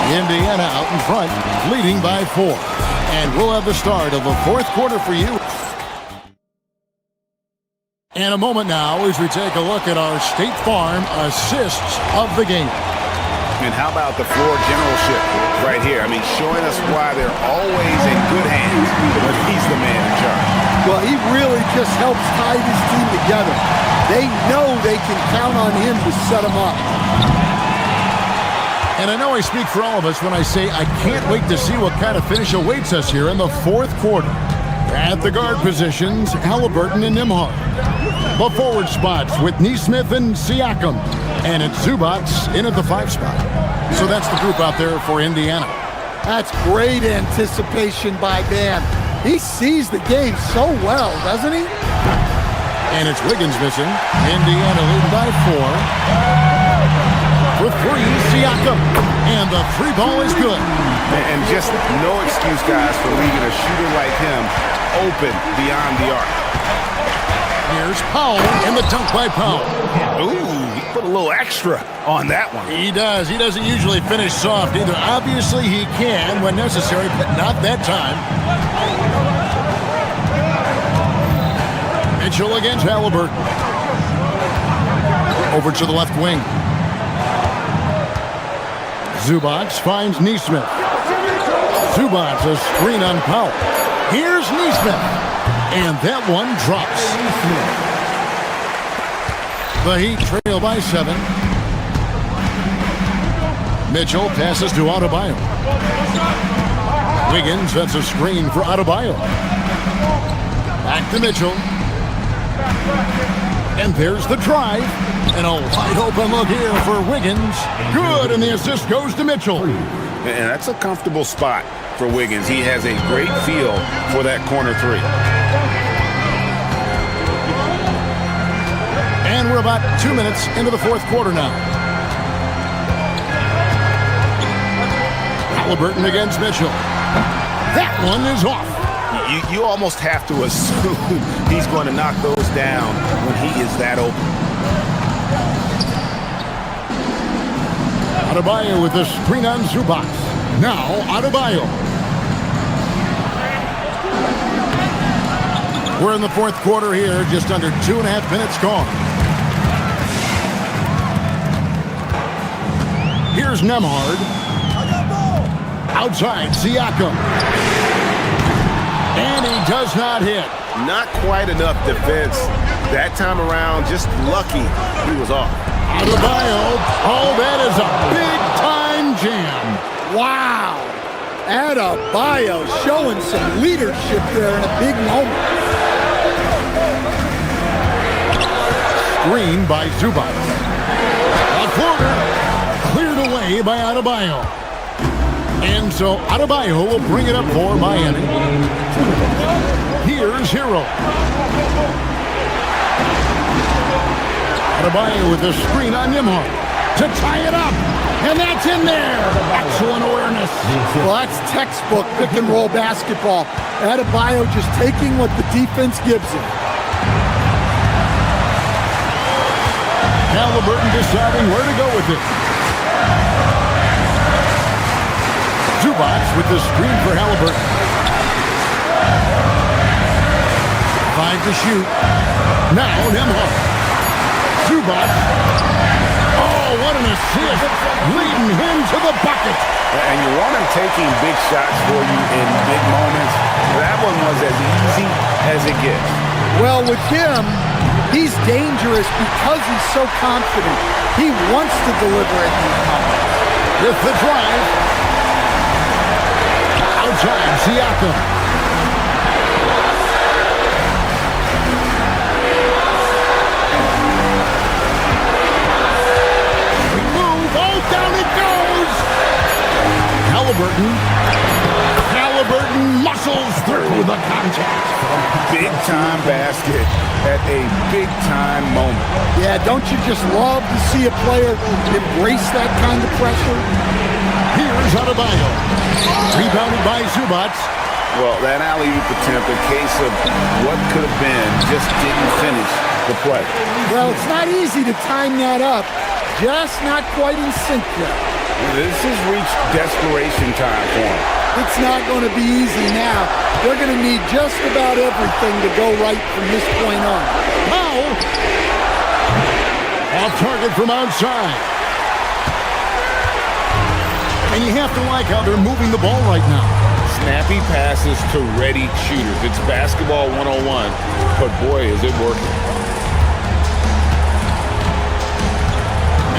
Indiana out in front, leading by 4. And we'll have the start of the fourth quarter for you. And a moment now as we take a look at our State Farm assists of the game. And how about the floor generalship right here? I mean, showing us why they're always in good hands when he's the man in charge. Well, he really just helps tie this team together. They know they can count on him to set them up. And I know I speak for all of us when I say I can't wait to see what kind of finish awaits us here in the fourth quarter. At the guard positions, Halliburton and Nembhard. The forward spots with Nesmith and Siakam. And it's Zubac in at the 5 spot. So that's the group out there for Indiana. That's great anticipation by Dan. He sees the game so well, doesn't he? And it's Wiggins missing. Indiana leading by 4. For 3, Siakam. And the 3 ball is good. And just no excuse, guys, for leaving a shooter like him open beyond the arc. Here's Powell and the dunk by Powell. Ooh, he put a little extra on that one. He does. He doesn't usually finish soft either. Obviously, he can when necessary, but not that time. Mitchell against Halliburton. Over to the left wing. Zubac finds Nesmith. Zubac a screen on Powell. Here's Nesmith. And that one drops. The Heat trail by 7. Mitchell passes to Adebayo. Wiggins sets a screen for Adebayo. Back to Mitchell. And there's the drive. And a wide open look here for Wiggins. Good, and the assist goes to Mitchell. And that's a comfortable spot for Wiggins. He has a great feel for that corner 3. And we're about 2 minutes into the fourth quarter now. Halliburton against Mitchell. That one is off. You almost have to assume he's going to knock those down when he is that open. Adebayo with the screen on Zubac. Now Adebayo. We're in the fourth quarter here, just under 2.5 minutes gone. Here's Nembhard. Outside, Siakam. And he does not hit. Not quite enough defense that time around. Just lucky he was off. Adebayo. Oh, that is a big-time jam. Wow. Adebayo showing some leadership there in a big moment. Screen by Zubac. A floater. Cleared away by Adebayo. And so Adebayo will bring it up for Miami. Here's Hero. Adebayo with the screen on Nembhard to tie it up. And that's in there. Excellent awareness. Well, that's textbook pick-and-roll basketball. Adebayo just taking what the defense gives him. Halliburton deciding where to go with it. Zubac with the screen for Halliburton. 5 to shoot. Now Nembhard. Zubac. Oh, what an assist. Leading him to the bucket. And you want him taking big shots for you in big moments. That one was as easy as it gets. Well, with him, he's dangerous because he's so confident. He wants to deliver at these moments. With the drive. Outside, Siakam. Move. Oh, down it goes. Halliburton muscles through the contact. Big-time basket at a big-time moment. Yeah, don't you just love to see a player embrace that kind of pressure? Here's Adebayo. Rebounded by Zubac. Well, that alley-oop attempt, a case of what could have been, just didn't finish the play. Well, it's not easy to time that up. Just not quite in sync yet. This has reached desperation time for him. It's not going to be easy now. They're going to need just about everything to go right from this point on. Foul! Off target from outside. And you have to like how they're moving the ball right now. Snappy passes to ready shooters. It's basketball 101, but boy, is it working.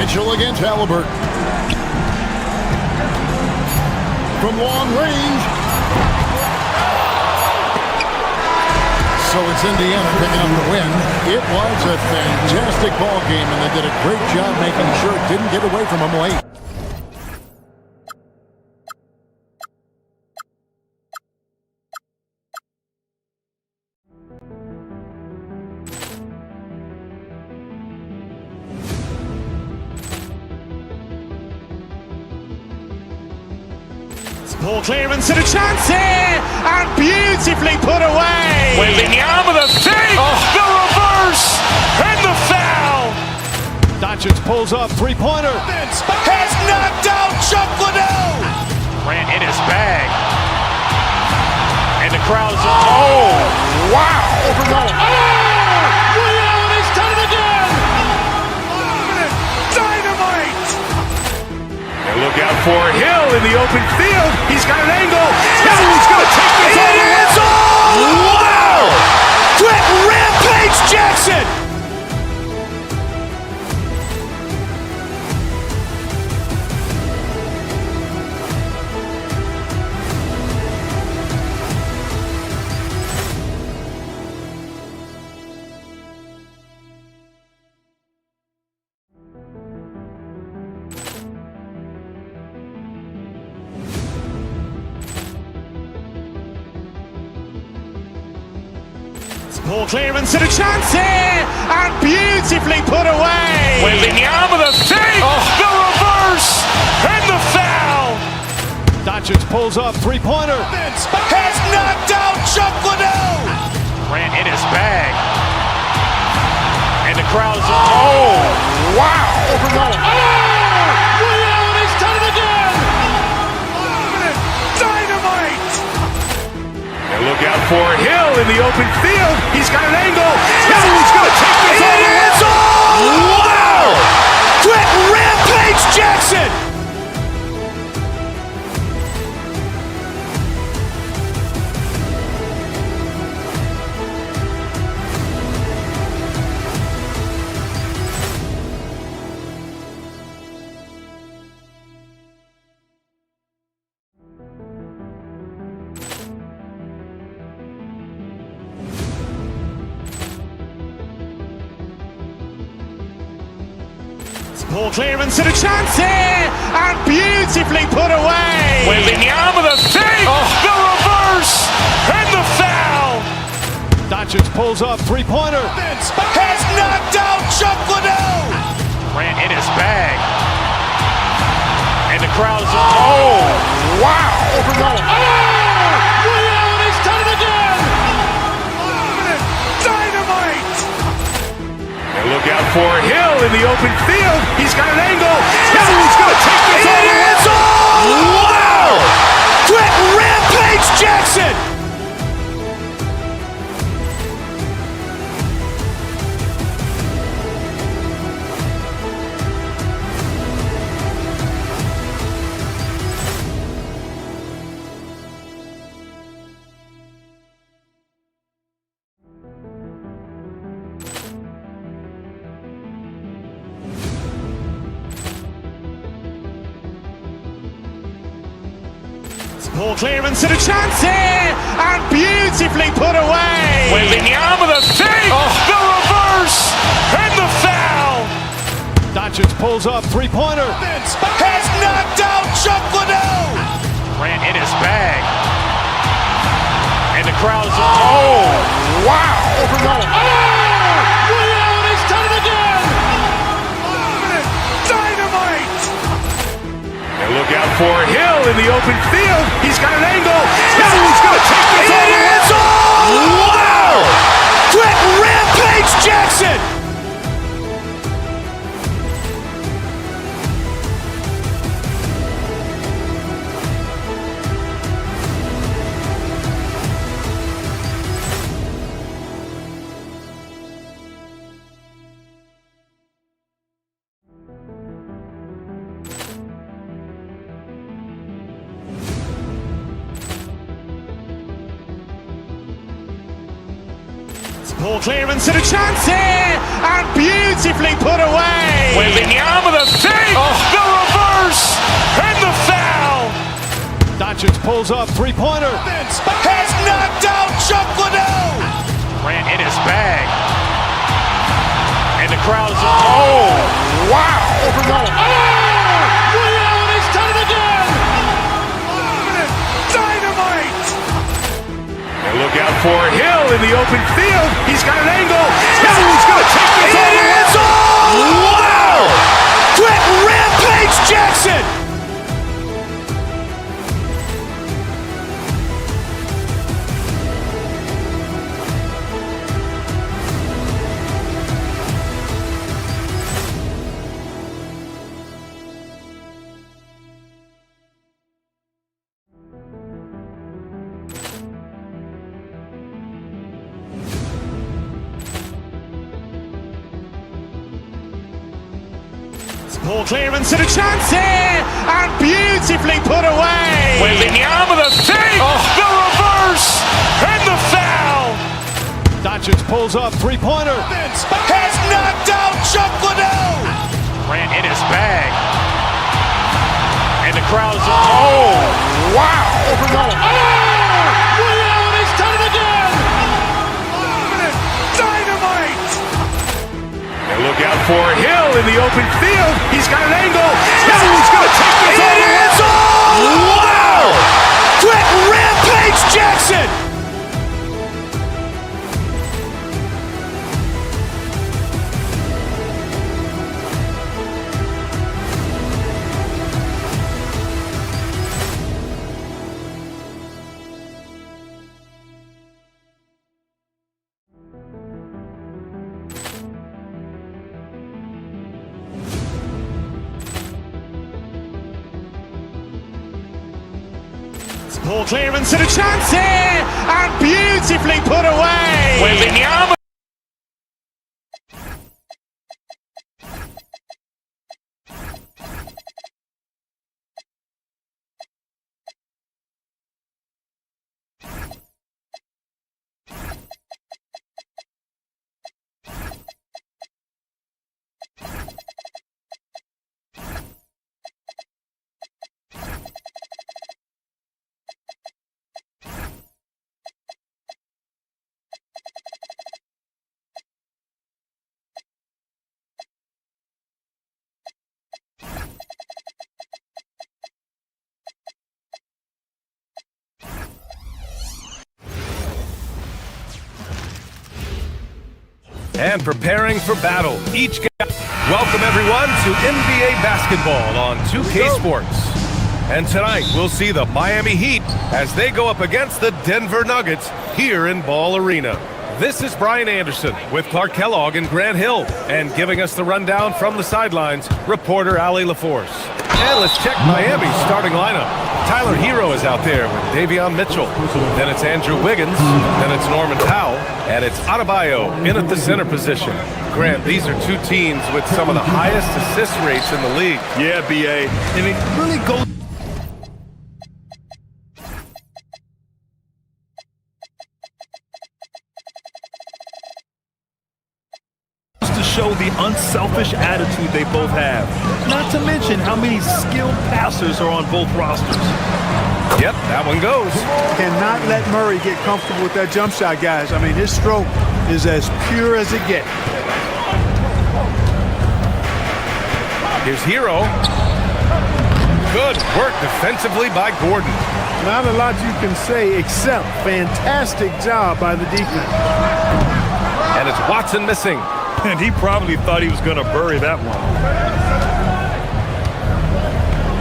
Mitchell against Halliburton. From long range. So it's Indiana picking up the win. It was a fantastic ball game, and they did a great job making sure it didn't get away from them late. Ball clearance and a chance here, and beautifully put away. Wembanyama the fake, the reverse, and the foul. Doncic pulls up, three-pointer. Has knocked out Chuck Liddell. Ran in his bag. And the crowd is, oh, wow. Ray Allen has done it again. Dynamite. And look out for Hill in the open field. He's got an angle. He's going to take this all the way. Wow. Quick Rampage Jackson. Ball clearance and a chance here, and beautifully put away. Wembanyama the fake, the reverse, and the foul. Doncic pulls up, three-pointer. Has knocked out Chuck Liddell. Ran in his bag. And the crowd is, oh, wow. Ray Allen has done it again. Dynamite. And look out for Hill in the open field. He's got an angle. He's going to take this all the way. Wow. Quick Rampage Jackson. Ball clearance and a chance here, and beautifully put away. Wembanyama the fake, the reverse, and the foul. Doncic pulls up, three-pointer. Has knocked out Chuck Liddell. Ran in his bag. And the crowd is, oh, wow. Ray Allen has done it again. Dynamite. And look out for Hill in the open field. He's got an angle. He's going to take this all the way. Wow. Quick Rampage Jackson. Ball clearance and a chance here, and beautifully put away. Wembanyama the fake, the reverse, and the foul. Doncic pulls up, three-pointer. Has knocked out Chuck Liddell. Ran in his bag. And the crowd is, oh, wow. Ray Allen has done it again. Dynamite. And look out for Hill in the open field. He's got an angle. He's going to take this all the way. Wow. Quick Rampage Jackson. Ball clearance and a chance here, and beautifully put away. Wembanyama the fake, the reverse, and the foul. Doncic pulls up, three-pointer. Has knocked out Chuck Liddell. Ran in his bag. And the crowd is... Oh, wow. Ray Allen has done it again. Dynamite. And look out for Hill in the open field. He's got an angle. He's going to take this all the way. Wow. Quick rampage Jackson. Ball clearance and a chance here, and beautifully put away. Wembanyama the fake, the reverse, and the foul. Doncic pulls up, three-pointer. Has knocked out Chuck Liddell. Ran in his bag. And the crowd is... Oh, wow. Ray Allen has done it again. Dynamite. And look out for Hill in the open field. He's got an angle. He's going to take this all the way. Wow. Quick rampage Jackson. Ball clearance and a chance here, and beautifully put away. Wembanyama. And preparing for battle, each guy. Welcome everyone to NBA basketball on 2K Sports. And tonight we'll see the Miami Heat as they go up against the Denver Nuggets here in Ball Arena. This is Brian Anderson with Clark Kellogg and Grant Hill, and giving us the rundown from the sidelines, reporter Allie LaForce. And let's check Miami's starting lineup. Tyler Hero is out there with Davion Mitchell. Then it's Andrew Wiggins. Then it's Norman Powell. And it's Adebayo in at the center position. Grant, these are two teams with some of the highest assist rates in the league. Yeah, B.A. And it really goes to show the unselfish attitude they both have. Not to mention how many skilled passers are on both rosters. Yep, that one goes. Cannot let Murray get comfortable with that jump shot, guys. I mean, his stroke is as pure as it gets. Here's Hero. Good work defensively by Gordon. Not a lot you can say except fantastic job by the defense. And it's Watson missing. And he probably thought he was going to bury that one.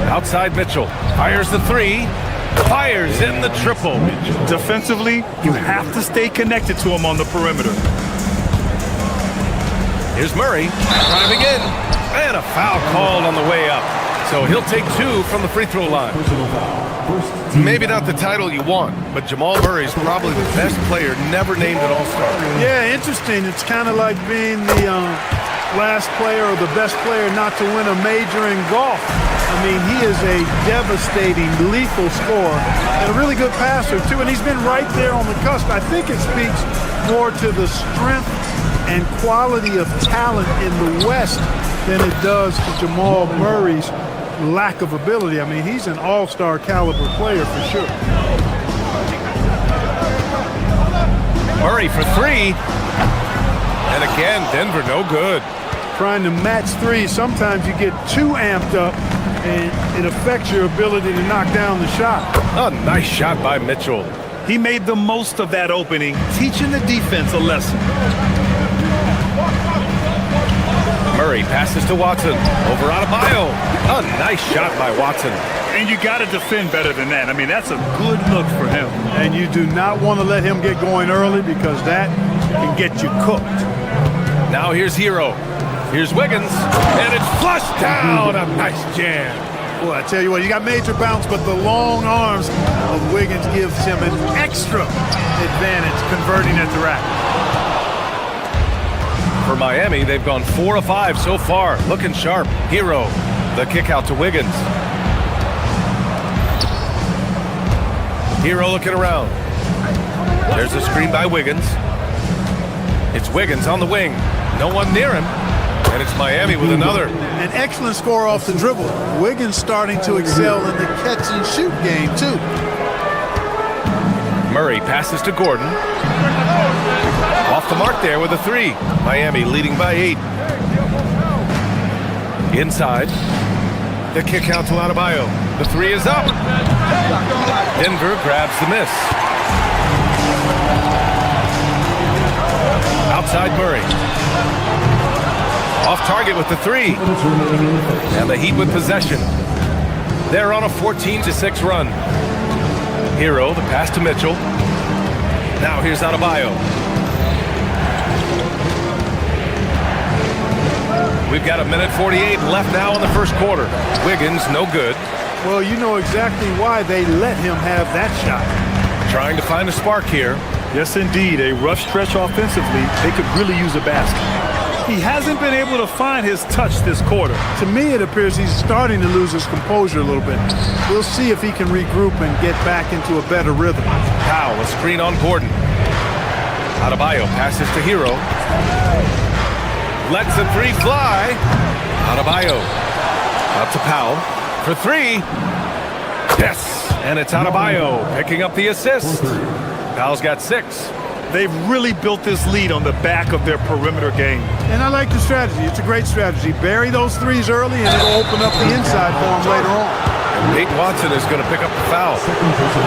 Outside Mitchell. Fires the three. Fires in the triple. Defensively, you have to stay connected to him on the perimeter. Here's Murray driving in. And a foul called on the way up. So he'll take two from the free throw line. Maybe not the title you want, but Jamal Murray's probably the best player never named an All-Star. Yeah, interesting. It's kind of like being the last player or the best player not to win a major in golf. I mean, he is a devastating, lethal scorer and a really good passer, too. And he's been right there on the cusp. I think it speaks more to the strength and quality of talent in the West than it does to Jamal Murray's lack of ability. I mean, he's an all-star caliber player for sure. Murray for three. And again, Denver no good. Trying to match three, sometimes you get too amped up and it affects your ability to knock down the shot. A nice shot by Mitchell. He made the most of that opening, teaching the defense a lesson. Murray passes to Watson. Over Adebayo. A nice shot by Watson. And you got to defend better than that. I mean, that's a good look for him. And you do not want to let him get going early because that can get you cooked. Now here's Hero. Here's Wiggins. And it's flushed down. A nice jam. Boy, I tell you what, you got major bounce, but the long arms of Wiggins gives him an extra advantage converting at the rack. For Miami, they've gone 4 of 5 so far. Looking sharp. Hero. The kick out to Wiggins. Hero looking around. There's a screen by Wiggins. It's Wiggins on the wing. No one near him. And it's Miami with another. An excellent score off the dribble. Wiggins starting to excel in the catch and shoot game, too. Murray passes to Gordon. Off the mark there with a three. Miami leading by 8. Inside. The kick out to Adebayo. The three is up. Denver grabs the miss. Outside Murray. Off target with the three. And the Heat with possession. They're on a 14-6 run. Hero, the pass to Mitchell. Now here's Adebayo. We've got 1:48 left now in the first quarter. Wiggins, no good. Well, you know exactly why they let him have that shot. Trying to find a spark here. Yes, indeed. A rough stretch offensively. They could really use a basket. He hasn't been able to find his touch this quarter. To me, it appears he's starting to lose his composure a little bit. We'll see if he can regroup and get back into a better rhythm. Powell, a screen on Gordon. Adebayo passes to Hero. Lets the three fly. Adebayo. Out to Powell. For three. Yes. And it's Adebayo picking up the assist. Powell's got 6. They've really built this lead on the back of their perimeter game. And I like the strategy. It's a great strategy. Bury those threes early, and it'll open up the inside for him later on. Nate Watson is going to pick up the foul.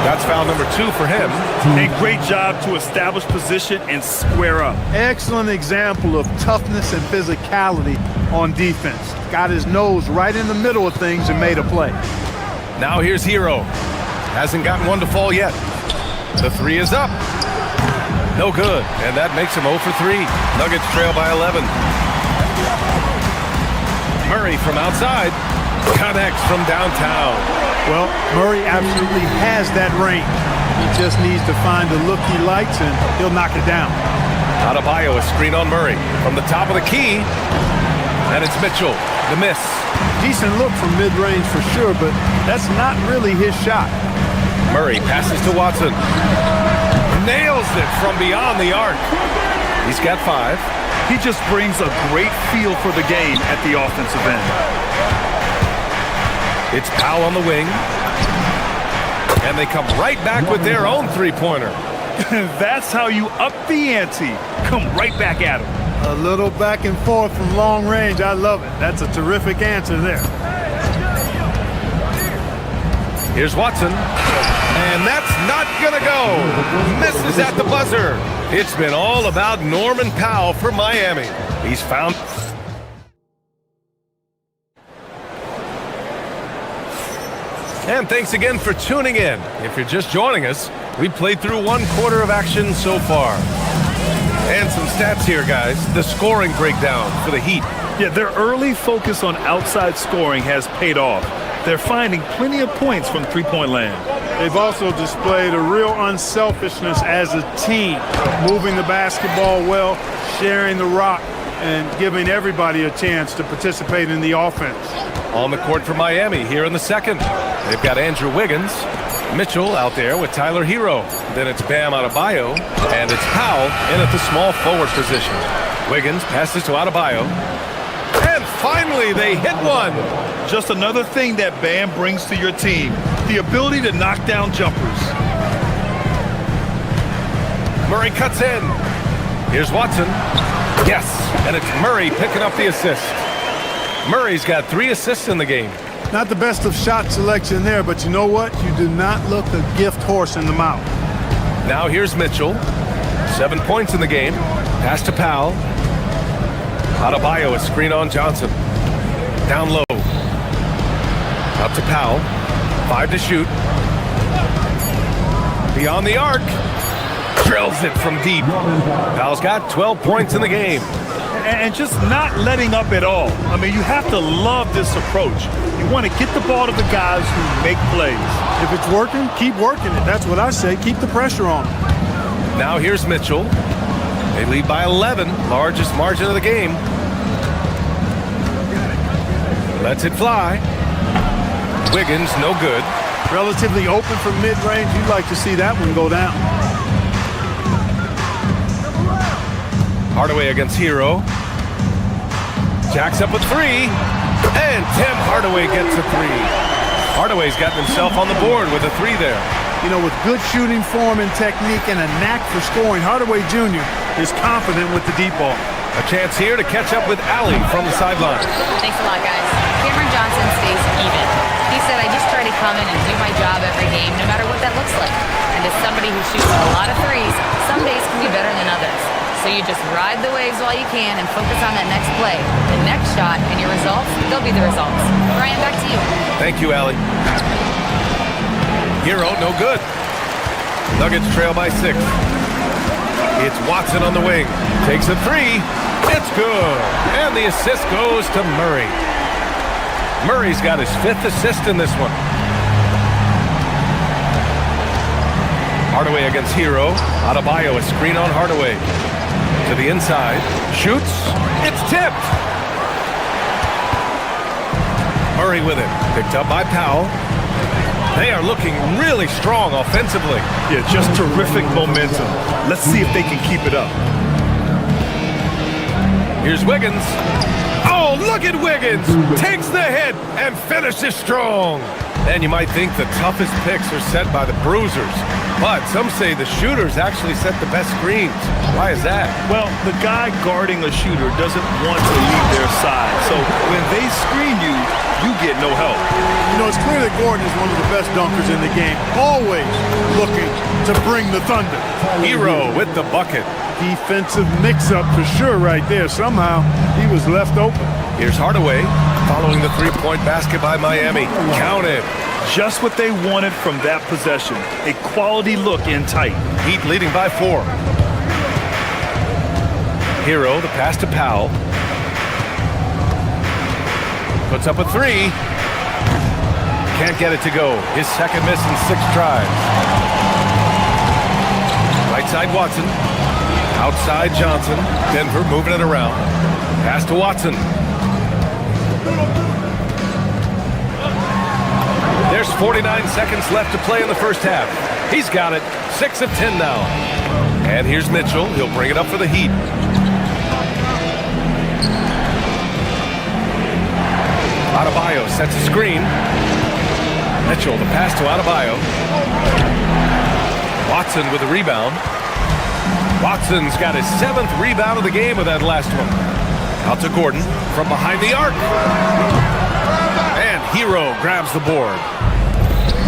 That's foul number 2 for him. A great job to establish position and square up. Excellent example of toughness and physicality on defense. Got his nose right in the middle of things and made a play. Now here's Hero. Hasn't gotten one to fall yet. The three is up. No good, and that makes him 0 for 3. Nuggets trail by 11. Murray from outside. Connects from downtown. Well, Murray absolutely has that range. He just needs to find the look he likes, and he'll knock it down. Adebayo, a screen on Murray. From the top of the key, and it's Mitchell. The miss. Decent look from mid-range for sure, but that's not really his shot. Murray passes to Watson. Nails it from beyond the arc. He's got 5. He just brings a great feel for the game at the offensive end. It's Powell on the wing. And they come right back with their own three-pointer. That's how you up the ante. Come right back at him. A little back and forth from long range. I love it. That's a terrific answer there. Here's Watson. And that's not going to go. Misses at the buzzer. It's been all about Norman Powell for Miami. He's found... And thanks again for tuning in. If you're just joining us, we played through 1 quarter of action so far. And some stats here, guys. The scoring breakdown for the Heat. Yeah, their early focus on outside scoring has paid off. They're finding plenty of points from three-point land. They've also displayed a real unselfishness as a team, moving the basketball well, sharing the rock, and giving everybody a chance to participate in the offense. On the court for Miami here in the second. They've got Andrew Wiggins, Mitchell out there with Tyler Hero. Then it's Bam Adebayo, and it's Powell in at the small forward position. Wiggins passes to Adebayo. And finally, they hit one. Just another thing that Bam brings to your team, the ability to knock down jumpers. Murray cuts in. Here's Watson. Yes, and it's Murray picking up the assist. Murray's got 3 assists in the game. Not the best of shot selection there, but you know what? You do not look a gift horse in the mouth. Now here's Mitchell. 7 points in the game. Pass to Powell. Adebayo, a screen on Johnson. Down low. Out to Powell. 5 to shoot. Beyond the arc. Drills it from deep. Powell's got 12 points in the game. And just not letting up at all. I mean, you have to love this approach. You want to get the ball to the guys who make plays. If it's working, keep working it. That's what I say. Keep the pressure on them. Now here's Mitchell. They lead by 11, largest margin of the game. Lets it fly. Wiggins, no good. Relatively open from mid-range. You'd like to see that one go down. Hardaway against Hero. Jacks up with 3. And Tim Hardaway gets a 3. Hardaway's gotten himself on the board with a 3 there. You know, with good shooting form and technique and a knack for scoring, Hardaway Jr. is confident with the deep ball. A chance here to catch up with Allie from the sideline. Thanks a lot, guys. Cameron Johnson stays even. He said, I just try to come in and do my job every game, no matter what that looks like. And as somebody who shoots a lot of threes, some days can be better than others. So you just ride the waves while you can and focus on that next play. The next shot and your results, they'll be the results. Brian, back to you. Thank you, Allie. Hero, no good. Nuggets trail by 6. It's Watson on the wing. Takes a 3. It's good. And the assist goes to Murray. Murray's got his 5th assist in this one. Hardaway against Hero. Adebayo, a screen on Hardaway. To the inside. Shoots. It's tipped. Murray with it. Picked up by Powell. They are looking really strong offensively. Yeah, just terrific momentum. Let's see if they can keep it up. Here's Wiggins. Oh, look at Wiggins! Takes the hit and finishes strong. And you might think the toughest picks are set by the bruisers. But some say the shooters actually set the best screens. Why is that? Well, the guy guarding a shooter doesn't want to leave their side. So when they screen you, you get no help. You know, it's clear that Gordon is one of the best dunkers in the game. Always looking to bring the thunder. Hero with the bucket. Defensive mix-up for sure right there. Somehow he was left open. Here's Hardaway following the 3-point basket by Miami. Count it. Just what they wanted from that possession. A quality look in tight. Heat leading by 4. Hero, the pass to Powell. Puts up a 3. Can't get it to go. His second miss in 6 tries. Right side Watson. Outside Johnson. Denver moving it around. Pass to Watson. There's 49 seconds left to play in the first half. He's got it. 6 of 10 now. And here's Mitchell. He'll bring it up for the Heat. Adebayo sets a screen. Mitchell, the pass to Adebayo. Watson with the rebound. Watson's got his 7th rebound of the game with that last one. Out to Gordon from behind the arc. And Hero grabs the board.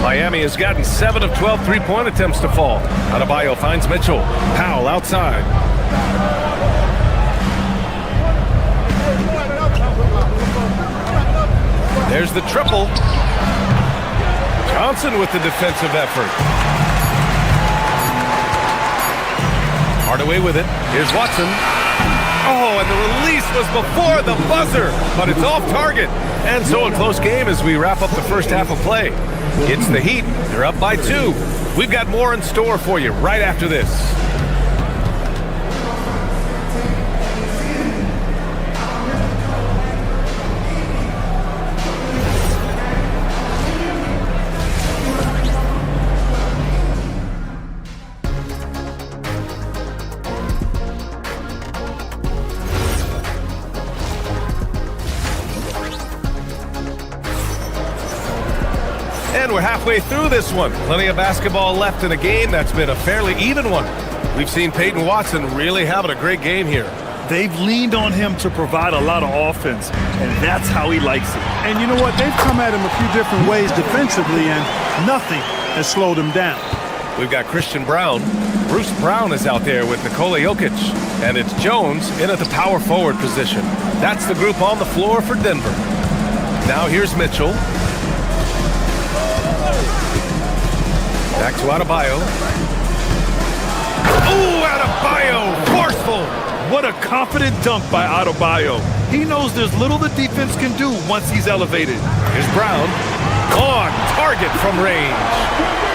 Miami has gotten 7 of 12 three-point attempts to fall. Adebayo finds Mitchell. Powell outside. There's the triple. Johnson with the defensive effort. Hardaway with it. Here's Watson. Oh, and the release was before the buzzer, but it's off target. And so a close game as we wrap up the first half of play. It's the Heat. They're up by 2. We've got more in store for you right after this. And we're halfway through this one. Plenty of basketball left in a game that's been a fairly even one. We've seen Peyton Watson really having a great game here. They've leaned on him to provide a lot of offense, and that's how he likes it. And you know what? They've come at him a few different ways defensively, and nothing has slowed him down. We've got Christian Brown. Bruce Brown is out there with Nikola Jokic. And it's Jones in at the power forward position. That's the group on the floor for Denver. Now here's Mitchell. Back to Adebayo. Oh, Adebayo! Forceful! What a confident dunk by Adebayo. He knows there's little the defense can do once he's elevated. Here's Brown. On target from range.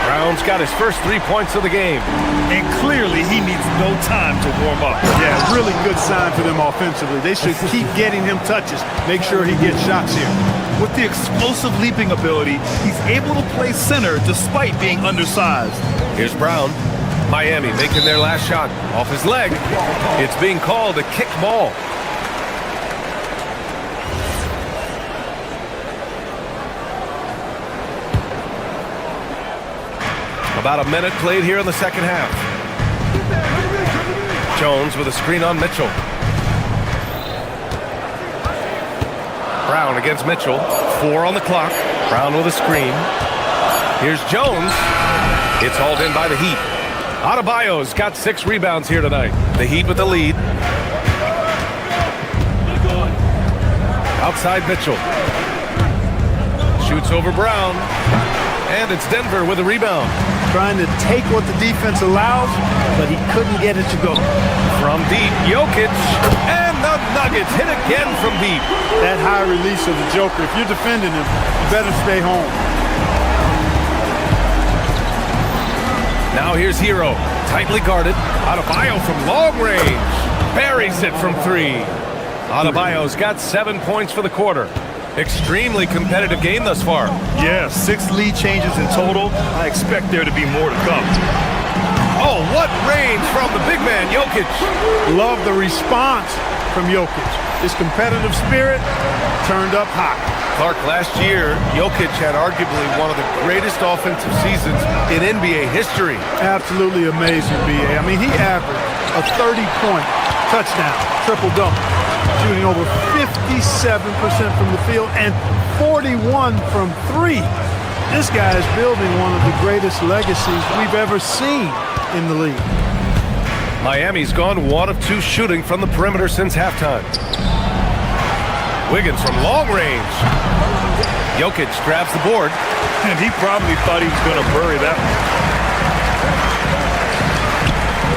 Brown's got his first 3 points of the game. And clearly he needs no time to warm up. Yeah, really good sign for them offensively. They should keep getting him touches. Make sure he gets shots here. With the explosive leaping ability, he's able to play center despite being undersized. Here's Brown. Miami making their last shot off his leg. It's being called a kick ball. About a minute played here in the second half. Jones with a screen on Mitchell. Brown against Mitchell. 4 on the clock. Brown with a screen. Here's Jones. It's hauled in by the Heat. Adebayo's got 6 rebounds here tonight. The Heat with the lead. Outside Mitchell. Shoots over Brown. And it's Denver with a rebound. Trying to take what the defense allows, but he couldn't get it to go. From deep, Jokic. And the Nuggets hit again from deep. That high release of the Joker, if you're defending him, you better stay home. Now here's Hero, tightly guarded. Adebayo from long range. Buries it from 3. Adebayo's got 7 points for the quarter. Extremely competitive game thus far. Yeah, 6 lead changes in total. I expect there to be more to come. Oh, what range from the big man, Jokic. Love the response from Jokic. His competitive spirit turned up high. Clark, last year, Jokic had arguably one of the greatest offensive seasons in NBA history. Absolutely amazing, B.A. I mean, he averaged a 30-point touchdown, triple-double, shooting over 57% from the field and 41 from 3. This guy is building one of the greatest legacies we've ever seen in the league. Miami's gone 1 of 2 shooting from the perimeter since halftime. Wiggins from long range. Jokic grabs the board. And he probably thought he was going to bury that one.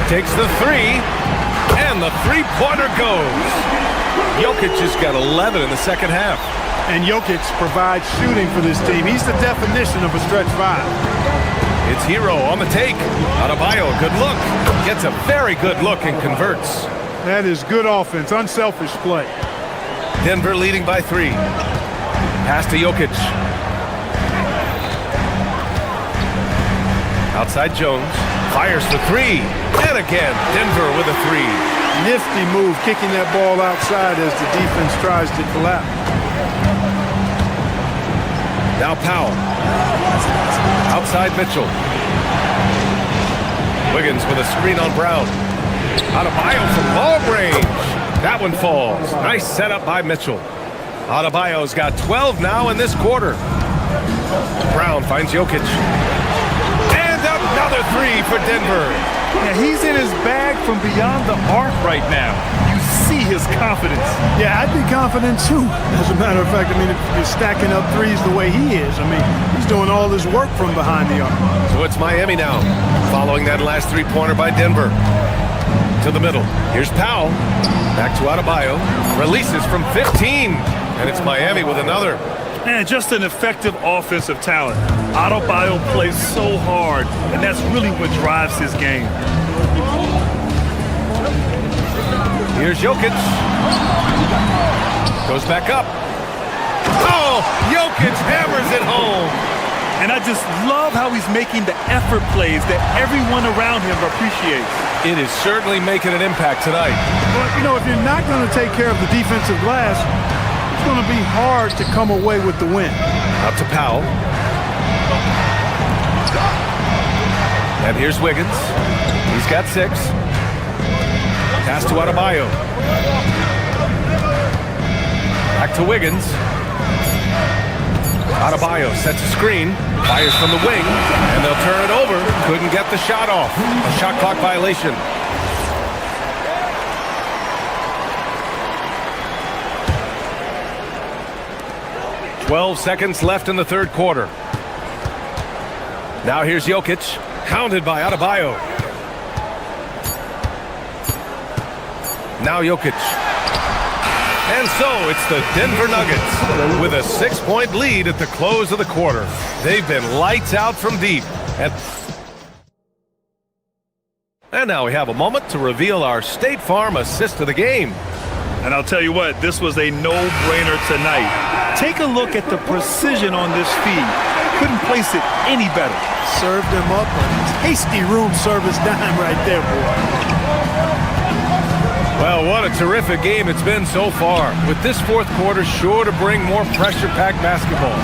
Takes the 3. And the three-pointer goes. Jokic has got 11 in the second half. And Jokic provides shooting for this team. He's the definition of a stretch 5. It's Hero on the take. Adebayo, good look. Gets a very good look and converts. That is good offense, unselfish play. Denver leading by 3. Pass to Jokic. Outside Jones. Fires for 3. And again, Denver with a 3. Nifty move, kicking that ball outside as the defense tries to collapse. Now Powell. Outside Mitchell. Wiggins with a screen on Brown. Adebayo from long range. That one falls. Nice setup by Mitchell. Adebayo's got 12 now in this quarter. Brown finds Jokic. And another 3 for Denver. Yeah, he's in his bag from beyond the arc right now. You see his confidence. Yeah, I'd be confident too. As a matter of fact, I mean, if you're stacking up threes the way he is, I mean, he's doing all this work from behind the arc. So it's Miami now, following that last three-pointer by Denver. To the middle. Here's Powell. Back to Adebayo. Releases from 15. And it's Miami with another. And just an effective offensive talent. Adebayo plays so hard, and that's really what drives his game. Here's Jokic. Goes back up. Oh, Jokic hammers it home. And I just love how he's making the effort plays that everyone around him appreciates. It is certainly making an impact tonight. But, you know, if you're not going to take care of the defensive glass, it's going to be hard to come away with the win. Up to Powell. And here's Wiggins. He's got 6. Pass to Adebayo. Back to Wiggins. Adebayo sets a screen, fires from the wing, and they'll turn it over. Couldn't get the shot off. A shot clock violation. "12 seconds left in the third quarter. Now here's Jokic, hounded by Adebayo. Now Jokic. And so it's the Denver Nuggets with a 6-point lead at the close of the quarter. They've been lights out from deep. And now we have a moment to reveal our State Farm assist of the game. And I'll tell you what, this was a no-brainer tonight. Take a look at the precision on this feed. Couldn't place it any better. Served him up a tasty room service dime right there, boy. Well, what a terrific game it's been so far, with this fourth quarter sure to bring more pressure-packed basketball.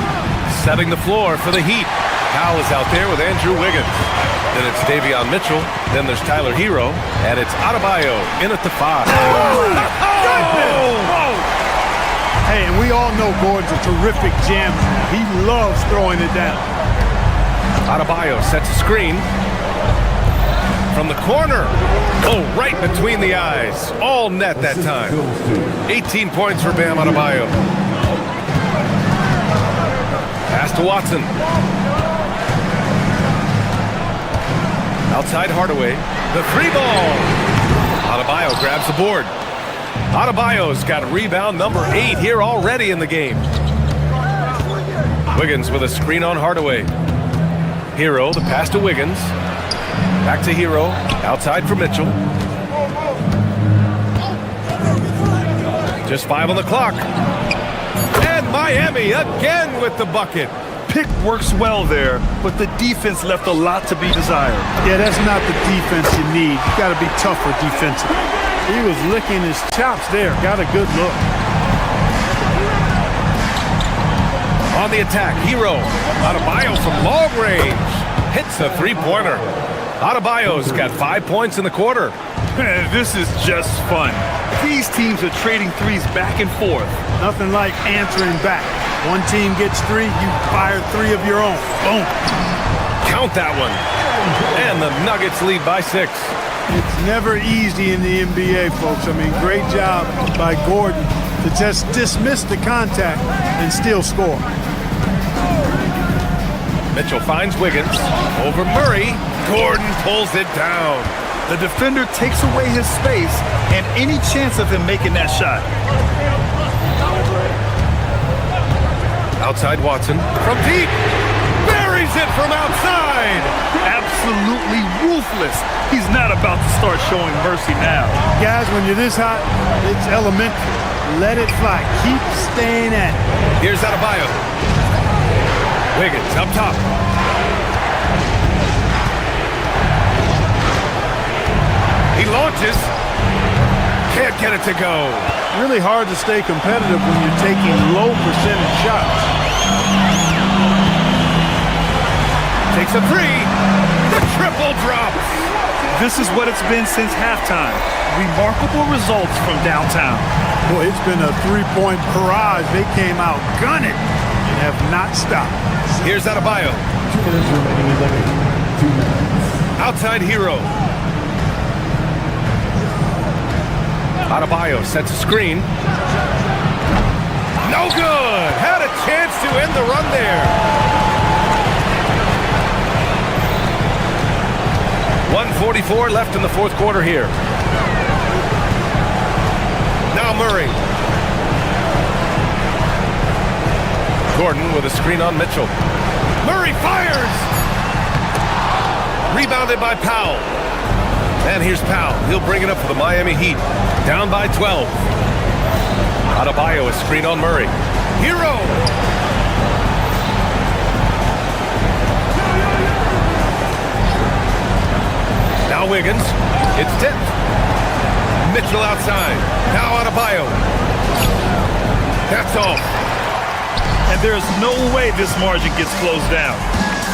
Setting the floor for the Heat. Powell is out there with Andrew Wiggins. Then it's Davion Mitchell. Then there's Tyler Hero. And it's Adebayo in at the 5. Hey, and we all know Gordon's a terrific jammer. He loves throwing it down. Adebayo sets a screen. From the corner. Oh, right between the eyes. All net that time. 18 points for Bam Adebayo. Pass to Watson. Outside Hardaway. The 3 ball. Adebayo grabs the board. Adebayo's got rebound number 8 here already in the game. Wiggins with a screen on Hardaway. Hero, the pass to Wiggins. Back to Hero, outside for Mitchell. Just 5 on the clock. And Miami again with the bucket. Pick works well there, but the defense left a lot to be desired. Yeah, that's not the defense you need. You got to be tougher defensively. He was licking his chops there. Got a good look. On the attack, Hero. Adebayo from long range. Hits the 3-pointer. Adebayo's got 5 points in the quarter. This is just fun. These teams are trading threes back and forth. Nothing like answering back. One team gets 3, you fire 3 of your own. Boom. Count that one. And the Nuggets lead by 6. It's never easy in the NBA, folks. I mean, great job by Gordon to just dismiss the contact and still score. Mitchell finds Wiggins. Over Murray. Gordon pulls it down. The defender takes away his space and any chance of him making that shot. Outside Watson. From deep. Buries it from outside. Absolutely ruthless. He's not about to start showing mercy now. Guys, when you're this hot, it's elementary. Let it fly. Keep staying at it. Here's Adebayo. Wiggins up top. He launches. Can't get it to go. Really hard to stay competitive when you're taking low percentage shots. Takes a 3. The triple drops. This is what it's been since halftime. Remarkable results from downtown. Boy, it's been a 3-point barrage. They came out gunning and have not stopped. Here's Adebayo. Outside Hero. Adebayo sets a screen. No good. Had a chance to end the run there. 1:44 left in the fourth quarter here. Now Murray. Gordon with a screen on Mitchell. Murray fires! Rebounded by Powell. And here's Powell. He'll bring it up for the Miami Heat. Down by 12. Adebayo a screen on Murray. Hero! Now Wiggins. It's tipped. Mitchell outside. Now Adebayo. That's all. And there's no way this margin gets closed down.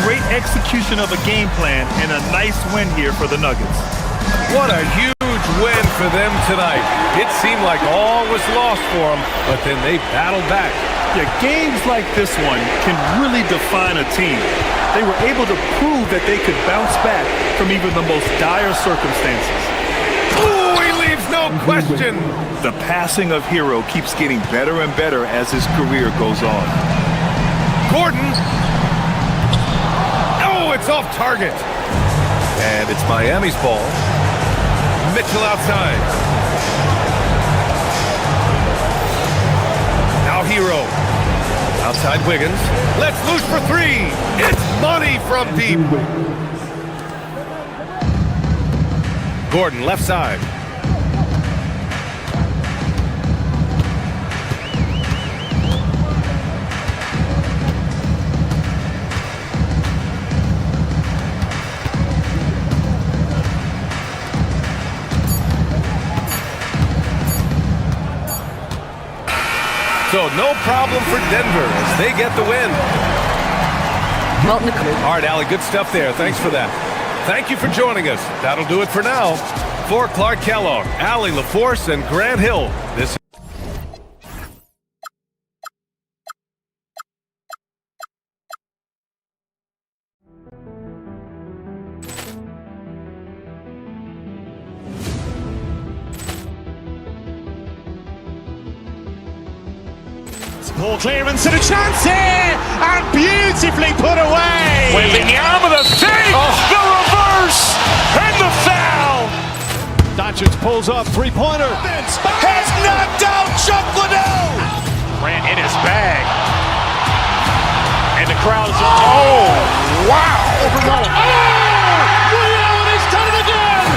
great execution of a game plan and a nice win here for the Nuggets. What a huge win for them tonight. It seemed like all was lost for them, but then they battled back. Yeah, games like this one can really define a team. They were able to prove that they could bounce back from even the most dire circumstances. Ooh, he leaves no question. The passing of Hero keeps getting better and better as his career goes on. Gordon. Oh, it's off target. And it's Miami's ball. Mitchell outside. Now Hero. Outside Wiggins. Let's loose for three. It's money from deep. Gordon left side. So no problem for Denver as they get the win. All right, Allie, good stuff there. Thanks for that. Thank you for joining us. That'll do it for now. For Clark Kellogg, Allie LaForce, and Grant Hill, this Ball clearance and a chance here, and beautifully put away. Wembanyama the fake, the reverse, and the foul. Doncic pulls up, three-pointer. Has knocked out Chuck Liddell. Ran in his bag. And the crowd is... Oh, wow. Ray Allen has done it again.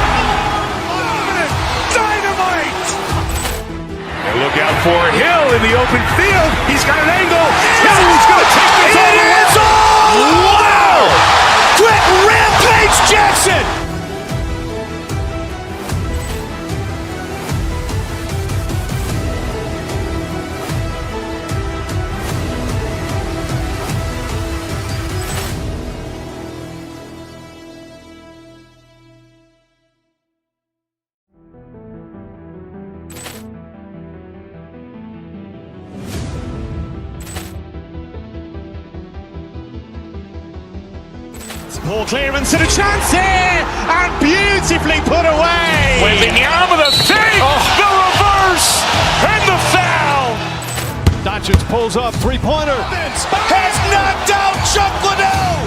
Dynamite. And look out for Hill in the open field. He's got an angle. Hill's going to take this all the way. Wow. Quick Rampage Jackson. Ball clearance and a chance here, and beautifully put away. Wembanyama the fake, the reverse, and the foul. Doncic pulls up, three-pointer. Has knocked out Chuck Liddell.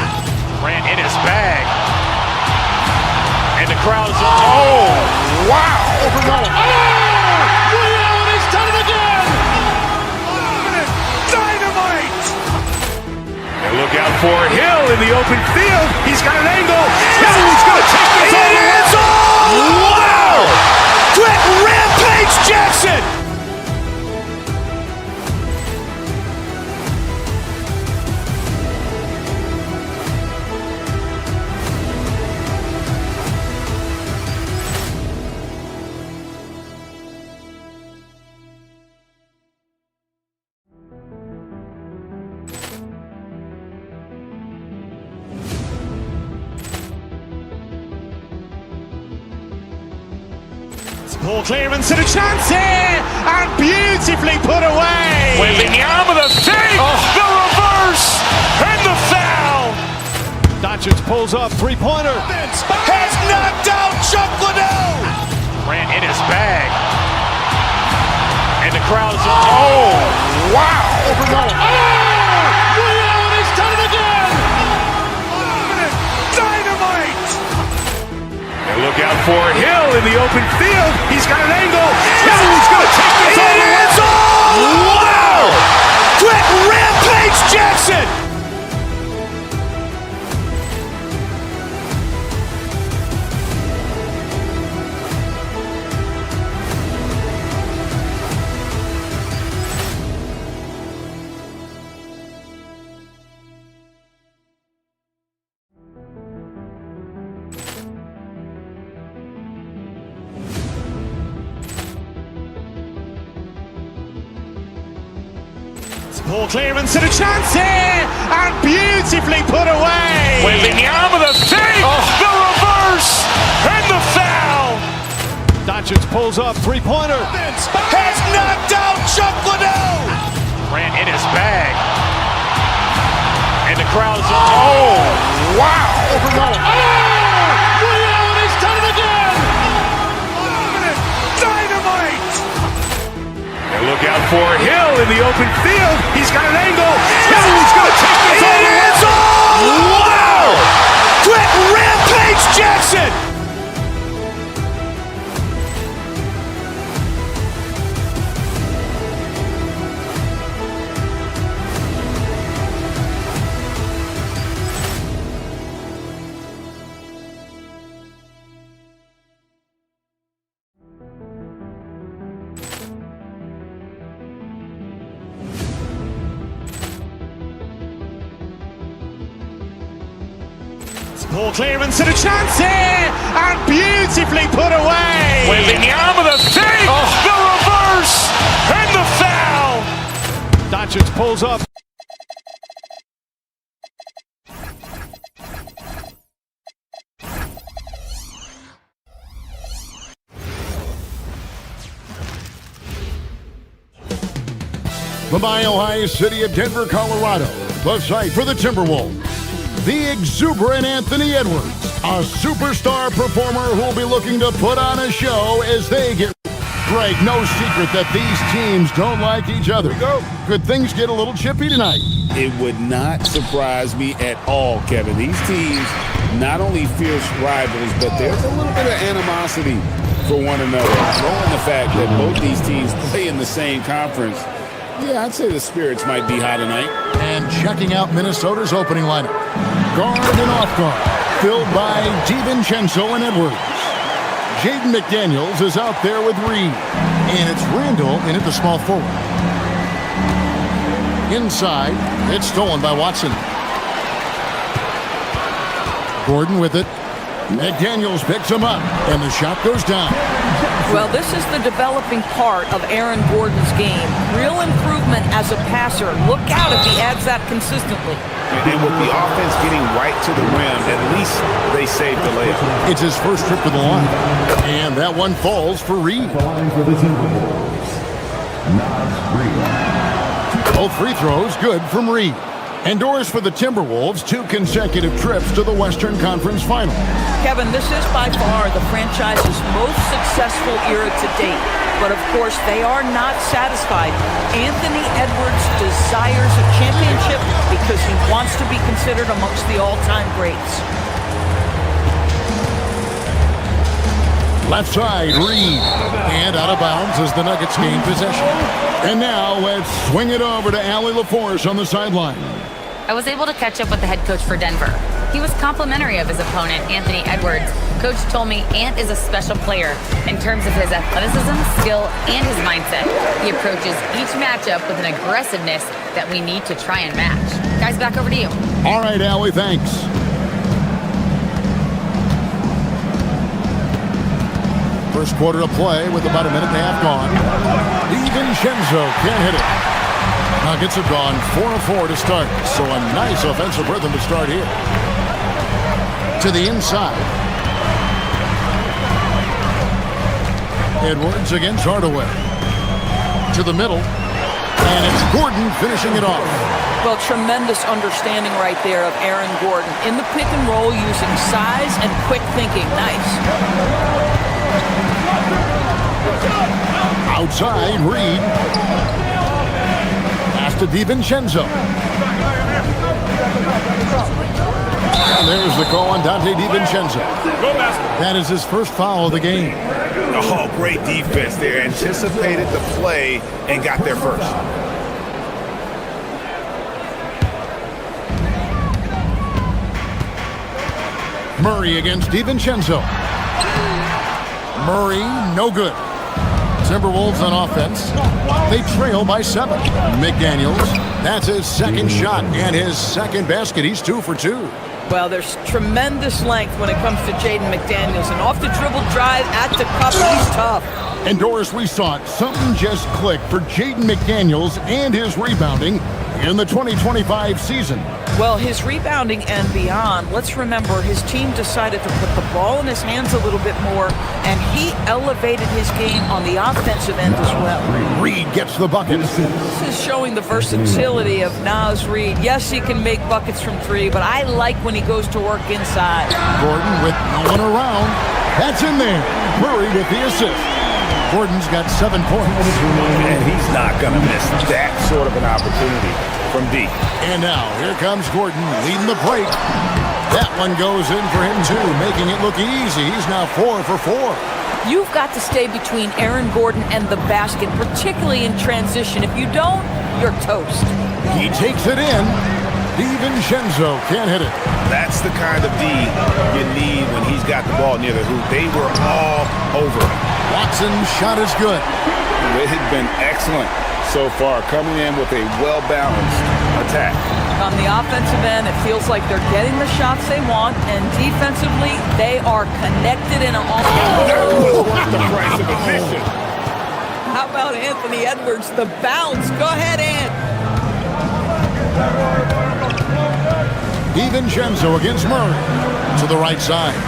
Ran in his bag. And the crowd is... Oh, wow. Ray Allen has done it again. Dynamite. And look out for Hill in the open field. He's got an angle. Hill's going to take this all the way. Wow. Quick Rampage Jackson. Ball clearance and a chance here, and beautifully put away. Wembanyama the fake, the reverse, and the foul. Doncic pulls up, three-pointer. Has knocked out Chuck Liddell. Ran in his bag. And the crowd is... Oh, wow. Ray Allen has done it again. Dynamite. And look out for Hill in the open field. He's got an angle. Hill's going to take this all the way. Wow. Quick Rampage Jackson. Ball clearance and a chance here, and beautifully put away. pulls up, three-pointer. Has knocked out Chuck Liddell. Grant in his bag. And the crowd's Oh, wow. He's done it again! Dynamite. And look out for Hill in the open field. He's got an angle. Hill's going to take this all the way. Wow! Quick Rampage Jackson. Ball clearance and a chance here, and beautifully put away. Waving the arm of the fake, the reverse, and the foul. Doncic pulls up. The mile-high city of Denver, Colorado, the site for the Timberwolves. The exuberant Anthony Edwards, a superstar performer who will be looking to put on a show as they get... Greg, no secret that these teams don't like each other. Could things get a little chippy tonight? It would not surprise me at all, Kevin. These teams, not only fierce rivals, but there's a little bit of animosity for one another. Knowing the fact that both these teams play in the same conference, yeah, I'd say the spirits might be high tonight. And checking out Minnesota's opening lineup. Guard and off guard, filled by DiVincenzo and Edwards. Jaden McDaniels is out there with Reed. And it's Randall in at the small forward. Inside, it's stolen by Watson. Gordon with it. McDaniels picks him up, and the shot goes down. Well, this is the developing part of Aaron Gordon's game. Real improvement as a passer. Look out if he adds that consistently. And with the offense getting right to the rim, at least they saved the layup. It's his first trip to the line. And that one falls for Reed. For the Timberwolves, Reed. Both free throws good from Reed. Endorse for the Timberwolves 2 consecutive trips to the Western Conference Final. Kevin, this is by far the franchise's most successful era to date. But of course, they are not satisfied. Anthony Edwards desires a championship because he wants to be considered amongst the all-time greats. Left side, Reed. And out of bounds as the Nuggets gain possession. And now let's swing it over to Allie LaForce on the sideline. I was able to catch up with the head coach for Denver. He was complimentary of his opponent, Anthony Edwards. Coach told me Ant is a special player in terms of his athleticism, skill, and his mindset. He approaches each matchup with an aggressiveness that we need to try and match. Guys, back over to you. All right, Allie, thanks. First quarter of play with about a minute and a half gone. DiVincenzo can't hit it. Nuggets have gone 4 of 4 to start, so a nice offensive rhythm to start here. To the inside. Edwards against Hardaway. To the middle. And it's Gordon finishing it off. Well, tremendous understanding right there of Aaron Gordon. In the pick and roll using size and quick thinking. Nice. Outside, Reed. Pass to DiVincenzo. And there's the call on Dante DiVincenzo. That is his first foul of the game. Oh, great defense there. Anticipated the play and got there first. Murray against DiVincenzo. Murray, no good. Timberwolves on offense. They trail by 7. McDaniels, that's his second shot and his second basket. He's 2 for 2. Well, there's tremendous length when it comes to Jaden McDaniels. And off the dribble drive at the cup, he's tough. And Doris, we saw it. Something just clicked for Jaden McDaniels and his rebounding in the 2025 season. Well, his rebounding and beyond, let's remember his team decided to put the ball in his hands a little bit more, and he elevated his game on the offensive end as well. Reed gets the bucket. This is showing the versatility of Naz Reid. Yes, he can make buckets from three, but I like when he goes to work inside. Gordon with no one around. That's in there. Murray with the assist. Gordon's got 7 points. And he's not going to miss that sort of an opportunity from deep. And now, here comes Gordon leading the break. That one goes in for him, too, making it look easy. He's now 4 for 4. You've got to stay between Aaron Gordon and the basket, particularly in transition. If you don't, you're toast. He takes it in. DiVincenzo can't hit it. That's the kind of D you need when he's got the ball near the hoop. They were all over him. Watson's shot is good. It had been excellent so far, coming in with a well-balanced attack. On the offensive end, it feels like they're getting the shots they want, and defensively, they are connected in all. That was worth the price of admission. How about Anthony Edwards, the bounce? Go ahead, Ant. DiVincenzo against Murray. To the right side.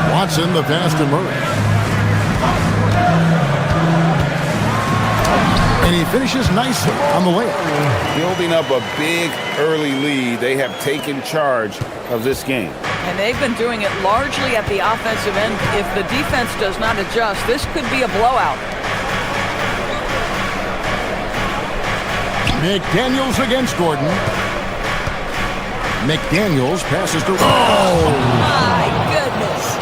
Watson, the pass to Murray. And he finishes nicely on the layup. Building up a big early lead, they have taken charge of this game. And they've been doing it largely at the offensive end. If the defense does not adjust, this could be a blowout. McDaniels against Gordon. McDaniels passes to... Oh! My goodness.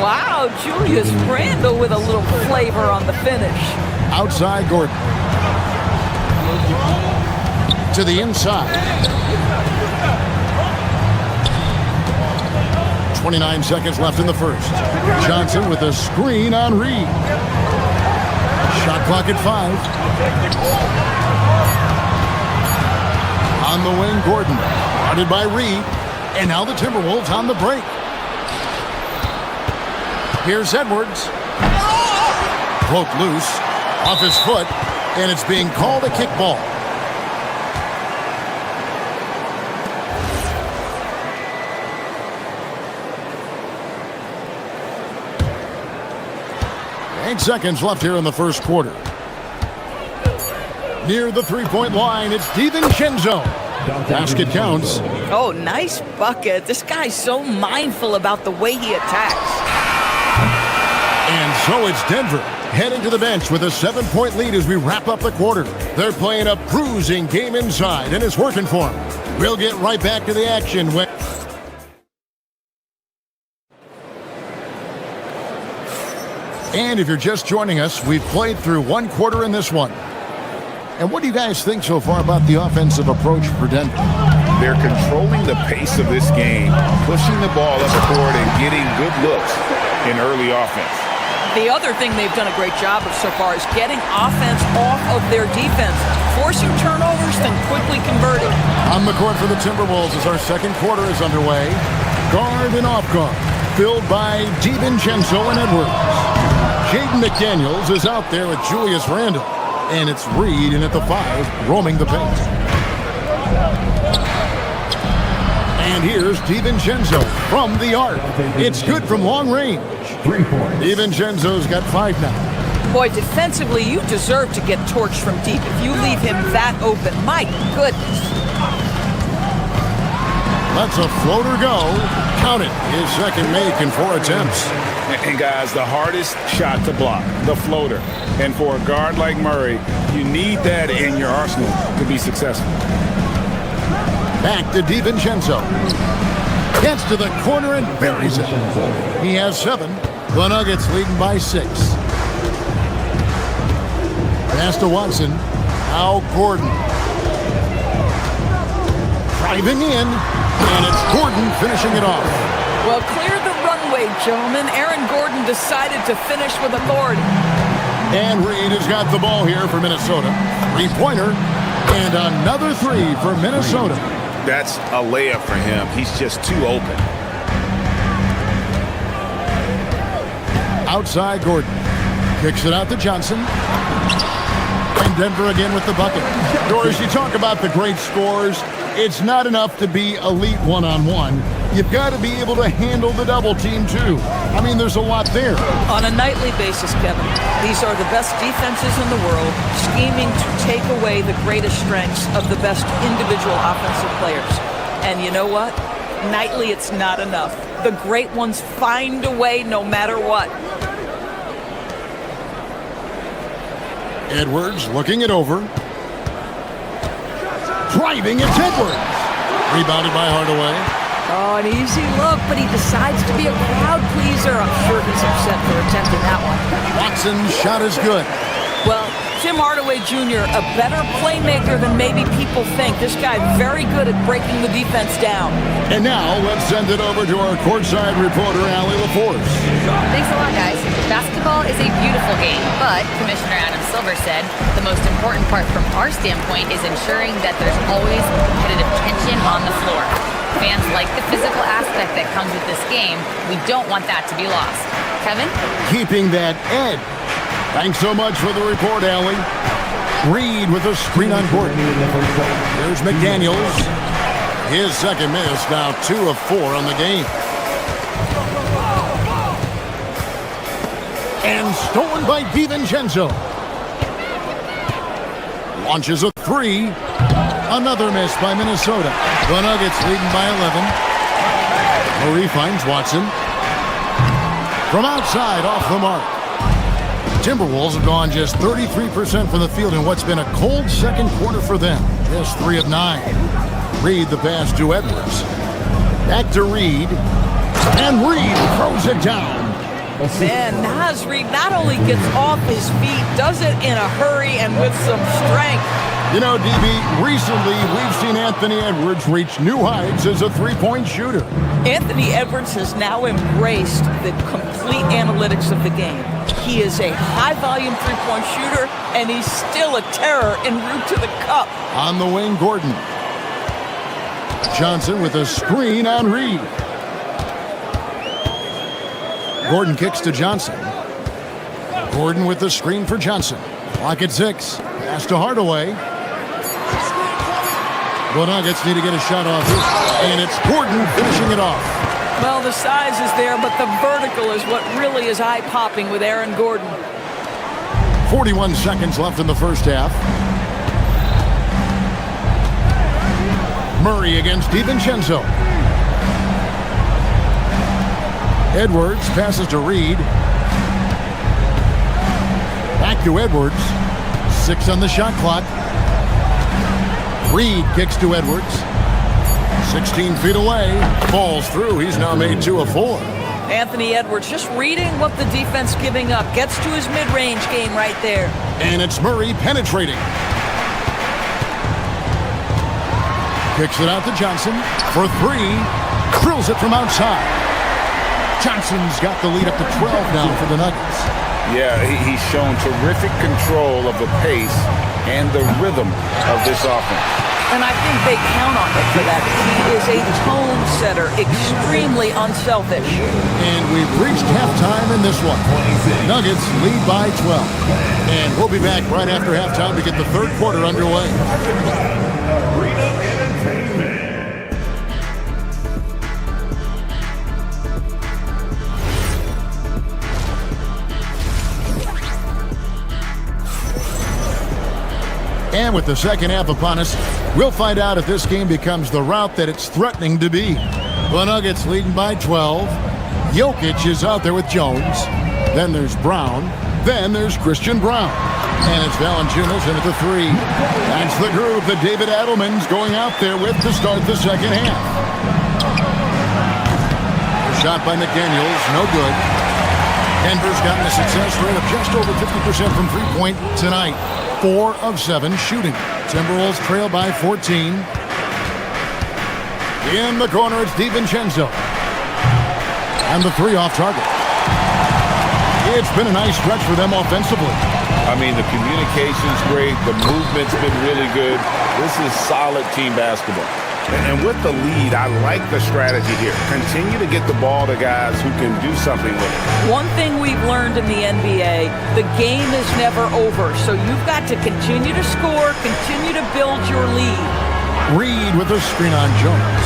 Wow, Julius Randle with a little flavor on the finish. Outside Gordon. To the inside. 29 seconds left in the first. Johnson with a screen on Reed. Shot clock at 5. On the wing, Gordon. Guarded by Reed. And now the Timberwolves on the break. Here's Edwards. Broke loose. Off his foot. And it's being called a kickball. Eight seconds left here in the first quarter. Near the three-point line, it's DiVincenzo. Basket counts. Oh, nice bucket. This guy's so mindful about the way he attacks. And so it's Denver heading to the bench with a 7-point lead as we wrap up the quarter. They're playing a bruising game inside, and it's working for them. We'll get right back to the action when... And if you're just joining us, we've played through one quarter in this one. And what do you guys think so far about the offensive approach for Denver? They're controlling the pace of this game, pushing the ball up the court and getting good looks in early offense. The other thing they've done a great job of so far is getting offense off of their defense, forcing turnovers, then quickly converting. On the court for the Timberwolves as our second quarter is underway. Guard and off guard, filled by DiVincenzo and Edwards. Jaden McDaniels is out there with Julius Randle. And it's Reed in at the 5, roaming the paint. And here's DiVincenzo from the arc. It's good from long range. DiVincenzo's got 5 now. Boy, defensively, you deserve to get torched from deep if you leave him that open. My goodness. Lets a floater go. Count it. His second make in 4 attempts. And guys, the hardest shot to block, the floater. And for a guard like Murray, you need that in your arsenal to be successful. Back to DiVincenzo. Gets to the corner and buries it. He has 7. The Nuggets leading by 6. Pass to Watson. Now Gordon. Driving in. And it's Gordon finishing it off. Well, clear the runway, gentlemen. Aaron Gordon decided to finish with authority. And Reed has got the ball here for Minnesota. 3-pointer. And another 3 for Minnesota. That's a layup for him. He's just too open. Outside Gordon. Kicks it out to Johnson. And Denver again with the bucket. Doris, you talk about the great scores. It's not enough to be elite one-on-one. You've got to be able to handle the double team, too. I mean, there's a lot there. On a nightly basis, Kevin, these are the best defenses in the world, scheming to take away the greatest strengths of the best individual offensive players. And you know what? Nightly, it's not enough. The great ones find a way no matter what. Edwards looking it over. Driving, it's Edwards. Rebounded by Hardaway. Oh, an easy look, but he decides to be a crowd pleaser. I'm sure he's upset for attempting that one. Watson's shot is good. Well, Tim Hardaway Jr., a better playmaker than maybe people think. This guy very good at breaking the defense down. And now let's send it over to our courtside reporter, Allie LaForce. Thanks a lot, guys. Basketball is a beautiful game, but Commissioner Adam Silver said the most important part from our standpoint is ensuring that there's always competitive tension on the floor. Fans like the physical aspect that comes with this game. We don't want that to be lost. Kevin? Keeping that edge. Thanks so much for the report, Allie. Reed with a screen on Gordon. There's McDaniels. His second miss, now 2 of 4 on the game. And stolen by DiVincenzo. Launches a 3. Another miss by Minnesota. The Nuggets leading by 11. Murray finds Watson. From outside, off the mark. Timberwolves have gone just 33% from the field in what's been a cold second quarter for them. Just 3 of 9. Reed the pass to Edwards. Back to Reed. And Reed throws it down. Man, Naz Reid not only gets off his feet, does it in a hurry and with some strength. You know, DB, recently we've seen Anthony Edwards reach new heights as a three-point shooter. Anthony Edwards has now embraced the complete analytics of the game. He is a high-volume three-point shooter, and he's still a terror en route to the cup. On the wing, Gordon. Johnson with a screen on Reed. Gordon kicks to Johnson. Gordon with the screen for Johnson. Clock at 6. Pass to Hardaway. The Nuggets need to get a shot off this, and it's Gordon finishing it off. Well, the size is there, but the vertical is what really is eye-popping with Aaron Gordon. 41 seconds left in the first half. Murray against DiVincenzo. Edwards passes to Reed. Back to Edwards. 6 on the shot clock. Reed kicks to Edwards. 16 feet away. Falls through. He's now made 2 of 4. Anthony Edwards just reading what the defense giving up. Gets to his mid-range game right there. And it's Murray penetrating. Kicks it out to Johnson for 3. Drills it from outside. Johnson's got the lead up to 12 now for the Nuggets. Yeah, he's shown terrific control of the pace and the rhythm of this offense. And I think they count on him for that. He is a tone setter, extremely unselfish. And we've reached halftime in this one. Nuggets lead by 12. And we'll be back right after halftime to get the third quarter underway. And with the second half upon us, we'll find out if this game becomes the route that it's threatening to be. The Nuggets leading by 12. Jokic is out there with Jones. Then there's Brown. Then there's Christian Brown. And it's Valanciunas in at the 3. That's the group that David Adelman's going out there with to start the second half. Shot by McDaniels, no good. Denver's gotten a success rate of just over 50% from three-point tonight. 4 of 7 shooting. Timberwolves trail by 14. In the corner, it's DiVincenzo. And the 3 off target. It's been a nice stretch for them offensively. I mean, the communication's great. The movement's been really good. This is solid team basketball. And with the lead, I like the strategy here. Continue to get the ball to guys who can do something with it. One thing we've learned in the NBA, the game is never over. So you've got to continue to score, continue to build your lead. Reed with a screen on Jones.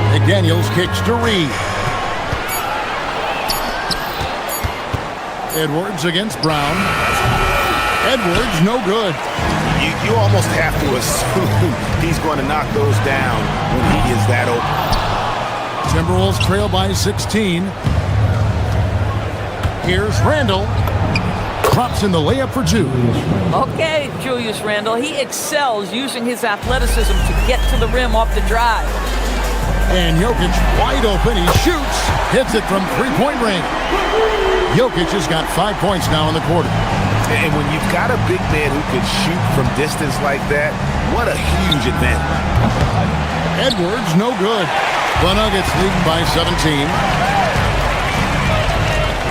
McDaniels kicks to Reed. Edwards against Brown. Edwards, no good. You almost have to assume he's going to knock those down when he is that open. Timberwolves trail by 16. Here's Randle. Drops in the layup for 2. Okay, Julius Randle. He excels using his athleticism to get to the rim off the drive. And Jokic wide open. He shoots. Hits it from three-point range. Jokic has got 5 points now in the quarter. And when you've got a big man who can shoot from distance like that, what a huge advantage. Edwards, no good. The Nuggets leading by 17.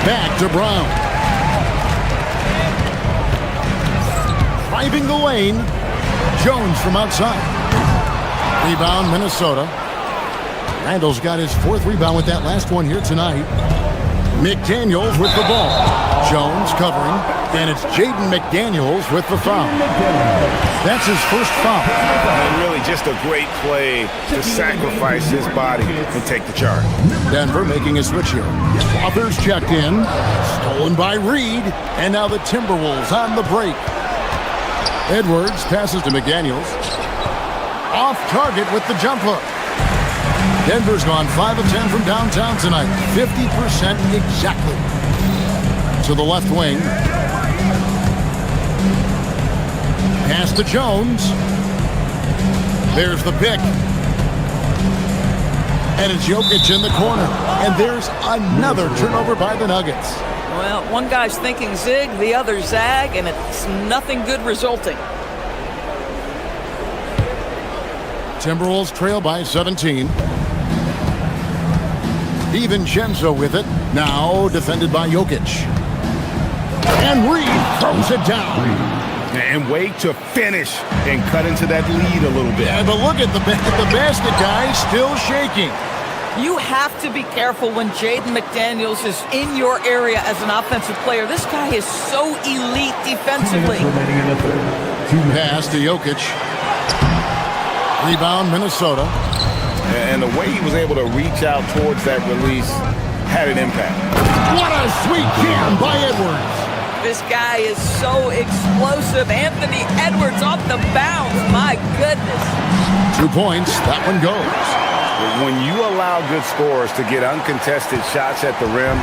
Back to Brown. Driving the lane. Jones from outside. Rebound, Minnesota. Randall's got his 4th rebound with that last one here tonight. McDaniels with the ball. Jones covering. And it's Jaden McDaniels with the foul. That's his first foul. And really just a great play to sacrifice his body and take the charge. Denver making a switch here. Others checked in. Stolen by Reed. And now the Timberwolves on the break. Edwards passes to McDaniels. Off target with the jump hook. Denver's gone 5 of 10 from downtown tonight. 50% exactly. To the left wing. Pass to Jones. There's the pick. And it's Jokic in the corner. And there's another turnover by the Nuggets. Well, one guy's thinking zig, the other zag, and it's nothing good resulting. Timberwolves trail by 17. DiVincenzo with it. Now defended by Jokic. And Reed throws it down. And wait to finish and cut into that lead a little bit. Yeah, but look at the basket, guys, still shaking. You have to be careful when Jaden McDaniels is in your area as an offensive player. This guy is so elite defensively. Pass to Jokic. Rebound, Minnesota. And the way he was able to reach out towards that release had an impact. What a sweet jam by Edwards. This guy is so explosive. Anthony Edwards off the bounce. My goodness. 2 points. That one goes. When you allow good scorers to get uncontested shots at the rim,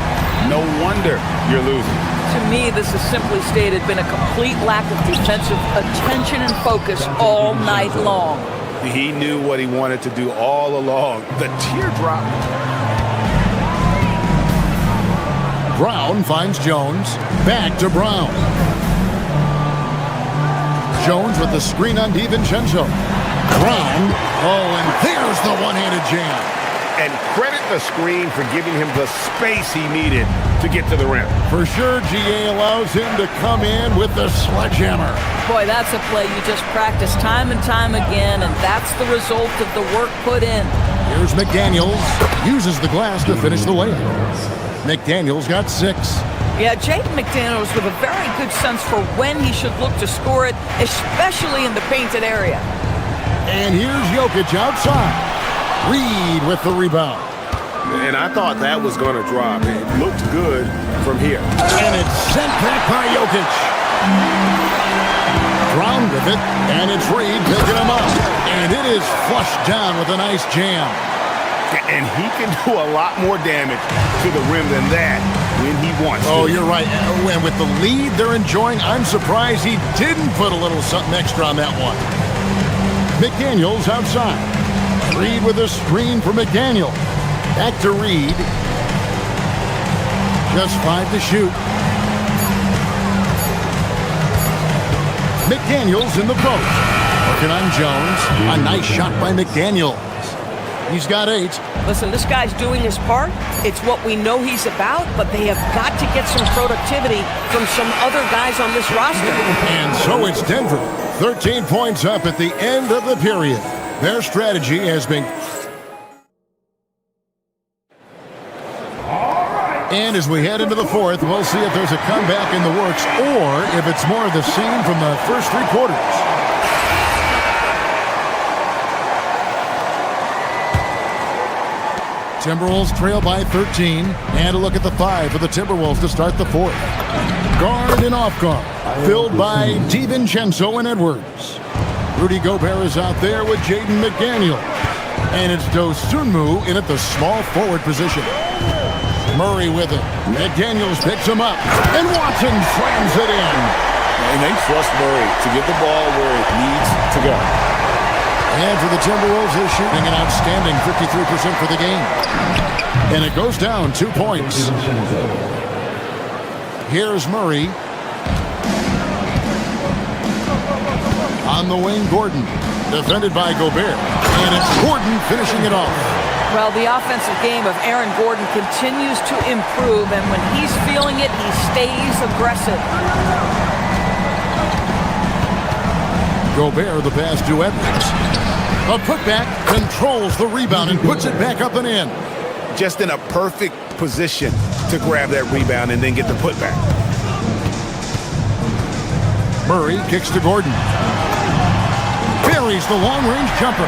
no wonder you're losing. To me, this is simply stated been a complete lack of defensive attention and focus all night long. He knew what he wanted to do all along. The teardrop. Brown finds Jones. Back to Brown. Jones with the screen on DiVincenzo. Brown. Oh, and there's the one-handed jam. And credit the screen for giving him the space he needed to get to the rim. For sure, GA allows him to come in with the sledgehammer. Boy, that's a play you just practice time and time again, and that's the result of the work put in. Here's McDaniels. Uses the glass to finish the layup. McDaniels got 6. Yeah, Jaden McDaniels with a very good sense for when he should look to score it, especially in the painted area. And here's Jokic outside. Reed with the rebound. And I thought that was going to drop. It looked good from here. And it's sent back by Jokic. Brown with it, and it's Reed picking him up. And it is flushed down with a nice jam. And he can do a lot more damage to the rim than that when he wants to. Oh, you're right. And with the lead they're enjoying, I'm surprised he didn't put a little something extra on that one. McDaniels outside. Reed with a screen for McDaniel. Back to Reed. Just 5 to shoot. McDaniels in the post. Working on Jones. A nice shot by McDaniels. He's got 8. Listen, this guy's doing his part. It's what we know he's about, but they have got to get some productivity from some other guys on this roster. And so it's Denver. 13 points up at the end of the period. Their strategy has been... And as we head into the fourth, we'll see if there's a comeback in the works or if it's more of the same from the first 3 quarters. Timberwolves trail by 13. And a look at the 5 for the Timberwolves to start the 4th. Guard and off guard, filled by DiVincenzo and Edwards. Rudy Gobert is out there with Jaden McDaniel. And it's Dosunmu in at the small forward position. Murray with it. McDaniels picks him up. And Watson slams it in. And they trust Murray to get the ball where it needs to go. And for the Timberwolves, they're shooting an outstanding 53% for the game. And it goes down 2 points. Here's Murray. On the wing, Gordon. Defended by Gobert. And it's Gordon finishing it off. Well, the offensive game of Aaron Gordon continues to improve, and when he's feeling it, he stays aggressive. Gobert, the pass to Edwards. A putback, controls the rebound and puts it back up and in. Just in a perfect position to grab that rebound and then get the putback. Murray kicks to Gordon. Buries the long-range jumper.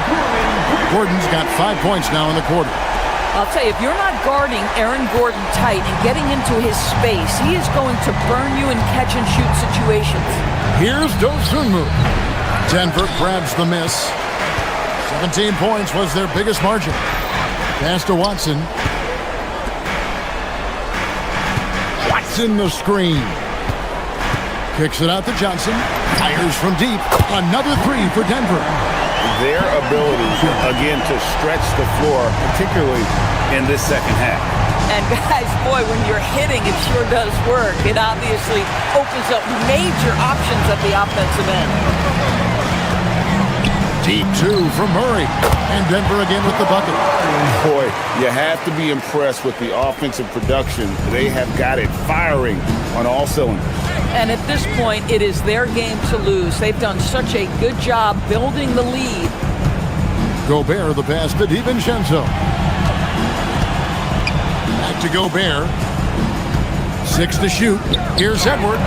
Gordon's got 5 points now in the quarter. I'll tell you, if you're not guarding Aaron Gordon tight and getting into his space, he is going to burn you in catch-and-shoot situations. Here's Dosunmu. Denver grabs the miss. 17 points was their biggest margin. Pass to Watson. Watson the screen. Kicks it out to Johnson. Fires from deep. Another 3 for Denver. Their ability, again, to stretch the floor, particularly in this second half. And guys, boy, when you're hitting, it sure does work. It obviously opens up major options at the offensive end. Deep 2 from Murray. And Denver again with the bucket. Boy, you have to be impressed with the offensive production. They have got it firing on all cylinders. And at this point, it is their game to lose. They've done such a good job building the lead. Gobert, the pass to DiVincenzo. Back to Gobert. 6 to shoot. Here's Edwards.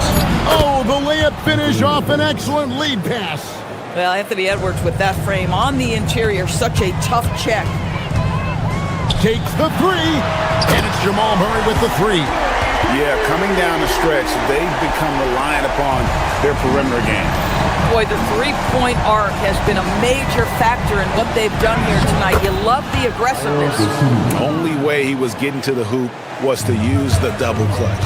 Oh, the layup finish off an excellent lead pass. Well, Anthony Edwards with that frame on the interior, such a tough check. Takes the 3, and it's Jamal Murray with the 3. Yeah, coming down the stretch, they've become reliant upon their perimeter game. Boy, the three-point arc has been a major factor in what they've done here tonight. You love the aggressiveness. The only way he was getting to the hoop was to use the double clutch.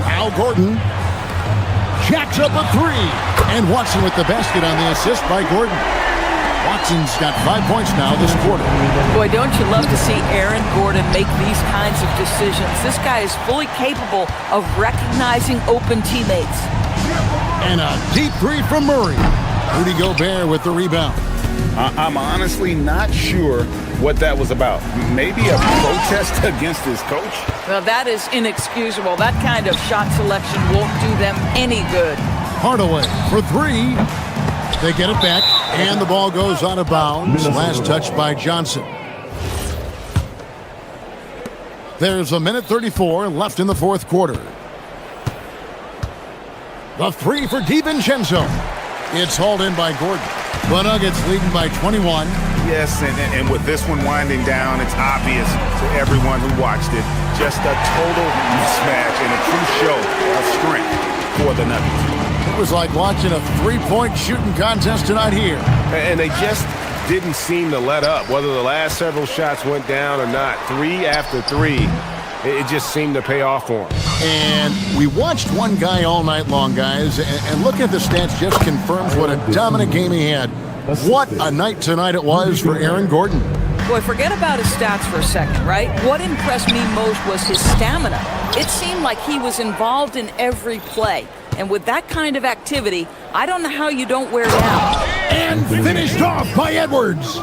Now Gordon jacks up a 3, and Watson with the basket on the assist by Gordon. Watson's got 5 points now this quarter. Boy, don't you love to see Aaron Gordon make these kinds of decisions. This guy is fully capable of recognizing open teammates. And a deep 3 from Murray. Rudy Gobert with the rebound. I'm honestly not sure what that was about. Maybe a protest against his coach? Well, that is inexcusable. That kind of shot selection won't do them any good. Hardaway for 3. They get it back, and the ball goes out of bounds. Last touch by Johnson. There's a minute 34 left in the fourth quarter. The 3 for DiVincenzo. It's hauled in by Gordon. The Nuggets leading by 21. Yes, and with this one winding down, it's obvious to everyone who watched it. Just a total mismatch and a true show of strength for the Nuggets. It was like watching a three-point shooting contest tonight here. And they just didn't seem to let up, whether the last several shots went down or not. 3 after 3, it just seemed to pay off for them. And we watched one guy all night long, guys, and looking at the stats just confirms what a dominant game he had. What a night tonight it was for Aaron Gordon. Boy, forget about his stats for a second, right? What impressed me most was his stamina. It seemed like he was involved in every play. And with that kind of activity, I don't know how you don't wear down. And finished off by Edwards.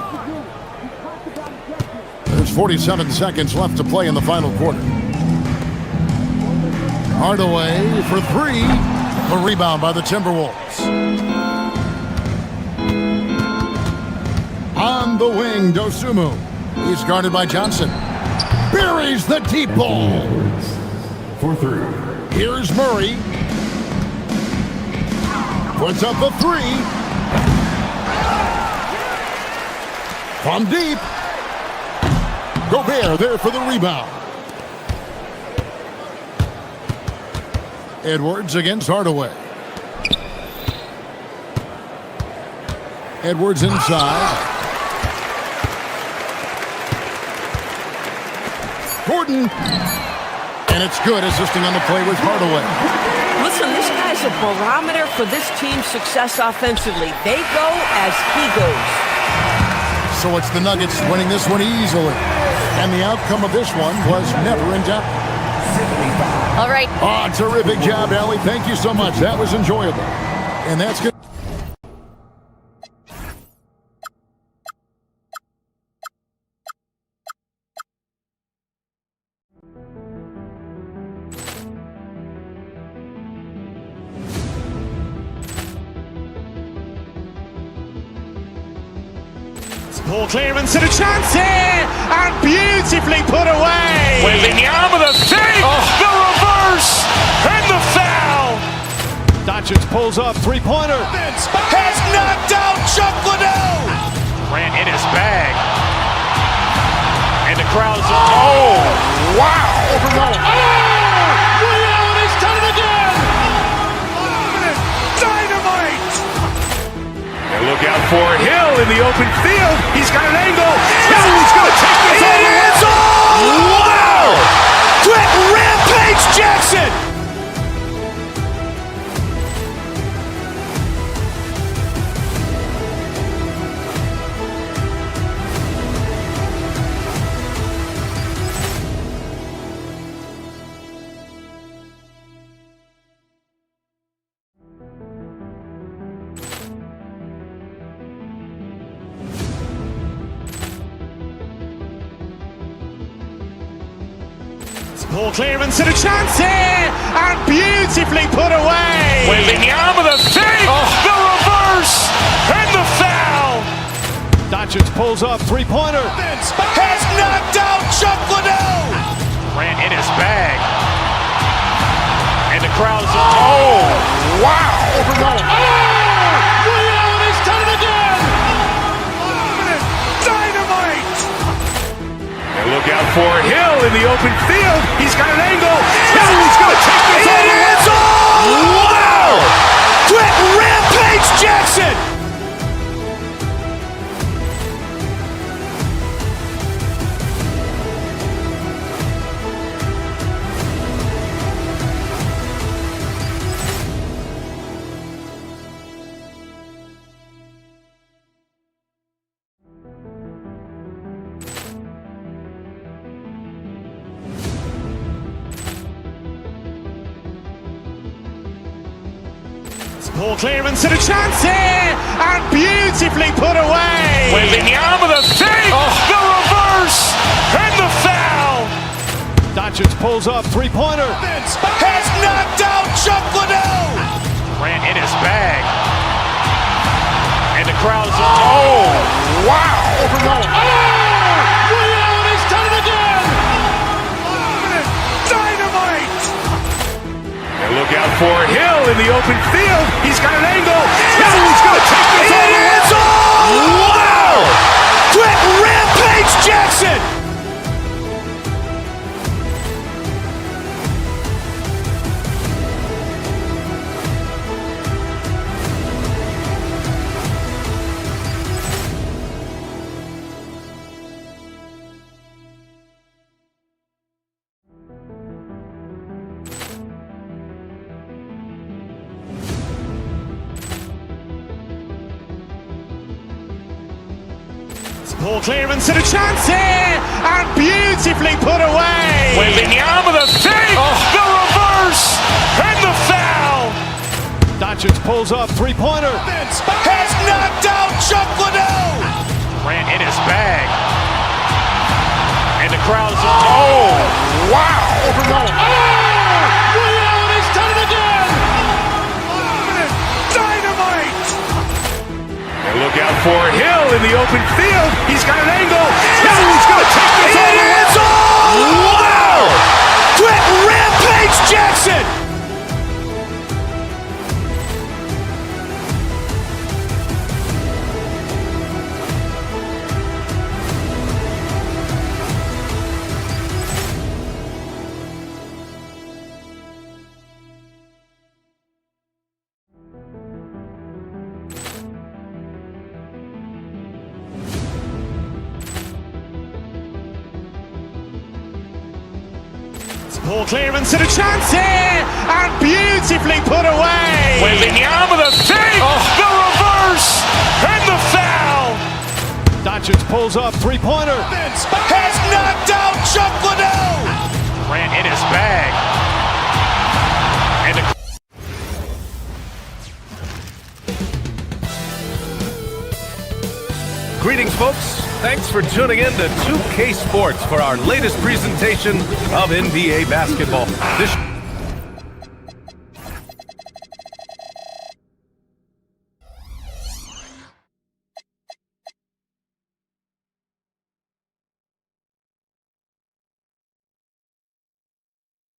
There's 47 seconds left to play in the final quarter. Hardaway for 3. A rebound by the Timberwolves. On the wing, Dosunmu. He's guarded by Johnson. Buries the deep ball. For 3. Here's Murray. Puts up a 3. From deep. Gobert there for the rebound. Edwards against Hardaway. Edwards inside. Gordon. And it's good. Assisting on the play was Hardaway. Listen, this guy's a barometer for this team's success offensively. They go as he goes. So it's the Nuggets winning this one easily. And the outcome of this one was never in doubt. All right. Oh, terrific job, Allie. Thank you so much. That was enjoyable. And that's good. Poor clearance and a chance here, and beautifully put away. Wembanyama the save, the reverse, and the foul. Doncic pulls up, three-pointer. Has knocked out Chuck Liddell. Grant in his bag. And the crowd's oh, wow. Liddell has done it again. Dynamite. And look out for Hill in the open field. He's got an angle. He's going to take this all the way. Wow! Quick Rampage Jackson. Poor clearance and a chance here, and beautifully put away. Wembanyama the save, the reverse, and the foul. Doncic pulls up, three-pointer. Has knocked out Chuck Liddell. Grant in his bag. And the crowd's oh, wow. Liddell has done it again. Dynamite. And look out for Hill in the open field. He's got an angle. He's going to take this all the way. Wow! Quick Rampage Jackson. Poor clearance and a chance here, and beautifully put away. Wembanyama the save, the reverse, and the foul. Doncic pulls up, three-pointer. Has knocked out Chuck Liddell. Grant in his bag. And the crowd's oh, wow. Liddell has done it again. Dynamite. And look out for Hill in the open field. He's got an angle. He's going to take this all the way. Wow! Quick Rampage Jackson. Poor clearance and a chance here, and beautifully put away. Wembanyama the save, the reverse, and the foul. Doncic pulls up, three-pointer. Has knocked out Chuck Liddell. Grant in his bag. And the crowd's oh, wow. Liddell has done it again. Dynamite. And look out for Hill in the open field. He's got an angle. He's going to take this all the way. Wow! Quick Rampage Jackson. Poor clearance and a chance here, and beautifully put away. Wembanyama the save, the reverse, and the foul. Doncic pulls up, three-pointer. Has knocked out Chuck Liddell. Grant in his bag. And Greetings, folks. Thanks for tuning in to 2K Sports for our latest presentation of NBA basketball. This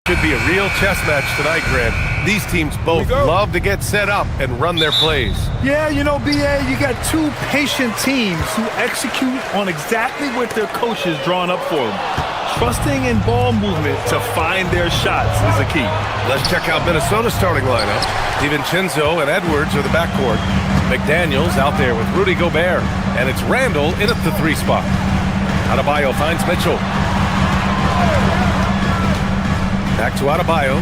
should be a real chess match tonight, Grant. These teams both love to get set up and run their plays. Yeah, you know, BA, you got two patient teams who execute on exactly what their coaches drawn up for them. Trusting in ball movement to find their shots is the key. Let's check out Minnesota's starting lineup. DiVincenzo and Edwards are the backcourt. McDaniels out there with Rudy Gobert. And it's Randall in at the 3 spot. Adebayo finds Mitchell. Back to Adebayo.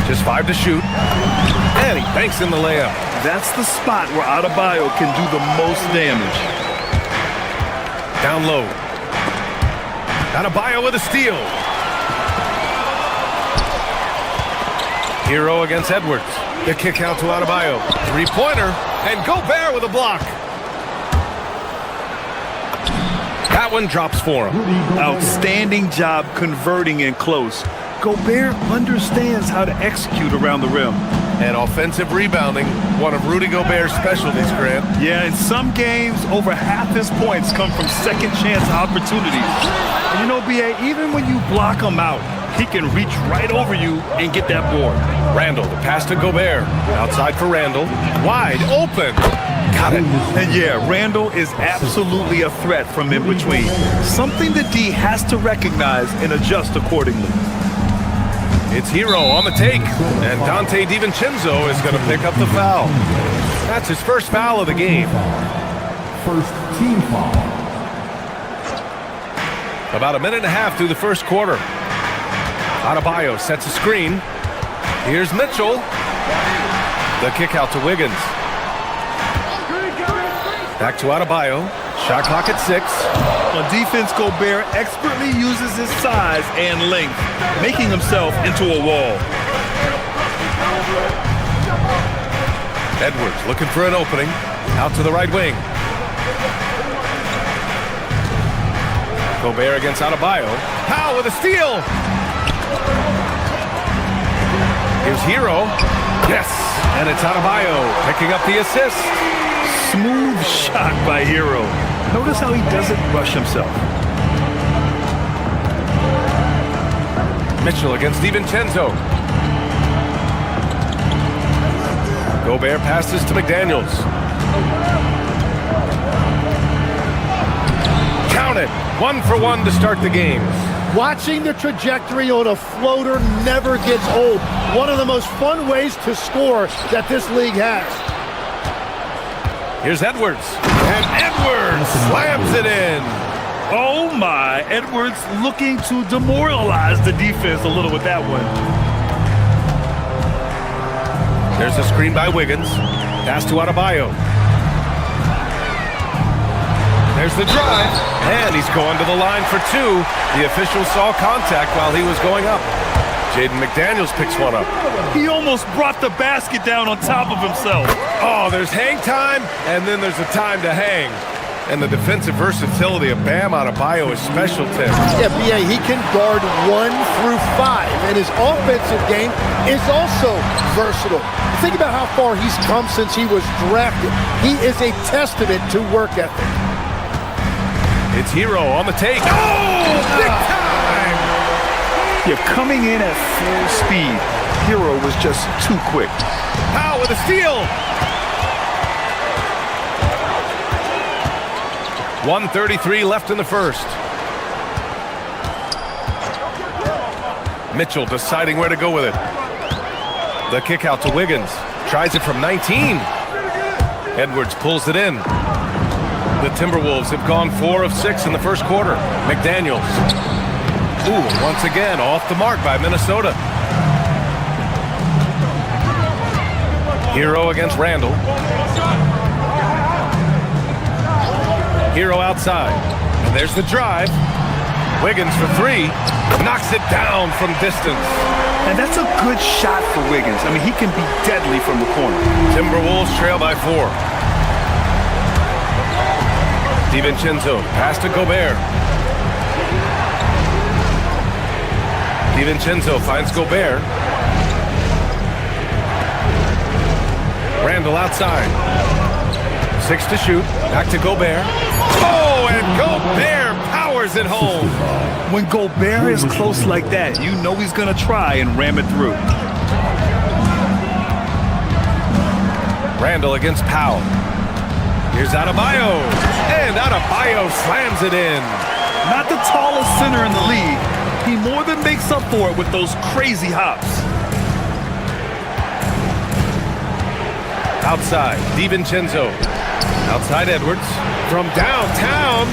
Just 5 to shoot. And he banks in the layup. That's the spot where Adebayo can do the most damage. Down low. Adebayo with a steal. Hero against Edwards. The kick out to Adebayo. 3-pointer. And Gobert with a block. That one drops for him. Outstanding job converting in close. Gobert understands how to execute around the rim. And offensive rebounding, one of Rudy Gobert's specialties, Grant. Yeah, in some games, over half his points come from second chance opportunities. And you know, BA, even when you block him out, he can reach right over you and get that board. Randall, the pass to Gobert. Outside for Randall. Wide open. Got it. And yeah, Randall is absolutely a threat from in between. Something that D has to recognize and adjust accordingly. It's Hero on the take, and Dante DiVincenzo is going to pick up the foul. That's his first foul of the game. First team foul. About a minute and a half through the first quarter. Adebayo sets a screen. Here's Mitchell. The kick out to Wiggins. Back to Adebayo. Shot clock at 6. On defense, Gobert expertly uses his size and length, making himself into a wall. Edwards looking for an opening. Out to the right wing. Gobert against Adebayo. Powell with a steal. Here's Hero. Yes, and it's Adebayo picking up the assist. Smooth shot by Hero. Notice how he doesn't rush himself. Mitchell against DiVincenzo. Gobert passes to McDaniels. Count it. 1 for 1 to start the game. Watching the trajectory on a floater never gets old. One of the most fun ways to score that this league has. Here's Edwards. And Edwards slams it in. Oh my, Edwards looking to demoralize the defense a little with that one. There's a screen by Wiggins. Pass to Adebayo. There's the drive. And he's going to the line for 2. The official saw contact while he was going up. Jaden McDaniels picks one up. He almost brought the basket down on top of himself. Oh, there's hang time, and then there's a time to hang. And the defensive versatility of Bam Adebayo is special to him. Yeah, BA, he can guard 1 through 5, and his offensive game is also versatile. Think about how far he's come since he was drafted. He is a testament to work ethic. It's Hero on the take. Oh, big time! You're coming in at full speed. Hero was just too quick. Powell with a steal. 1:33 left in the first. Mitchell deciding where to go with it. The kick out to Wiggins. Tries it from 19. Edwards pulls it in. The Timberwolves have gone 4 of 6 in the first quarter. McDaniels. Ooh, once again, off the mark by Minnesota. Hero against Randall. Hero outside. And there's the drive. Wiggins for 3. Knocks it down from distance. And that's a good shot for Wiggins. I mean, he can be deadly from the corner. Timberwolves trail by 4. DiVincenzo, pass to Gobert. DiVincenzo finds Gobert. Randall outside. 6 to shoot. Back to Gobert. Oh, and Gobert powers it home. When Gobert is close like that, you know he's going to try and ram it through. Randall against Powell. Here's Adebayo. And Adebayo slams it in. Not the tallest center in the league. He more than makes up for it with those crazy hops. Outside, DiVincenzo. Outside Edwards. From downtown.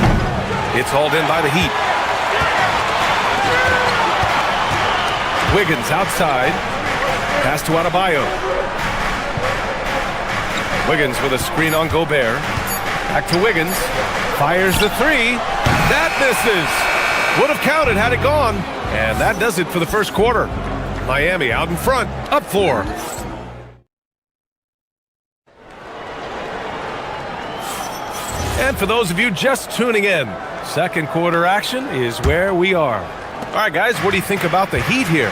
It's hauled in by the Heat. Wiggins outside. Pass to Adebayo. Wiggins with a screen on Gobert. Back to Wiggins. Fires the 3. That misses. Would have counted had it gone. And that does it for the first quarter. Miami out in front. Up 4. And for those of you just tuning in, second quarter action is where we are. All right, guys, what do you think about the Heat here?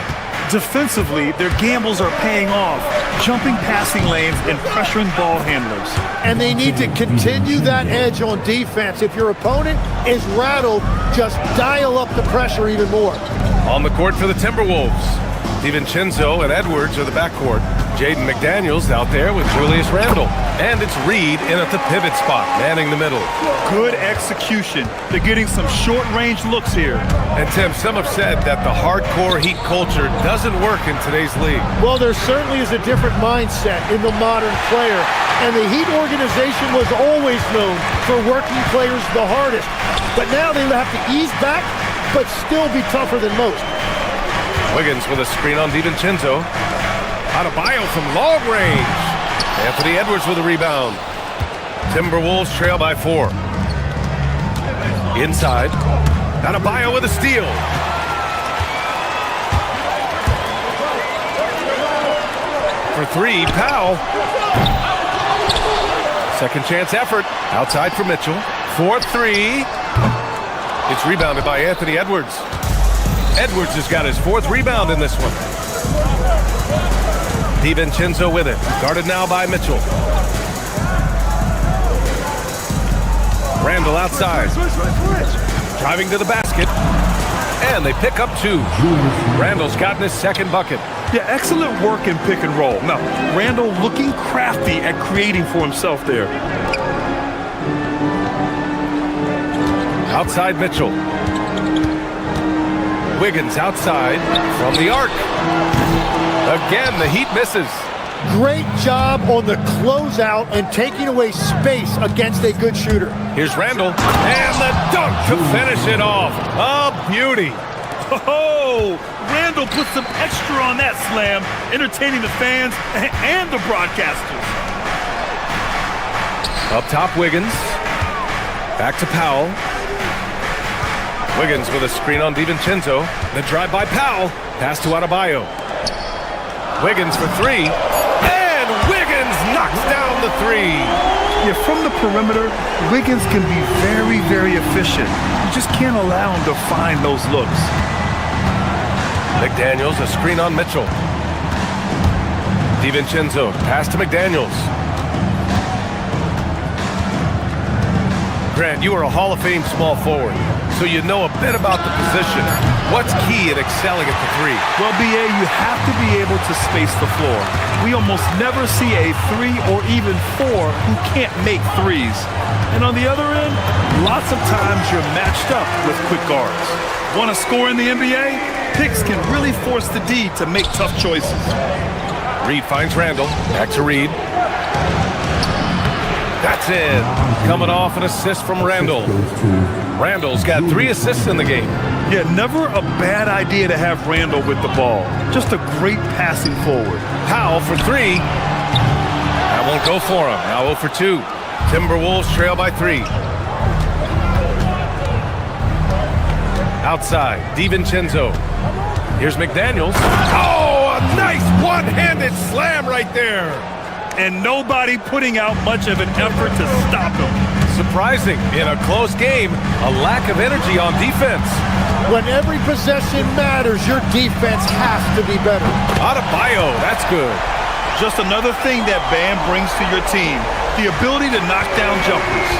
Defensively, their gambles are paying off, jumping passing lanes and pressuring ball handlers. And they need to continue that edge on defense. If your opponent is rattled, just dial up the pressure even more. On the court for the Timberwolves, DiVincenzo and Edwards are the backcourt. Jaden McDaniels out there with Julius Randle. And it's Reed in at the pivot spot, manning the middle. Good execution. They're getting some short-range looks here. And Tim, some have said that the hardcore Heat culture doesn't work in today's league. Well, there certainly is a different mindset in the modern player. And the Heat organization was always known for working players the hardest. But now they have to ease back, but still be tougher than most. Wiggins with a screen on DiVincenzo. Adebayo from long range. Anthony Edwards with a rebound. Timberwolves trail by 4. Inside. Adebayo with a steal. For 3, Powell. Second chance effort. Outside for Mitchell. 4-3. It's rebounded by Anthony Edwards. Edwards has got his 4th rebound in this one. DiVincenzo with it. Guarded now by Mitchell. Randall outside. Driving to the basket. And they pick up 2. Randall's gotten his 2nd bucket. Yeah, excellent work in pick and roll. Now, Randall looking crafty at creating for himself there. Outside Mitchell. Wiggins outside from the arc. Again, the Heat misses. Great job on the closeout and taking away space against a good shooter. Here's Randall. And the dunk to finish it off. A beauty. Oh, Randall put some extra on that slam, entertaining the fans and the broadcasters. Up top, Wiggins. Back to Powell. Wiggins with a screen on DiVincenzo. The drive by Powell. Pass to Adebayo. Wiggins for 3. And Wiggins knocks down the 3. Yeah, from the perimeter, Wiggins can be very, very efficient. You just can't allow him to find those looks. McDaniels, a screen on Mitchell. DiVincenzo, pass to McDaniels. Grant, you are a Hall of Fame small forward, so you know a bit about the position. What's key in excelling at the 3? Well, BA, you have to be able to space the floor. We almost never see a 3 or even 4 who can't make 3s. And on the other end, lots of times you're matched up with quick guards. Want to score in the NBA? Picks can really force the D to make tough choices. Reed finds Randall. Back to Reed. That That's in. Coming off an assist from Randall. Randall's got 3 assists in the game. Yeah, never a bad idea to have Randall with the ball. Just a great passing forward. Powell for 3. That won't go for him. Now 0 for 2. Timberwolves trail by 3. Outside, DiVincenzo. Here's McDaniels. Oh, a nice one-handed slam right there. And nobody putting out much of an effort to stop him. Surprising, in a close game, a lack of energy on defense. When every possession matters, your defense has to be better. Adebayo, that's good. Just another thing that Bam brings to your team, the ability to knock down jumpers.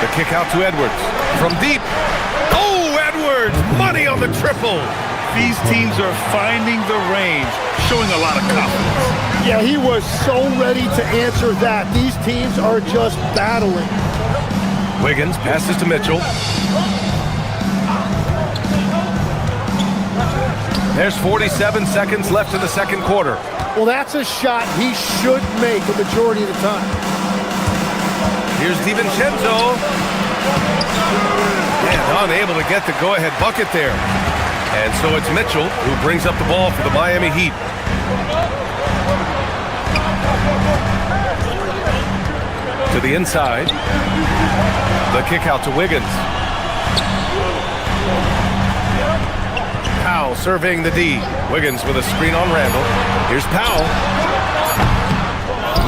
The kick out to Edwards. From deep. Oh, Edwards! Money on the triple. These teams are finding the range, showing a lot of confidence. Yeah, he was so ready to answer that. These teams are just battling. Wiggins passes to Mitchell. There's 47 seconds left in the second quarter. Well, that's a shot he should make the majority of the time. Here's DiVincenzo. And unable to get the go-ahead bucket there. And so it's Mitchell who brings up the ball for the Miami Heat. To the inside. The kick out to Wiggins. Powell surveying the D. Wiggins with a screen on Randall. Here's Powell.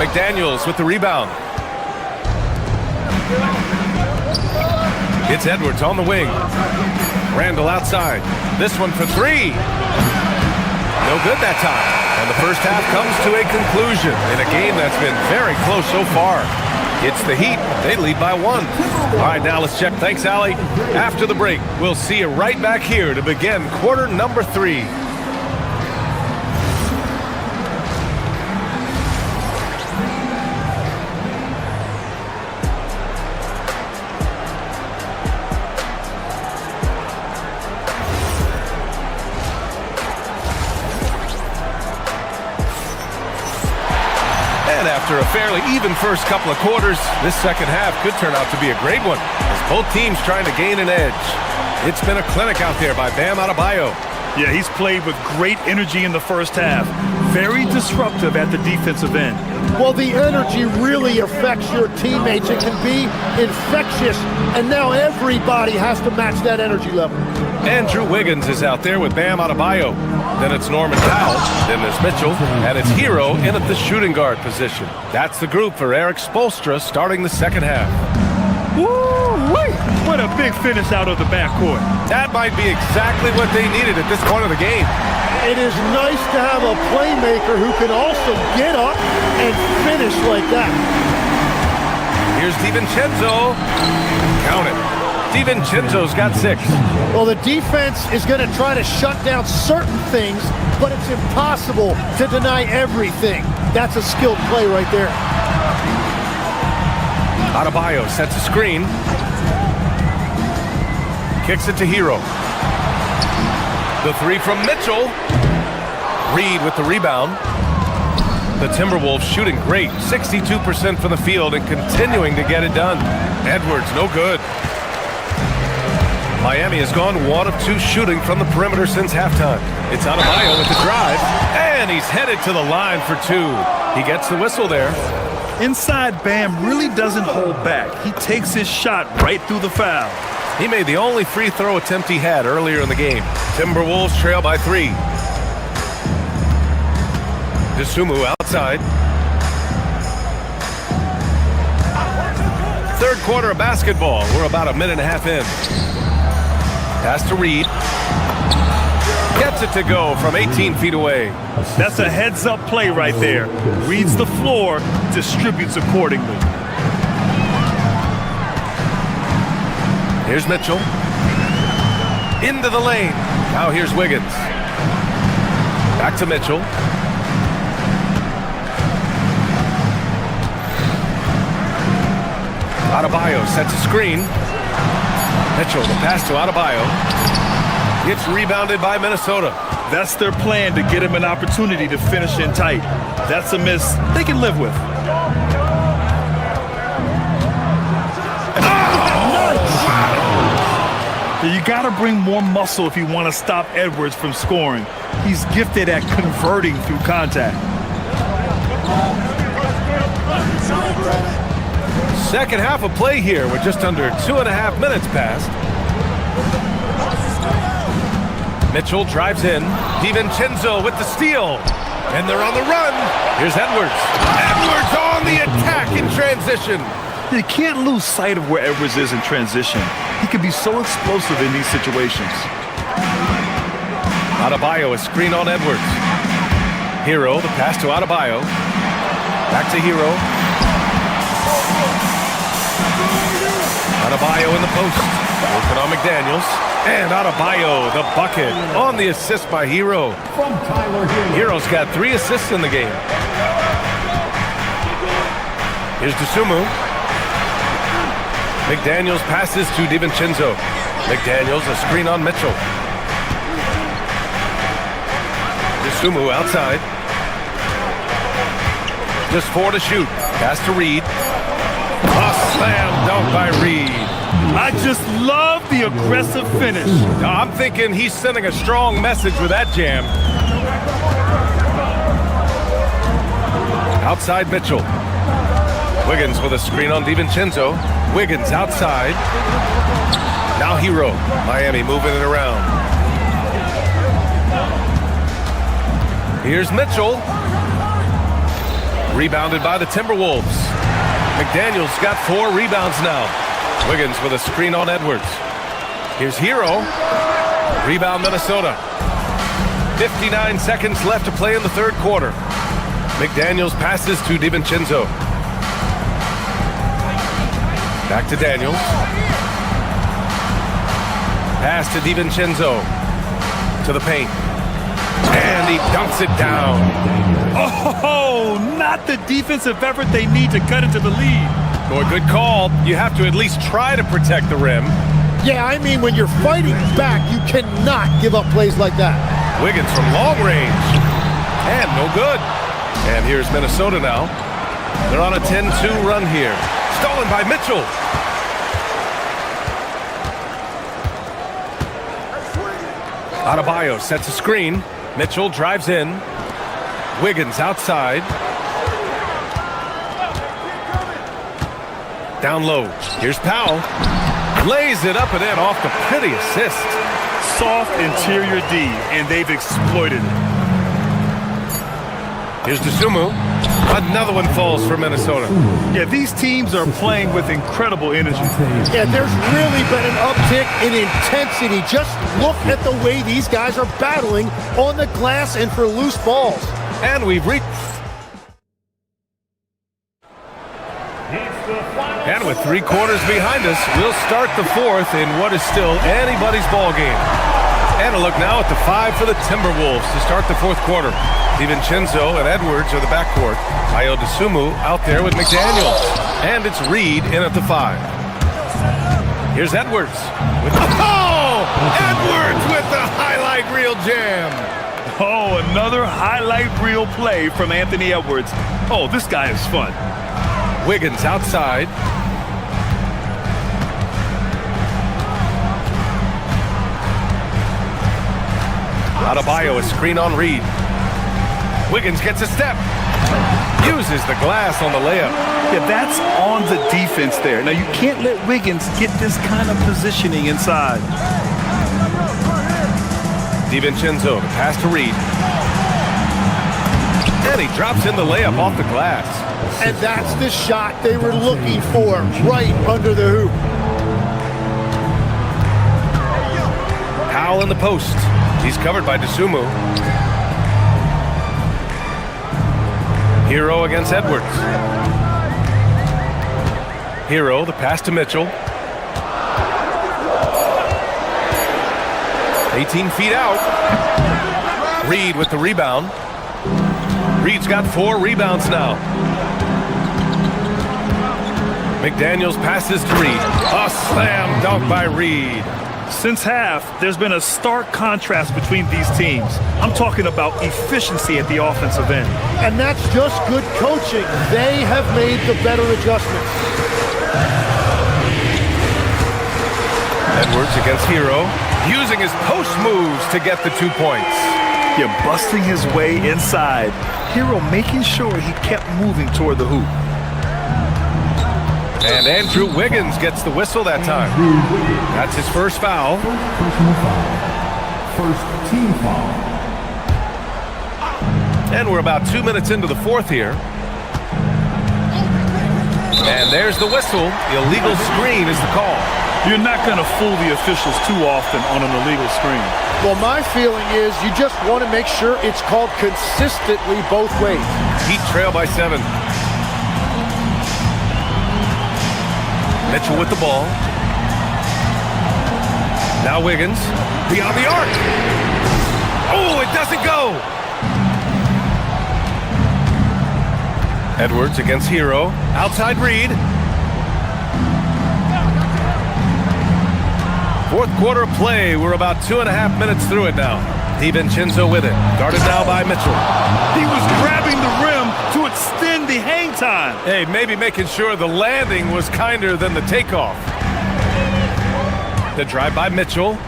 McDaniels with the rebound. It's Edwards on the wing. Randall outside. This one for 3. No good that time. And the first half comes to a conclusion in a game that's been very close so far. It's the Heat. They lead by 1. All right, now let's check. Thanks, Allie. After the break, we'll see you right back here to begin quarter number 3. After a fairly even first couple of quarters, this second half could turn out to be a great one as both teams trying to gain an edge. It's been a clinic out there by Bam Adebayo. Yeah, he's played with great energy in the first half. Very disruptive at the defensive end. Well, the energy really affects your teammates. It can be infectious, and now everybody has to match that energy level. Andrew Wiggins is out there with Bam Adebayo. Then it's Norman Powell. Then there's Mitchell. And it's Hero in at the shooting guard position. That's the group for Eric Spoelstra starting the second half. Woo-wee! What a big finish out of the backcourt. That might be exactly what they needed at this point of the game. It is nice to have a playmaker who can also get up and finish like that. Here's DiVincenzo. Count it. DiVincenzo's got 6. Well, the defense is going to try to shut down certain things, but it's impossible to deny everything. That's a skilled play right there. Adebayo sets a screen. Kicks it to Hero. The 3 from Mitchell. Reed with the rebound. The Timberwolves shooting great. 62% from the field and continuing to get it done. Edwards, no good. Miami has gone 1 of 2 shooting from the perimeter since halftime. It's Adebayo with the drive, and he's headed to the line for 2. He gets the whistle there. Inside, Bam really doesn't hold back. He takes his shot right through the foul. He made the only free throw attempt he had earlier in the game. Timberwolves trail by 3. Dosunmu outside. Third quarter of basketball. We're about a minute and a half in. Pass to Reed. Gets it to go from 18 feet away. That's a heads-up play right there. Reads the floor, distributes accordingly. Here's Mitchell. Into the lane. Now here's Wiggins. Back to Mitchell. Adebayo sets a screen. Mitchell, the pass to Adebayo. Gets rebounded by Minnesota. That's their plan, to get him an opportunity to finish in tight. That's a miss they can live with. You got to bring more muscle if you want to stop Edwards from scoring. He's gifted at converting through contact. Second half of play here with just under 2.5 minutes passed. Mitchell drives in. DiVincenzo with the steal. And they're on the run. Here's Edwards. Edwards on the attack in transition. You can't lose sight of where Edwards is in transition. He can be so explosive in these situations. Adebayo, a screen on Edwards. Hero, the pass to Adebayo. Back to Hero. Adebayo in the post. Working on McDaniels. And Adebayo, the bucket, on the assist by Hero. Hero's got 3 assists in the game. Here's Dosunmu. McDaniels passes to DiVincenzo. McDaniels, a screen on Mitchell. Dosunmu outside. Just 4 to shoot. Pass to Reed. A slam dunk by Reed. I just love the aggressive finish. I'm thinking he's sending a strong message with that jam. Outside Mitchell. Wiggins with a screen on DiVincenzo. Wiggins outside. Now Hero. Miami moving it around. Here's Mitchell. Rebounded by the Timberwolves. McDaniels got 4 rebounds now. Wiggins with a screen on Edwards. Here's Hero. Rebound Minnesota. 59 seconds left to play in the third quarter. McDaniels passes to DiVincenzo. Back to Daniels. Pass to DiVincenzo. To the paint. And he dunks it down. Oh, not the defensive effort they need to cut into the lead. Boy, good call. You have to at least try to protect the rim. Yeah, I mean, when you're fighting back, you cannot give up plays like that. Wiggins from long range. And no good. And here's Minnesota now. They're on a 10-2 run here. Stolen by Mitchell. Adebayo sets a screen. Mitchell drives in. Wiggins outside. Down low. Here's Powell. Lays it up and in off the pretty assist. Soft interior D, and they've exploited it. Here's Dosunmu. Another one falls for Minnesota. Yeah, these teams are playing with incredible energy. Yeah, there's really been an uptick in intensity. Just look at the way these guys are battling on the glass and for loose balls. And we've reached. And with 3 quarters behind us, we'll start the fourth in what is still anybody's ball game. And a look now at the 5 for the Timberwolves to start the fourth quarter. DiVincenzo and Edwards are the backcourt. Ayo Dosunmu out there with McDaniels. And it's Reed in at the 5. Here's Edwards. Edwards with the highlight reel jam. Oh, another highlight reel play from Anthony Edwards. Oh, this guy is fun. Wiggins outside. Adebayo, a screen on Reed. Wiggins gets a step. Uses the glass on the layup. Yeah, that's on the defense there. Now, you can't let Wiggins get this kind of positioning inside. DiVincenzo, the pass to Reed. And he drops in the layup off the glass. And that's the shot they were looking for, right under the hoop. Powell in the post. He's covered by Dosunmu. Hero against Edwards. Hero, the pass to Mitchell. 18 feet out. Reed with the rebound. Reed's got 4 rebounds now. McDaniels passes to Reed. A slam dunk by Reed. Since half, there's been a stark contrast between these teams. I'm talking about efficiency at the offensive end. And that's just good coaching. They have made the better adjustments. Edwards against Hero, using his post moves to get the 2 points. Yeah, busting his way inside. Hero making sure he kept moving toward the hoop. And Andrew Wiggins gets the whistle that time. That's his first foul. Personal foul. First team foul. And we're about 2 minutes into the fourth here. And there's the whistle. The illegal screen is the call. You're not going to fool the officials too often on an illegal screen. Well, my feeling is you just want to make sure it's called consistently both ways. Heat trail by 7. Mitchell with the ball. Now Wiggins. Beyond the arc. Oh, it doesn't go. Edwards against Hero. Outside Reed. Fourth quarter of play. We're about 2.5 minutes through it now. DiVincenzo with it. Guarded now by Mitchell. He was grabbing the rim to extend the hang time. Hey, maybe making sure the landing was kinder than the takeoff. The drive by Mitchell.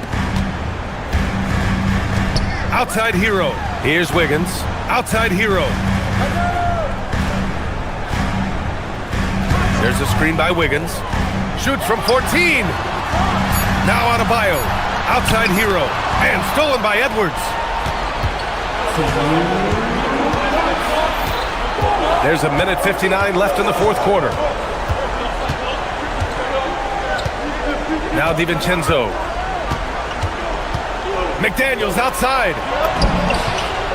Outside Hero. Here's Wiggins. Outside Hero. There's a screen by Wiggins. Shoots from 14. Now Adebayo. Outside Hero. And stolen by Edwards. There's 1:59 left in the fourth quarter. Now DiVincenzo. McDaniels outside.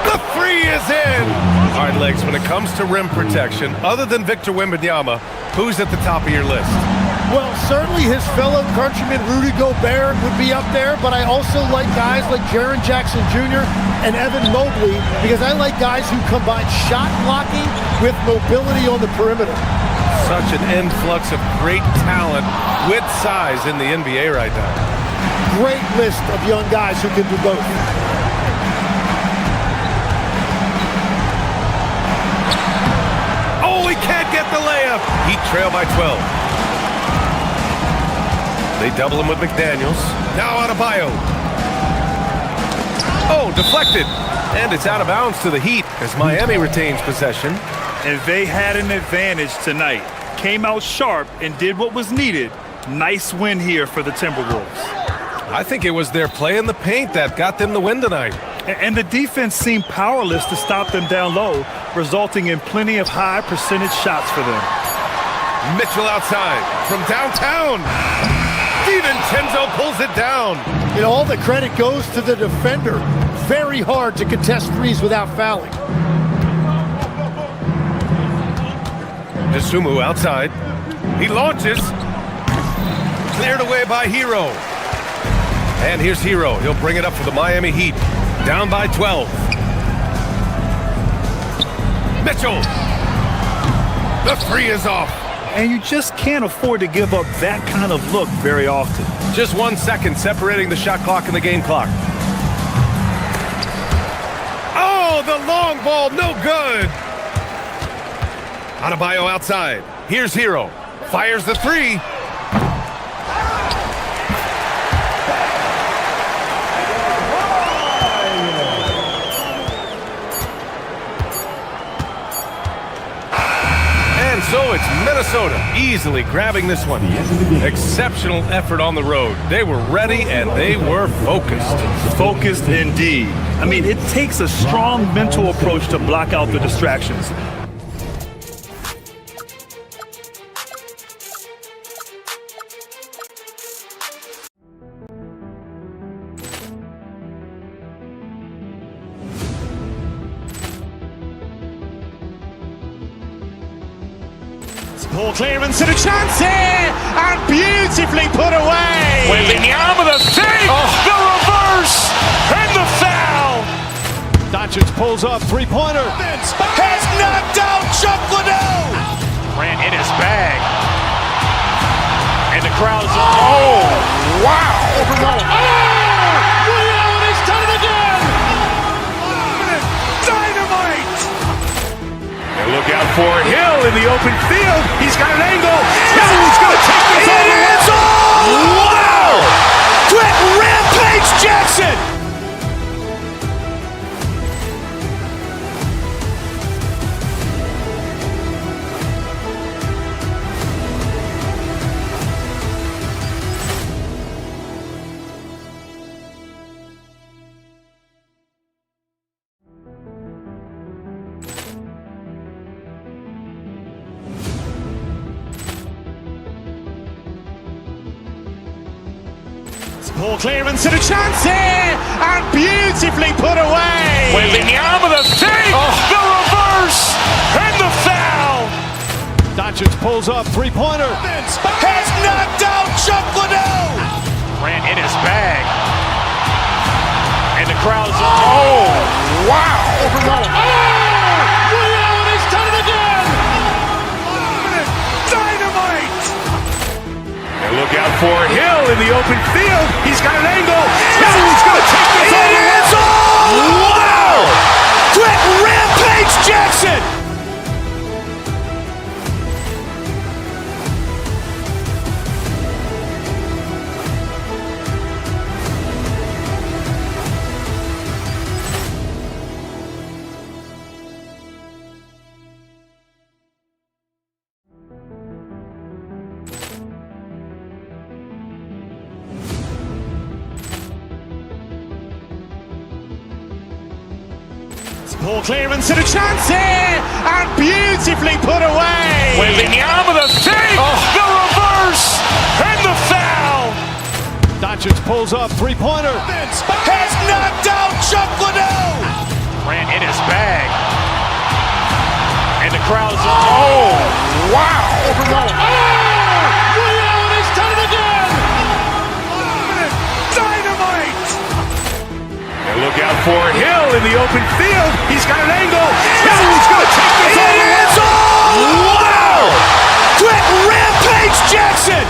The three is in. All right, Legs, when it comes to rim protection, other than Victor Wembanyama, who's at the top of your list? Well, certainly his fellow countryman Rudy Gobert would be up there, but I also like guys like Jaren Jackson Jr. and Evan Mobley because I like guys who combine shot blocking with mobility on the perimeter. Such an influx of great talent with size in the NBA right now. Great list of young guys who can do both. Oh, he can't get the layup. Heat trail by 12. They double him with McDaniels. Now Adebayo. Oh, deflected. And it's out of bounds to the Heat as Miami retains possession. And they had an advantage tonight. Came out sharp and did what was needed. Nice win here for the Timberwolves. I think it was their play in the paint that got them the win tonight. And the defense seemed powerless to stop them down low, resulting in plenty of high percentage shots for them. Mitchell outside from downtown. DiVincenzo pulls it down. And all the credit goes to the defender. Very hard to contest threes without fouling. Dosunmu outside. He launches. Cleared away by Hero. And here's Hero. He'll bring it up for the Miami Heat. Down by 12. Mitchell. The three is off. And you just can't afford to give up that kind of look very often. Just 1 second separating the shot clock and the game clock. Oh, the long ball, no good. Adebayo outside. Here's Hero. Fires the three. So it's Minnesota easily grabbing this one. Exceptional effort on the road. They were ready and they were focused. Focused indeed. I mean, it takes a strong mental approach to block out the distractions. Poor clearance and a chance here, and beautifully put away. Wembanyama the save, the reverse, and the foul. Doncic pulls up, three-pointer. Has knocked out Chuck Liddell. Ran in his bag. And the crowd's oh, wow. Liddell has done it again. Dynamite. And look out for Hill in the open field. He's got an angle. Hill's going to take this all the way. Wow! Jackson! Ball clearance and a chance here, and beautifully put away. Wembanyama the fake, the reverse, and the foul. Doncic pulls up, three-pointer. Has knocked out Chuck Liddell. Ran in his bag. And the crowd's, oh, wow. Liddell, and he's done it again. Dynamite. And look out for Hill in the open field. He's got an angle. Now he's going to take this all the way. Wow! Quick Rampage Jackson! Ball clearance and a chance here, and beautifully put away. Wembanyama the fake, the reverse, and the foul. Doncic pulls up, three-pointer. Has knocked out Chuck Liddell. Ran in his bag. And the crowd's, oh, wow. Liddell, and he's done it again. Dynamite. And look out for Hill in the open field. He's got an angle. Now he's going to take this all the way. Wow! Quick Rampage Jackson!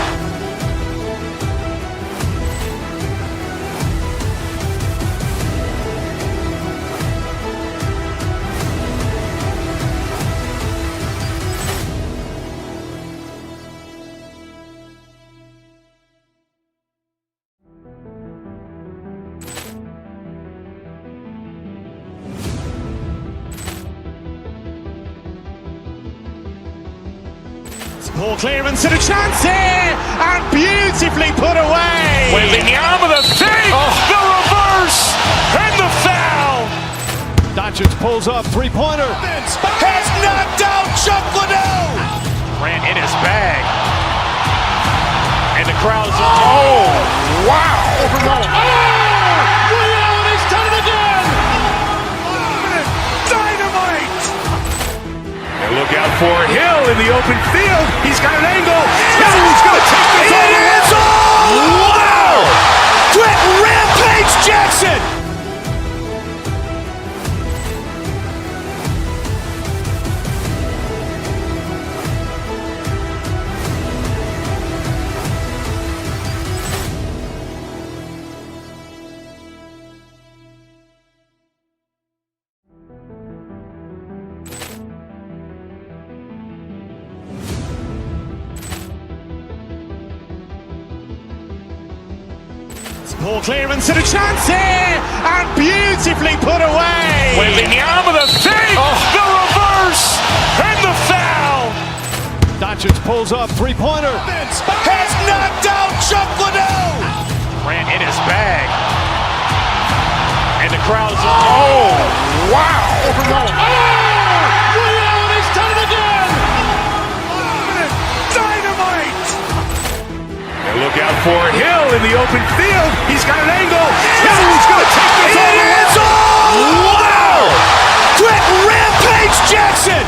Ball clearance and a chance here, and beautifully put away. Wembanyama the fake, the reverse, and the foul. Doncic pulls up, three-pointer. Has knocked out Chuck Liddell. Ran in his bag. And the crowd's, oh, wow. Liddell, and he's done it again. Dynamite. And look out for Hill in the open field. He's got an angle. Now he's going to take this all the way. Wow! Quick Rampage Jackson! Ball clearance and a chance here, and beautifully put away. Wembanyama the fake, the reverse, and the foul. Doncic pulls up, three-pointer. Has knocked out Chuck Liddell. Ran in his bag. And the crowd's, oh, wow. Liddell, and he's done it again. Dynamite. And look out for Hill in the open field. He's got an angle. Now he's going to take this all the way. Wow! Quick Rampage Jackson!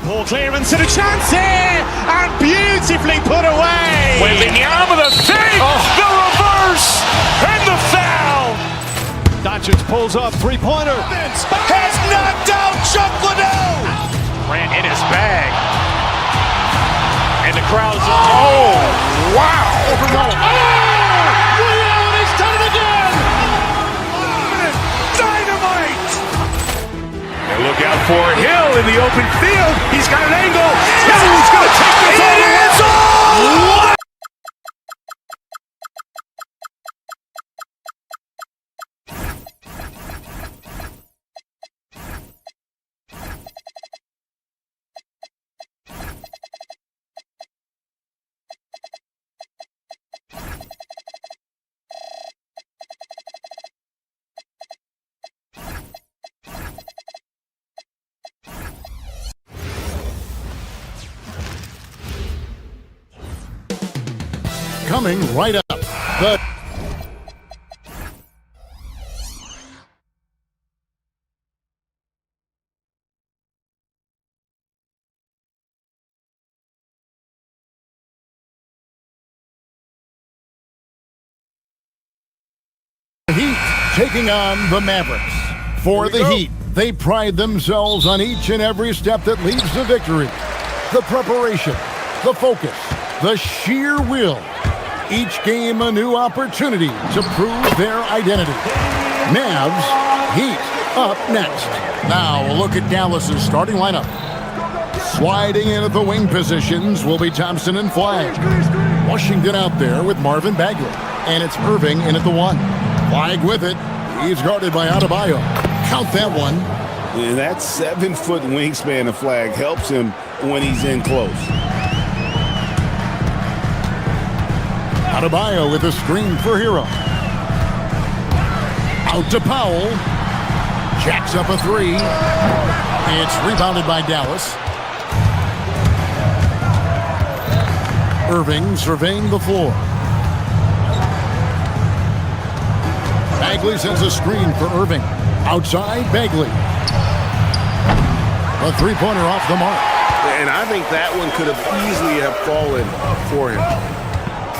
Ball clearance and a chance here, and beautifully put away. Wembanyama the fake, the reverse, and the foul. Doncic Richards pulls up, three-pointer. Has knocked out Chuck Liddell. Ran in his bag. And the crowd's wow. He's done it again. Dynamite. And look out for Hill in the open field. He's got an angle. Hill's going to take this all the way. What? Coming right up, the Heat taking on the Mavericks. For the Heat, they pride themselves on each and every step that leads to victory. The preparation, the focus, the sheer will. Each game a new opportunity to prove their identity. Mavs, Heat, up next. Now a look at Dallas's starting lineup. Sliding in at the wing positions will be Thompson and Flagg. Washington out there with Marvin Bagley. And it's Irving in at the 1. Flagg with it. He's guarded by Adebayo. Count that one. And that 7-foot wingspan of Flagg helps him when he's in close. Adebayo with a screen for Hero. Out to Powell. Jacks up a 3. It's rebounded by Dallas. Irving surveying the floor. Bagley sends a screen for Irving. Outside, Bagley. A three-pointer off the mark. And I think that one could have easily have fallen for him.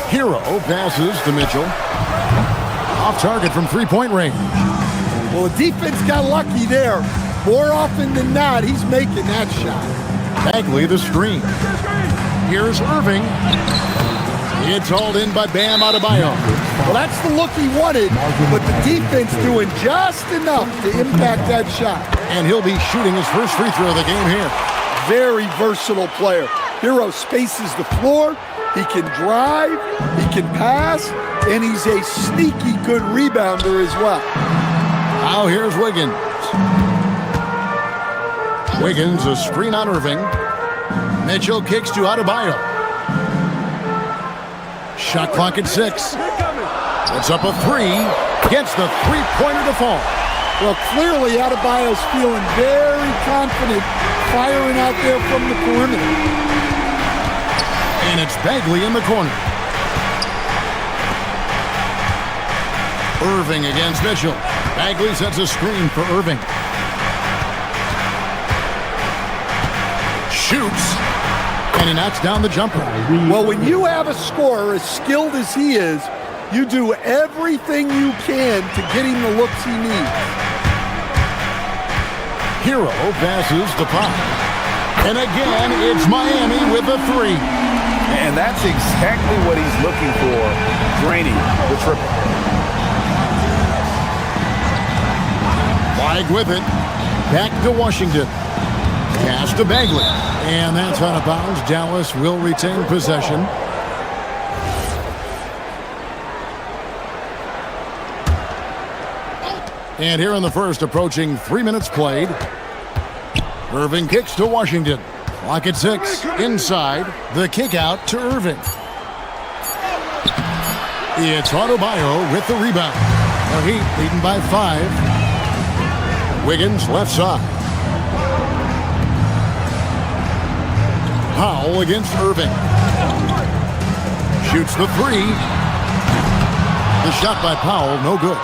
Hero passes to Mitchell. Off target from three-point range. Well, the defense got lucky there. More often than not, he's making that shot. Bagley the screen. Here's Irving. It's hauled in by Bam Adebayo. Well, that's the look he wanted, but the defense doing just enough to impact that shot. And he'll be shooting his first free throw of the game here. Very versatile player. Hero spaces the floor. He can drive, he can pass, and he's a sneaky good rebounder as well. Now here's Wiggins. Wiggins, a screen on Irving. Mitchell kicks to Adebayo. Shot clock at 6. It's up a 3. Gets the three-pointer to fall. Well, clearly Adebayo's feeling very confident firing out there from the perimeter. And it's Bagley in the corner. Irving against Mitchell. Bagley sets a screen for Irving. Shoots. And he knocks down the jumper. Well, when you have a scorer as skilled as he is, you do everything you can to get him the looks he needs. Hero passes to Pop. And again, it's Miami with a 3. And that's exactly what he's looking for, draining the triple. Flagg with it. Back to Washington. Pass to Bagley. And that's out of bounds. Dallas will retain possession. And here in the first, approaching 3 minutes played. Irving kicks to Washington. Clock at 6. Inside. The kick out to Irving. It's Adebayo with the rebound. The Heat leading by 5. Wiggins left side. Powell against Irving. Shoots the 3. The shot by Powell, no good.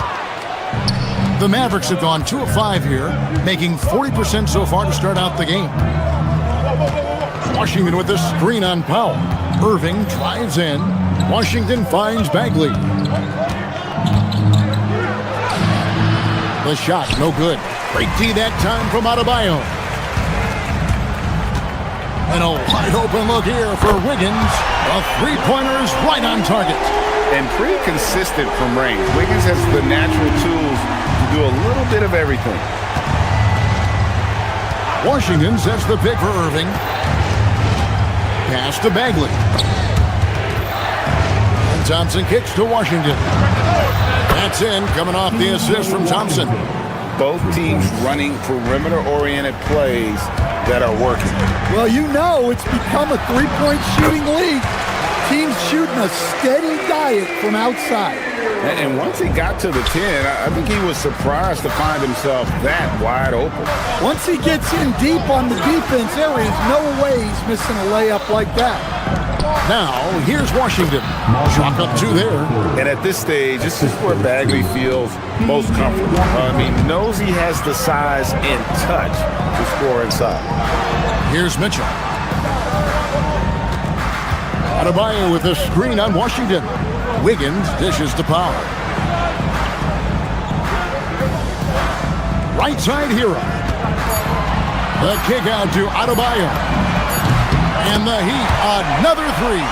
The Mavericks have gone 2 of 5 here, making 40% so far to start out the game. Washington with the screen on Powell. Irving drives in. Washington finds Bagley. The shot, no good. Great D that time from Adebayo. And a wide open look here for Wiggins. The three-pointer is right on target. And pretty consistent from range. Wiggins has the natural tools to do a little bit of everything. Washington sets the pick for Irving. Pass to Bagley. And Thompson kicks to Washington. That's in, coming off the assist from Thompson. Both teams running perimeter-oriented plays that are working. Well, you know it's become a three-point shooting league. Teams shooting a steady diet from outside. And once he got to the 10, I think he was surprised to find himself that wide open. Once he gets in deep on the defense, there is no way he's missing a layup like that. Now, here's Washington. Chalk up two there. And at this stage, this is where Bagley feels most comfortable. Knows he has the size and touch to score inside. Here's Mitchell. Adebayo with a screen on Washington. Wiggins dishes to Powell. Right side hero. The kick out to Adebayo. And the Heat, another three.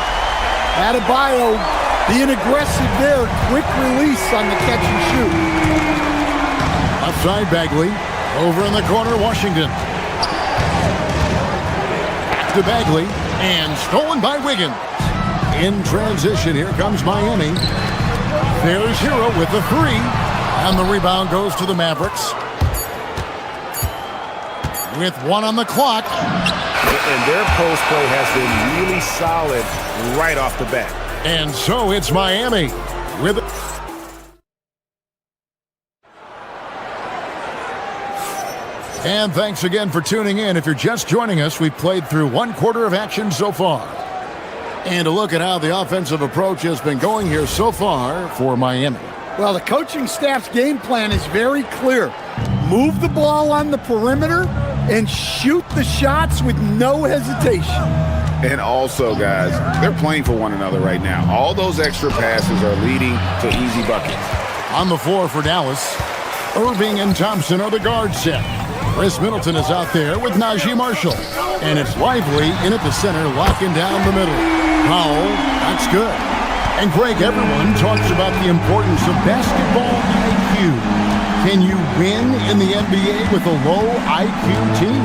Adebayo being aggressive there. Quick release on the catch and shoot. Left side Bagley. Over in the corner, Washington. Back to Bagley. And stolen by Wiggins. In transition, here comes Miami. There's Hero with the three. And the rebound goes to the Mavericks. With one on the clock. And their post play has been really solid right off the bat. And so it's Miami with it. And thanks again for tuning in. If you're just joining us, we've played through one quarter of action so far. And a look at how the offensive approach has been going here so far for Miami. Well, the coaching staff's game plan is very clear. Move the ball on the perimeter and shoot the shots with no hesitation. And also, guys, they're playing for one another right now. All those extra passes are leading to easy buckets. On the floor for Dallas, Irving and Thompson are the guard set. Chris Middleton is out there with Najee Marshall. And it's Lively in at the center, locking down the middle. Powell, that's good. And Greg, everyone talks about the importance of basketball IQ. Can you win in the NBA with a low IQ team?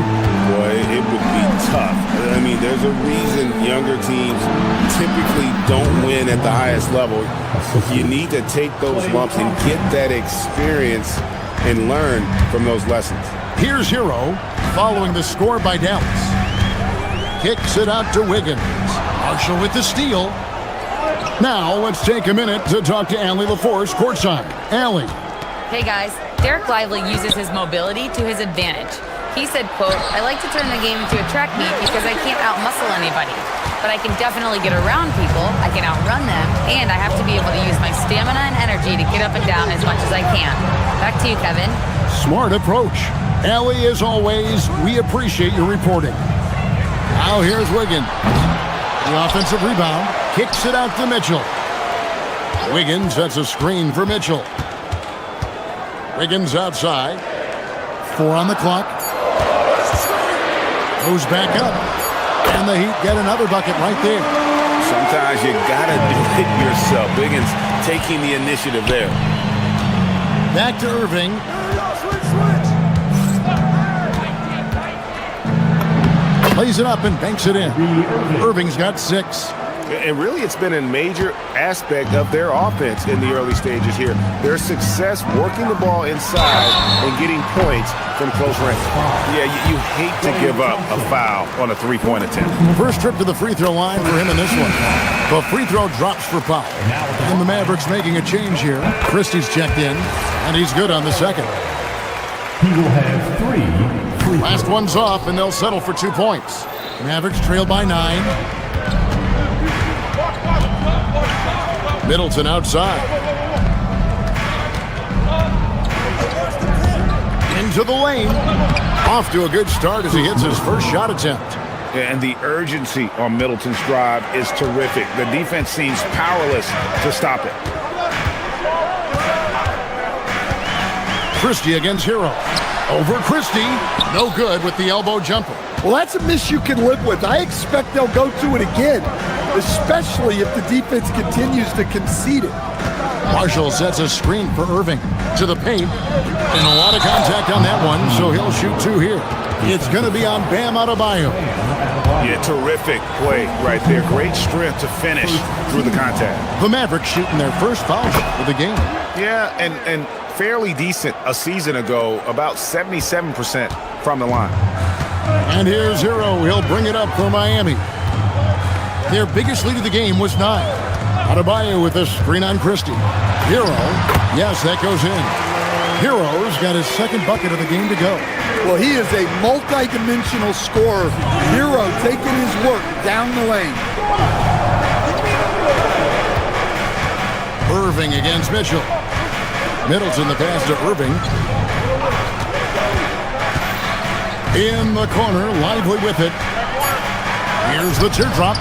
Boy, it would be tough. I mean, there's a reason younger teams typically don't win at the highest level. You need to take those lumps and get that experience and learn from those lessons. Here's Hero following the score by Dallas. Kicks it out to Wiggins. Marshall with the steal. Now let's take a minute to talk to Allie LaForce courtside. Allie. Hey guys, Derek Lively uses his mobility to his advantage. He said, quote, "I like to turn the game into a track meet because I can't outmuscle anybody. But I can definitely get around people, I can outrun them, and I have to be able to use my stamina and energy to get up and down as much as I can." Back to you, Kevin. Smart approach. Allie, as always, we appreciate your reporting. Now here's Wiggins. The offensive rebound. Kicks it out to Mitchell. Wiggins sets a screen for Mitchell. Wiggins outside. 4 on the clock. Goes back up. And the Heat get another bucket right there. Sometimes you gotta do it yourself. Wiggins taking the initiative there. Back to Irving. Plays it up and banks it in. Irving's got 6. And really, it's been a major aspect of their offense in the early stages here. Their success working the ball inside and getting points from close range. Yeah, you hate to give up a foul on a three-point attempt. First trip to the free throw line for him in this one. The free throw drops for Powell. And the Mavericks making a change here. Christie's checked in, and he's good on the second. He will have 3 free throws. Last one's off, and they'll settle for 2 points. Mavericks trail by 9. Middleton outside. Into the lane. Off to a good start as he hits his first shot attempt. And the urgency on Middleton's drive is terrific. The defense seems powerless to stop it. Christie against Hero. Over Christie. No good with the elbow jumper. Well, that's a miss you can live with. I expect they'll go to it again, especially if the defense continues to concede it. Marshall sets a screen for Irving to the paint. And a lot of contact on that one, so he'll shoot 2 here. It's going to be on Bam Adebayo. Yeah, terrific play right there. Great strength to finish through the contact. The Mavericks shooting their first foul shot of the game. Yeah, and fairly decent a season ago, about 77% from the line. And here's Hero. He'll bring it up for Miami. Their biggest lead of the game was 9. Adebayo with a screen on Christie. Hero. Yes, that goes in. Hero's got his second bucket of the game to go. Well, he is a multi-dimensional scorer. Hero taking his work down the lane. Irving against Mitchell. Middleton the pass to Irving. In the corner, Lively with it. Here's the teardrop.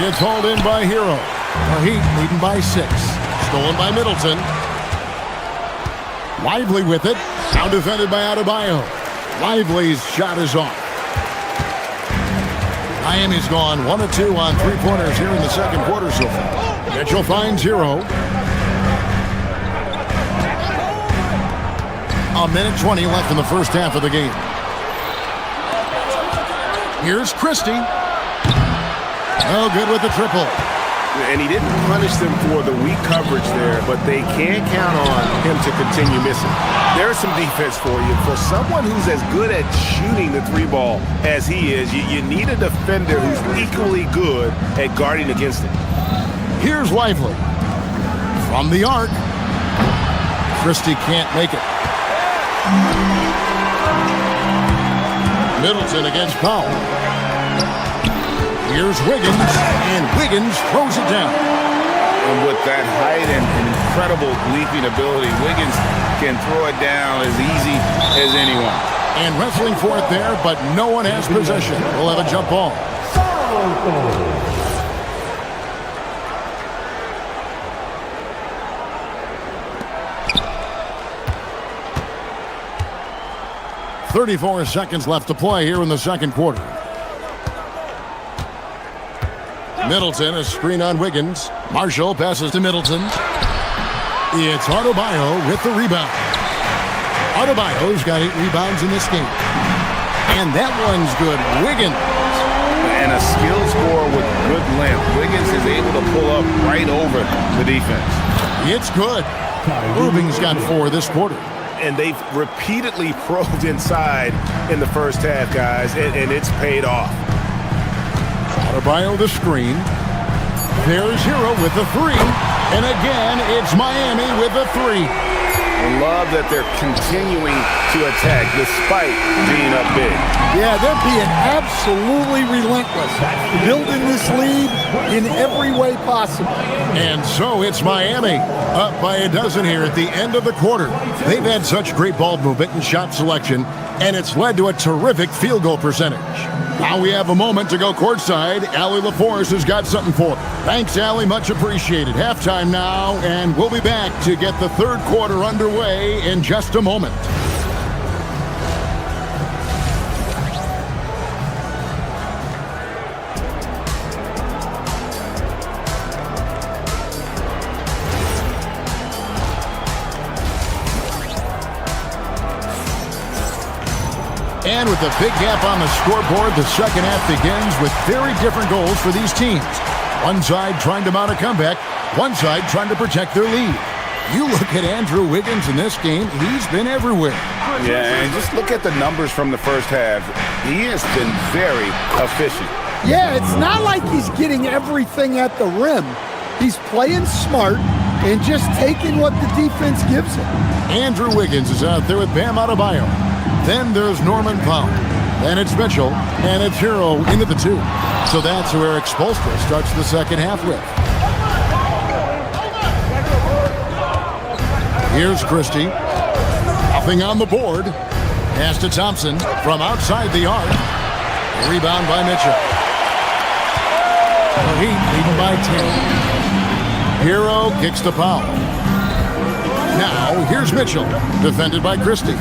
It's hauled in by Hero. The Heat leading by 6. Stolen by Middleton. Lively with it. Now defended by Adebayo. Lively's shot is off. Miami's gone 1 of 2 on 3-pointers here in the second quarter so far. Mitchell finds Hero. A minute 20 left in the first half of the game. Here's Christie. No good with the triple. And he didn't punish them for the weak coverage there, but they can't count on him to continue missing. There's some defense for you. For someone who's as good at shooting the 3-ball as he is, you need a defender who's equally good at guarding against it. Here's Lively. From the arc. Christie can't make it. Middleton against Powell. Here's Wiggins, and Wiggins throws it down. And with that height and incredible leaping ability, Wiggins can throw it down as easy as anyone. And wrestling for it there, but no one has possession. We'll have a jump ball. 34 seconds left to play here in the second quarter. Middleton, a screen on Wiggins. Marshall passes to Middleton. It's Adebayo with the rebound. Adebayo's got 8 rebounds in this game. And that one's good. Wiggins. And a skilled scorer with good length. Wiggins is able to pull up right over the defense. It's good. Irving's got 4 this quarter. And they've repeatedly probed inside in the first half, guys, and it's paid off. Adebayo the screen. There's Hero with the 3. And again, it's Miami with the 3. I love that they're continuing to attack despite being up big. Yeah, they're being absolutely relentless, building this lead in every way possible. And so it's Miami up by a dozen here at the end of the quarter. They've had such great ball movement and shot selection, and it's led to a terrific field goal percentage. Now we have a moment to go courtside. Allie LaForce has got something for it. Thanks, Allie. Much appreciated. Halftime now, and we'll be back to get the third quarter underway in just a moment. And with a big gap on the scoreboard, the second half begins with very different goals for these teams. One side trying to mount a comeback, one side trying to protect their lead. You look at Andrew Wiggins in this game, he's been everywhere. Yeah, and just look at the numbers from the first half. He has been very efficient. Yeah, it's not like he's getting everything at the rim. He's playing smart and just taking what the defense gives him. Andrew Wiggins is out there with Bam Adebayo. Then there's Norman Powell. Then it's Mitchell. And it's Hero into the 2. So that's who Eric Spoelstra starts the second half with. Here's Christie. Nothing on the board. Pass to Thompson from outside the arc. Rebound by Mitchell. The Heat leading by 10. Hero kicks to Powell. Now, here's Mitchell, defended by Christie.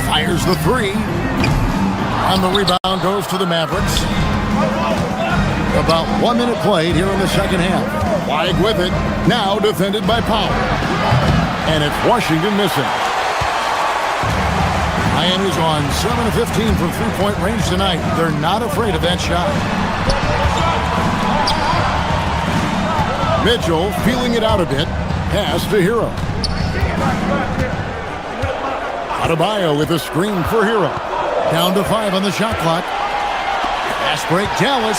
Fires the three. And the rebound goes to the Mavericks. About 1 minute played here in the second half. Wide with it. Now defended by Powell. And it's Washington missing. Miami's on 7 of 15 from three-point range tonight. They're not afraid of that shot. Mitchell feeling it out a bit. Pass to Hero. Adebayo with a screen for Hero. Down to 5 on the shot clock. Fast break, Dallas.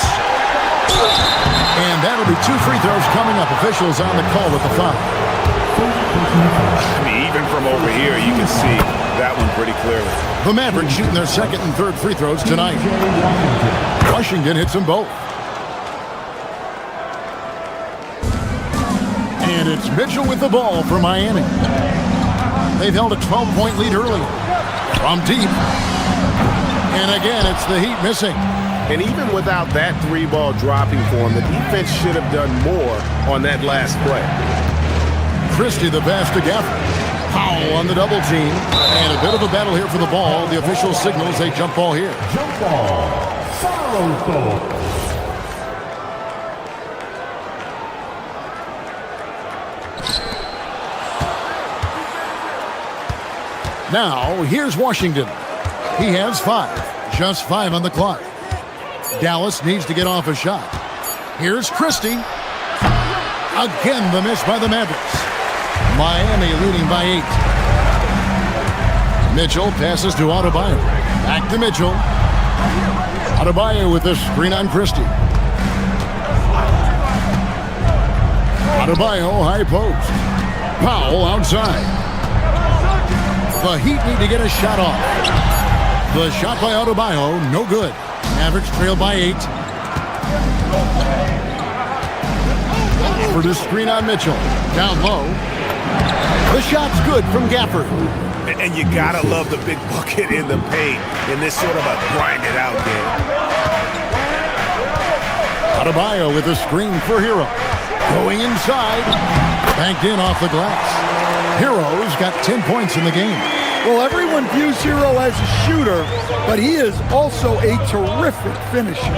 And that'll be 2 free throws coming up. Officials on the call with the foul. I mean, even from over here, you can see that one pretty clearly. The Mavericks shooting their second and third free throws tonight. Washington hits them both. And it's Mitchell with the ball for Miami. They've held a 12-point lead early. From deep. And again, it's the Heat missing. And even without that 3-ball dropping for him, the defense should have done more on that last play. Christie the pass to Gafford. Powell on the double team. And a bit of a battle here for the ball. The official signals a jump ball here. Jump ball. Foul ball. Now, here's Washington. He has 5. Just 5 on the clock. Dallas needs to get off a shot. Here's Christie. Again, the miss by the Mavericks. Miami leading by 8. Mitchell passes to Adebayo. Back to Mitchell. Adebayo with the screen on Christie. Adebayo high post. Powell outside. The Heat need to get a shot off. The shot by Adebayo, no good. Mavericks trail by 8. For the screen on Mitchell. Down low. The shot's good from Gafford. And you gotta love the big bucket in the paint in this sort of a grinded out game. Adebayo with a screen for Hero. Going inside. Banked in off the glass. Hero's got 10 points in the game. Well, everyone views Hero as a shooter, but he is also a terrific finisher.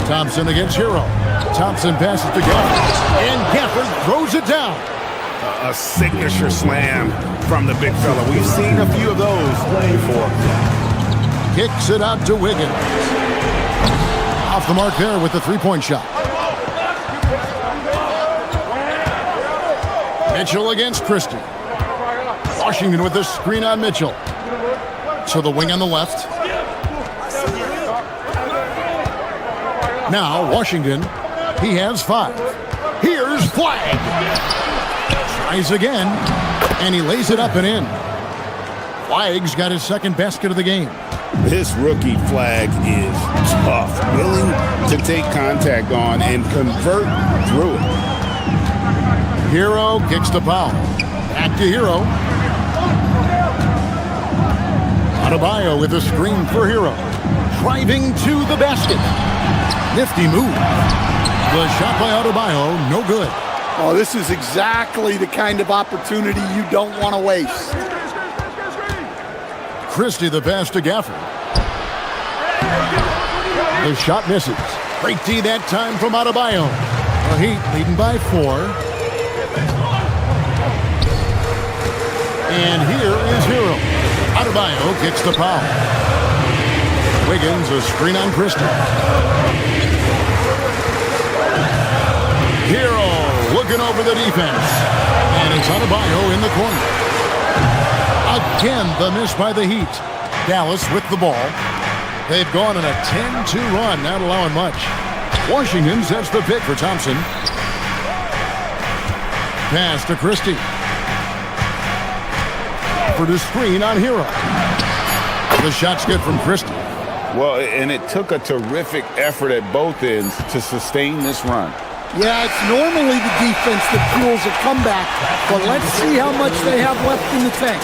Thompson against Hero. Thompson passes to Gafford. And Gafford throws it down. A signature slam from the big fella. We've seen a few of those before. Kicks it out to Wiggins. Off the mark there with the three-point shot. Mitchell against Christie. Washington with the screen on Mitchell. To the wing on the left. Now Washington, he has 5. Here's Flag. Tries again, and he lays it up and in. Flag's got his second basket of the game. This rookie Flag is tough, willing to take contact on and convert through it. Hero kicks to Powell. Back to Hero. Adebayo with a screen for Hero. Driving to the basket. Nifty move. The shot by Adebayo, no good. Oh, this is exactly the kind of opportunity you don't want to waste. Christie the pass to Gafford. The shot misses. Great D that time from Adebayo. The Heat leading by 4. And here is Hero. Adebayo kicks the foul. Wiggins a screen on Christie. Hero looking over the defense. And it's Adebayo in the corner. Again, the miss by the Heat. Dallas with the ball. They've gone on a 10-2 run, not allowing much. Washington sets the pick for Thompson. Pass to Christie. For the screen on Hero. The shot's good from Christie. Well, and it took a terrific effort at both ends to sustain this run. Yeah, it's normally the defense that fuels a comeback, but let's see how much they have left in the tank.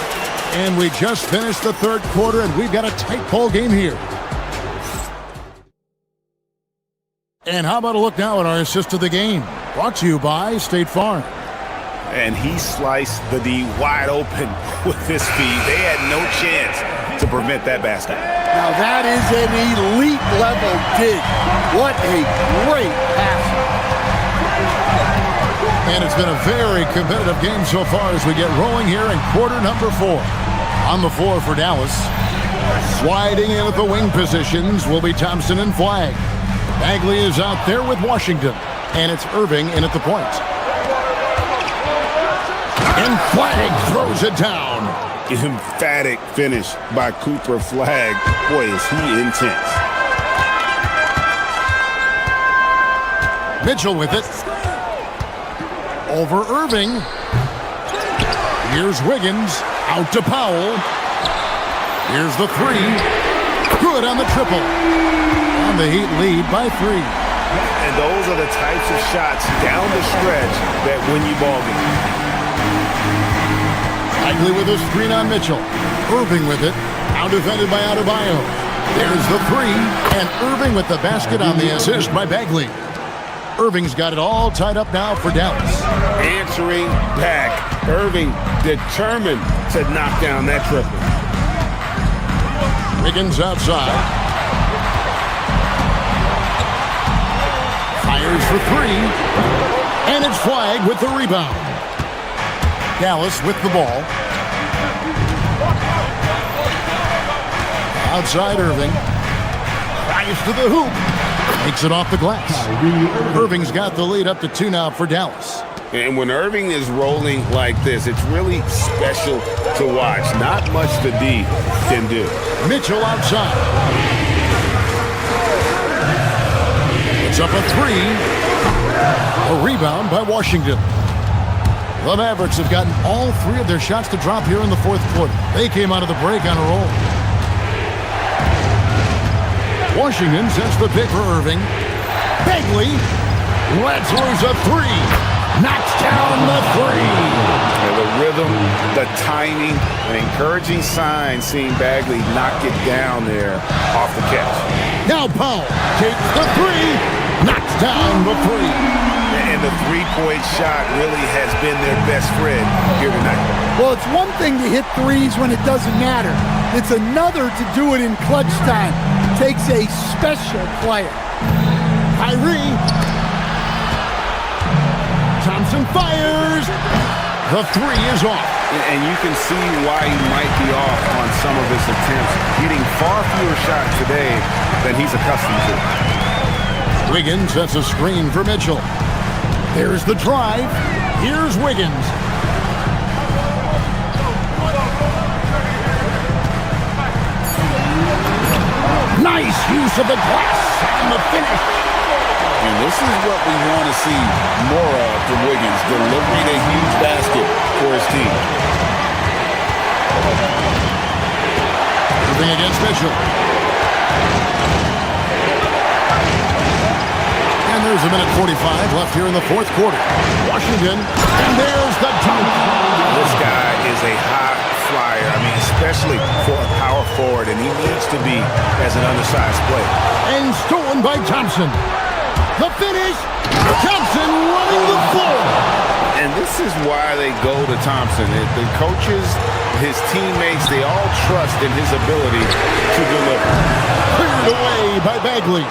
And we just finished the third quarter, and we've got a tight ball game here. And how about a look now at our assist of the game? Brought to you by State Farm. And he sliced the D wide open with his feet. They had no chance to prevent that basket. Now that is an elite level dig. What a great pass. And it's been a very competitive game so far as we get rolling here in quarter number 4. On the floor for Dallas. Sliding in at the wing positions will be Thompson and Flagg. Bagley is out there with Washington. And it's Irving in at the point. And Flagg throws it down. Emphatic finish by Cooper Flagg. Boy, is he intense. Mitchell with it. Over Irving. Here's Wiggins. Out to Powell. Here's the three. Good on the triple. And the Heat lead by 3. And those are the types of shots down the stretch that win you ball games. Bagley with a screen on Mitchell. Irving with it. Out defended by Adebayo. There's the three. And Irving with the basket on the assist by Bagley. Irving's got it all tied up now for Dallas. Answering back. Irving determined to knock down that triple. Wiggins outside. Fires for 3. And it's Flagg with the rebound. Dallas with the ball. Outside Irving. Drives to the hoop. Takes it off the glass. Irving's got the lead up to 2 now for Dallas. And when Irving is rolling like this, it's really special to watch. Not much the D can do. Mitchell outside. It's up a 3. A rebound by Washington. The Mavericks have gotten all 3 of their shots to drop here in the 4th quarter. They came out of the break on a roll. Washington sets the pick for Irving. Bagley lets loose a 3. Knocks down the 3. And the rhythm, the timing, an encouraging sign seeing Bagley knock it down there off the catch. Now Powell takes the 3. Knocks down the 3. And the three-point shot really has been their best friend here tonight. Well, it's one thing to hit threes when it doesn't matter. It's another to do it in clutch time. Takes a special player. Kyrie. Thompson fires. The 3 is off. And you can see why he might be off on some of his attempts. Hitting far fewer shots today than he's accustomed to. Wiggins sets a screen for Mitchell. There's the drive. Here's Wiggins. Nice use of the glass and the finish. And this is what we want to see more of from Wiggins, delivering a huge basket for his team. Moving against Mitchell. And there's a minute 45 left here in the 4th quarter. Washington, and there's the dunk. This guy is a high flyer. I mean, especially for a power forward, and he needs to be as an undersized player. And stolen by Thompson. The finish. Thompson running the floor. And this is why they go to Thompson. The coaches, his teammates, they all trust in his ability to deliver. Cleared away by Bagley.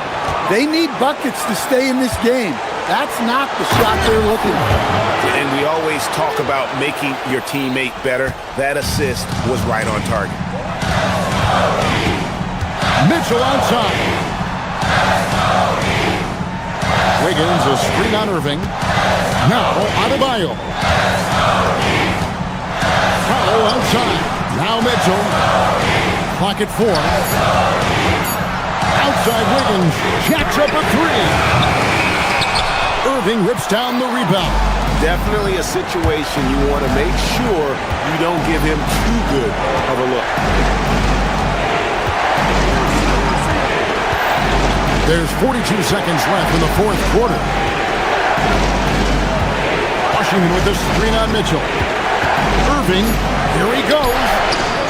They need buckets to stay in this game. That's not the shot they're looking for. And we always talk about making your teammate better. That assist was right on target. Mitchell outside. Wiggins a screen on Irving. Now Adebayo. Powell outside. Now Mitchell. Clock at 4. Outside Wiggins, jacks up a 3. Irving rips down the rebound. Definitely a situation you want to make sure you don't give him too good of a look. There's 42 seconds left in the 4th quarter. Washington with the screen on Mitchell. Irving, here he goes.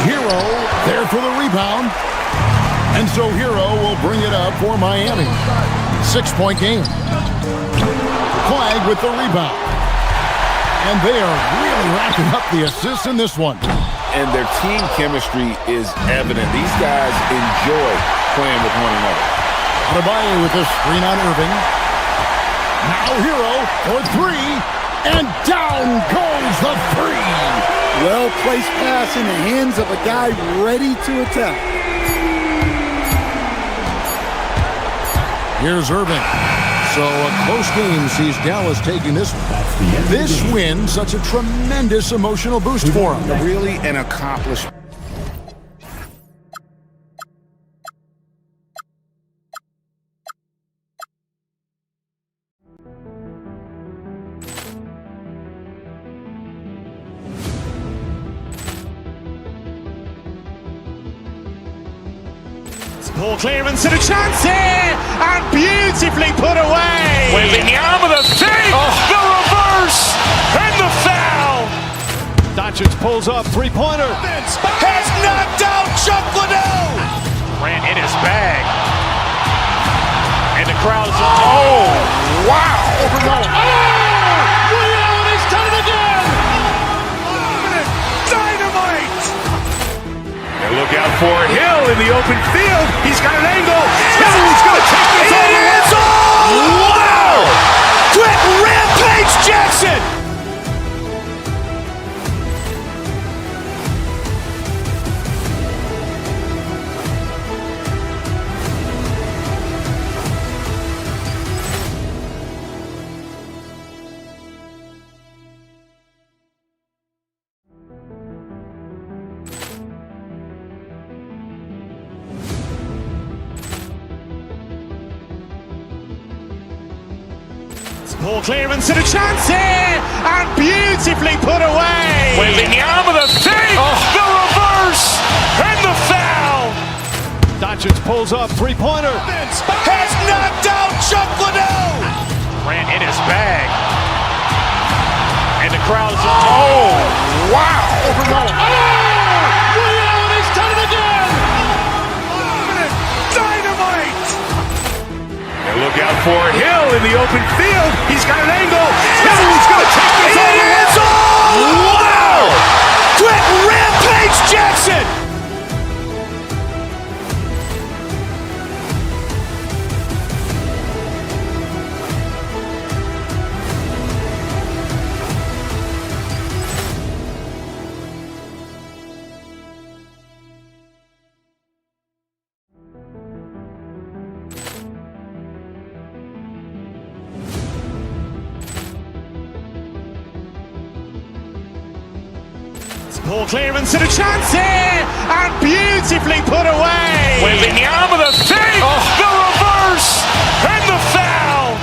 Hero there for the rebound. And so Hero will bring it up for Miami. 6-point game. Flag with the rebound. And they are really racking up the assists in this one. And their team chemistry is evident. These guys enjoy playing with one another. Adebayo with a screen on Irving. Now Hero for three. And down goes the three. Well-placed pass in the hands of a guy ready to attack. Here's Irving. So a close game sees Dallas taking this one. This win, such a tremendous emotional boost for him. Really an accomplishment. Poor clearance and a chance here, and beautifully put away. Wembanyama the save, the reverse, and the foul. Doncic pulls up, three-pointer. Has knocked out Chuck Liddell. Ran in his bag. And the crowd is, oh, wow. He's done it again. Dynamite. And look out for Hill in the open field. He's got an angle. Hill's going to take this all the way. Wow! Quick rampage Jackson. Poor clearance and a chance here, and beautifully put away. Wembanyama the save, the reverse, and the foul. Doncic pulls up, three-pointer. Has knocked out Chuck Liddell. Ran in his bag. And the crowd is, oh, wow. He's done it again. Dynamite. And look out for Hill in the open field. He's got an angle. Hill's going to take this all the way. Wow! Quick rampage Jackson. Poor clearance and a chance here, and beautifully put away. Wembanyama the save, the reverse, and the foul.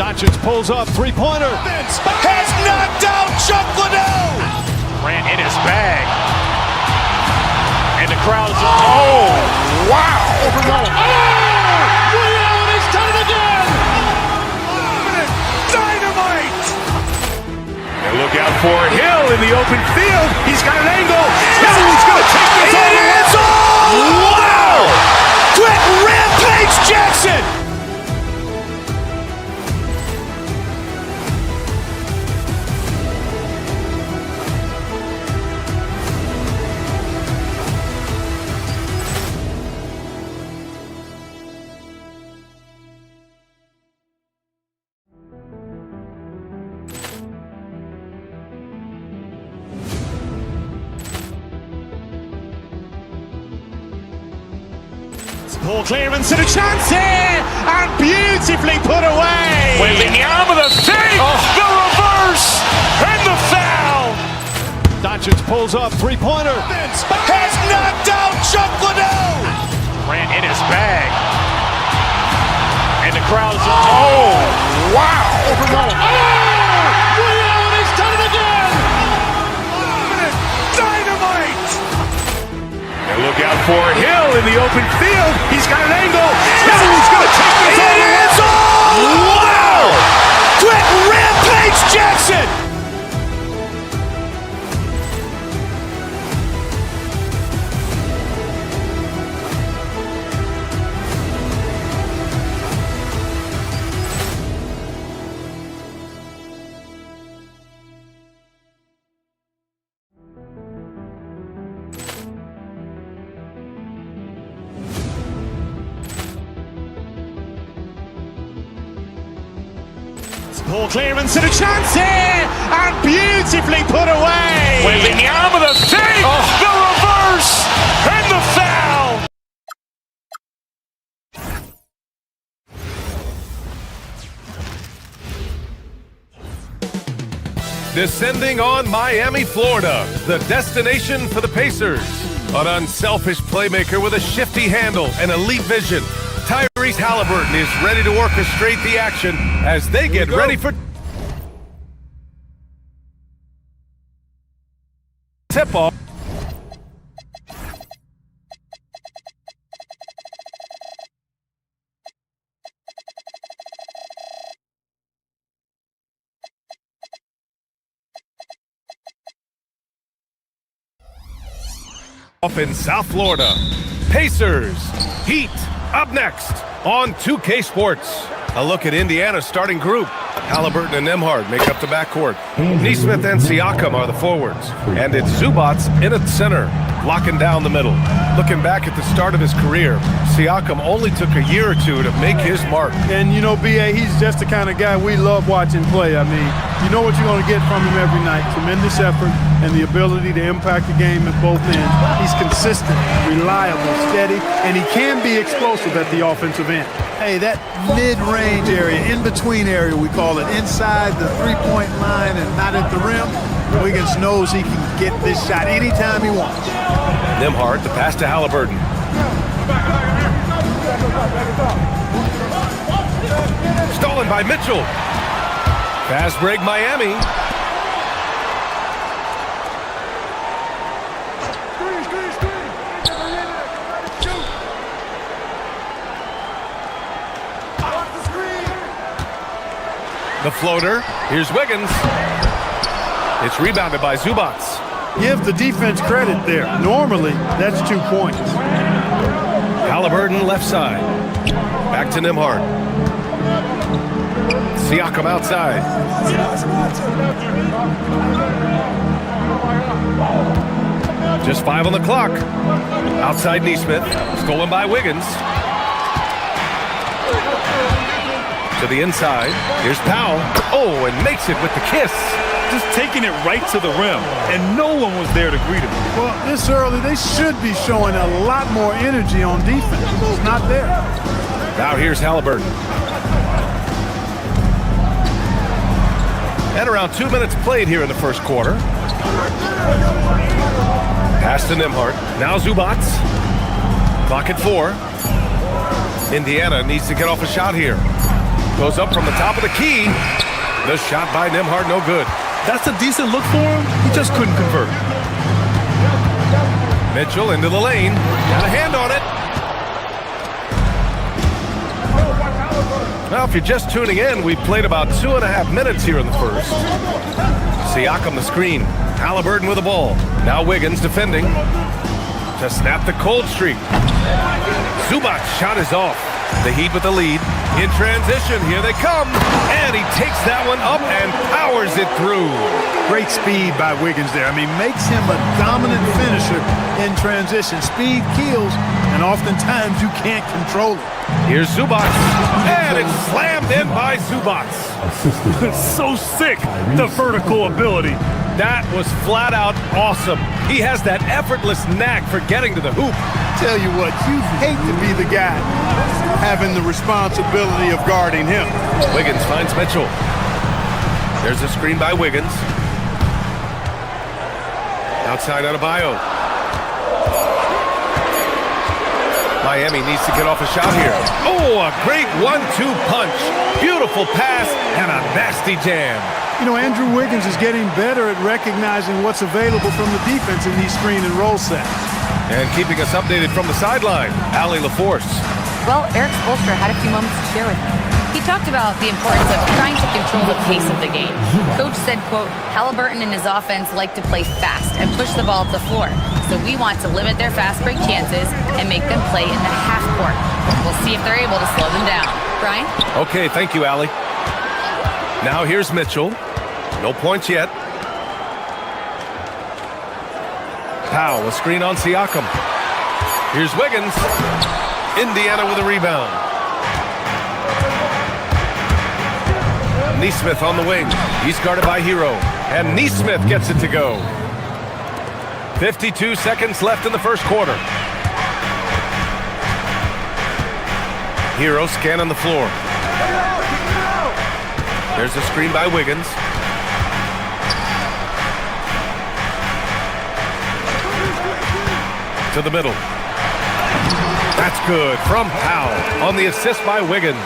Doncic pulls up, three-pointer. Has knocked out Chuck Liddell. Ran in his bag. And the crowd is, oh, wow. He's done it again. Dynamite. And look out for Hill in the open field. He's got an angle. Hill's going to take this all the way. Wow! Quick rampage Jackson. Poor clearance and a chance here, and beautifully put away. Wembanyama the save, the reverse, and the foul. Doncic pulls up, three-pointer. Has knocked out Chuck Liddell. Ran in his bag. And the crowd is, oh, wow. He's done it again. Dynamite. And look out for Hill in the open field. He's got an angle. Hill's going to take this all the way. Wow! Quick rampage Jackson. Poor clearance and a chance here, and beautifully put away. Wembanyama the save, the reverse, and the foul. Descending on Miami, Florida, the destination for the Pacers. An unselfish playmaker with a shifty handle and elite vision. Tyrese Halliburton is ready to orchestrate the action as they get ready for tip-off. Off in South Florida. Pacers, Heat, up next on 2K Sports. A look at Indiana's starting group. Halliburton and Nembhard make up the backcourt. Nesmith and Siakam are the forwards. And it's Zubac in at center, locking down the middle. Looking back at the start of his career, Siakam only took a year or two to make his mark. And, you know, B.A., he's just the kind of guy we love watching play. I mean, you know what you're going to get from him every night. Tremendous effort and the ability to impact the game at both ends. He's consistent, reliable, steady, and he can be explosive at the offensive end. Hey, that mid-range area, in-between area, we call it, inside the three-point line and not at the rim, Wiggins knows he can get this shot anytime he wants. Nembhard, the pass to Halliburton. Stolen by Mitchell. Fast break, Miami. The floater. Here's Wiggins. It's rebounded by Zubac. Give the defense credit there. Normally, that's 2 points. Halliburton left side. Back to Nembhard. Siakam outside. Just 5 on the clock. Outside Nesmith. Stolen by Wiggins. To the inside. Here's Powell. Oh, and makes it with the kiss. Just taking it right to the rim, and no one was there to greet him. Well, this early, they should be showing a lot more energy on defense. It's not there. Now here's Halliburton. And around 2 minutes played here in the first quarter. Pass to Nembhard. Now Zubac. Clock at 4. Indiana needs to get off a shot here. Goes up from the top of the key. The shot by Nembhard, no good. That's a decent look for him. He just couldn't convert. Mitchell into the lane. Got a hand on it. Well, if you're just tuning in, we've played about 2.5 minutes here in the first. Siakam the screen. Halliburton with the ball. Now Wiggins defending. To snap the cold streak. Zubac shot is off. The Heat with the lead. In transition, here they come. And he takes that one up and powers it through. Great speed by Wiggins there. I mean, makes him a dominant finisher in transition. Speed kills, and oftentimes you can't control it. Here's Zubac. And it's slammed in by Zubac. So sick, the vertical ability. That was flat out awesome. He has that effortless knack for getting to the hoop. Tell you what, you hate to be the guy having the responsibility of guarding him. Wiggins finds Mitchell. There's a screen by Wiggins. Outside Adebayo. Miami needs to get off a shot here. Oh, a great 1-2 punch. Beautiful pass and a nasty jam. You know, Andrew Wiggins is getting better at recognizing what's available from the defense in these screen and roll sets. And keeping us updated from the sideline, Allie LaForce. Well, Eric Spoelstra had a few moments to share with me. He talked about the importance of trying to control the pace of the game. Coach said, quote, Halliburton and his offense like to play fast and push the ball up the floor. So we want to limit their fast break chances and make them play in the half court. We'll see if they're able to slow them down. Brian? Okay, thank you, Allie. Now here's Mitchell. No points yet. Powell, a screen on Siakam. Here's Wiggins. Indiana with a rebound. Neesmith on the wing. He's guarded by Hero. And Neesmith gets it to go. 52 seconds left in the first quarter. Hero scanning the floor. There's a screen by Wiggins. To the middle. That's good from Powell on the assist by Wiggins.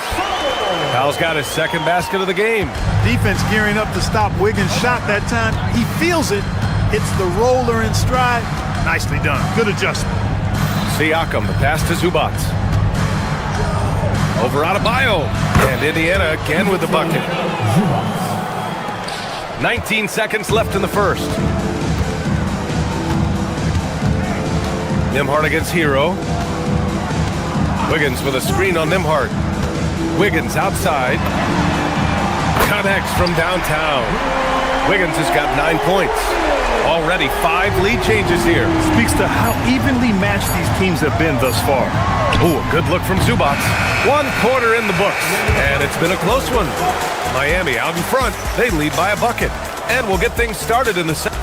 Powell's got his second basket of the game. Defense gearing up to stop Wiggins' shot that time. He feels it. It's the roller in stride. Nicely done. Good adjustment. Siakam, the pass to Zubac. Over Adebayo. And Indiana again with the bucket. 19 seconds left in the first. Nembhard against Hero. Wiggins with a screen on Nembhard. Wiggins outside. Connects from downtown. Wiggins has got 9 points. Already 5 lead changes here. Speaks to how evenly matched these teams have been thus far. Ooh, a good look from Zubac. 1 quarter in the books. And it's been a close one. Miami out in front. They lead by a bucket. And we'll get things started in the second.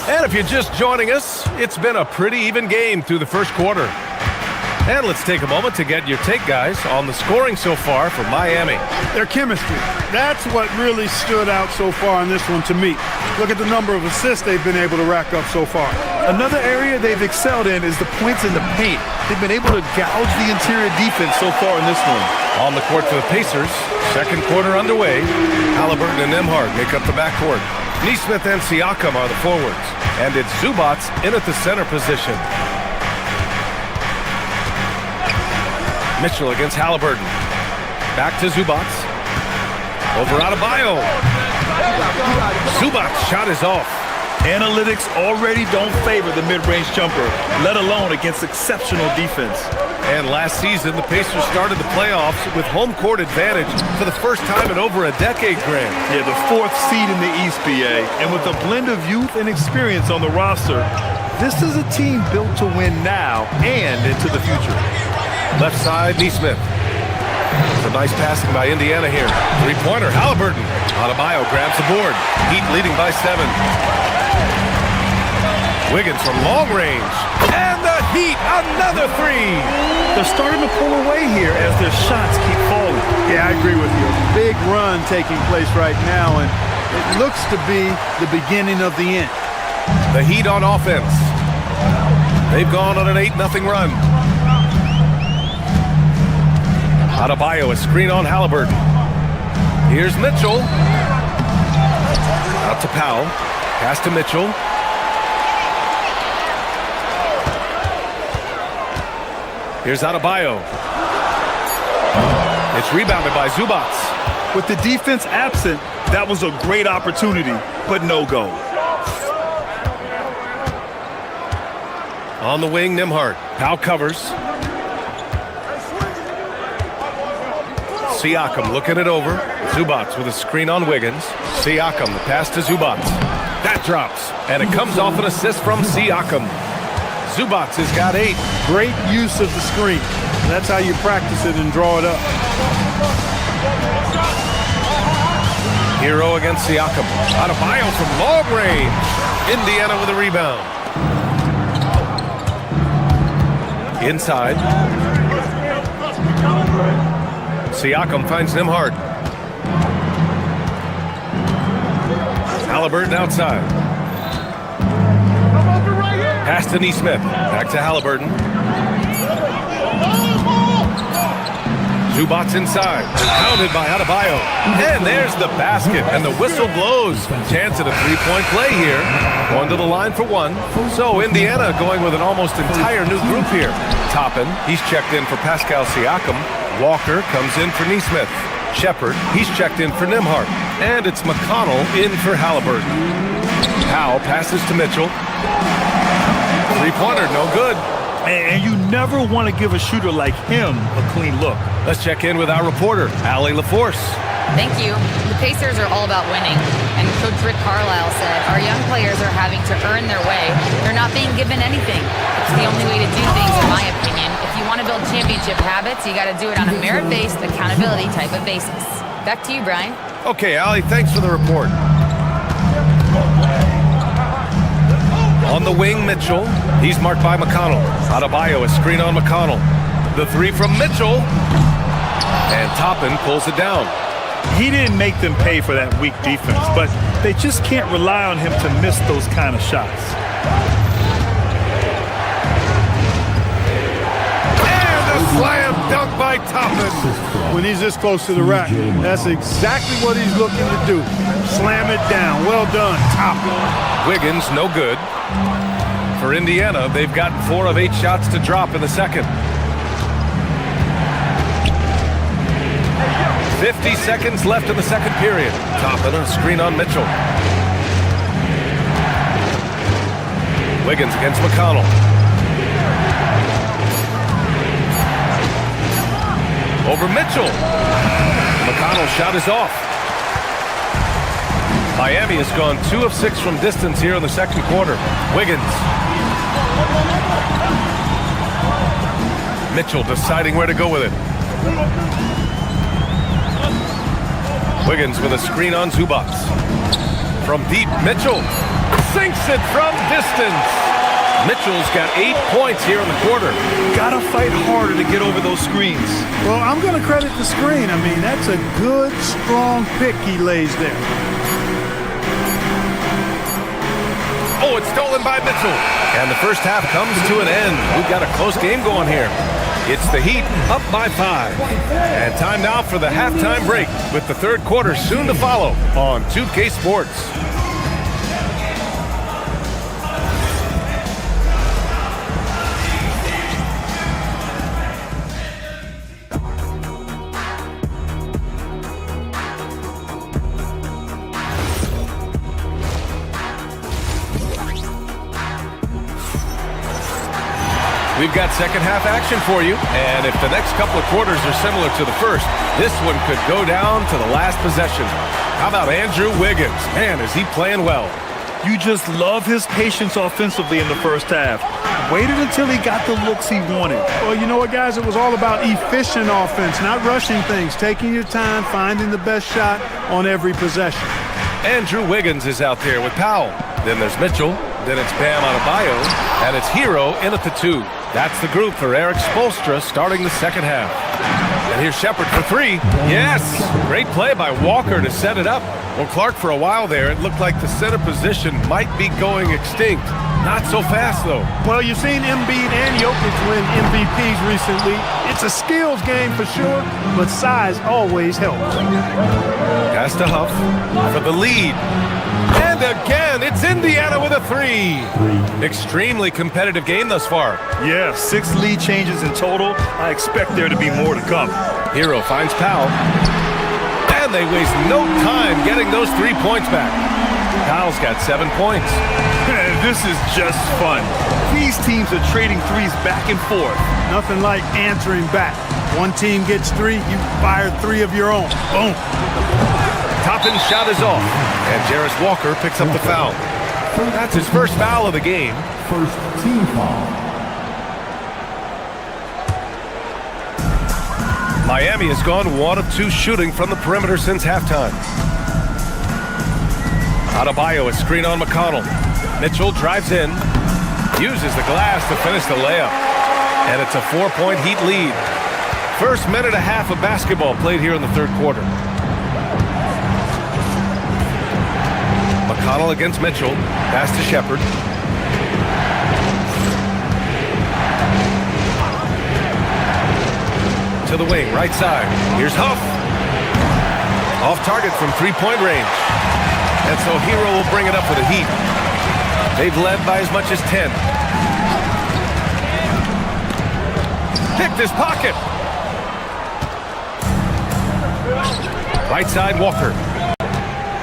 And if you're just joining us, it's been a pretty even game through the first quarter. And let's take a moment to get your take, guys, on the scoring so far for Miami. Their chemistry. That's what really stood out so far in this one to me. Look at the number of assists they've been able to rack up so far. Another area they've excelled in is the points in the paint. They've been able to gouge the interior defense so far in this one. On the court for the Pacers, second quarter underway. Halliburton and Nembhard make up the backcourt. Neesmith and Siakam are the forwards. And it's Zubac in at the center position. Mitchell against Halliburton. Back to Zubac. Over Adebayo. Zubac's shot is off. Analytics already don't favor the mid-range jumper, let alone against exceptional defense. And last season, the Pacers started the playoffs with home court advantage for the first time in over a decade, Grant. Yeah, the 4th seed in the East, BA. And with a blend of youth and experience on the roster, this is a team built to win now and into the future. Left side, Neesmith. It's a nice passing by Indiana here. Three-pointer, Halliburton. Adebayo grabs the board. Heat leading by 7. Wiggins from long range. And the Heat, another 3. They're starting to pull away here as their shots keep falling. Yeah, I agree with you. A big run taking place right now, and it looks to be the beginning of the end. The Heat on offense. They've gone on an 8-0 run. Adebayo, a screen on Halliburton. Here's Mitchell. Out to Powell. Pass to Mitchell. Here's Adebayo. It's rebounded by Zubac. With the defense absent, that was a great opportunity, but no go. On the wing, Nembhard. Powell covers. Siakam looking it over. Zubac with a screen on Wiggins. Siakam, the pass to Zubac. That drops, and it comes off an assist from Siakam. Zubac has got 8. Great use of the screen. That's how you practice it and draw it up. Hero against Siakam. Adebayo from long range. Indiana with a rebound. Inside. Siakam finds Nembhard. Halliburton outside. Pass to Neesmith. Back to Halliburton. Zubac inside. Pounded by Adebayo. And there's the basket. And the whistle blows. Chance at a 3-point play here. Going to the line for 1. So Indiana going with an almost entire new group here. Toppin, he's checked in for Pascal Siakam. Walker comes in for Neesmith. Shepard, he's checked in for Nembhard. And it's McConnell in for Halliburton. Powell passes to Mitchell. Three-pointer, no good. And you never want to give a shooter like him a clean look. Let's check in with our reporter, Allie LaForce. Thank you. The Pacers are all about winning. And Coach Rick Carlisle said, our young players are having to earn their way. They're not being given anything. It's the only way to do things, in my opinion. If you want to build championship habits, you got to do it on a merit-based, accountability type of basis. Back to you, Brian. Okay, Allie, thanks for the report. On the wing, Mitchell. He's marked by McConnell. Adebayo, a screen on McConnell. The three from Mitchell. And Toppin pulls it down. He didn't make them pay for that weak defense, but they just can't rely on him to miss those kind of shots. And a slam dunk by Toppin. When he's this close to the rack, that's exactly what he's looking to do. Slam it down. Well done, Toppin. Wiggins, no good. For Indiana, they've gotten 4 of 8 shots to drop in the second. 50 seconds left in the second period. Toppin, a screen on Mitchell. Wiggins against McConnell. Over Mitchell. McConnell's shot is off. Miami has gone 2 of 6 from distance here in the second quarter. Wiggins. Mitchell deciding where to go with it. Wiggins with a screen on Zubac. From deep, Mitchell sinks it from distance. Mitchell's got 8 points here in the quarter. Gotta fight harder to get over those screens. Well, I'm going to credit the screen. I mean, that's a good, strong pick he lays there. Oh, it's stolen by Mitchell. And the first half comes to an end. We've got a close game going here. It's the Heat up by 5. And time now for the halftime break with the third quarter soon to follow on 2K Sports. We've got second half action for you, and if the next couple of quarters are similar to the first, this one could go down to the last possession. How about Andrew Wiggins? Man, is he playing well. You just love his patience offensively in the first half. Waited until he got the looks he wanted. Well, you know what, guys? It was all about efficient offense, not rushing things, taking your time, finding the best shot on every possession. Andrew Wiggins is out there with Powell. Then there's Mitchell. Then it's Bam Adebayo. And it's Hero in at the 2. That's the group for Eric Spoelstra starting the second half. And here's Shepard for 3. Yes! Great play by Walker to set it up. Well, Clark, for a while there, it looked like the center position might be going extinct. Not so fast, though. Well, you've seen Embiid and Jokic win MVPs recently. It's a skills game for sure, but size always helps. Has to Huff for the lead. And again, it's Indiana with a 3. Extremely competitive game thus far. Yeah, 6 lead changes in total. I expect there to be more to come. Hero finds Powell. And they waste no time getting those 3 points back. Powell's got 7 points. This is just fun. These teams are trading threes back and forth. Nothing like answering back. One team gets 3, you fire 3 of your own. Boom. Toppin's shot is off, and Jarris Walker picks up the foul. That's his first foul of the game. First team foul. Miami has gone 1 of 2 shooting from the perimeter since halftime. Adebayo, a screen on McConnell. Mitchell drives in, uses the glass to finish the layup. And it's a 4-point Heat lead. First minute and a half of basketball played here in the third quarter. McConnell against Mitchell. Pass to Shepard. To the wing, right side. Here's Huff. Off target from 3-point range. And so Hero will bring it up for the Heat. They've led by as much as 10. Picked his pocket. Right side, Walker.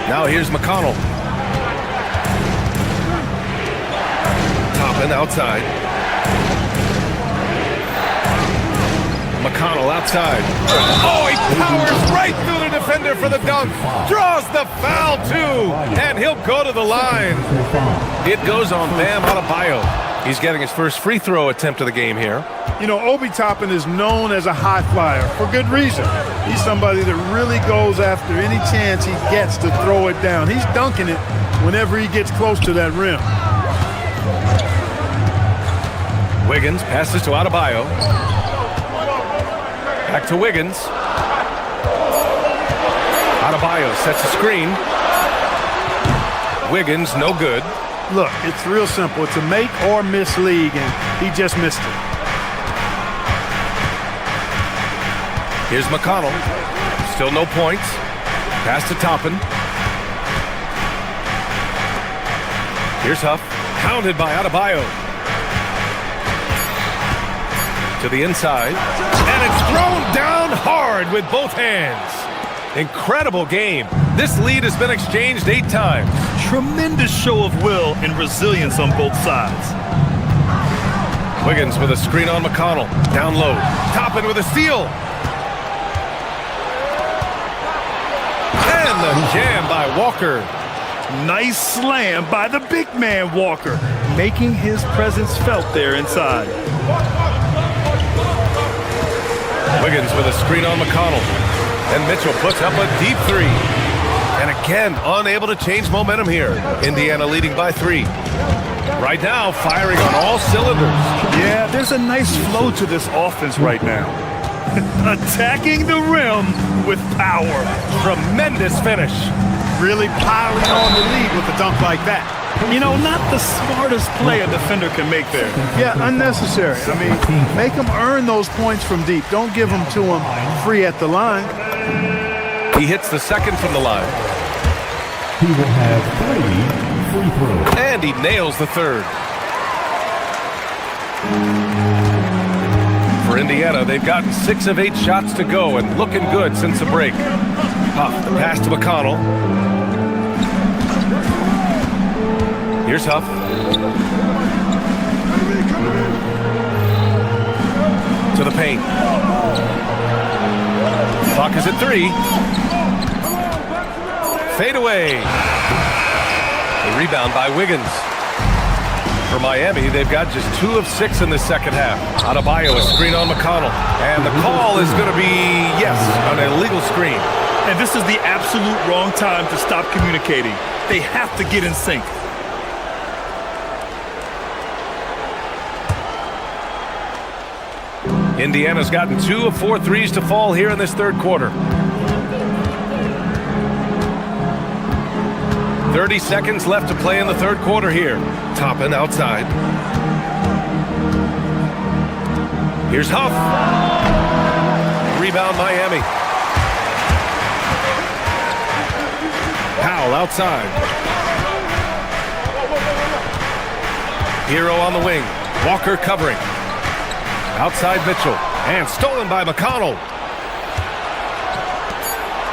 Now here's McConnell. Toppin outside. McConnell outside. Oh, he powers right through the defender for the dunk. Draws the foul, too. And he'll go to the line. It goes on Bam Adebayo. He's getting his first free throw attempt of the game here. You know, Obi Toppin is known as a high flyer for good reason. He's somebody that really goes after any chance he gets to throw it down. He's dunking it whenever he gets close to that rim. Wiggins passes to Adebayo. Back to Wiggins. Adebayo sets a screen. Wiggins, no good. Look, it's real simple. It's a make or miss league, and he just missed it. Here's McConnell. Still no points. Pass to Toppin. Here's Huff. Pounded by Adebayo. To the inside. And it's thrown down hard with both hands. Incredible game. This lead has been exchanged 8 times. Tremendous show of will and resilience on both sides. Wiggins with a screen on McConnell. Down low. Toppin with a steal. And the jam by Walker. Nice slam by the big man Walker, making his presence felt there inside. Wiggins with a screen on McConnell. And Mitchell puts up a deep 3. And again, unable to change momentum here. Indiana leading by 3. Right now, firing on all cylinders. Yeah, there's a nice flow to this offense right now. Attacking the rim with power. Tremendous finish. Really piling on the lead with a dunk like that. You know, not the smartest play a defender can make there. Yeah, unnecessary. I mean, make them earn those points from deep. Don't give them to them free at the line. He hits the second from the line. He will have 3 free throws. And he nails the third. For Indiana, they've gotten 6 of 8 shots to go and looking good since the break. Huff, the pass to McConnell. Here's Huff. To the paint. Clock is at 3. Fade away. The rebound by Wiggins. For Miami, they've got just 2 of 6 in the second half. Adebayo, a screen on McConnell. And the call is going to be, yes, an illegal screen. And this is the absolute wrong time to stop communicating. They have to get in sync. Indiana's gotten 2 of 4 threes to fall here in this third quarter. 30 seconds left to play in the third quarter here. Toppin outside. Here's Huff. Rebound Miami. Powell outside. Hero on the wing. Walker covering. Outside Mitchell. And stolen by McConnell.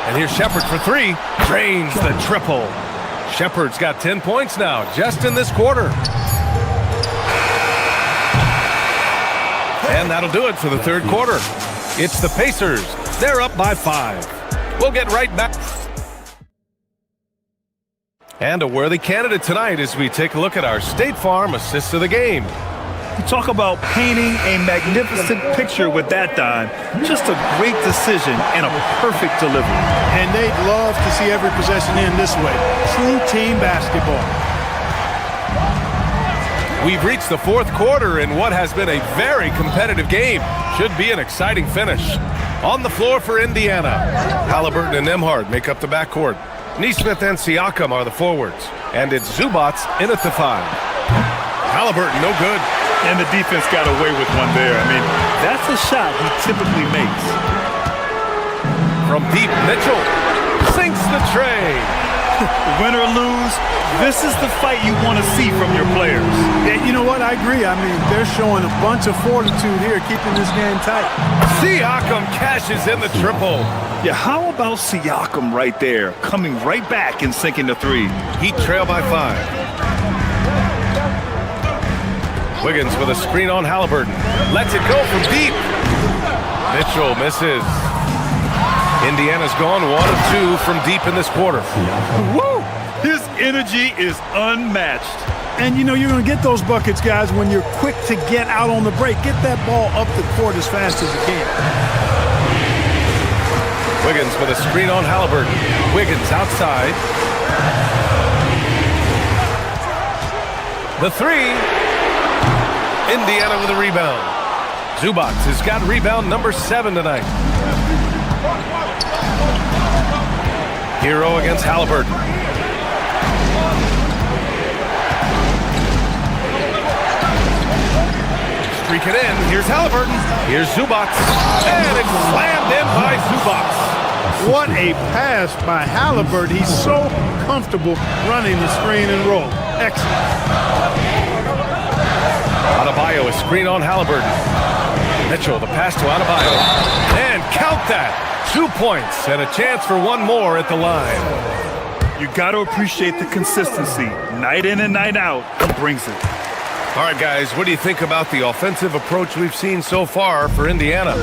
And here's Shepard for 3. Drains the triple. Shepard's got 10 points now, just in this quarter. And that'll do it for the third quarter. It's the Pacers. They're up by 5. We'll get right back. And a worthy candidate tonight as we take a look at our State Farm assist of the game. You talk about painting a magnificent picture with that dime. Just a great decision and a perfect delivery. And they'd love to see every possession end this way. True team basketball. We've reached the fourth quarter in what has been a very competitive game. Should be an exciting finish. On the floor for Indiana, Halliburton and Nembhard make up the backcourt. Nesmith and Siakam are the forwards. And it's Zubac in at the 5. Halliburton, no good. And the defense got away with one there. I mean, that's a shot he typically makes. From deep, Mitchell sinks the tray. Win or lose, this is the fight you want to see from your players. Yeah, you know what? I agree. I mean, they're showing a bunch of fortitude here, keeping this game tight. Siakam cashes in the triple. Yeah, how about Siakam right there, coming right back and sinking the 3? Heat trail by 5. Wiggins with a screen on Halliburton. Lets it go from deep. Mitchell misses. Indiana's gone 1 of 2 from deep in this quarter. Woo! His energy is unmatched. And, you know, you're going to get those buckets, guys, when you're quick to get out on the break. Get that ball up the court as fast as you can. Wiggins with a screen on Halliburton. Wiggins outside. The three. Indiana with a rebound. Zubac has got rebound number 7 tonight. Hero against Halliburton. Streak it in. Here's Halliburton. Here's Zubac. And it's slammed in by Zubac. What a pass by Halliburton. He's so comfortable running the screen and roll. Excellent. Adebayo, a screen on Halliburton. Mitchell, the pass to Adebayo. And count that. 2 points and a chance for one more at the line. You got to appreciate the consistency. Night in and night out, he brings it. All right, guys, what do you think about the offensive approach we've seen so far for Indiana?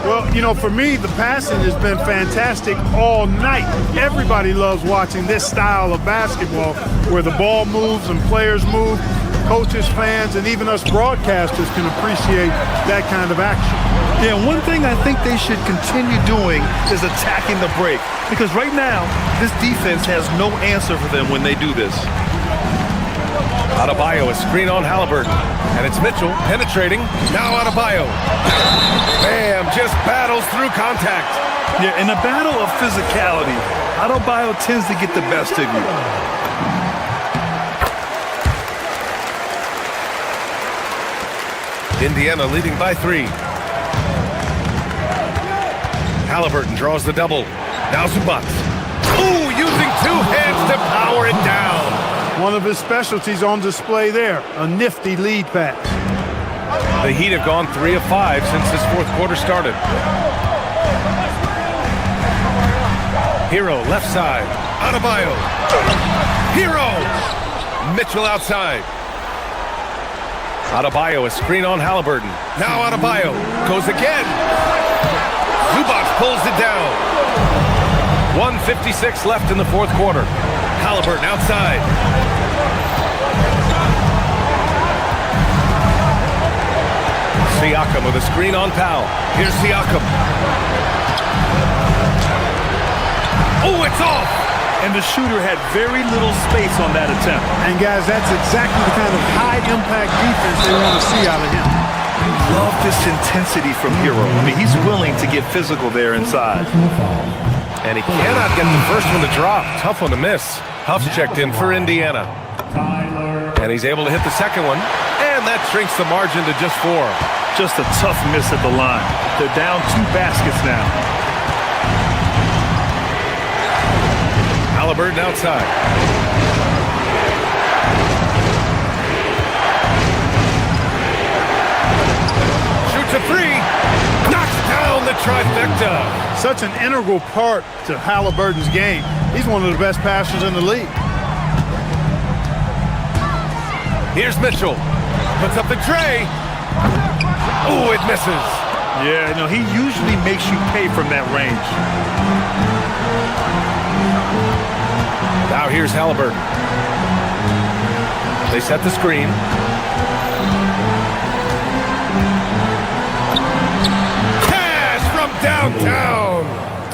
Well, you know, for me, the passing has been fantastic all night. Everybody loves watching this style of basketball where the ball moves and players move. Coaches, fans, and even us broadcasters can appreciate that kind of action. Yeah, one thing I think they should continue doing is attacking the break. Because right now, this defense has no answer for them when they do this. Adebayo, a screen on Halliburton. And it's Mitchell penetrating. Now Adebayo. Bam, just battles through contact. Yeah, in a battle of physicality, Adebayo tends to get the best of you. Indiana leading by 3. Halliburton draws the double. Now Zubac. Ooh, using 2 hands to power it down. One of his specialties on display there, a nifty lead pass. The Heat have gone 3 of 5 since this fourth quarter started. Hero left side. Adebayo. Hero. Mitchell outside. Adebayo, a screen on Halliburton. Now Adebayo goes again. Zubac pulls it down. 1:56 left in the fourth quarter. Halliburton outside. Siakam with a screen on Powell. Here's Siakam. Oh, it's off! And the shooter had very little space on that attempt. And guys, that's exactly the kind of high-impact defense they want to see out of him. I love this intensity from Hero. I mean, he's willing to get physical there inside. And he cannot get the first one to drop. Tough one to miss. Huff's checked in for Indiana. And he's able to hit the second one. And that shrinks the margin to just 4. Just a tough miss at the line. They're down 2 baskets now. Halliburton outside. Shoots a 3. Knocks down the trifecta. Such an integral part to Halliburton's game. He's one of the best passers in the league. Here's Mitchell. Puts up the tray. Oh, it misses. Yeah, no, he usually makes you pay from that range. Now here's Halliburton. They set the screen. Cash from downtown.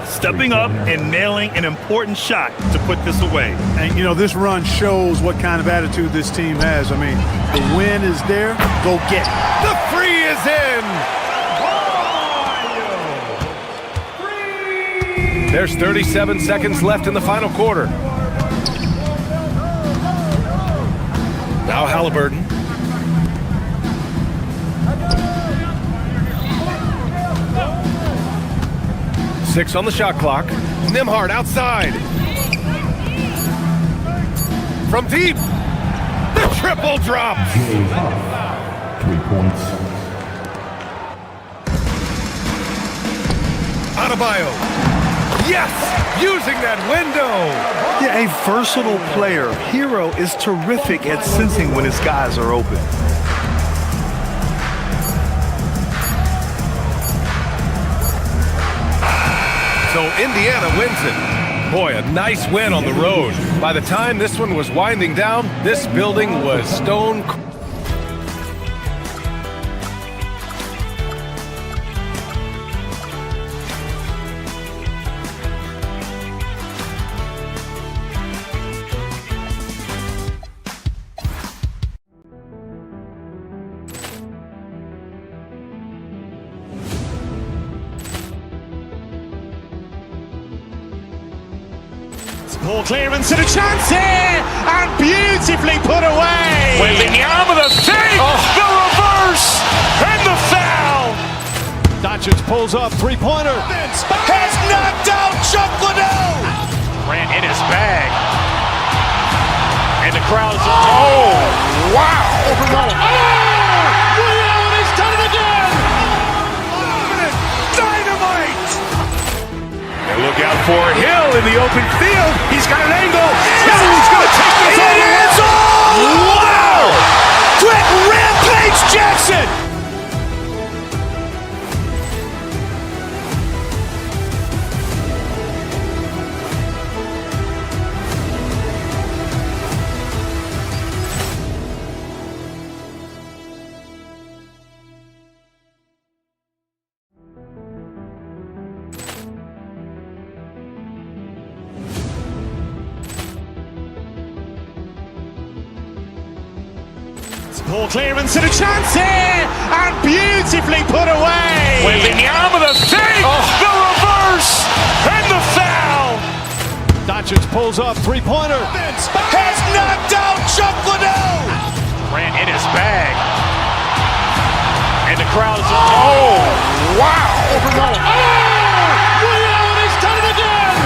Stepping up and nailing an important shot to put this away. And, you know, this run shows what kind of attitude this team has. I mean, the win is there. Go get it. The 3 is in. There's 37 seconds left in the final quarter. Now Halliburton. Six on the shot clock. Nembhard outside. From deep. The triple drop. 3 points. Adebayo. Yes! Using that window. Yeah, a versatile player. Hero is terrific at sensing when his guys are open. So Indiana wins it. Boy, a nice win on the road. By the time this one was winding down, this building was stone cold. Ball clearance and a chance here, and beautifully put away. Wembanyama the fake, the reverse, and the foul. Doncic pulls up, three-pointer. Has knocked out Chuck Liddell. Grant in his bag. And the crowd is, oh, wow. He's done it again. Dynamite. And look out for Hill in the open field. He's got an angle. He's going to take this all the way. Wow. Quick Rampage Jackson. Ball clearance and a chance here, and beautifully put away. Wembanyama the fake, the reverse, and the foul. Doncic pulls up, three-pointer. Has knocked out Chuck Liddell. Grant in his bag. And the crowd is, oh, wow. He's done it again.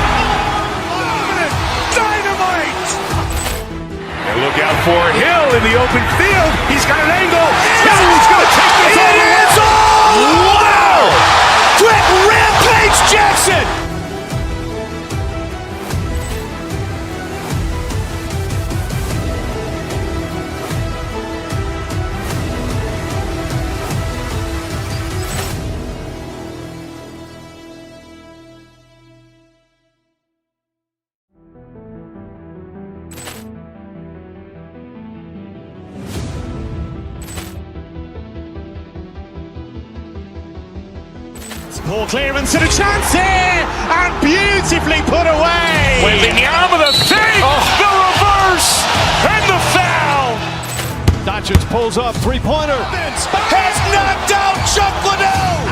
Dynamite. And look out for Hill in the open field. He's got an angle. He's going to take this all the way. Wow. Quick Rampage Jackson. Ball clearance and a chance here, and beautifully put away. Wembanyama the fake, the reverse, and the foul. Doncic pulls up, three-pointer. Has knocked out Chuck Liddell.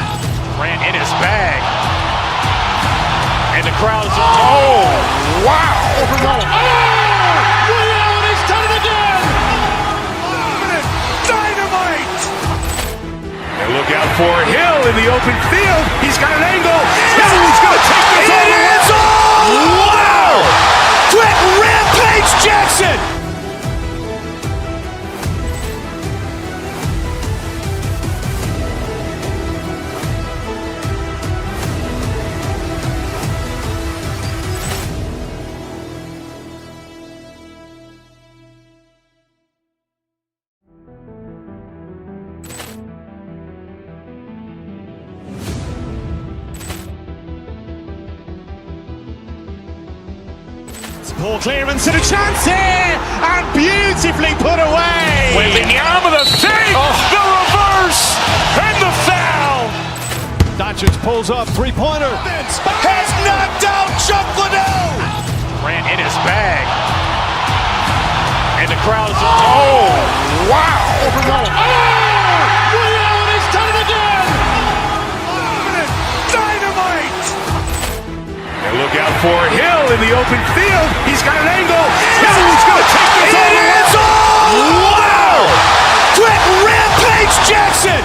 Grant in his bag. And the crowd is, oh, wow. He's done it again. Dynamite. And look out for Hill in the open field. He's got an angle. He's going to take this all the way. Wow. Quick Rampage Jackson. Ball clearance and a chance here, and beautifully put away. Wembanyama the fake, the reverse, and the foul. Doncic pulls up, three-pointer. Has knocked out Chuck Liddell. Grant in his bag. And the crowd is, oh, wow. He's done it again. Dynamite. And look out for Hill in the open field. He's got an angle. He's going to take this all the way. Wow. Quick Rampage Jackson.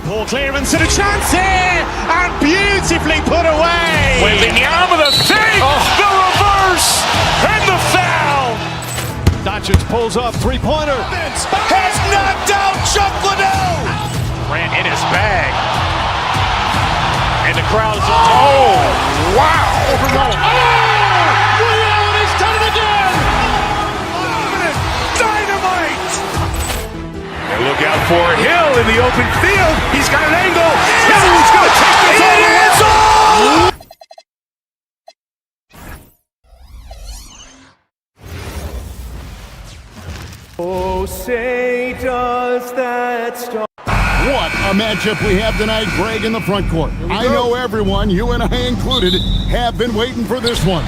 Ball clearance and a chance here, and beautifully put away. Wembanyama the fake, the reverse, and the foul. Drills up, three-pointer. Has knocked out Chuck Liddell. Grant in his bag. And the crowd is... Oh, wow. He's done it again. Dynamite. And look out for Hill in the open field. He's got an angle. Hill's going to take this all the way. Oh, say does that star... What a matchup we have tonight, Greg, in the front court. I know everyone, you and I included, have been waiting for this one.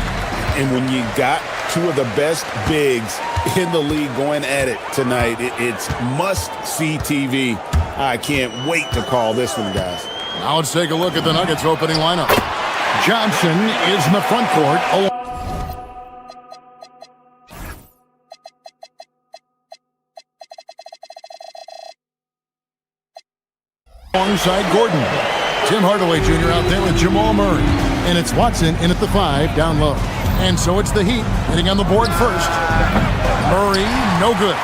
And when you got two of the best bigs in the league going at it tonight, it's must-see TV. I can't wait to call this one, guys. Now let's take a look at the Nuggets opening lineup. Johnson is in the front court. Alongside Gordon. Tim Hardaway Jr. out there with Jamal Murray. And it's Watson in at the 5 down low. And so it's the Heat hitting on the board first. Murray, no good.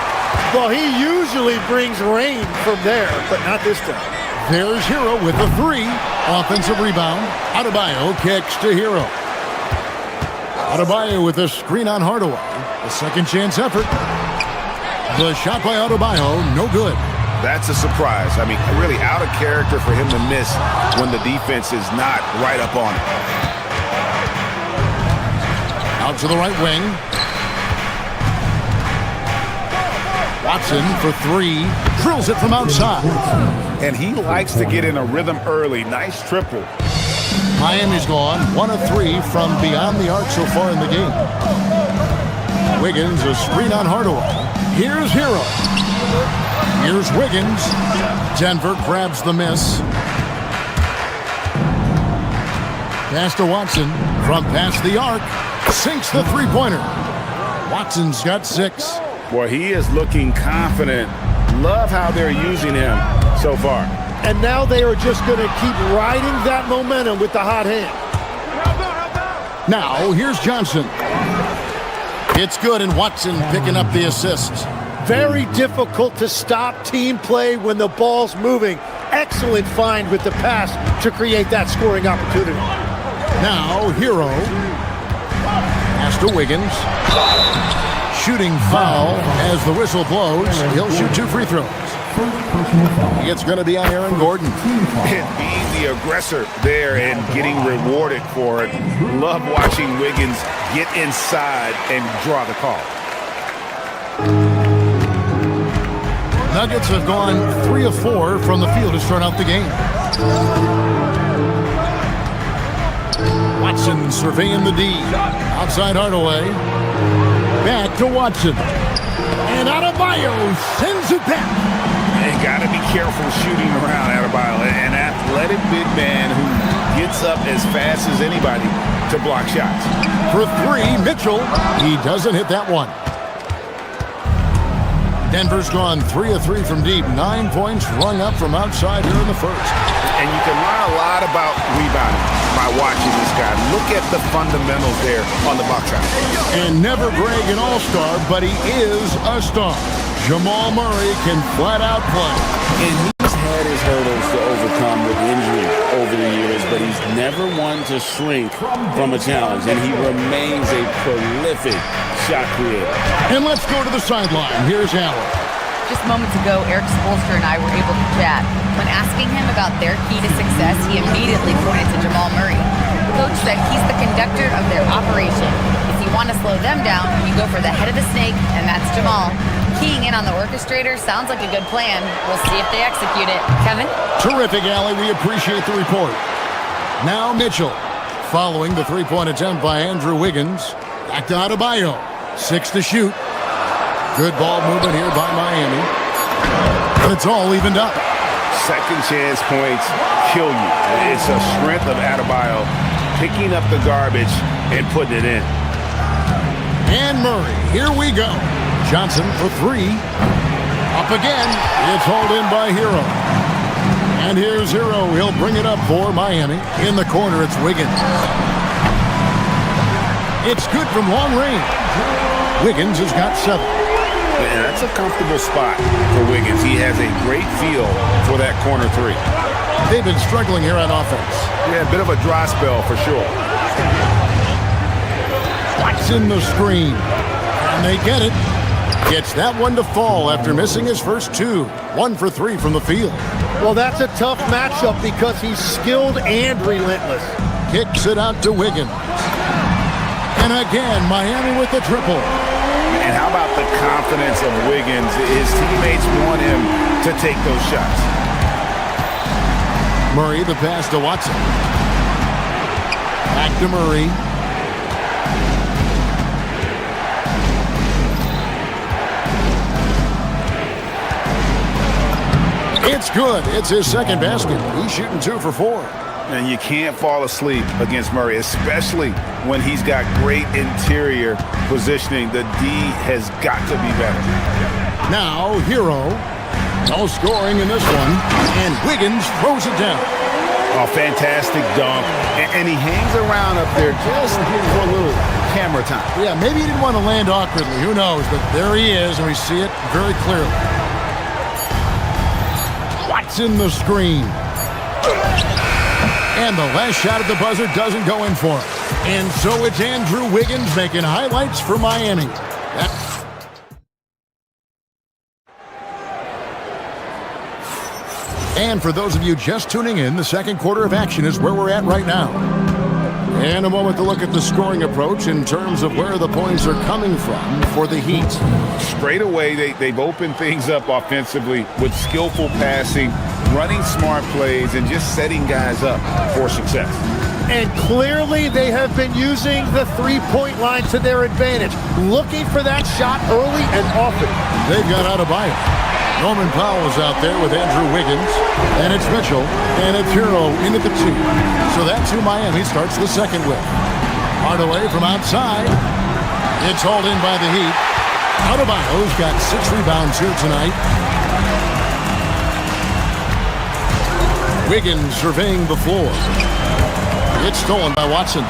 Well, he usually brings rain from there, but not this time. There's Hero with the 3. Offensive rebound. Adebayo kicks to Hero. Adebayo with a screen on Hardaway. A second chance effort. The shot by Adebayo, no good. That's a surprise. I mean, really out of character for him to miss when the defense is not right up on it. Out to the right wing. Watson for 3. Drills it from outside. And he likes to get in a rhythm early. Nice triple. Miami's gone 1 of 3 from beyond the arc so far in the game. Wiggins, a screen on Hardaway. Here's Hero. Here's Wiggins. Denver grabs the miss. Pass to Watson from past the arc. Sinks the three-pointer. Watson's got 6. Boy, he is looking confident. Love how they're using him so far. And now they are just going to keep riding that momentum with the hot hand. Now, here's Johnson. It's good, and Watson picking up the assist. Very difficult to stop team play when the ball's moving. Excellent find with the pass to create that scoring opportunity. Now, Hero. Pass to Wiggins. Shooting foul as the whistle blows. He'll shoot 2 free throws. It's going to be on Aaron Gordon. And being the aggressor there and getting rewarded for it. Love watching Wiggins get inside and draw the call. Nuggets have gone 3 of 4 from the field to start out the game. Watson surveying the D. Outside Hardaway. Back to Watson. And Adebayo sends it back. And got to be careful shooting around Adebayo. An athletic big man who gets up as fast as anybody to block shots. For 3, Mitchell. He doesn't hit that one. Denver's gone 3 of 3 from deep. 9 points rung up from outside here in the first. And you can learn a lot about rebounding by watching this guy. Look at the fundamentals there on the box out. And never Greg an all-star, but he is a star. Jamal Murray can flat out play. And he's had his hurdles to overcome with injury over the years, but he's never one to shrink from a challenge. And he remains a prolific shot creator. And let's go to the sideline. Here's Allen. Just moments ago, Eric Spoelstra and I were able to chat. When asking him about their key to success, he immediately pointed to Jamal Murray. The coach said he's the conductor of their operation. If you want to slow them down, you go for the head of the snake, and that's Jamal. Keying in on the orchestrator sounds like a good plan. We'll see if they execute it. Kevin? Terrific, Allie. We appreciate the report. Now Mitchell, following the three-point attempt by Andrew Wiggins. Back to Adebayo. 6 to shoot. Good ball movement here by Miami. And it's all evened up. Second chance points kill you. It's a strength of Adebayo picking up the garbage and putting it in. And Murray, here we go. Johnson for 3. Up again. It's hauled in by Hero. And here's Hero. He'll bring it up for Miami. In the corner, it's Wiggins. It's good from long range. Wiggins has got 7. And that's a comfortable spot for Wiggins. He has a great feel for that corner three. They've been struggling here on offense. Yeah, a bit of a dry spell for sure. Watching the screen. And they get it. Gets that one to fall after missing his first two. 1 for 3 from the field. Well, that's a tough matchup because he's skilled and relentless. Kicks it out to Wiggins. And again, Miami with the triple. And how about the confidence of Wiggins? His teammates want him to take those shots. Murray, the pass to Watson. Back to Murray. It's good. It's his second basket. He's shooting 2 for 4. And you can't fall asleep against Murray, especially when he's got great interior positioning. The D has got to be better. Now, Hero. No scoring in this one. And Wiggins throws it down. A fantastic dunk. And he hangs around up there just for a little camera time. Yeah, maybe he didn't want to land awkwardly. Who knows? But there he is, and we see it very clearly. In the screen. And the last shot at the buzzer doesn't go in for him. And so it's Andrew Wiggins making highlights for Miami. And for those of you just tuning in, the second quarter of action is where we're at right now. And a moment to look at the scoring approach in terms of where the points are coming from for the Heat. Straight away, they've opened things up offensively with skillful passing, running smart plays, and just setting guys up for success. And clearly they have been using the three-point line to their advantage, looking for that shot early and often. They've got Adebayo. Norman Powell's out there with Andrew Wiggins, and it's Mitchell, and it's Hero in at the 2. So that's who Miami starts the second with. Hardaway from outside. It's hauled in by the Heat. Adebayo's got 6 rebounds here tonight. Wiggins surveying the floor. It's stolen by Watson.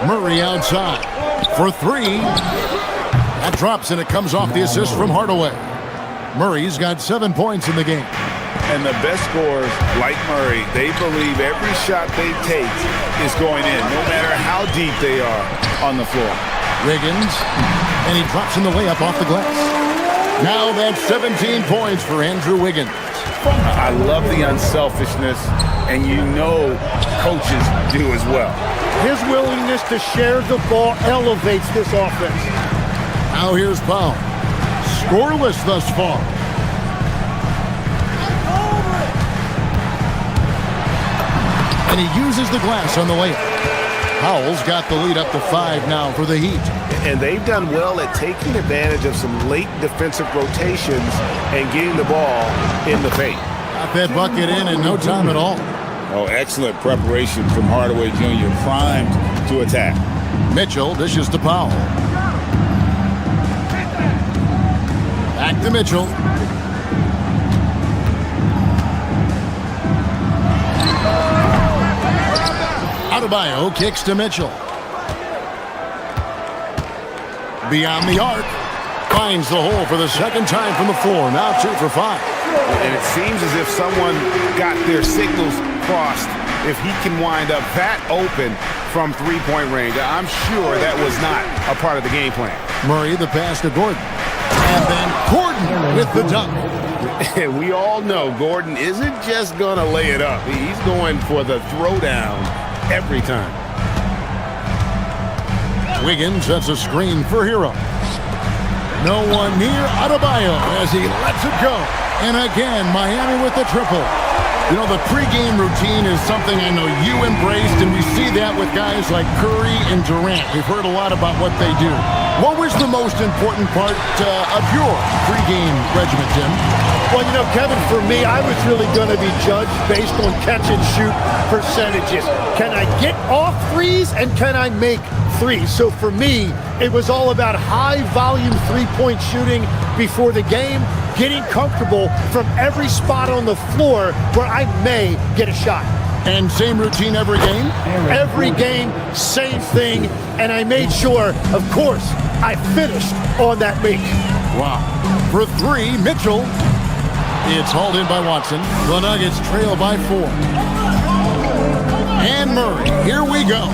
Murray outside for 3. That drops, and it comes off the assist from Hardaway. Murray's got 7 points in the game. And the best scorers, like Murray, they believe every shot they take is going in, no matter how deep they are on the floor. Wiggins, and he drops in the layup off the glass. Now that's 17 points for Andrew Wiggins. I love the unselfishness, and you know coaches do as well. His willingness to share the ball elevates this offense. Now here's Powell. Scoreless thus far. And he uses the glass on the layup. Powell's got the lead up to 5 now for the Heat. And they've done well at taking advantage of some late defensive rotations and getting the ball in the paint. Got that bucket in no time at all. Oh, excellent preparation from Hardaway Jr., primed to attack. Mitchell dishes to Powell. Back to Mitchell. Adebayo kicks to Mitchell. Beyond the arc. Finds the hole for the second time from the floor. Now 2 for 5. And it seems as if someone got their signals crossed. If he can wind up that open from three-point range, I'm sure that was not a part of the game plan. Murray, the pass to Gordon. And then Gordon with the dunk. We all know Gordon isn't just going to lay it up. He's going for the throwdown every time. Wiggins sets a screen for Hero. No one near Adebayo as he lets it go. And again, Miami with the triple. You know, the pregame routine is something I know you embraced, and we see that with guys like Curry and Durant. We've heard a lot about what they do. What was the most important part of your pregame regimen, Jim? Well, you know, Kevin, for me, I was really going to be judged based on catch-and-shoot percentages. Can I get off threes, and can I make threes? So for me, it was all about high-volume three-point shooting before the game, getting comfortable from every spot on the floor where I may get a shot. And same routine every game? Every game, same thing. And I made sure, of course, I finished on that make. Wow. For three, Mitchell. It's hauled in by Watson. The Nuggets trail by 4. And Murray, here we go.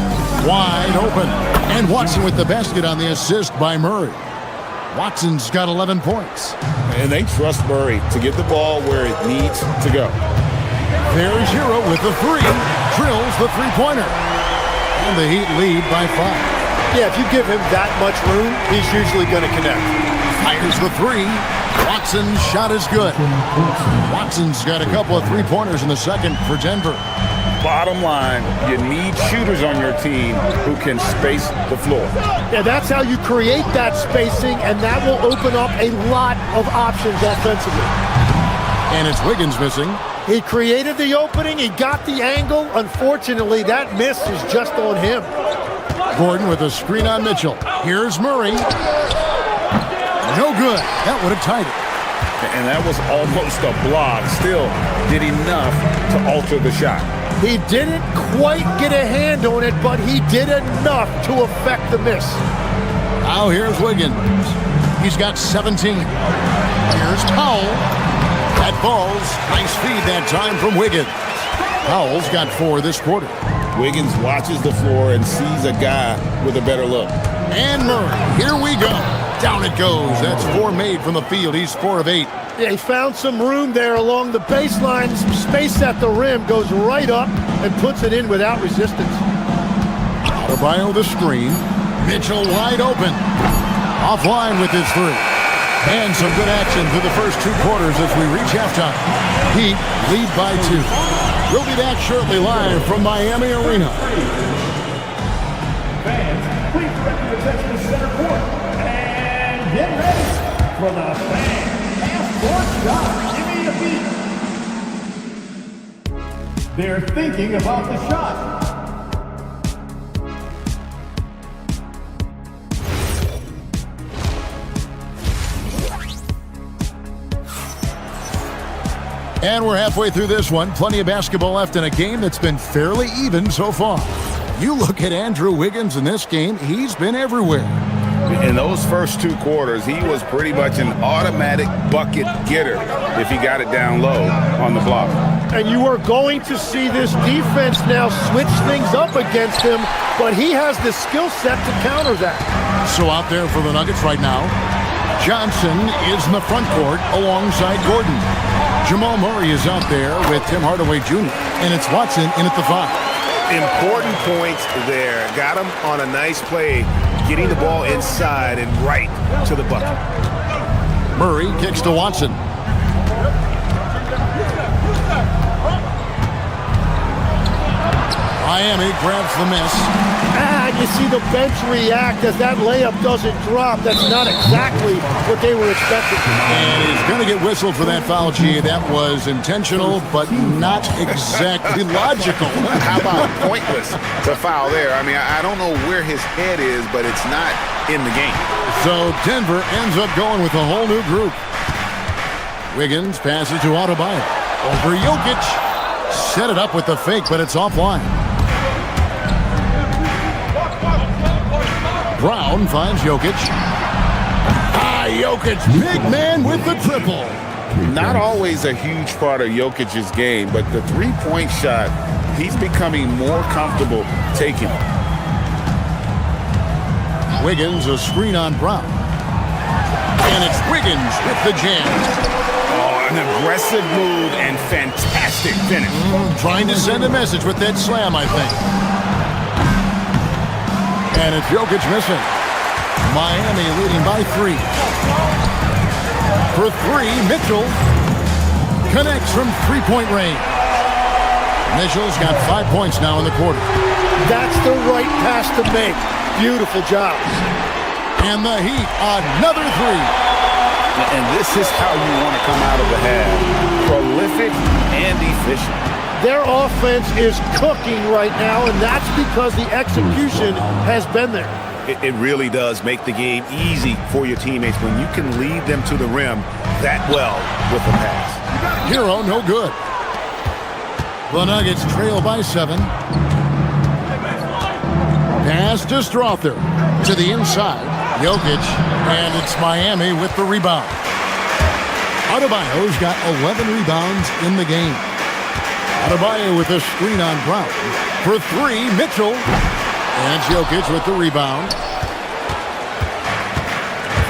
Wide open. And Watson with the basket on the assist by Murray. Watson's got 11 points. And they trust Murray to get the ball where it needs to go. There's Hero with the 3. Drills the three-pointer. And the Heat lead by 5. Yeah, if you give him that much room, he's usually going to connect. Fires the 3. Watson's shot is good. Watson's got a couple of three-pointers in the second for Denver. Bottom line, you need shooters on your team who can space the floor. Yeah, that's how you create that spacing, and that will open up a lot of options offensively. And it's Wiggins missing. He created the opening. He got the angle. Unfortunately, that miss is just on him. Gordon with a screen on Mitchell. Here's Murray. No good. That would have tied it. And that was almost a block. Still did enough to alter the shot. He didn't quite get a hand on it, but he did enough to affect the miss. Now here's Wiggins. He's got 17. Here's Powell. That falls. Nice feed that time from Wiggins. Powell's got 4 this quarter. Wiggins watches the floor and sees a guy with a better look. And Murray, here we go. Down it goes. That's 4 made from the field. He's 4 of 8. Yeah, he found some room there along the baseline. Some space at the rim, goes right up and puts it in without resistance. Adebayo the screen. Mitchell wide open. Offline with his 3. And some good action through the first 2 quarters as we reach halftime. Heat lead by 2. We'll be back shortly live from Miami Arena. Fans, please direct your attention to center court. And get ready for the fan half-court shot. Give me a beat. They're thinking about the shot. And we're halfway through this one. Plenty of basketball left in a game that's been fairly even so far. You look at Andrew Wiggins in this game, he's been everywhere. In those first 2 quarters, he was pretty much an automatic bucket getter if he got it down low on the block. And you are going to see this defense now switch things up against him, but he has the skill set to counter that. So out there for the Nuggets right now, Johnson is in the front court alongside Gordon. Jamal Murray is out there with Tim Hardaway Jr. And it's Watson in at the 5. Important points there. Got him on a nice play, getting the ball inside and right to the bucket. Murray kicks to Watson. Miami grabs the miss. You see the bench react as that layup doesn't drop. That's not exactly what they were expecting. And he's going to get whistled for that foul, G. That was intentional, but not exactly logical. How about pointless to foul there? I mean, I don't know where his head is, but it's not in the game. So Denver ends up going with a whole new group. Wiggins passes to Adebayo. Over Jokic. Set it up with the fake, but it's offline. Brown finds Jokic. Jokic, big man with the triple. Not always a huge part of Jokic's game, but the three-point shot, he's becoming more comfortable taking it. Wiggins, a screen on Brown. And it's Wiggins with the jam. Oh, an aggressive move and fantastic finish. Trying to send a message with that slam, I think. And it's Jokic missing. Miami leading by 3. For 3, Mitchell connects from three-point range. Mitchell's got 5 points now in the quarter. That's the right pass to make. Beautiful job. And the Heat, another 3. And this is how you want to come out of the half. Prolific and efficient. Their offense is cooking right now, and that's because the execution has been there. It really does make the game easy for your teammates when you can lead them to the rim that well with the pass. Hero, no good. The Nuggets trail by 7. Pass to Strother to the inside. Jokic, and it's Miami with the rebound. Adebayo's got 11 rebounds in the game. Adebayo with a screen on Brown. For three, Mitchell. And Jokic with the rebound.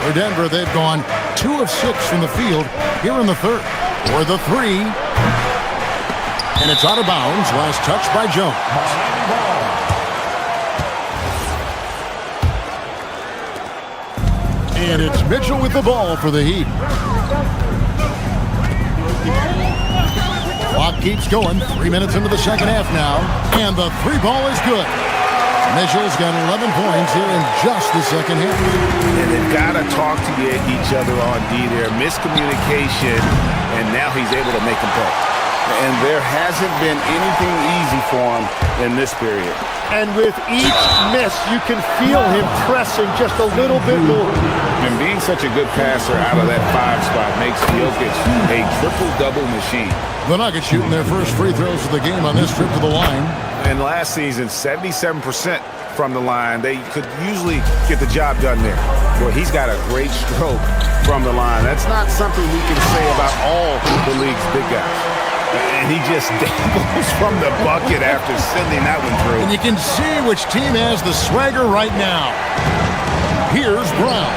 For Denver, they've gone 2 of 6 from the field here in the third. For the three. And it's out of bounds. Last touch by Jones. And it's Mitchell with the ball for the Heat. Clock keeps going. 3 minutes into the second half now. And the three ball is good. Mitchell's got 11 points here in just the second half. And they've got to talk to each other on D there. Miscommunication, and now he's able to make them play. And there hasn't been anything easy for him in this period. And with each miss, you can feel him pressing just a little bit more. And being such a good passer out of that 5 spot makes Jokic a triple-double machine. The Nuggets shooting their first free throws of the game on this trip to the line. And last season, 77% from the line. They could usually get the job done there. Well, he's got a great stroke from the line. That's not something we can say about all the league's big guys. And he just dabbles from the bucket after sending that one through. And you can see which team has the swagger right now. Here's Brown.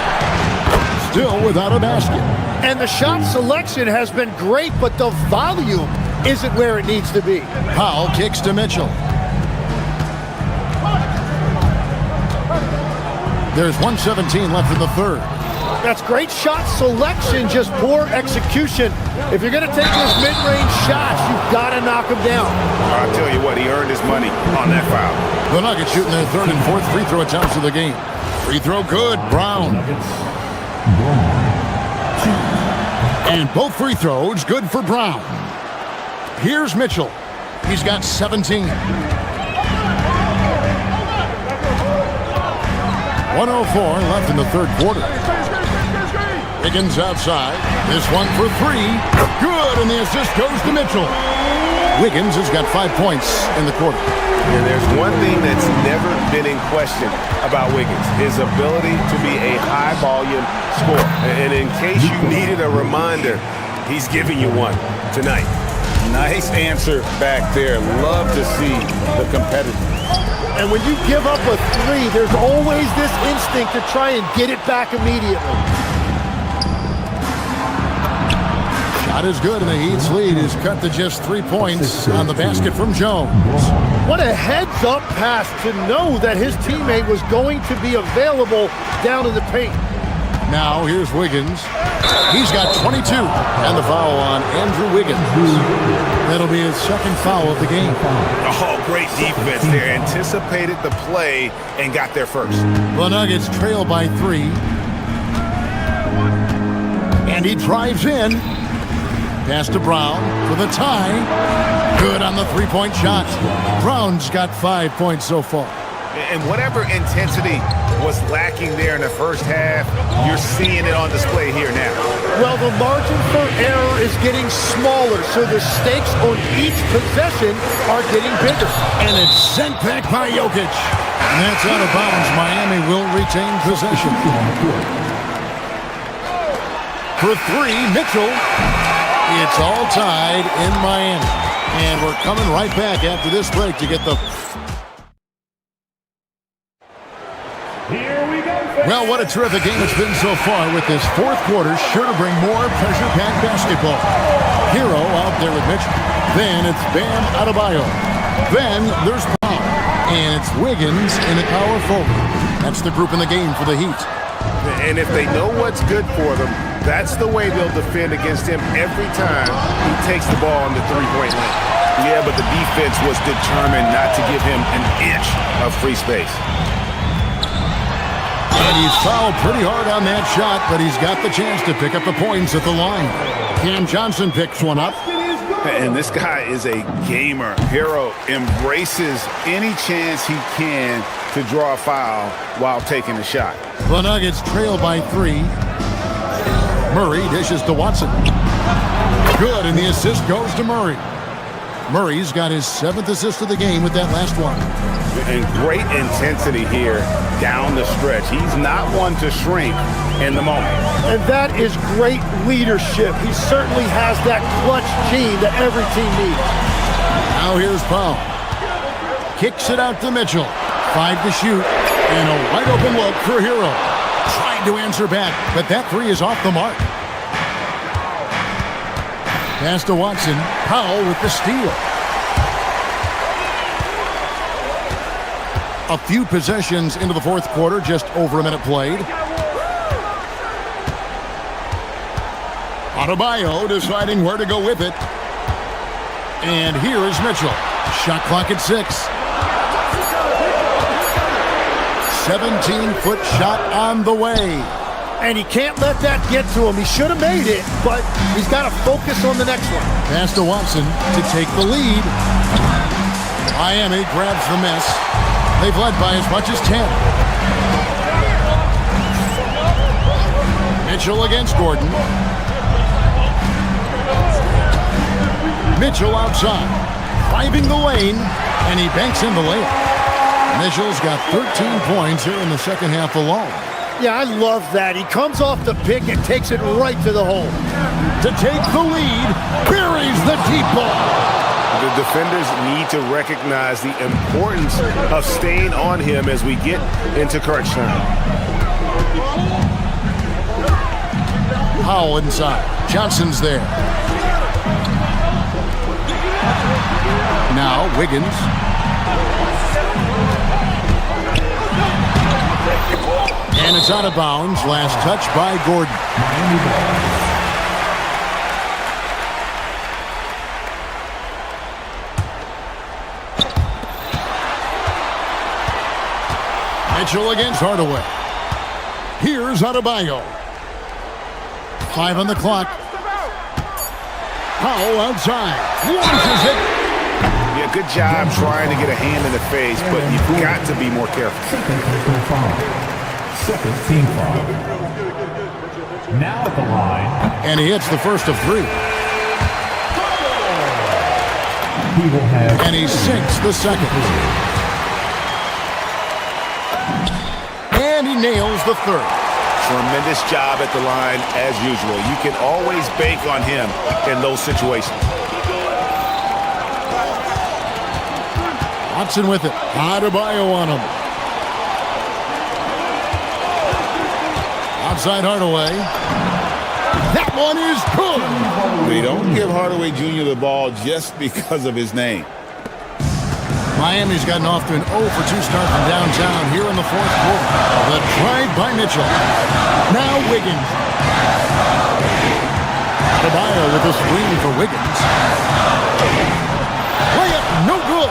Still without a basket. And the shot selection has been great, but the volume isn't where it needs to be. Powell kicks to Mitchell. There's 1:17 left in the third. That's great shot selection, just poor execution. If you're going to take those mid-range shots, you've got to knock them down. I'll tell you what, he earned his money on that foul. The Nuggets shooting their third and fourth free throw attempts of the game. Free throw good, Brown. And both free throws good for Brown. Here's Mitchell. He's got 17. 1:04 left in the third quarter. Wiggins outside. This one for three. Good, and the assist goes to Mitchell. Wiggins has got 5 points in the quarter. And there's one thing that's never been in question about Wiggins, his ability to be a high-volume scorer. And in case you needed a reminder, he's giving you one tonight. Nice answer back there. Love to see the competitiveness. And when you give up a three, there's always this instinct to try and get it back immediately. Shot is good, and the Heat's lead is cut to just 3 points on the basket from Jones. What a heads-up pass to know that his teammate was going to be available down in the paint. Now here's Wiggins. He's got 22, and the foul on Andrew Wiggins. That'll be his second foul of the game. Oh, great defense there. Anticipated the play and got there first. The Nuggets trail by 3. And he drives in. Pass to Brown for the tie. Good on the three-point shot. Brown's got 5 points so far. And whatever intensity was lacking there in the first half, you're seeing it on display here now. Well, the margin for error is getting smaller, so the stakes on each possession are getting bigger. And it's sent back by Jokic. And that's out of bounds. Miami will retain possession. For three, Mitchell. It's all tied in Miami. And we're coming right back after this break to get the... Well, what a terrific game it's been so far, with this fourth quarter sure to bring more pressure-packed basketball. Hero out there with Mitchell. Then it's Bam Adebayo. Then there's Brown. And it's Wiggins in the power forward. That's the group in the game for the Heat. And if they know what's good for them, that's the way they'll defend against him every time he takes the ball on the three-point line. Yeah, but the defense was determined not to give him an inch of free space. And he's fouled pretty hard on that shot, but he's got the chance to pick up the points at the line. Cam Johnson picks one up. And this guy is a gamer. Hero embraces any chance he can to draw a foul while taking a shot. The Nuggets trail by 3. Murray dishes to Watson. Good, and the assist goes to Murray. Murray's got his 7th assist of the game with that last one. And great intensity here down the stretch. He's not one to shrink in the moment. And that is great leadership. He certainly has that clutch gene that every team needs. Now here's Powell. Kicks it out to Mitchell. 5 to shoot. And a wide open look for Hero. Tried to answer back, but that three is off the mark. Pass to Watson. Powell with the steal. A few possessions into the fourth quarter, just over a minute played. Adebayo deciding where to go with it. And here is Mitchell. Shot clock at 6. 17-foot shot on the way. And he can't let that get to him. He should have made it, but he's got to focus on the next one. Pass to Watson to take the lead. Miami grabs the miss. They've led by as much as 10. Mitchell against Gordon. Mitchell outside, driving the lane, and he banks in the layup. Mitchell's got 13 points here in the second half alone. Yeah, I love that. He comes off the pick and takes it right to the hole. To take the lead, buries the deep ball. The defenders need to recognize the importance of staying on him as we get into crunch time. Powell inside. Johnson's there. Now Wiggins. And it's out of bounds. Last touch by Gordon. Mitchell against Hardaway. Here's Adebayo. 5 on the clock. Powell outside. Launches it. Yeah, good job trying to get a hand in the face, but you've got to be more careful. Second team foul. Now at the line. And he hits the first of 3. He will have. And he sinks the second. And he nails the third. Tremendous job at the line as usual. You can always bank on him in those situations. Watson with it. Adebayo on him. Outside Hardaway. That one is good. They don't give Hardaway Jr. the ball just because of his name. Miami's gotten off to an 0 for 2 start from downtown here in the fourth quarter. The drive by Mitchell. Now Wiggins. Adebayo with a screen for Wiggins. Layup, no good.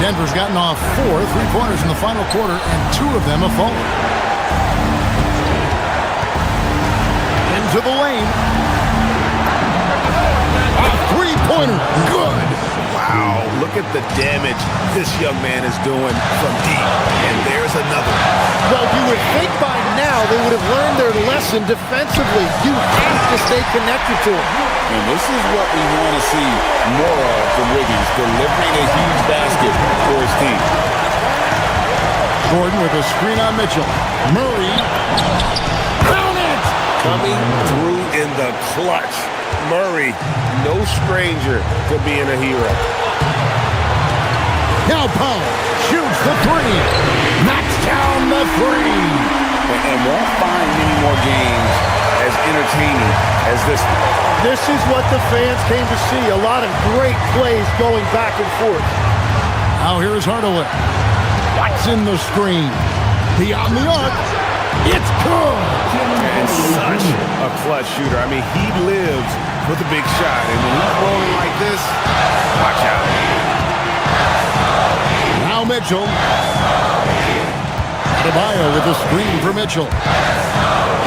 Denver's gotten off 4 3-pointers in the final quarter, and 2 of them have fallen. Into the lane. A 3-pointer, good. Wow, look at the damage this young man is doing from deep. And there's another. Well, you would think by now they would have learned their lesson defensively. You have to stay connected to him. And this is what we want to see more of from Wiggins, delivering a huge basket for his team. Gordon with a screen on Mitchell. Murray. Down it! Coming through in the clutch. Murray, no stranger to being a hero. Now Powell shoots the 3. Knocks down the 3. And won't find many more games as entertaining as this one. This is what the fans came to see. A lot of great plays going back and forth. Now here's Hardaway. Watson the screen. Beyond the arc. It's good. And such a clutch shooter. I mean, he lives with a big shot. And when he's rolling like this, watch out. Now Mitchell. Adebayo with a screen for Mitchell.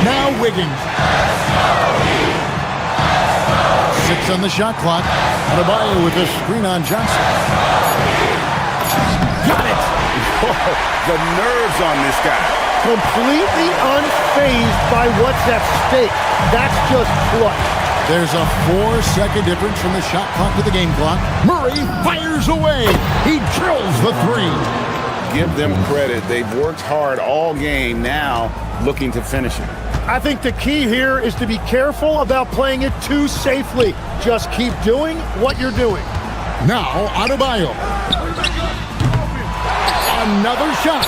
Now Wiggins. 6 on the shot clock. Adebayo with a screen on Johnson. Got it. Oh, the nerves on this guy. Completely unfazed by what's at stake. That's just clutch. There's a 4-second difference from the shot clock to the game clock. Murray fires away. He drills the three. Give them credit. They've worked hard all game, now looking to finish it. I think the key here is to be careful about playing it too safely. Just keep doing what you're doing. Now, Adebayo. Another shot.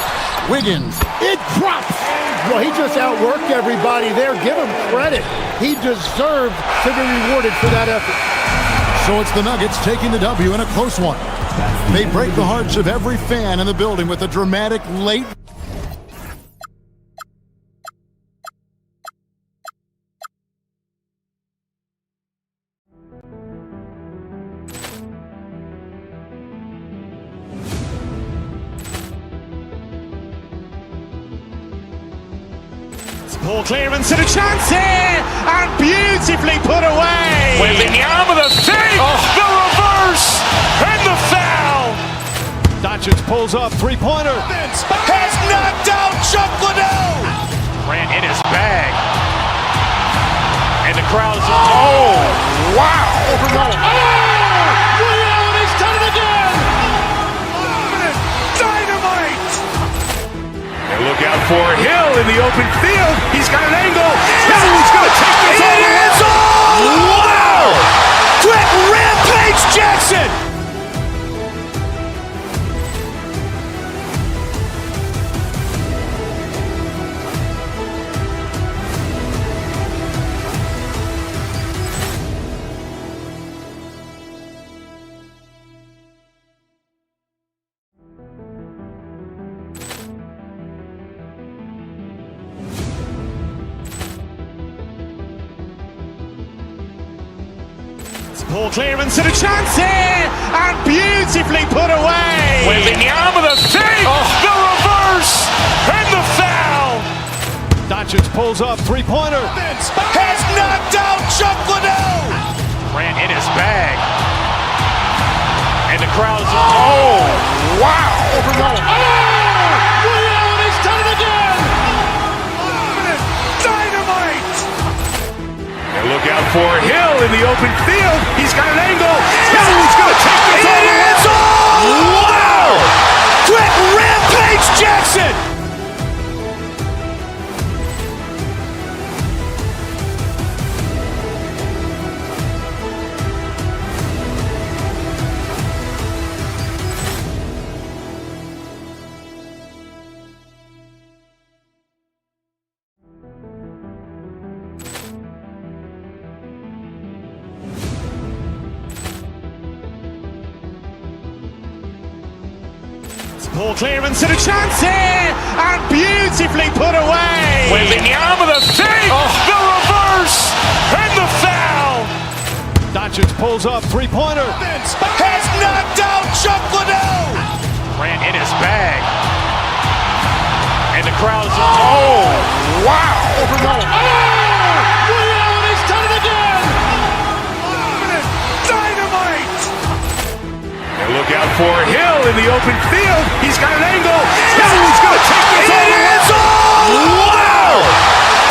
Wiggins. It drops. Well, he just outworked everybody there. Give him credit. He deserved to be rewarded for that effort. So it's the Nuggets taking the W in a close one. They break the hearts of every fan in the building with a dramatic late. Ball clearance and a chance here, and beautifully put away. Wembanyama the fake, the reverse, and the foul. Doncic pulls up, three-pointer. Has knocked out Chuck Liddell. Grant in his bag. And the crowd is, oh, wow. Ray Allen has done it again. Dynamite. And look out for Hill in the open field. He's got an angle. He's going to take this all the way. Wow. Quick rampage Jackson. Ball clearance and a chance here, and beautifully put away. Wembanyama the fake, the reverse, and the foul. Doncic pulls up, three-pointer. Has knocked out Chuck Liddell. Grant in his bag. And the crowd is, oh, wow. Ray Allen has done it again. Dynamite. And look out for Hill in the open field. He's got an angle. He's going to take this all the way. Wow. Quick rampage Jackson. Ball clearance and a chance here, and beautifully put away. Wembanyama the fake, the reverse, and the foul. Doncic pulls up, three-pointer. Has knocked out Chuck Liddell. Grant in his bag. And the crowd is, oh, wow. Ray Allen has done it again. Dynamite. And look out for Hill in the open field. He's got an angle. He's going to take this all the way. Wow.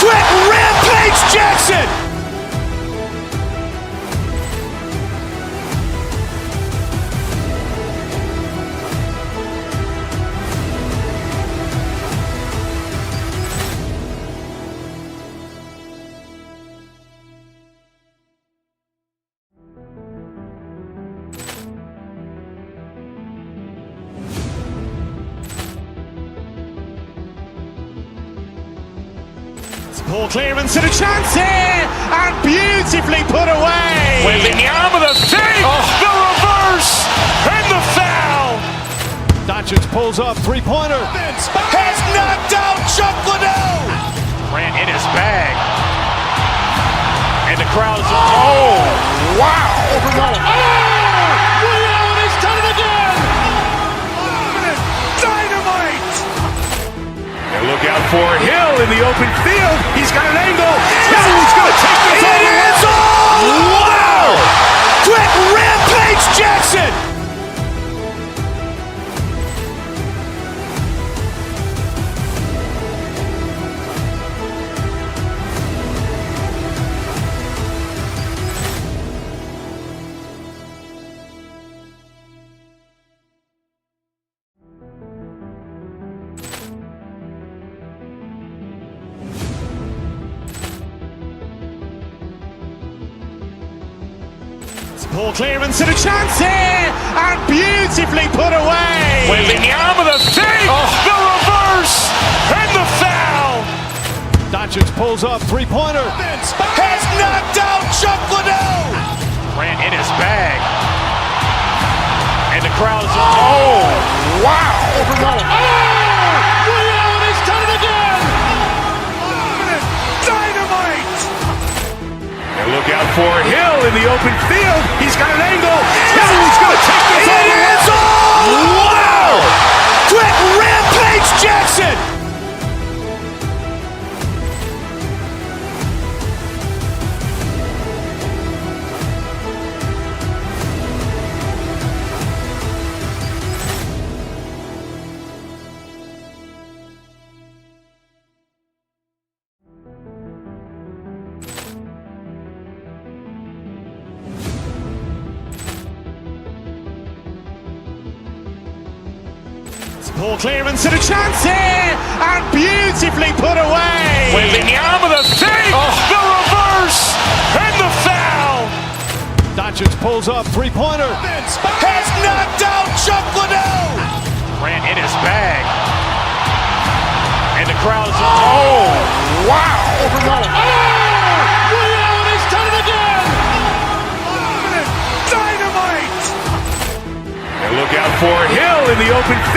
Quick rampage Jackson. Ball clearance and a chance here, and beautifully put away. Wembanyama the fake, the reverse, and the foul. Doncic pulls up, three-pointer. Has knocked out Chuck Liddell. Grant in his bag. And the crowd is, oh, wow. Ray Allen has done it again. Dynamite. And look out for Hill in the open field. He's got an angle. He's going to take this all the way. Wow. Quick rampage Jackson. Ball clearance and a chance here, and beautifully put away. Wembanyama the fake, the reverse, and the foul. Doncic pulls up, three-pointer. Has knocked out Chuck Liddell. Grant in his bag. And the crowd is... Oh, wow. He's done it again. Dynamite. And look out for Hill in the open field. He's got an angle. He's going to take this all the way. Wow. Quick Rampage Jackson. Ball clearance and a chance here, and beautifully put away. Wembanyama the fake, the reverse, and the foul. Doncic pulls up, three-pointer. Has knocked out Chuck Liddell. Grant in his bag. And the crowd is... Oh, wow. He's done it again. Dynamite. And look out for Hill in the open field.